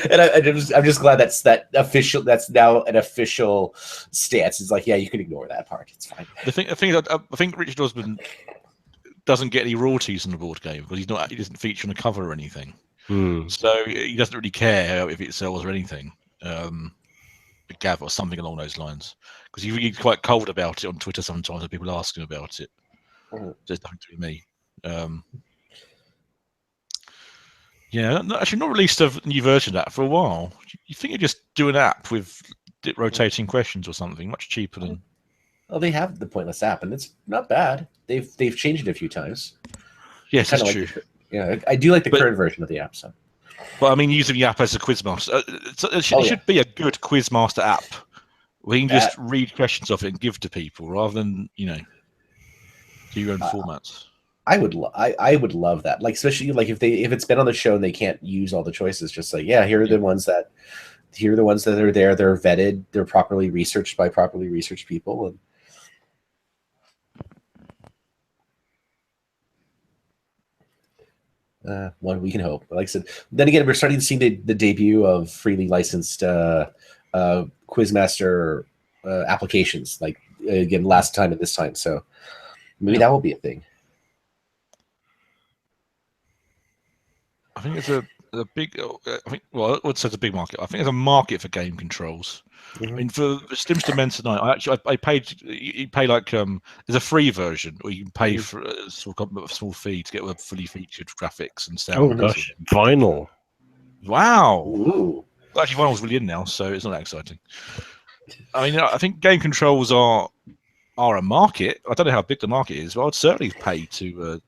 Speaker 3: And I'm just glad that's now an official stance. It's like, yeah, you can ignore that part. It's fine.
Speaker 1: The thing is, I think Richard Osman doesn't get any royalties on the board game because he doesn't feature on the cover or anything. So he doesn't really care if it sells or anything. Gav or something along those lines, because he's quite cold about it on Twitter sometimes when people ask him about it. There's nothing to do with me. Actually not released a new version of that for a while. You think you just do an app with rotating questions or something, much cheaper than.
Speaker 3: Well, they have the Pointless app, and it's not bad. They've changed it a few times.
Speaker 1: Yes, that's true.
Speaker 3: I do like the current version of the app. So,
Speaker 1: but I mean, using the app as a quizmaster, it should be a good quizmaster app where you can just read questions off it and give to people rather than do your own formats. I would
Speaker 3: love that. Like, especially if it's been on the show and they can't use all the choices, just here are the ones that are there. They're vetted. They're properly researched by properly researched people. And one we can hope. Like I said, then again, we're starting to see the debut of freely licensed Quizmaster applications. Like again, last time and this time. So maybe that will be a thing.
Speaker 1: I think it's a big. I would say it's a big market. I think there's a market for game controls. I mean, for Slims to Men tonight, I paid. You pay there's a free version, or you can pay for a small fee to get a fully featured graphics and sound.
Speaker 4: Oh gosh, vinyl!
Speaker 1: Wow.
Speaker 3: Ooh.
Speaker 1: Well, actually, vinyl's really in now, so it's not that exciting. I mean, I think game controls are a market. I don't know how big the market is, but I'd certainly pay to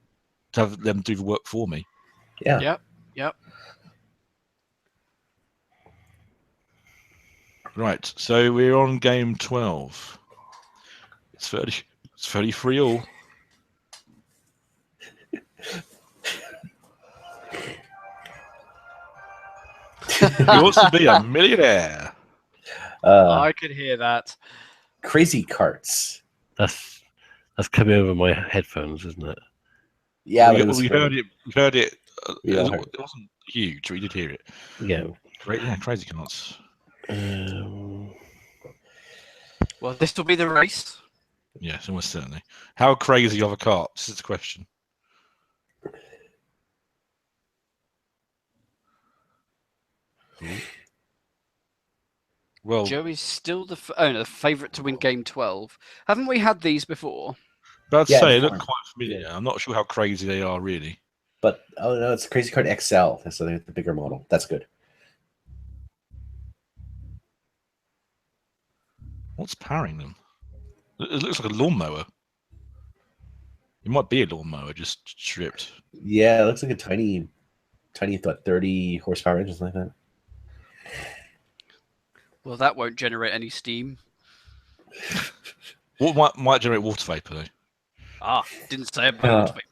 Speaker 1: have them do the work for me.
Speaker 3: Yeah.
Speaker 2: Yep.
Speaker 1: Right, so we're on game 12. It's 33 all. He wants to be a millionaire.
Speaker 2: I could hear that.
Speaker 3: Crazy carts.
Speaker 4: That's coming over my headphones, isn't it?
Speaker 3: Yeah,
Speaker 1: we heard it. We heard it.
Speaker 3: We all heard
Speaker 1: It wasn't huge. We did hear it.
Speaker 4: Yeah.
Speaker 1: Crazy carts.
Speaker 2: Well, this will be the race.
Speaker 1: Yes, almost certainly. How crazy are the carts? Is the question. Well,
Speaker 2: Joey's still the favourite to win game 12. Haven't we had these before?
Speaker 1: but I'd
Speaker 3: Yeah,
Speaker 1: say they
Speaker 3: before.
Speaker 1: look quite familiar.
Speaker 3: Yeah.
Speaker 1: I'm not sure how crazy they are really.
Speaker 3: But oh no, it's Crazy Cart XL. So they're the bigger model. That's good.
Speaker 1: What's powering them? It looks like a lawnmower. It might be a lawnmower, just stripped.
Speaker 3: Yeah, it looks like a tiny, 30 horsepower engine, something like that.
Speaker 2: Well, that won't generate any steam.
Speaker 1: What might generate water vapor though?
Speaker 2: Ah, didn't say about it.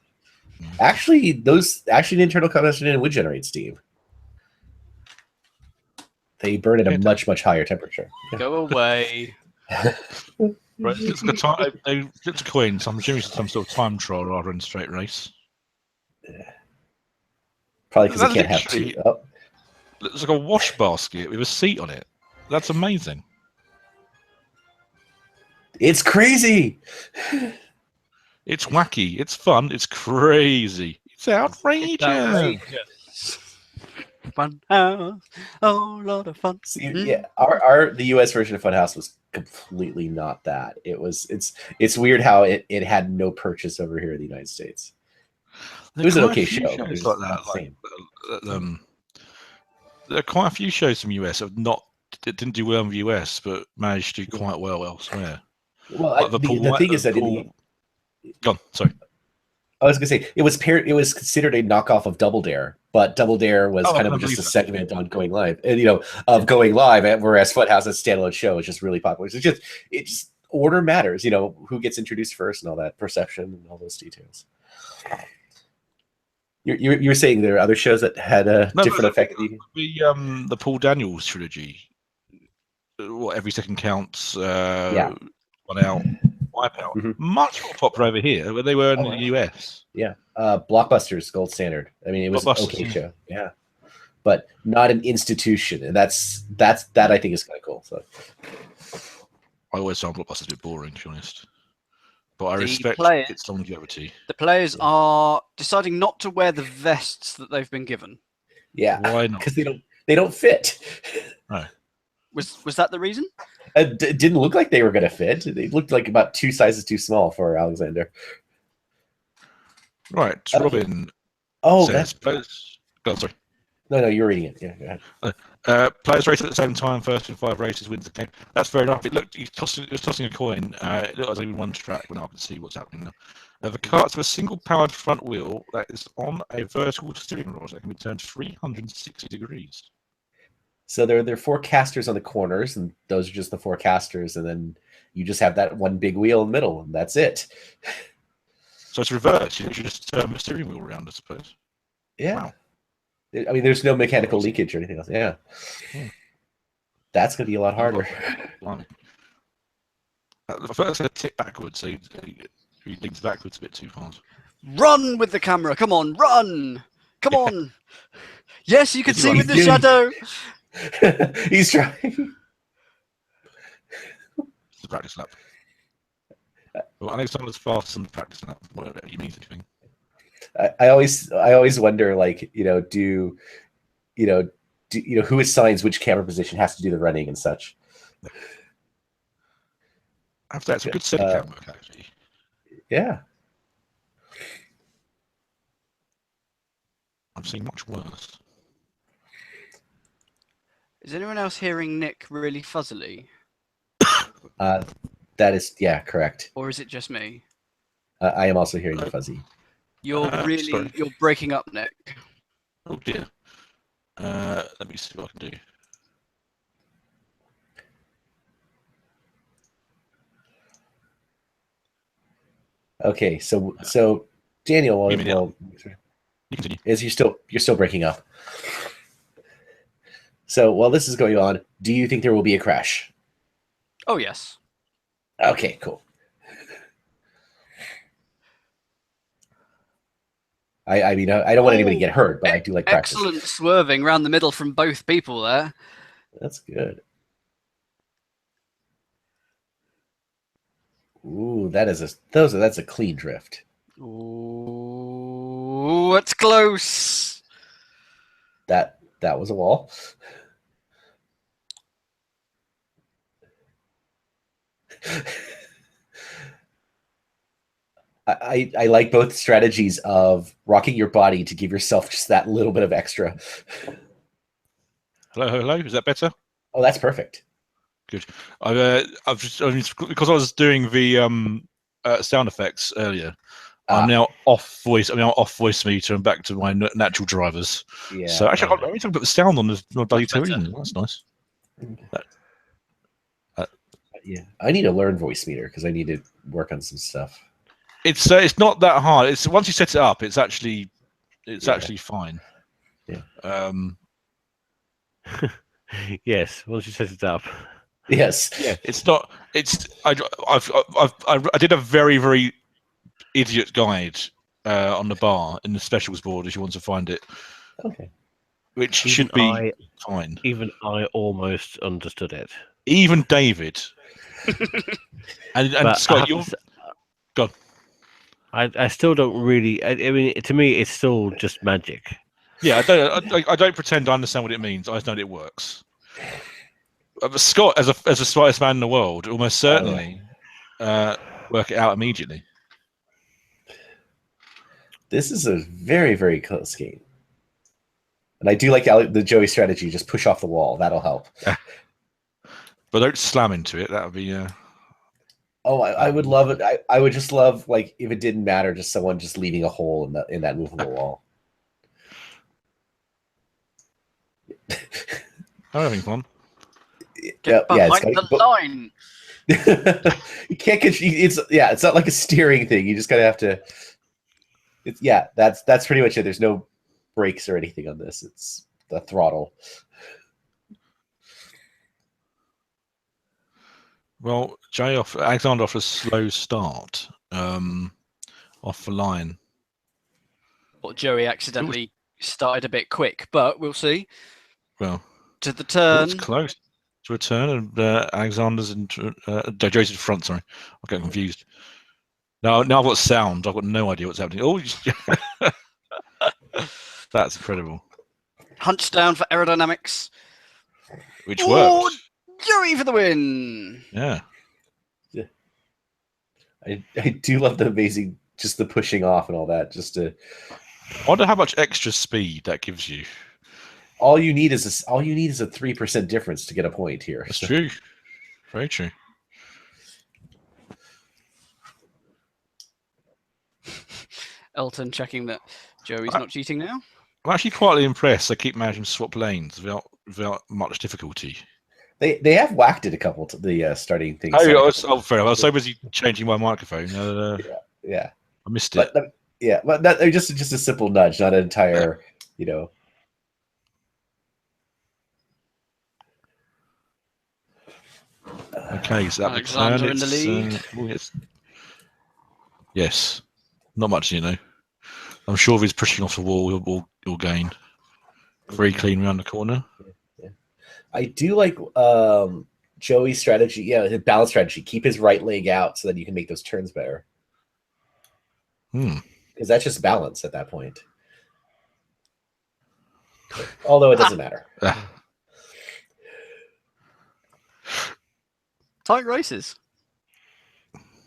Speaker 3: Actually, the internal combustion engine would generate steam. They burn at a much higher temperature.
Speaker 2: Go away.
Speaker 1: Right, it's a time. They flipped a coin, so I'm assuming it's some sort of time trial rather than straight race.
Speaker 3: Probably because they can't have
Speaker 1: literally-
Speaker 3: two. Oh,
Speaker 1: It's like a wash basket with a seat on it. That's amazing.
Speaker 3: it's crazy.
Speaker 1: It's wacky. It's fun. It's crazy. It's outrageous.
Speaker 2: Fun house, oh, lot of fun.
Speaker 3: See, yeah, the US version of Funhouse was completely not that. It's weird how it had no purchase over here in the United States. It was an okay show. It was
Speaker 1: Like
Speaker 3: not
Speaker 1: that,
Speaker 3: the same.
Speaker 1: There are quite a few shows from US that didn't do well in the US, but managed to do quite well elsewhere.
Speaker 3: Well,
Speaker 1: Like
Speaker 3: the thing is that
Speaker 1: Go on, sorry.
Speaker 3: I was gonna say it was considered a knockoff of Double Dare, but Double Dare was kind of just a segment on Going Live, and Going Live, whereas Funhouse, a standalone show, is just really popular. So it just order matters, who gets introduced first and all that perception and all those details. You're saying there are other shows that had a different effect.
Speaker 1: The Paul Daniels trilogy. What Every Second Counts. One Out. Wipeout.
Speaker 3: Mhm.
Speaker 1: Much more popular over here than they were in the US.
Speaker 3: Yeah, Blockbuster's gold standard. I mean, it was an okay show. Yeah, but not an institution, and that I think is kind of cool. So
Speaker 1: I always found Blockbuster a bit boring, to be honest. But I respect its longevity.
Speaker 2: The players are deciding not to wear the vests that they've been given.
Speaker 3: yeah,
Speaker 1: Why not?
Speaker 3: because they don't fit.
Speaker 1: No.
Speaker 2: Was that the reason?
Speaker 3: It didn't look like they were going to fit. They looked like about 2 sizes too small for Alexander.
Speaker 1: Right, Robin.
Speaker 3: Oh,
Speaker 1: says, players... Oh, sorry.
Speaker 3: No, you're reading it. Yeah, go ahead.
Speaker 1: Players race at the same time. First in 5 races wins the game. That's fair enough. It was tossing a coin. It looked like only one track, but now I can see what's happening now. The carts have a single powered front wheel that is on a vertical steering rod that can be turned 360 degrees.
Speaker 3: So there are 4 casters on the corners, and those are just the 4 casters, and then you just have that one big wheel in the middle, and that's it.
Speaker 1: So it's reversed. You just turn the steering wheel around, I suppose.
Speaker 3: Yeah.
Speaker 1: Wow.
Speaker 3: I mean, there's no mechanical leakage or anything else. Yeah. That's going to be a lot harder.
Speaker 1: The first I tip backwards, so he leans backwards a bit too fast.
Speaker 2: Run with the camera. Come on, run. Come on. Yes, you can see with the
Speaker 3: He's
Speaker 2: shadow.
Speaker 3: He's trying.
Speaker 1: It's a practice lap. Well, Alexander's fast in the practice lap, whatever he means anything.
Speaker 3: I always wonder, like, who assigns which camera position has to do the running and such.
Speaker 1: After that's a good steady cam work, actually.
Speaker 3: Yeah.
Speaker 1: I've seen much worse.
Speaker 2: Is anyone else hearing Nick really fuzzily?
Speaker 3: That is, correct.
Speaker 2: Or is it just me?
Speaker 3: I am also hearing you fuzzy.
Speaker 2: You're breaking up, Nick.
Speaker 1: Oh dear. Let me see what I can do.
Speaker 3: Okay, so Daniel,
Speaker 1: Give me the
Speaker 3: well,
Speaker 1: You continue.
Speaker 3: you're still breaking up. So while this is going on, do you think there will be a crash?
Speaker 2: Oh yes.
Speaker 3: Okay, cool. I mean, I don't want anybody to get hurt, but I do like practice.
Speaker 2: Excellent swerving around the middle from both people there.
Speaker 3: That's good. Ooh, that's a clean drift.
Speaker 2: Ooh, it's close.
Speaker 3: That was a wall. I like both strategies of rocking your body to give yourself just that little bit of extra.
Speaker 1: Hello. Is that better?
Speaker 3: Oh, that's perfect.
Speaker 1: Good. I've just because I was doing the sound effects earlier. I'm now off voice. I'm now off voice meter and back to my natural drivers.
Speaker 3: Yeah.
Speaker 1: So actually, I need to put the sound on the bloody
Speaker 2: Much better.
Speaker 1: television. That's nice.
Speaker 3: Yeah, I need to learn voice meter because I need to work on some stuff.
Speaker 1: It's not that hard. It's once you set it up, it's actually fine.
Speaker 3: Yeah.
Speaker 4: Yes, once you set it up.
Speaker 3: Yes.
Speaker 1: Yeah, it's not. It's I did a very, very idiot guide on the bar in the specials board if you want to find it.
Speaker 3: Okay.
Speaker 1: Which should be fine.
Speaker 4: Even I almost understood it.
Speaker 1: Even David. and Scott, you're gone.
Speaker 4: I still don't really. I mean, to me, it's still just magic.
Speaker 1: Yeah, I don't pretend I understand what it means. I just know that it works. Scott, as the smartest man in the world, almost certainly work it out immediately.
Speaker 3: This is a very, very close game. And I do like the Joey strategy, just push off the wall. That'll help.
Speaker 1: But don't slam into it. That would be...
Speaker 3: I would love it. I would just love, like, if it didn't matter, just someone just leaving a hole in that movable wall.
Speaker 1: I'm having fun.
Speaker 2: Get behind the line.
Speaker 3: You can't get. It's not like a steering thing. You just gotta have to. That's pretty much it. There's no brakes or anything on this. It's the throttle.
Speaker 1: Well, Alexander off a slow start off the line.
Speaker 2: Well, Joey accidentally started a bit quick, but we'll see.
Speaker 1: Well,
Speaker 2: to the turn.
Speaker 1: It's close to a turn, and Alexander's in. Joey's in front. Sorry, I'm getting confused. Now I've got sound. I've got no idea what's happening. Oh, that's incredible.
Speaker 2: Hunch down for aerodynamics,
Speaker 1: which worked.
Speaker 2: Joey for the win.
Speaker 1: Yeah.
Speaker 3: I do love the amazing, just the pushing off and all that. Just to.
Speaker 1: I wonder how much extra speed that gives you.
Speaker 3: All you need is a 3% difference to get a point here.
Speaker 1: That's true. Very true.
Speaker 2: Elton checking that Joey's not cheating now.
Speaker 1: I'm actually quietly impressed. They keep managing to swap lanes without much difficulty.
Speaker 3: They have whacked it a couple to the starting things.
Speaker 1: Fair enough. I was so busy changing my microphone.
Speaker 3: Yeah.
Speaker 1: I missed it.
Speaker 3: But that, just a simple nudge, not an entire,
Speaker 1: Okay, so that
Speaker 2: Alexander in the lead.
Speaker 1: Yes, not much, I'm sure if he's pushing off the wall, he'll gain. Very clean around the corner.
Speaker 3: Yeah. I do like Joey's strategy. Yeah, his balance strategy. Keep his right leg out so that you can make those turns better. Because that's just balance at that point. Although it doesn't matter.
Speaker 2: Tight races.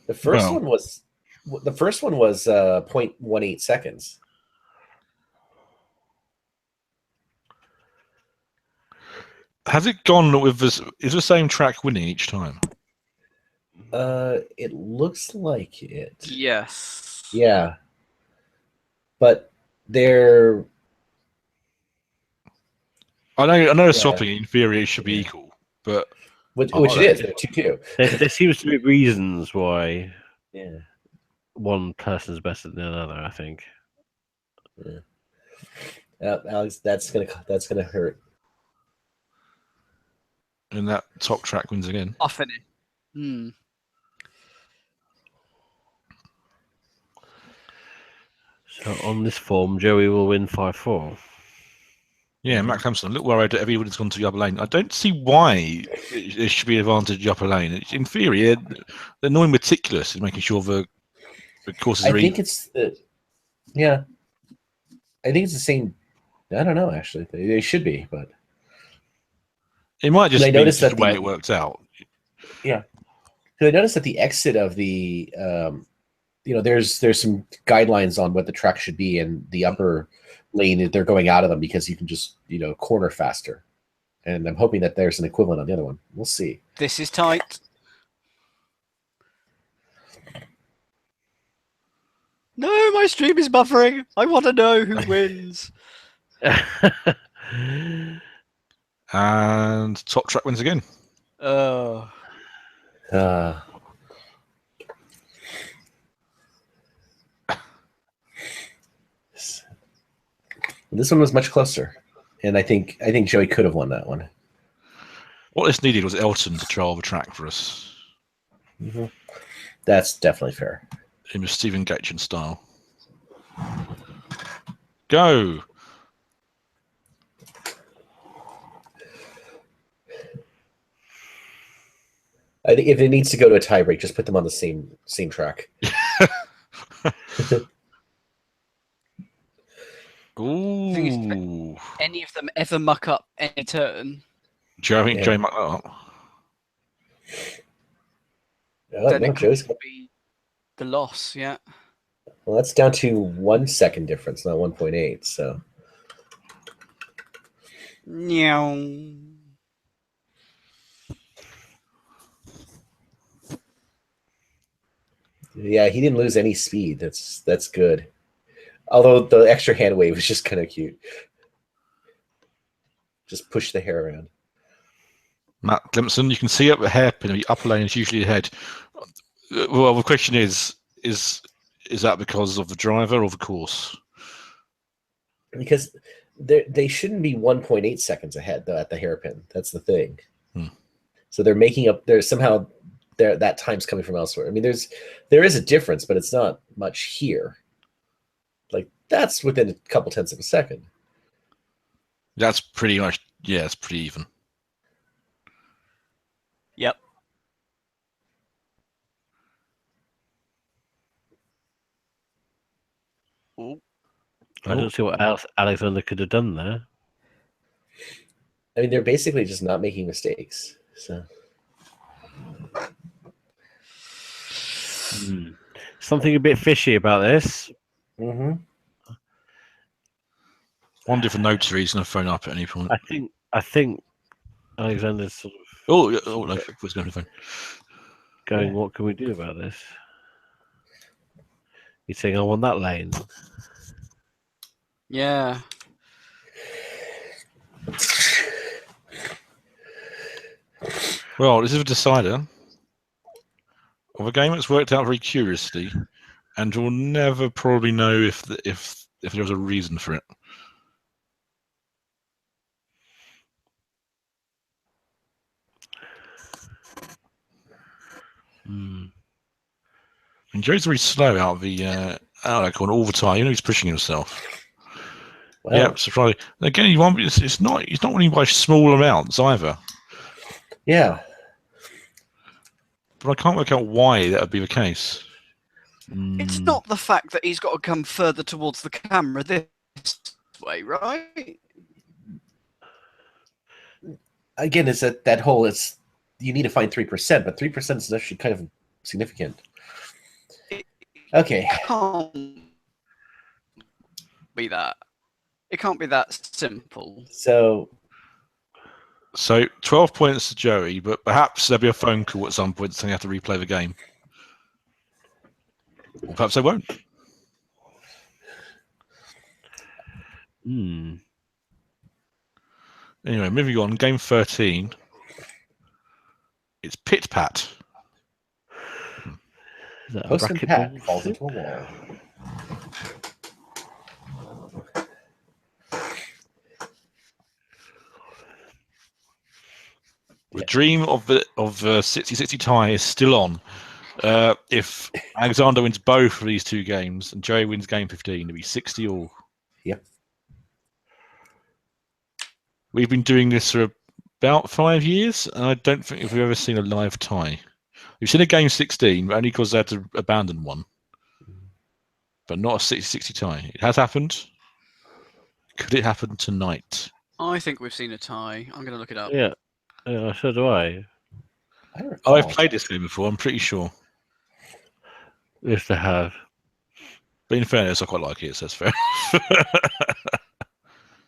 Speaker 3: The first one was 0.18 seconds.
Speaker 1: Has it gone with this? Is the same track winning each time?
Speaker 3: It looks like it.
Speaker 2: Yes.
Speaker 3: Yeah. But they're.
Speaker 1: I know swapping in theory should be equal, but
Speaker 3: which it is. They're 2-2.
Speaker 4: There seems to be reasons why.
Speaker 3: Yeah.
Speaker 4: one person's better than another. I think.
Speaker 3: Alex, that's gonna hurt.
Speaker 1: And that top track wins again.
Speaker 2: Off in it.
Speaker 4: So on this form, Joey will win 5-4.
Speaker 1: Yeah, Max Hampson, a little worried that everybody's gone to the upper lane. I don't see why there should be an advantage the upper lane. In theory, they're annoying meticulous in making sure the courses are
Speaker 3: I think it's the same. I don't know. Actually, they should be, but
Speaker 1: it might just
Speaker 3: I
Speaker 1: be
Speaker 3: noticed
Speaker 1: the
Speaker 3: that
Speaker 1: way it worked out.
Speaker 3: Yeah, because I noticed at the exit of the there's some guidelines on what the track should be, and the upper lane they're going out of them because you can just corner faster. And I'm hoping that there's an equivalent on the other one. We'll see.
Speaker 2: This is tight. No, my stream is buffering. I want to know who wins.
Speaker 1: And top track wins again.
Speaker 2: Oh.
Speaker 3: This one was much closer, and I think Joey could have won that one.
Speaker 1: What this needed was Elton to trial the track for us.
Speaker 3: Mm-hmm. That's definitely fair.
Speaker 1: In a Stephen Gatchen style. Go.
Speaker 3: I think if it needs to go to a tiebreak, just put them on the same track.
Speaker 1: Ooh.
Speaker 2: Any of them ever muck up any turn?
Speaker 1: Joey mucked that up.
Speaker 2: Then it
Speaker 3: Joey's
Speaker 2: could be the loss, yeah.
Speaker 3: Well, that's down to 1 second difference, not 1.8. So.
Speaker 2: Meow.
Speaker 3: Yeah, he didn't lose any speed. That's good. Although the extra hand wave was just kind of cute. Just push the hair around.
Speaker 1: Matt Glimpson, you can see up the hairpin, the upper lane is usually ahead. Well, the question is that because of the driver or the course?
Speaker 3: Because they shouldn't be 1.8 seconds ahead though at the hairpin. That's the thing. So they're making up. There's somehow that time's coming from elsewhere. I mean, there is a difference, but it's not much here. Like that's within a couple tenths of a second.
Speaker 1: That's pretty much it's pretty even.
Speaker 2: Yep.
Speaker 4: I don't see what else Alexander could have done there.
Speaker 3: I mean, they're basically just not making mistakes. So
Speaker 4: something a bit fishy about this.
Speaker 3: Mm-hmm.
Speaker 1: Wonder if a notary is going to phone up at any point.
Speaker 4: I think Alexander's sort of.
Speaker 1: Oh, no, was going to phone.
Speaker 4: Going, what can we do about this? He's saying, I want that lane.
Speaker 2: Yeah.
Speaker 1: Well, this is a decider of a game that's worked out very curiously, and we'll never probably know if there was a reason for it. And Joe's very slow out of the out of that corner all the time. You know he's pushing himself.
Speaker 3: Well,
Speaker 1: Yeah, surprising. Again, he won't. It's not. He's not winning by small amounts either.
Speaker 3: Yeah.
Speaker 1: But I can't work out why that would be the case.
Speaker 2: It's not the fact that he's got to come further towards the camera this way, right?
Speaker 3: Again, it's that whole. It's you need to find 3%, but 3% is actually kind of significant. Okay.
Speaker 2: It can't be that. It can't be that simple.
Speaker 3: So
Speaker 1: 12 points to Joey, but perhaps there'll be a phone call at some point saying you have to replay the game. Or perhaps they won't. Anyway, moving on. Game 13. It's Pit Pat.
Speaker 4: Is that a
Speaker 3: Post and
Speaker 4: bracket
Speaker 3: Pat
Speaker 4: ball?
Speaker 3: falls into a wall.
Speaker 1: The dream of the 60-60 tie is still on. If Alexander wins both of these two games and Joey wins game 15, it'll be 60 all.
Speaker 3: Yep.
Speaker 1: We've been doing this for about 5 years, and I don't think we've ever seen a live tie. We've seen a game 16, but only because they had to abandon one. But not a 60-60 tie. It has happened. Could it happen tonight?
Speaker 2: I think we've seen a tie. I'm going to look it up.
Speaker 4: Yeah, so do I.
Speaker 1: I've played this game before, I'm pretty sure.
Speaker 4: Yes, they have.
Speaker 1: But in fairness, I quite like it, so that's fair.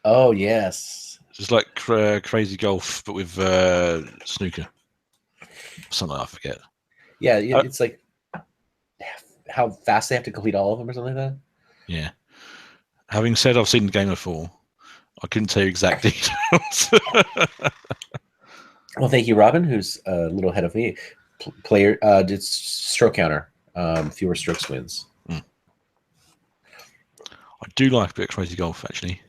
Speaker 3: Oh, yes.
Speaker 1: Just like Crazy Golf, but with snooker. Something I forget.
Speaker 3: Yeah, it's like how fast they have to complete all of them or something like that.
Speaker 1: Yeah. Having said I've seen the game before, I couldn't tell you exact details.
Speaker 3: Well, thank you, Robin, who's a little ahead of me. Player did stroke counter. Fewer strokes wins.
Speaker 1: I do like a bit of Crazy Golf, actually.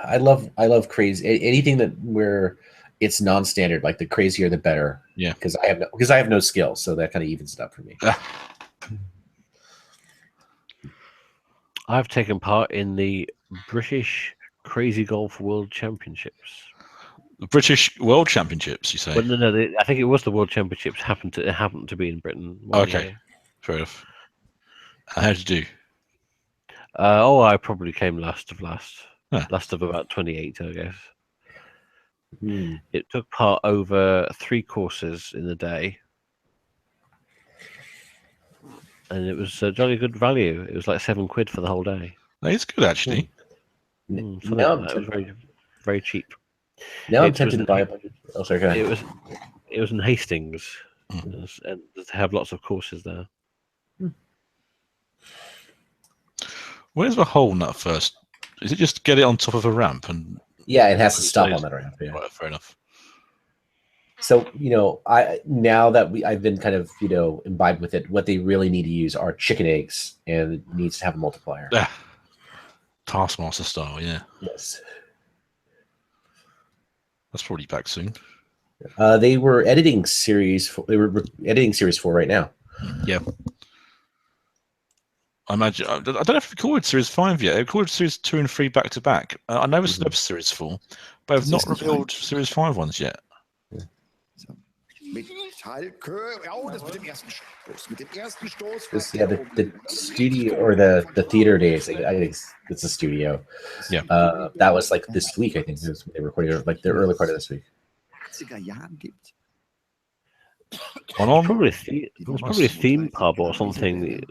Speaker 3: I love crazy anything that where it's non-standard. Like the crazier, the better.
Speaker 1: Yeah.
Speaker 3: Because I have no skill, so that kind of evens it up for me.
Speaker 4: I've taken part in the British Crazy Golf World Championships.
Speaker 1: The British World Championships, you say?
Speaker 4: Well, no, I think it was the World Championships. It happened to be in Britain.
Speaker 1: Okay,
Speaker 4: year.
Speaker 1: fair enough. How did you do?
Speaker 4: I probably came last of last.
Speaker 1: Huh.
Speaker 4: Last of about 28, I guess. It took part over 3 courses in the day. And it was a jolly good value. It was like £7 for the whole day.
Speaker 1: It's good, actually.
Speaker 4: Something like that. It was very, very cheap.
Speaker 3: Now I'm tempted to buy a bunch of... Oh, sorry, go ahead.
Speaker 4: It was in Hastings, and they have lots of courses there.
Speaker 1: Where's the hole in that first? Is it just get it on top of a ramp? And
Speaker 3: Yeah, it has to stop on that ramp. Yeah.
Speaker 1: Right, fair enough.
Speaker 3: So, now that I've been kind of, imbibed with it, what they really need to use are chicken eggs, and it needs to have a multiplier.
Speaker 1: Taskmaster style, yeah.
Speaker 3: Yes.
Speaker 1: That's probably back soon.
Speaker 3: They were editing series 4 right now.
Speaker 1: Yeah. I imagine. I don't know if they recorded Series 5 yet. They recorded Series 2 and 3 back to back. I know it's Series 4, but I've not revealed Series 5 ones yet.
Speaker 3: The studio or the theater days. I think it's a studio.
Speaker 1: Yeah.
Speaker 3: That was like this week. I think it was when they recorded like the early part of this week.
Speaker 4: Probably a theme pub or something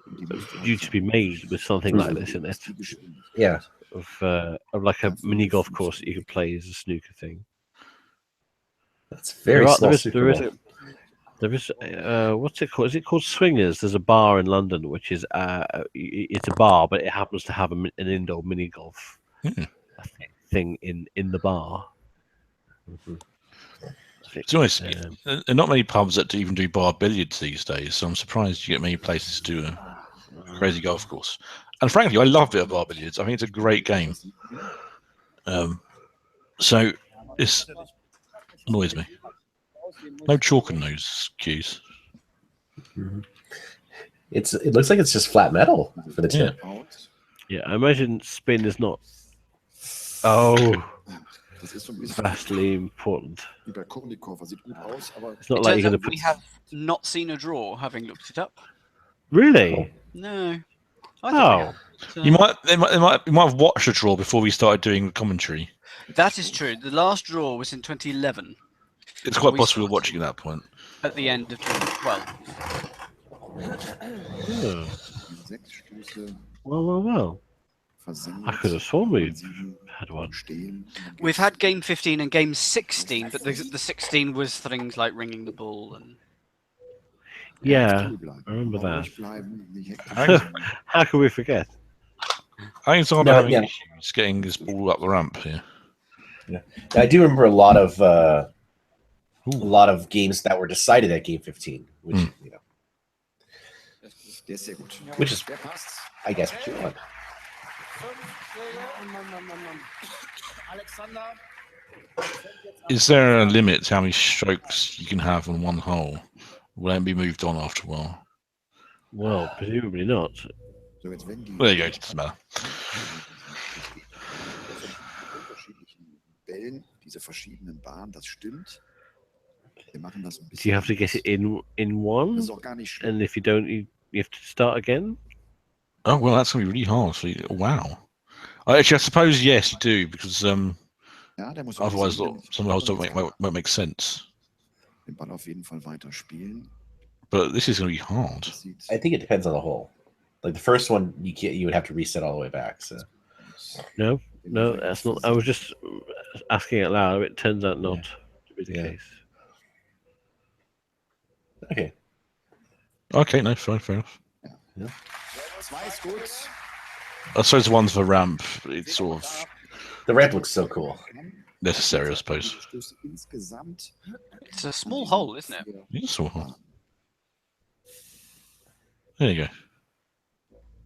Speaker 4: due to be made with something like this in it.
Speaker 3: Yeah.
Speaker 4: Of like a mini golf course that you could play as a snooker thing.
Speaker 3: That's very small.
Speaker 4: There is what's it called? Is it called Swingers? There's a bar in London which is it's a bar, but it happens to have an indoor mini golf thing in the bar.
Speaker 1: To be honest, there are not many pubs that even do bar billiards these days, so I'm surprised you get many places to do a crazy golf course. And frankly, I love a bit of bar billiards. I think it's a great game. So this annoys me. No chalk in those cues.
Speaker 3: It looks like it's just flat metal for the tip.
Speaker 4: Yeah, I imagine spin is not. Vastly important. It's not like you're going to put...
Speaker 2: We have not seen a draw, having looked it up.
Speaker 4: Really?
Speaker 2: No.
Speaker 1: You might have watched a draw before we started doing the commentary.
Speaker 2: That is true. The last draw was in 2011.
Speaker 1: It's quite possible we're watching at that point.
Speaker 2: At the end of 2012.
Speaker 4: Well. I could have sworn we'd had one.
Speaker 2: We've had game 15 and game 16, but the 16 was things like ringing the ball and.
Speaker 4: Yeah, I remember that. How can we forget?
Speaker 1: I think it's all about having issues getting this ball up the ramp here.
Speaker 3: Yeah, I do remember a lot of games that were decided at game 15, which
Speaker 9: Der ist sehr gut.
Speaker 3: Which is,
Speaker 9: Der passt.
Speaker 3: I guess, what you want.
Speaker 1: Is there a limit to how many strokes you can have on one hole? Will that be moved on after a while?
Speaker 4: Well, presumably not.
Speaker 9: So, jetzt wenn die
Speaker 1: There you go. Doesn't matter.
Speaker 9: unterschiedlichen Bällen, diese verschiedenen Bahnen, das stimmt. Wir machen das ein
Speaker 4: Do you
Speaker 9: bisschen.
Speaker 4: have to get it in
Speaker 9: Das
Speaker 4: one?
Speaker 9: ist auch gar nicht schlimm.
Speaker 4: And if you don't, you have to start again?
Speaker 1: Oh well, that's gonna be really hard. So, wow. Actually, I suppose yes, you do because
Speaker 9: Ja, der muss
Speaker 1: otherwise
Speaker 9: sehen,
Speaker 1: some holes won't make sense.
Speaker 9: den Ball auf jeden Fall weiter spielen.
Speaker 1: But this is gonna be hard.
Speaker 9: Das sieht
Speaker 3: I think it depends on the hole. Like the first one, you would have to reset all the way back. So
Speaker 4: No, that's not. I was just asking it loud. It turns out not to be the
Speaker 3: Yeah.
Speaker 4: case.
Speaker 3: okay.
Speaker 1: Okay, no, fair enough.
Speaker 9: Zwei ist gut.
Speaker 1: I suppose the ones for ramp, it's sort of
Speaker 3: The ramp looks so cool.
Speaker 1: necessary, I suppose.
Speaker 9: Stöße insgesamt.
Speaker 2: It's a small hole, isn't it?
Speaker 1: Yeah, sort of. There you go.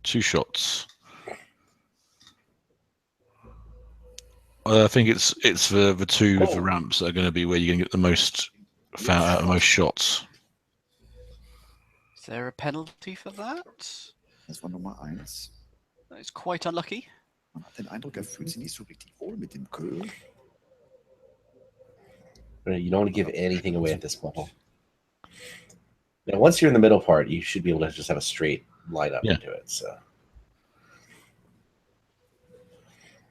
Speaker 1: 2 shots. I think it's the two of the ramps that are going to be where you're going to get the most out of most shots.
Speaker 2: Is there a penalty for that?
Speaker 9: Das war Nummer 1.
Speaker 2: It's quite unlucky.
Speaker 9: Man hat den Eindruck, er fühlt sich nicht so richtig wohl mit dem Köhl.
Speaker 3: You don't want to give anything away at this bubble. Now, once you're in the middle part, you should be able to just have a straight line up into it. So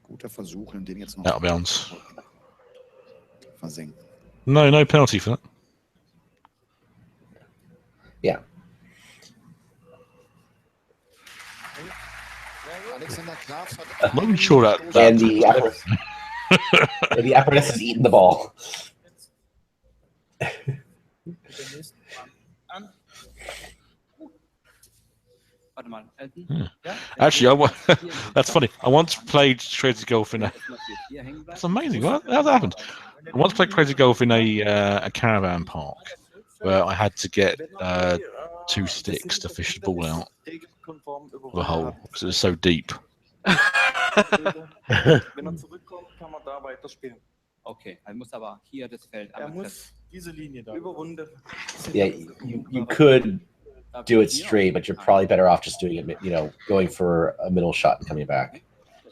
Speaker 9: Guter Versuch, den jetzt noch
Speaker 1: Out of bounds.
Speaker 9: versenken.
Speaker 1: No penalty for that.
Speaker 3: yeah,
Speaker 9: Alexander Klaas hat
Speaker 1: I'm not even sure that.
Speaker 3: and the the apparatus is eating the ball.
Speaker 1: Actually, that's funny. I once played crazy golf in a. That's amazing. What? How that happened? I once played crazy golf in a caravan park where I had to get 2 sticks to fish the ball out of the hole because it was so deep.
Speaker 10: Okay, er muss aber hier das Feld
Speaker 11: diese Linie da überrundet.
Speaker 3: Yeah, you could do it straight, but you're probably better off just doing it, going for a middle shot and coming back.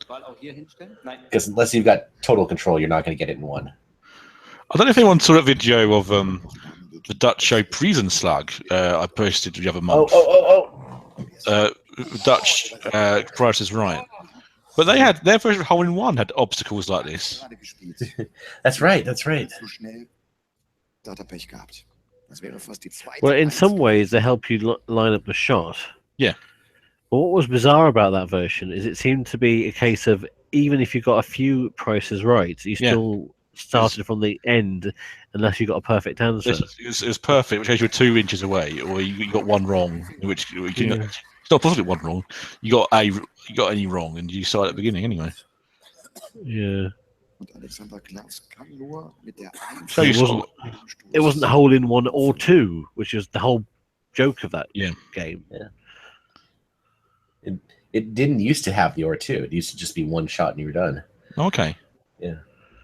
Speaker 10: Ball auch hier hinstellen? Nein.
Speaker 3: Because unless you've got total control, you're not going to get it in one.
Speaker 1: I don't know if anyone saw that video of the Dutch show Prison Schlag I posted the other month. Dutch Price is Right. But they had their version of Hole in One had obstacles like this.
Speaker 3: That's right. That's right.
Speaker 9: zu schnell. Da hat er Pech gehabt. Das wäre fast die zweite.
Speaker 4: Well, in some ways, they help you line up the shot.
Speaker 1: Yeah.
Speaker 4: But what was bizarre about that version is it seemed to be a case of even if you got a few prices right, you still started from the end unless you got a perfect answer.
Speaker 1: It was perfect, which case you were 2 inches away, or you got one wrong, which you can, it's not possibly one wrong. You got any wrong, and you started at the beginning anyway.
Speaker 4: Yeah.
Speaker 9: Und Alexander Klaas kann nur mit der
Speaker 1: So
Speaker 4: It wasn't a hole in 1 or 2, which is the whole joke of that game.
Speaker 3: Yeah. It didn't used to have the or 2. It used to just be 1 shot and you were done.
Speaker 1: Okay.
Speaker 3: Yeah.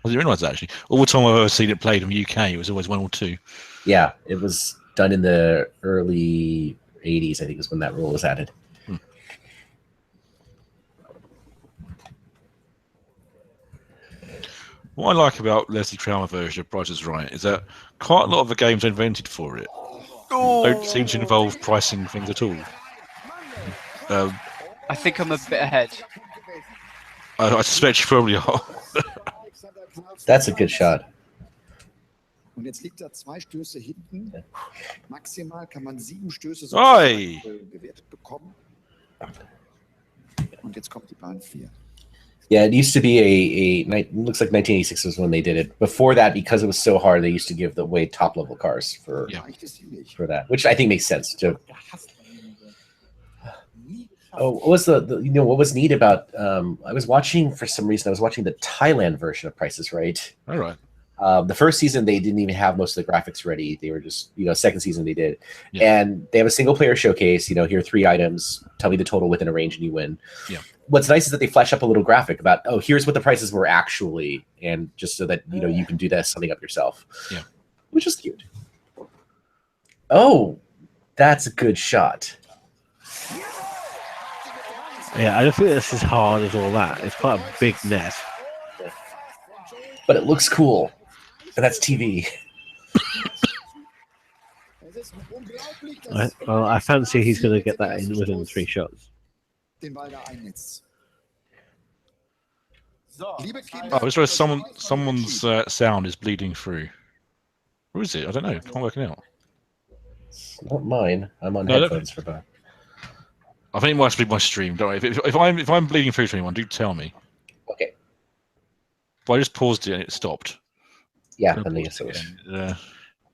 Speaker 1: I didn't realise that actually. All the time I've ever seen it played in the UK, it was always 1 or 2.
Speaker 3: Yeah, it was done in the early 80s, I think, is when that rule was added.
Speaker 1: What I like about Leslie Kramer version of Price is Right is that quite a lot of the games invented for it don't seem to involve pricing things at all.
Speaker 2: I think I'm a bit ahead.
Speaker 1: I suspect you probably are.
Speaker 3: That's a good shot.
Speaker 9: Und jetzt liegt er 2 Stöße hinten. Maximal kann man 7 Stöße gewertet bekommen. Und jetzt kommt die Bahn 4.
Speaker 3: Yeah, it used to be it looks like 1986 was when they did it. Before that, because it was so hard, they used to give away top level cars for that, which I think makes sense. What was what was neat about? I was watching for some reason. I was watching the Thailand version of Price is Right.
Speaker 1: All right.
Speaker 3: The first season they didn't even have most of the graphics ready. They were just, second season they did.
Speaker 1: Yeah.
Speaker 3: And they have a single player showcase, here are 3 items, tell me the total within a range and you win.
Speaker 1: Yeah.
Speaker 3: What's nice is that they flash up a little graphic about, here's what the prices were actually, and just so that, you can do that something up yourself.
Speaker 1: Yeah.
Speaker 3: Which is cute. Oh, that's a good shot.
Speaker 4: Yeah, I don't think this is hard as all that. It's quite a big net.
Speaker 3: But it looks cool. And that's TV.
Speaker 4: I fancy he's going to get that in within 3 shots.
Speaker 1: I just realized someone's sound is bleeding through. Who is it? I don't know. Can't work it out.
Speaker 3: It's not mine. I'm on headphones for both.
Speaker 1: I think it must be my stream. Don't worry. If I'm bleeding through to anyone, do tell me.
Speaker 3: Okay.
Speaker 1: But I just paused it and it stopped.
Speaker 3: Yeah, I think it was.
Speaker 4: No,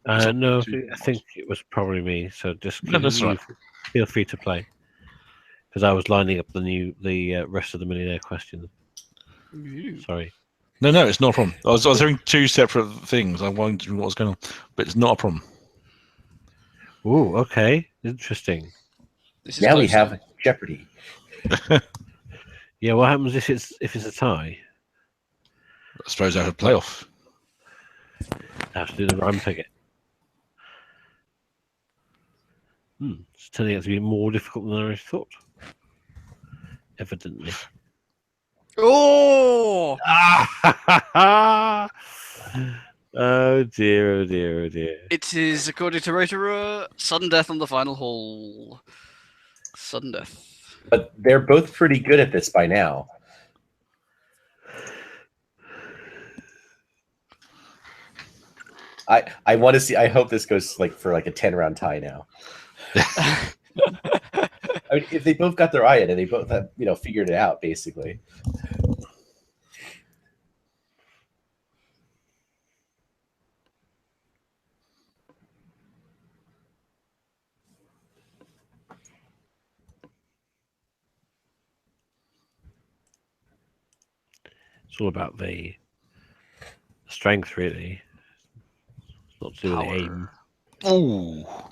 Speaker 4: I think it was probably me. So just
Speaker 1: right.
Speaker 4: Feel free to play, because I was lining up the rest of the millionaire questions. Sorry.
Speaker 1: No, it's not a problem. I was hearing 2 separate things. I wondered what was going on, but it's not a problem.
Speaker 4: Ooh, okay, interesting.
Speaker 3: Now we have Jeopardy.
Speaker 4: Yeah, what happens if it's a tie?
Speaker 1: I suppose I have a playoff.
Speaker 4: I have to do the rhyme ticket. It's turning out to be more difficult than I thought. Evidently.
Speaker 2: Oh!
Speaker 4: Oh dear, oh dear, oh dear.
Speaker 2: It is, according to Rotorua, sudden death on the final hole. Sudden death.
Speaker 3: But they're both pretty good at this by now. I want to see. I hope this goes for a 10-round tie now. I mean, if they both got their eye in it, they both have figured it out basically.
Speaker 4: It's all about the strength, really. It's not to do with the aim.
Speaker 1: Oh.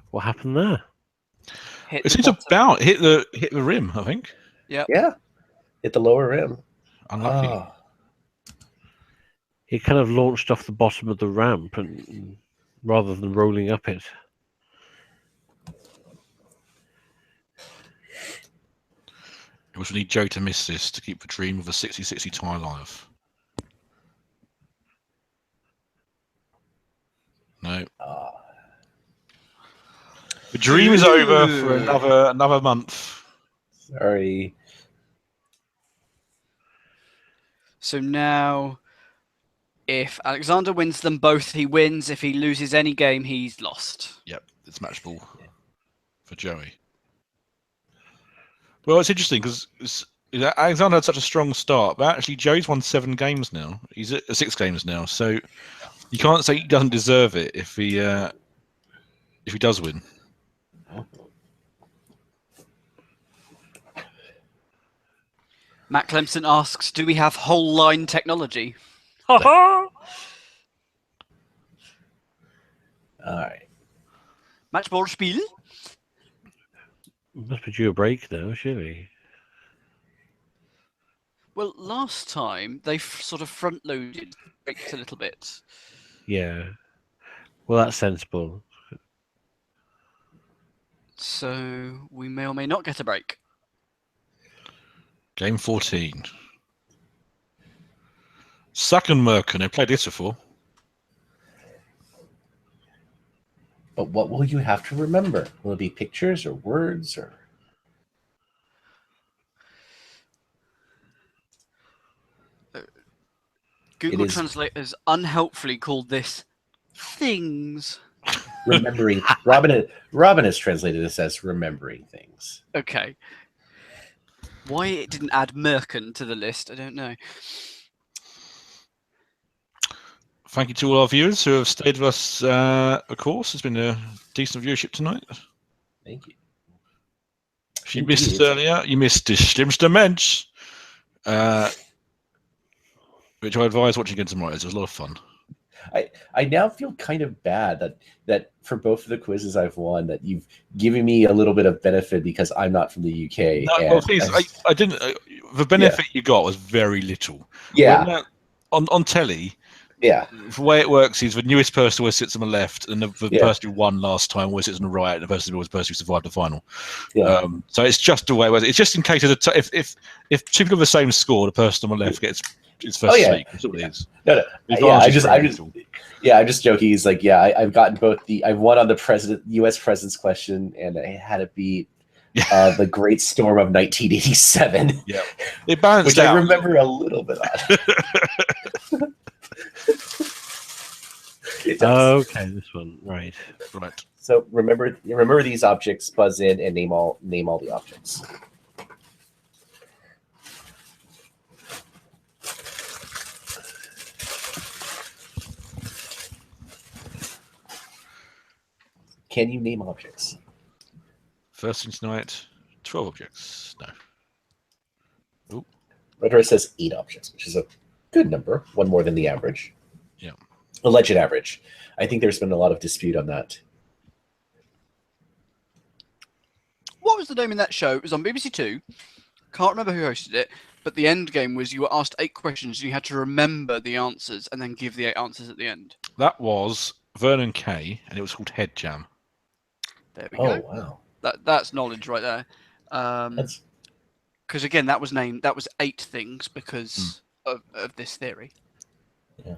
Speaker 4: What happened there?
Speaker 1: It seems about hit the rim, I think.
Speaker 2: Yeah.
Speaker 3: Hit the lower rim.
Speaker 1: Unlucky.
Speaker 3: Oh.
Speaker 4: It kind of launched off the bottom of the ramp, and rather than rolling up it.
Speaker 1: We also need Joe to miss this to keep the dream of a 60-60 tie alive. No. The dream is over for another month.
Speaker 3: Sorry.
Speaker 2: So now, if Alexander wins them both, he wins. If he loses any game, he's lost.
Speaker 1: Yep, it's match ball for Joey. Well, it's interesting because Alexander had such a strong start, but actually Joey's won 7 games now. He's at 6 games now, so you can't say he doesn't deserve it if he does win.
Speaker 2: Matt Clemson asks, "Do we have whole line technology?"
Speaker 3: All right.
Speaker 2: Matchballspiel.
Speaker 4: Must be due a break now, surely.
Speaker 2: Well, last time they sort of front-loaded breaks a little bit.
Speaker 4: Yeah. Well, that's sensible.
Speaker 2: So we may or may not get a break.
Speaker 1: Game 14. Suck and Merkin. They played this before.
Speaker 3: But what will you have to remember? Will it be pictures or words or?
Speaker 2: Google Translate has unhelpfully called this things.
Speaker 3: Remembering. Robin has translated this as remembering things.
Speaker 2: Okay. Why it didn't add Merkin to the list, I don't know.
Speaker 1: Thank you to all our viewers who have stayed with us. Of course, it's been a decent viewership tonight.
Speaker 3: Thank you.
Speaker 1: If you missed it earlier, you missed the schlimmste Mensch. which I advise watching again tomorrow. It was a lot of fun.
Speaker 3: I now feel kind of bad that for both of the quizzes I've won, that you've given me a little bit of benefit because I'm not from the UK.
Speaker 1: No, well, please, I didn't. The benefit you got was very little.
Speaker 3: Yeah.
Speaker 1: On telly.
Speaker 3: Yeah.
Speaker 1: The way it works is the newest person always sits on the left, and the person who won last time always sits on the right, and the person who survived the final.
Speaker 3: Yeah.
Speaker 1: So it's just the way it works. It's just in case of if two people have the same score, the person on the left gets his first seat. That's what it is.
Speaker 3: No. I'm just joking. He's like, I've gotten both I've won on the U.S. president's question, and I had to beat the Great Storm of 1987.
Speaker 1: Yeah, it balanced
Speaker 3: which
Speaker 1: out.
Speaker 3: I remember a little bit on.
Speaker 4: Okay, this one, right.
Speaker 3: So remember these objects. Buzz in and name all the objects. Can you name objects?
Speaker 1: First thing tonight, 12 objects. No.
Speaker 3: Red Horse says 8 objects, which is a good number, one more than the average.
Speaker 1: Yeah.
Speaker 3: Alleged average. I think there's been a lot of dispute on that.
Speaker 2: What was the name in that show? It was on BBC Two. Can't remember who hosted it, but the end game was you were asked 8 questions and you had to remember the answers and then give the 8 answers at the end.
Speaker 1: That was Vernon Kay, and it was called Head Jam.
Speaker 2: There we go.
Speaker 3: Wow.
Speaker 2: That's knowledge right there. Because again, that was 8 things because of this theory.
Speaker 3: Yeah.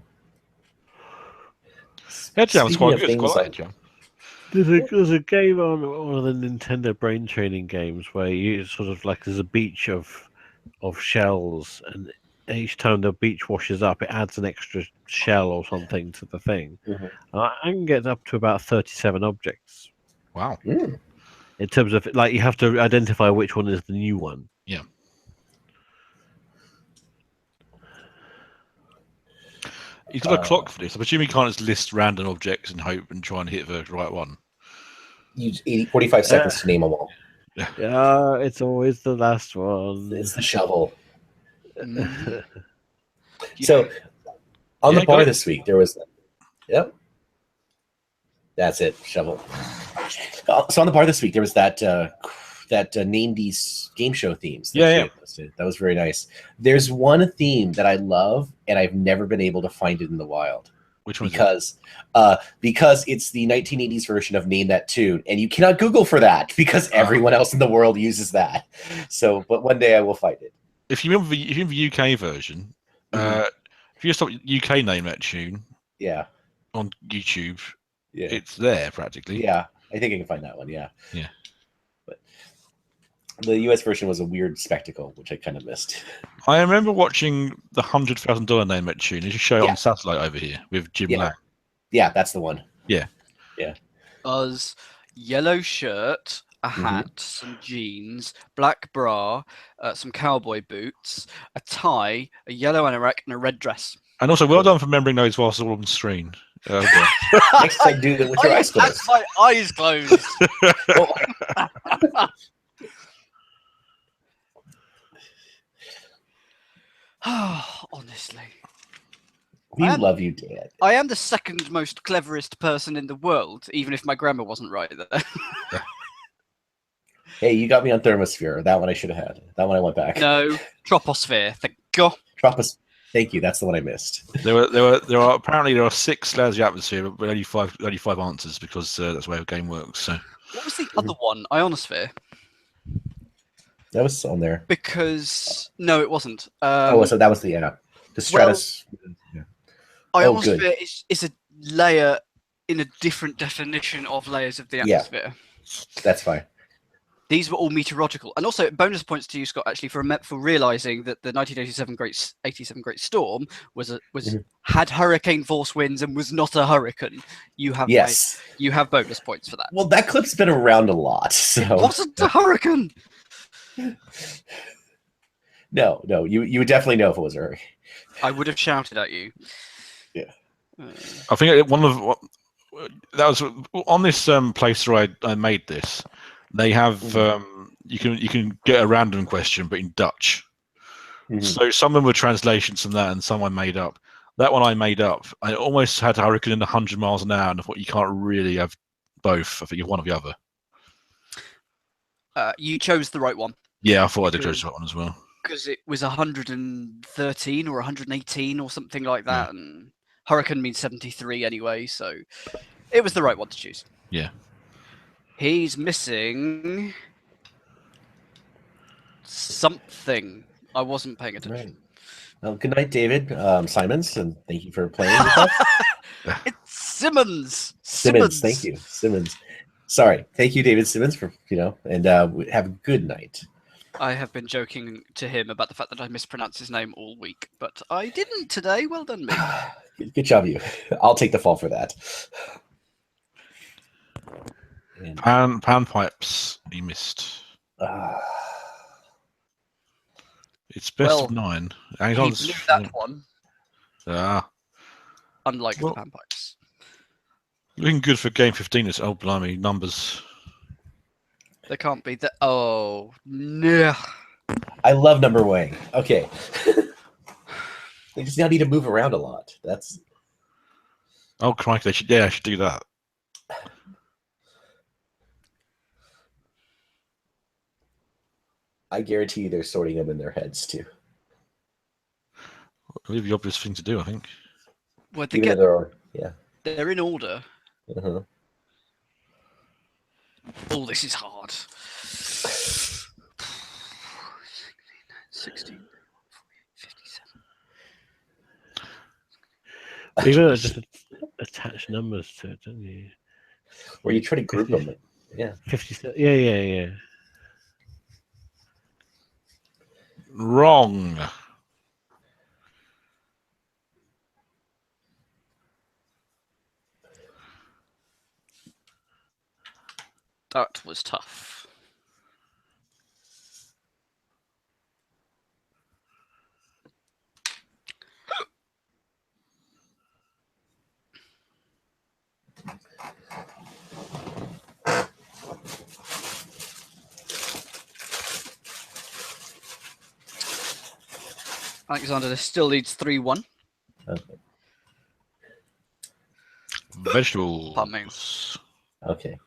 Speaker 1: Head Jam was quite good. Quite like Head Jam.
Speaker 4: There's a game on one of the Nintendo brain training games where you sort of like there's a beach of shells, and each time the beach washes up, it adds an extra shell or something to the thing. I can get up to about 37 objects.
Speaker 1: Wow.
Speaker 4: In terms of like you have to identify which one is the new one.
Speaker 1: Yeah. You've got a clock for this. I presume you can't just list random objects and hope and try and hit the right one.
Speaker 3: Use 45 seconds to name them all.
Speaker 4: Yeah, it's always the last one.
Speaker 3: It's the shovel. So, on the bar this week, there was... Yep. That's it, shovel. So on the bar this week, there was that name these game show themes. That was very nice. There's one theme that I love, and I've never been able to find it in the wild.
Speaker 1: Which one?
Speaker 3: Because it's the 1980s version of Name That Tune, and you cannot Google for that because everyone else in the world uses that. So, but one day I will find it.
Speaker 1: If you remember the UK version, if you just type UK Name That Tune, on YouTube.
Speaker 3: Yeah,
Speaker 1: it's there practically.
Speaker 3: Yeah, I think I can find that one. Yeah.
Speaker 1: Yeah.
Speaker 3: But the US version was a weird spectacle, which I kind of missed.
Speaker 1: I remember watching the $100,000 Name That Tune. They just show it on satellite over here with Jim Lang.
Speaker 3: Yeah, that's the one.
Speaker 1: Yeah.
Speaker 3: Yeah.
Speaker 2: Us, yellow shirt, a hat, some jeans, black bra, some cowboy boots, a tie, a yellow anorak, and a red dress.
Speaker 1: And also, well done for remembering those whilst all on screen.
Speaker 3: Next time, do that with your eyes closed.
Speaker 2: My eyes closed. Honestly.
Speaker 3: We love you, Dan.
Speaker 2: I am the second most cleverest person in the world, even if my grammar wasn't right there.
Speaker 3: Hey, you got me on Thermosphere. That one I should have had. That one I went back.
Speaker 2: No, Troposphere. Thank God.
Speaker 3: Thank you. That's the one I missed.
Speaker 1: There are apparently 6 layers of the atmosphere, but only five answers because that's the way the game works. So
Speaker 2: what was the other one? Ionosphere.
Speaker 3: That was on there.
Speaker 2: Because no, it wasn't.
Speaker 3: So that was the Stratus.
Speaker 2: Ionosphere is a layer in a different definition of layers of the atmosphere.
Speaker 3: Yeah, that's fine.
Speaker 2: These were all meteorological, and also bonus points to you, Scott, actually for realizing that the 1987 Great Storm had hurricane force winds and was not a hurricane. You have you have bonus points for that.
Speaker 3: Well, that clip's been around a lot. So
Speaker 2: it wasn't a hurricane.
Speaker 3: No, you would definitely know if it was a hurricane.
Speaker 2: I would have shouted at you.
Speaker 3: Yeah,
Speaker 1: I think that was on this place where I made this. They have you can get a random question, but in Dutch. So some of them were translations from that, and some I made up. That one I made up. I almost had Hurricane in 100 miles an hour, and I thought you can't really have both. I think you have one or the other.
Speaker 2: You chose the right one.
Speaker 1: Yeah, I thought I did chose that one as well.
Speaker 2: Because it was 113 or 118 or something like that, and Hurricane means 73 anyway, so it was the right one to choose.
Speaker 1: Yeah.
Speaker 2: He's missing something. I wasn't paying attention.
Speaker 3: Right. Well, good night, David Simons, and thank you for playing with us.
Speaker 2: It's Simmons.
Speaker 3: Simmons, thank you, Simmons. Sorry, thank you, David Simmons, for and have a good night.
Speaker 2: I have been joking to him about the fact that I mispronounced his name all week, but I didn't today. Well done, me.
Speaker 3: Good job, you. I'll take the fall for that.
Speaker 1: Panpipes, he missed. It's best of 9.
Speaker 2: He blew that one. Unlike the Panpipes.
Speaker 1: Looking good for game 15. It's blimey, numbers.
Speaker 2: There can't be that. Oh, no.
Speaker 3: I love number weighing. Okay. They just now need to move around a lot. That's.
Speaker 1: Oh, crikey. I should do that.
Speaker 3: I guarantee you they're sorting them in their heads, too.
Speaker 1: Well, the obvious thing to do, I think.
Speaker 2: Well, they're in order.
Speaker 3: Uh-huh.
Speaker 2: Oh, this is hard. 16, 57.
Speaker 4: You just attach numbers to it, don't you?
Speaker 3: Or you try to group them. Yeah.
Speaker 4: 57. Yeah.
Speaker 1: Wrong.
Speaker 2: That was tough. Alexander still leads 3-1.
Speaker 3: Okay.
Speaker 1: Vegetables.
Speaker 3: Okay.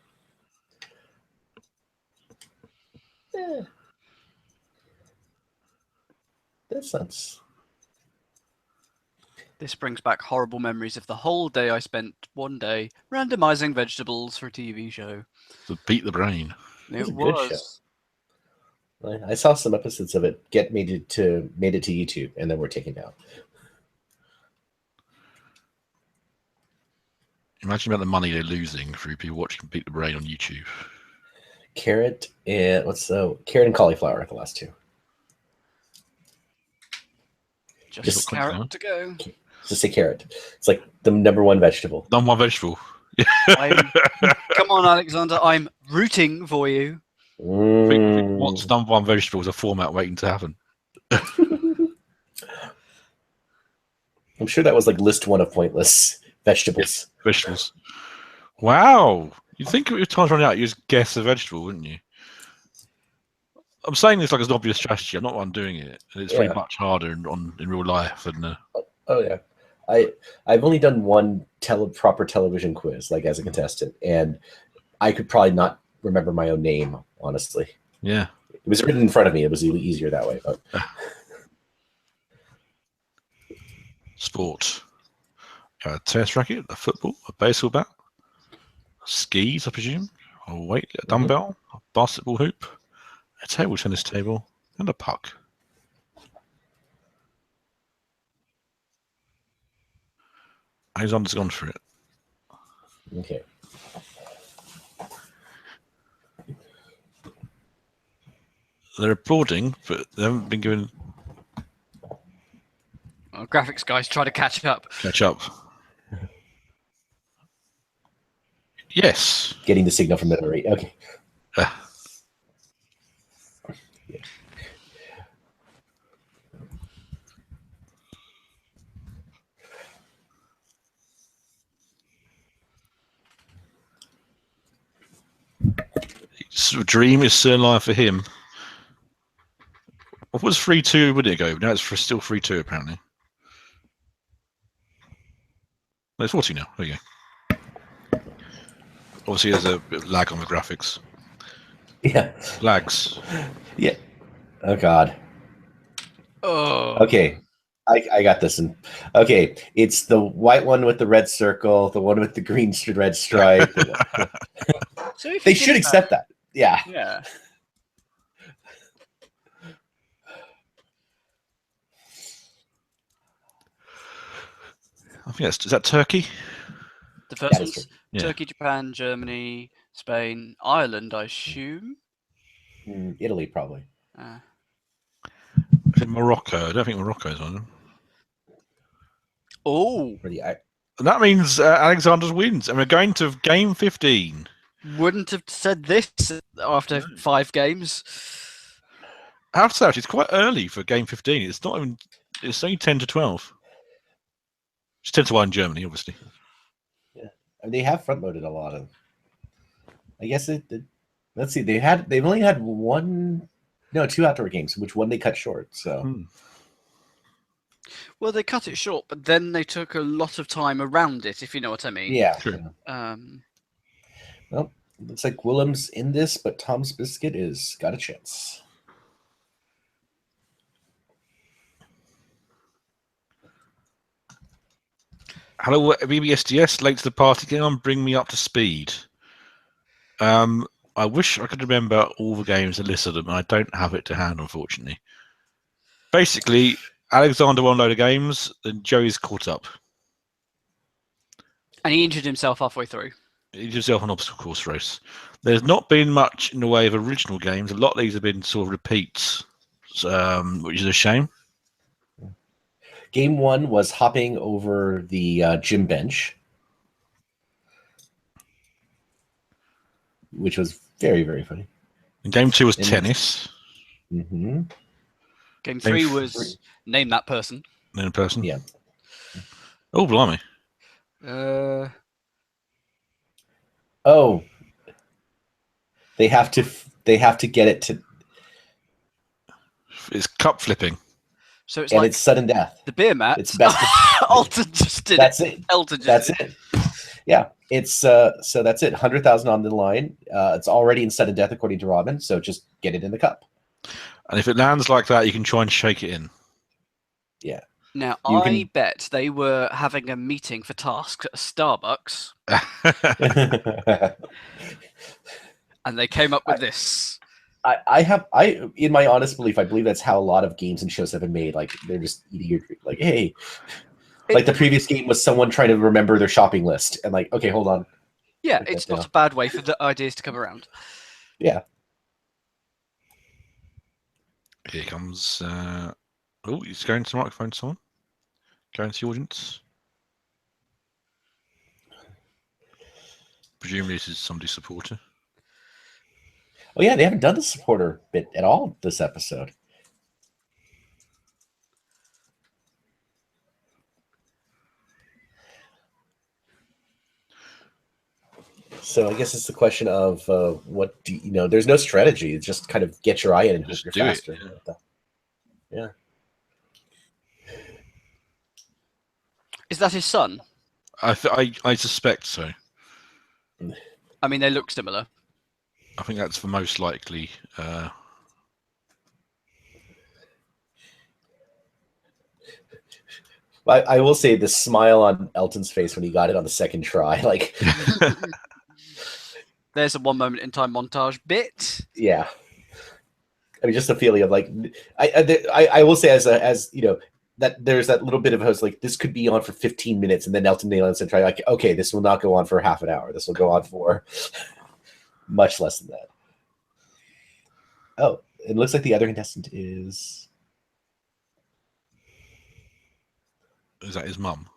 Speaker 3: Yeah. That sounds.
Speaker 2: This brings back horrible memories of the whole day I spent one day randomizing vegetables for a TV show.
Speaker 1: To beat the brain.
Speaker 2: It
Speaker 3: a
Speaker 2: was.
Speaker 3: good show. I saw some episodes of it made it to YouTube, and then were taken down.
Speaker 1: Imagine about the money they're losing through people watching Beat the Brain on YouTube.
Speaker 3: Carrot and carrot and cauliflower are the last two.
Speaker 2: Just carrot to go.
Speaker 3: Just say carrot. It's like the number one vegetable.
Speaker 1: Number one vegetable.
Speaker 2: Come on, Alexander. I'm rooting for you.
Speaker 1: What's number one vegetable is a format waiting to happen.
Speaker 3: I'm sure that was like list one of pointless vegetables.
Speaker 1: Vegetables. Wow. You'd think if your time's running out, you'd just guess a vegetable, wouldn't you? I'm saying this like it's an obvious strategy. I'm not one doing it. And it's very much harder in real life than.
Speaker 3: Oh yeah, I've only done one proper television quiz, like as a contestant, and I could probably not remember my own name, honestly.
Speaker 1: Yeah,
Speaker 3: it was written in front of me. It was easier that way. But
Speaker 1: sport: a tennis racket, a football, a baseball bat, skis, I presume, a weight, a dumbbell, a basketball hoop, a table tennis table, and a puck. Alexander's gone for it.
Speaker 3: Okay.
Speaker 1: They're applauding, but they haven't been given.
Speaker 2: Well, graphics guys try to catch up.
Speaker 1: Yes.
Speaker 3: Getting the signal from memory. Okay.
Speaker 1: Dream is still alive for him. What was 3-2 a minute ago. Now it's still 3-2 apparently. No, it's 40 now. There you go. Obviously, there's a bit of lag on the graphics.
Speaker 3: Yeah.
Speaker 1: Lags.
Speaker 3: Yeah. Oh God.
Speaker 2: Oh.
Speaker 3: Okay. I got this one. Okay, it's the white one with the red circle, the one with the green red stripe.
Speaker 2: So if
Speaker 3: They
Speaker 2: you
Speaker 3: should
Speaker 2: think
Speaker 3: accept that. Yeah.
Speaker 2: Yeah.
Speaker 1: I think is that Turkey?
Speaker 2: The first
Speaker 3: That is
Speaker 2: one's
Speaker 3: true.
Speaker 1: Yeah.
Speaker 2: Turkey, Japan, Germany, Spain, Ireland, I assume.
Speaker 3: Italy, probably.
Speaker 1: I think Morocco. I don't think Morocco's on them.
Speaker 2: Oh.
Speaker 1: And that means Alexander wins, and we're going to game 15.
Speaker 2: Wouldn't have said this after 5 games.
Speaker 1: I have to say, it's quite early for game 15. It's not even. It's only 10 to 12. It's 10 to 1 in Germany, obviously.
Speaker 3: Yeah, and they have front loaded a lot of. I guess let's see. They've only had 2 outdoor games, which one they cut short. So.
Speaker 2: Well, they cut it short, but then they took a lot of time around it, if you know what I mean.
Speaker 3: Yeah. Well, looks like Willem's in this, but Tom's Biscuit is got a chance.
Speaker 1: Hello, BBSDS, late to the party. Can on bring me up to speed? I wish I could remember all the games and list of them. I don't have it to hand, unfortunately. Basically, Alexander won a load of games, then Joey's caught up.
Speaker 2: And he injured himself halfway through.
Speaker 1: He injured himself on obstacle course race. There's not been much in the way of original games. A lot of these have been sort of repeats, which is a shame.
Speaker 3: Game 1 was hopping over the gym bench, which was very, very funny.
Speaker 1: And game 2 was tennis.
Speaker 3: Mm-hmm.
Speaker 2: Game 3 was name that person.
Speaker 1: Name a person.
Speaker 3: Yeah.
Speaker 1: Oh, blimey.
Speaker 3: Oh. They have to get it to.
Speaker 1: It's cup flipping.
Speaker 2: So it's
Speaker 3: it's sudden death.
Speaker 2: The beer mat.
Speaker 3: It's best.
Speaker 2: Alton just did
Speaker 3: That's
Speaker 2: it.
Speaker 3: it.
Speaker 2: Elton just
Speaker 3: That's
Speaker 2: did
Speaker 3: it. Yeah, it's so that's it. 100,000 on the line. It's already in sudden death according to Robin. So just get it in the cup.
Speaker 1: And if it lands like that, you can try and shake it in.
Speaker 3: Yeah.
Speaker 2: Now, I bet they were having a meeting for tasks at a Starbucks. And they came up with this.
Speaker 3: I in my honest belief, I believe that's how a lot of games and shows have been made. Like they're just eating your drink. Like, hey, like the previous game was someone trying to remember their shopping list, and like, okay, hold on.
Speaker 2: Yeah, it's not a bad way for the ideas to come around.
Speaker 3: Yeah.
Speaker 1: Here comes. Oh, he's going to the microphone. Someone going to the audience. Presumably, this is somebody's supporter.
Speaker 3: Oh yeah, they haven't done the supporter bit at all this episode. So I guess it's the question of what do you know? There's no strategy. It's just kind of get your eye in and hope you're faster. Yeah.
Speaker 2: Is that his son?
Speaker 1: I suspect so.
Speaker 2: I mean, they look similar.
Speaker 1: I think that's the most likely.
Speaker 3: I will say the smile on Elton's face when he got it on the second try, like.
Speaker 2: There's a 1 moment in time montage bit.
Speaker 3: Yeah. I mean, just a feeling of like, I will say as you know, that there's that little bit of host like this could be on for 15 minutes, and then Elton Nayland said, "Try like, okay, this will not go on for half an hour. This will go on for much less than that." Oh, it looks like the other contestant is.
Speaker 1: Is that his mum?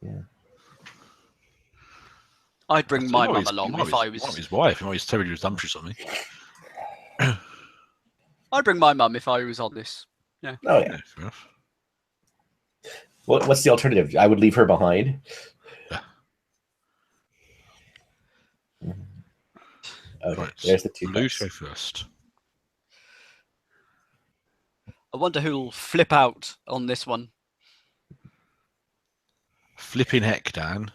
Speaker 3: Yeah.
Speaker 2: I'd bring my mum along if I was
Speaker 1: his wife. He might be terribly presumptuous on me.
Speaker 2: I'd bring my mum if I was on this. Yeah.
Speaker 3: Oh yeah. Fair enough. What's the alternative? I would leave her behind.
Speaker 1: Yeah.
Speaker 3: Okay,
Speaker 1: right.
Speaker 3: there's the two.
Speaker 1: Blue go first.
Speaker 2: I wonder who'll flip out on this one.
Speaker 1: Flipping heck, Dan.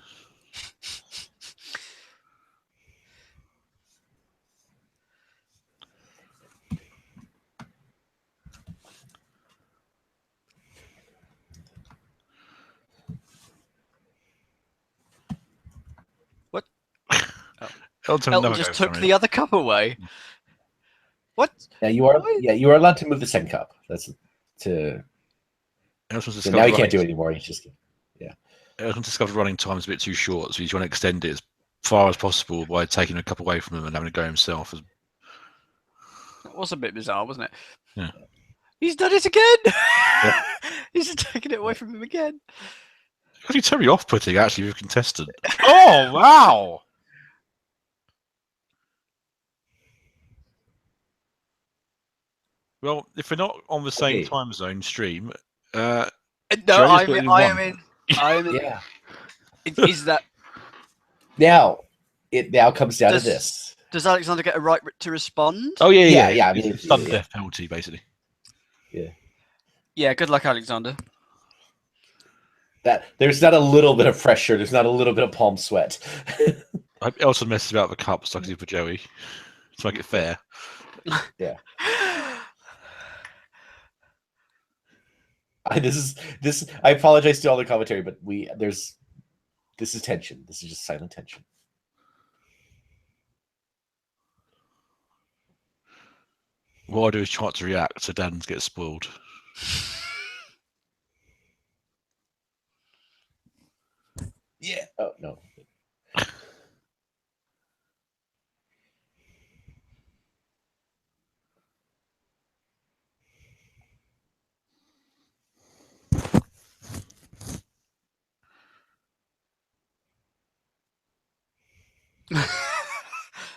Speaker 2: What?
Speaker 1: Elton
Speaker 2: just took the other cup away. What?
Speaker 3: Yeah, you are. Yeah, you are allowed to move the second cup. That's to. So now you can't do it anymore. You just. Yeah.
Speaker 1: Elton discovered running time's a bit too short, so he's trying to extend it as far as possible by taking a cup away from him and having to go himself.
Speaker 2: That was a bit bizarre, wasn't it?
Speaker 1: Yeah.
Speaker 2: He's done it again.
Speaker 3: Yeah.
Speaker 2: He's just taking it away from him again.
Speaker 1: Actually, terribly off-putting, actually, with a contestant. Oh, wow! Well, if we're not on the same time zone stream,
Speaker 2: no, I am in.
Speaker 3: Yeah.
Speaker 2: Is that
Speaker 3: now? It now comes down to this.
Speaker 2: Does Alexander get a right to respond?
Speaker 1: Oh yeah.
Speaker 3: I mean,
Speaker 1: it's sudden death penalty, basically.
Speaker 3: Yeah.
Speaker 2: Yeah. Good luck, Alexander.
Speaker 3: That there's not a little bit of pressure. There's not a little bit of palm sweat.
Speaker 1: I hope Elton messes about the cups like he did for Joey to make it fair.
Speaker 3: Yeah. This. I apologize to all the commentary, but this is tension. This is just silent tension.
Speaker 1: What I do is try to react so Dan gets spoiled.
Speaker 3: Yeah. Oh no.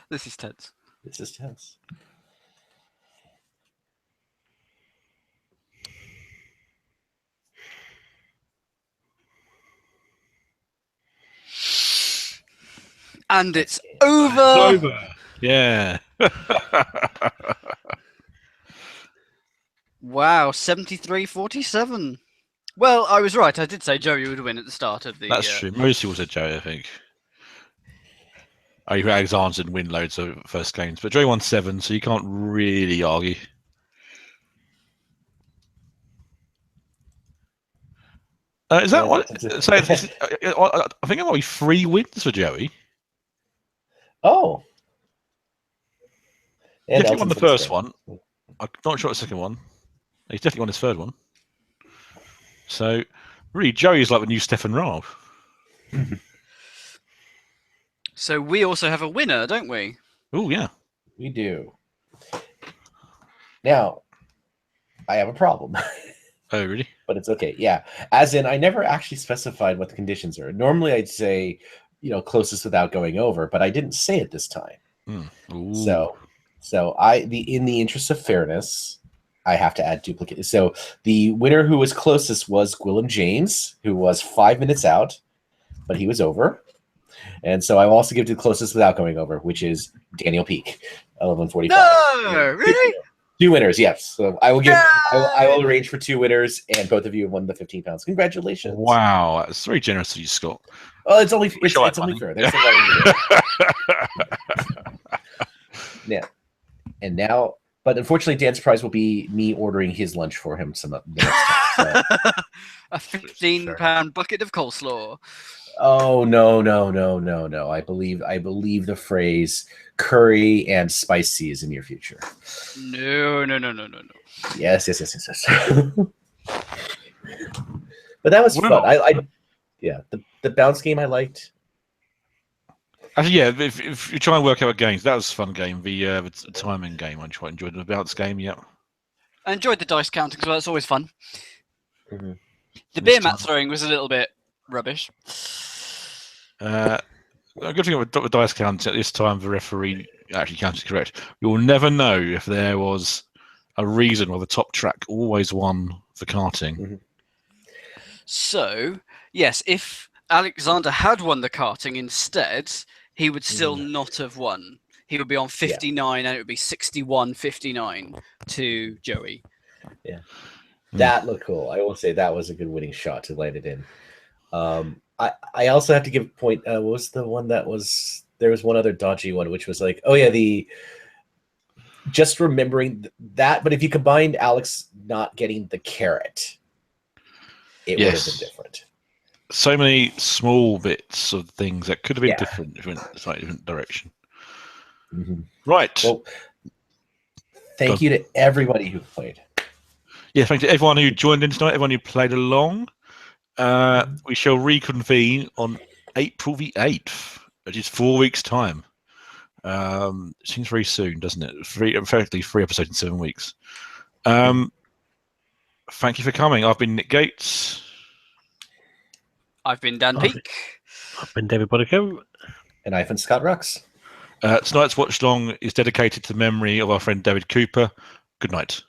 Speaker 2: This is tense.
Speaker 3: This is tense.
Speaker 2: And it's over.
Speaker 1: Yeah.
Speaker 2: Wow, 73-47. Well, I was right. I did say Joey would win at the start of the.
Speaker 1: That's true. Most people said Joey, I think. Oh, you Alexander didn't win loads of first games, but Joey won 7, so you can't really argue. Is that what? So I think it might be 3 wins for Joey.
Speaker 3: Oh.
Speaker 1: He definitely won the first one. I'm not sure what the second one. He's definitely won his third one. So, really, Joey's like the new Stefan Raab.
Speaker 2: So we also have a winner, don't we?
Speaker 1: Oh, yeah.
Speaker 3: We do. Now, I have a problem.
Speaker 1: Oh, really?
Speaker 3: But it's okay. Yeah. As in, I never actually specified what the conditions are. Normally, I'd say, closest without going over, but I didn't say it this time. So in the interest of fairness, I have to add duplicate. So the winner who was closest was Gwillem James, who was 5 minutes out, but he was over. And so I will also give to the closest without going over, which is Daniel Peak, 11:45.
Speaker 2: No, really?
Speaker 3: 2 winners, yes. So I will give. I will arrange for 2 winners, and both of you have won the 15 pounds. Congratulations!
Speaker 1: Wow, that's very generous of you, Scott.
Speaker 3: Well, it's only fair. There's some right. Yeah, and now, but unfortunately, Dan's prize will be me ordering his lunch for him the next time. So.
Speaker 2: A £15 bucket of coleslaw.
Speaker 3: Oh no! I believe the phrase curry and spicy is in your future.
Speaker 2: No.
Speaker 3: Yes. But that was fun. The bounce game I liked.
Speaker 1: Actually, yeah. If you try and work out games, that was a fun game. The timing game, I quite enjoyed the bounce game. Yeah.
Speaker 2: I enjoyed the dice counting as well. It's always fun.
Speaker 3: Mm-hmm.
Speaker 2: The beer mat throwing was a little bit rubbish.
Speaker 1: A good thing about the dice count at this time, the referee actually counted correct. You'll never know if there was a reason why the top track always won the karting.
Speaker 3: Mm-hmm.
Speaker 2: So, yes, if Alexander had won the karting instead, he would still not have won. He would be on 59 and it would be 61-59 to Joey.
Speaker 3: Yeah. That looked cool. I will say that was a good winning shot to land it in. I also have to give a point. What was the one that was? There was one other dodgy one, which was like, oh yeah, just remembering that. But if you combined Alex not getting the carrot, it would have been different.
Speaker 1: So many small bits of things that could have been different if it went a slightly different direction.
Speaker 3: Mm-hmm.
Speaker 1: Right.
Speaker 3: Well, thank you to everybody who played.
Speaker 1: Yeah, thank you to everyone who joined in tonight, everyone who played along. We shall reconvene on April the 8th, which is 4 weeks' time. Seems very soon, doesn't it? Effectively 3 episodes in 7 weeks. Thank you for coming. I've been Nick Gates.
Speaker 2: I've been Dan Peake.
Speaker 4: I've been David Bodicombe.
Speaker 3: And I've been Scott Rux.
Speaker 1: Tonight's watch-along is dedicated to the memory of our friend David Cooper. Good night.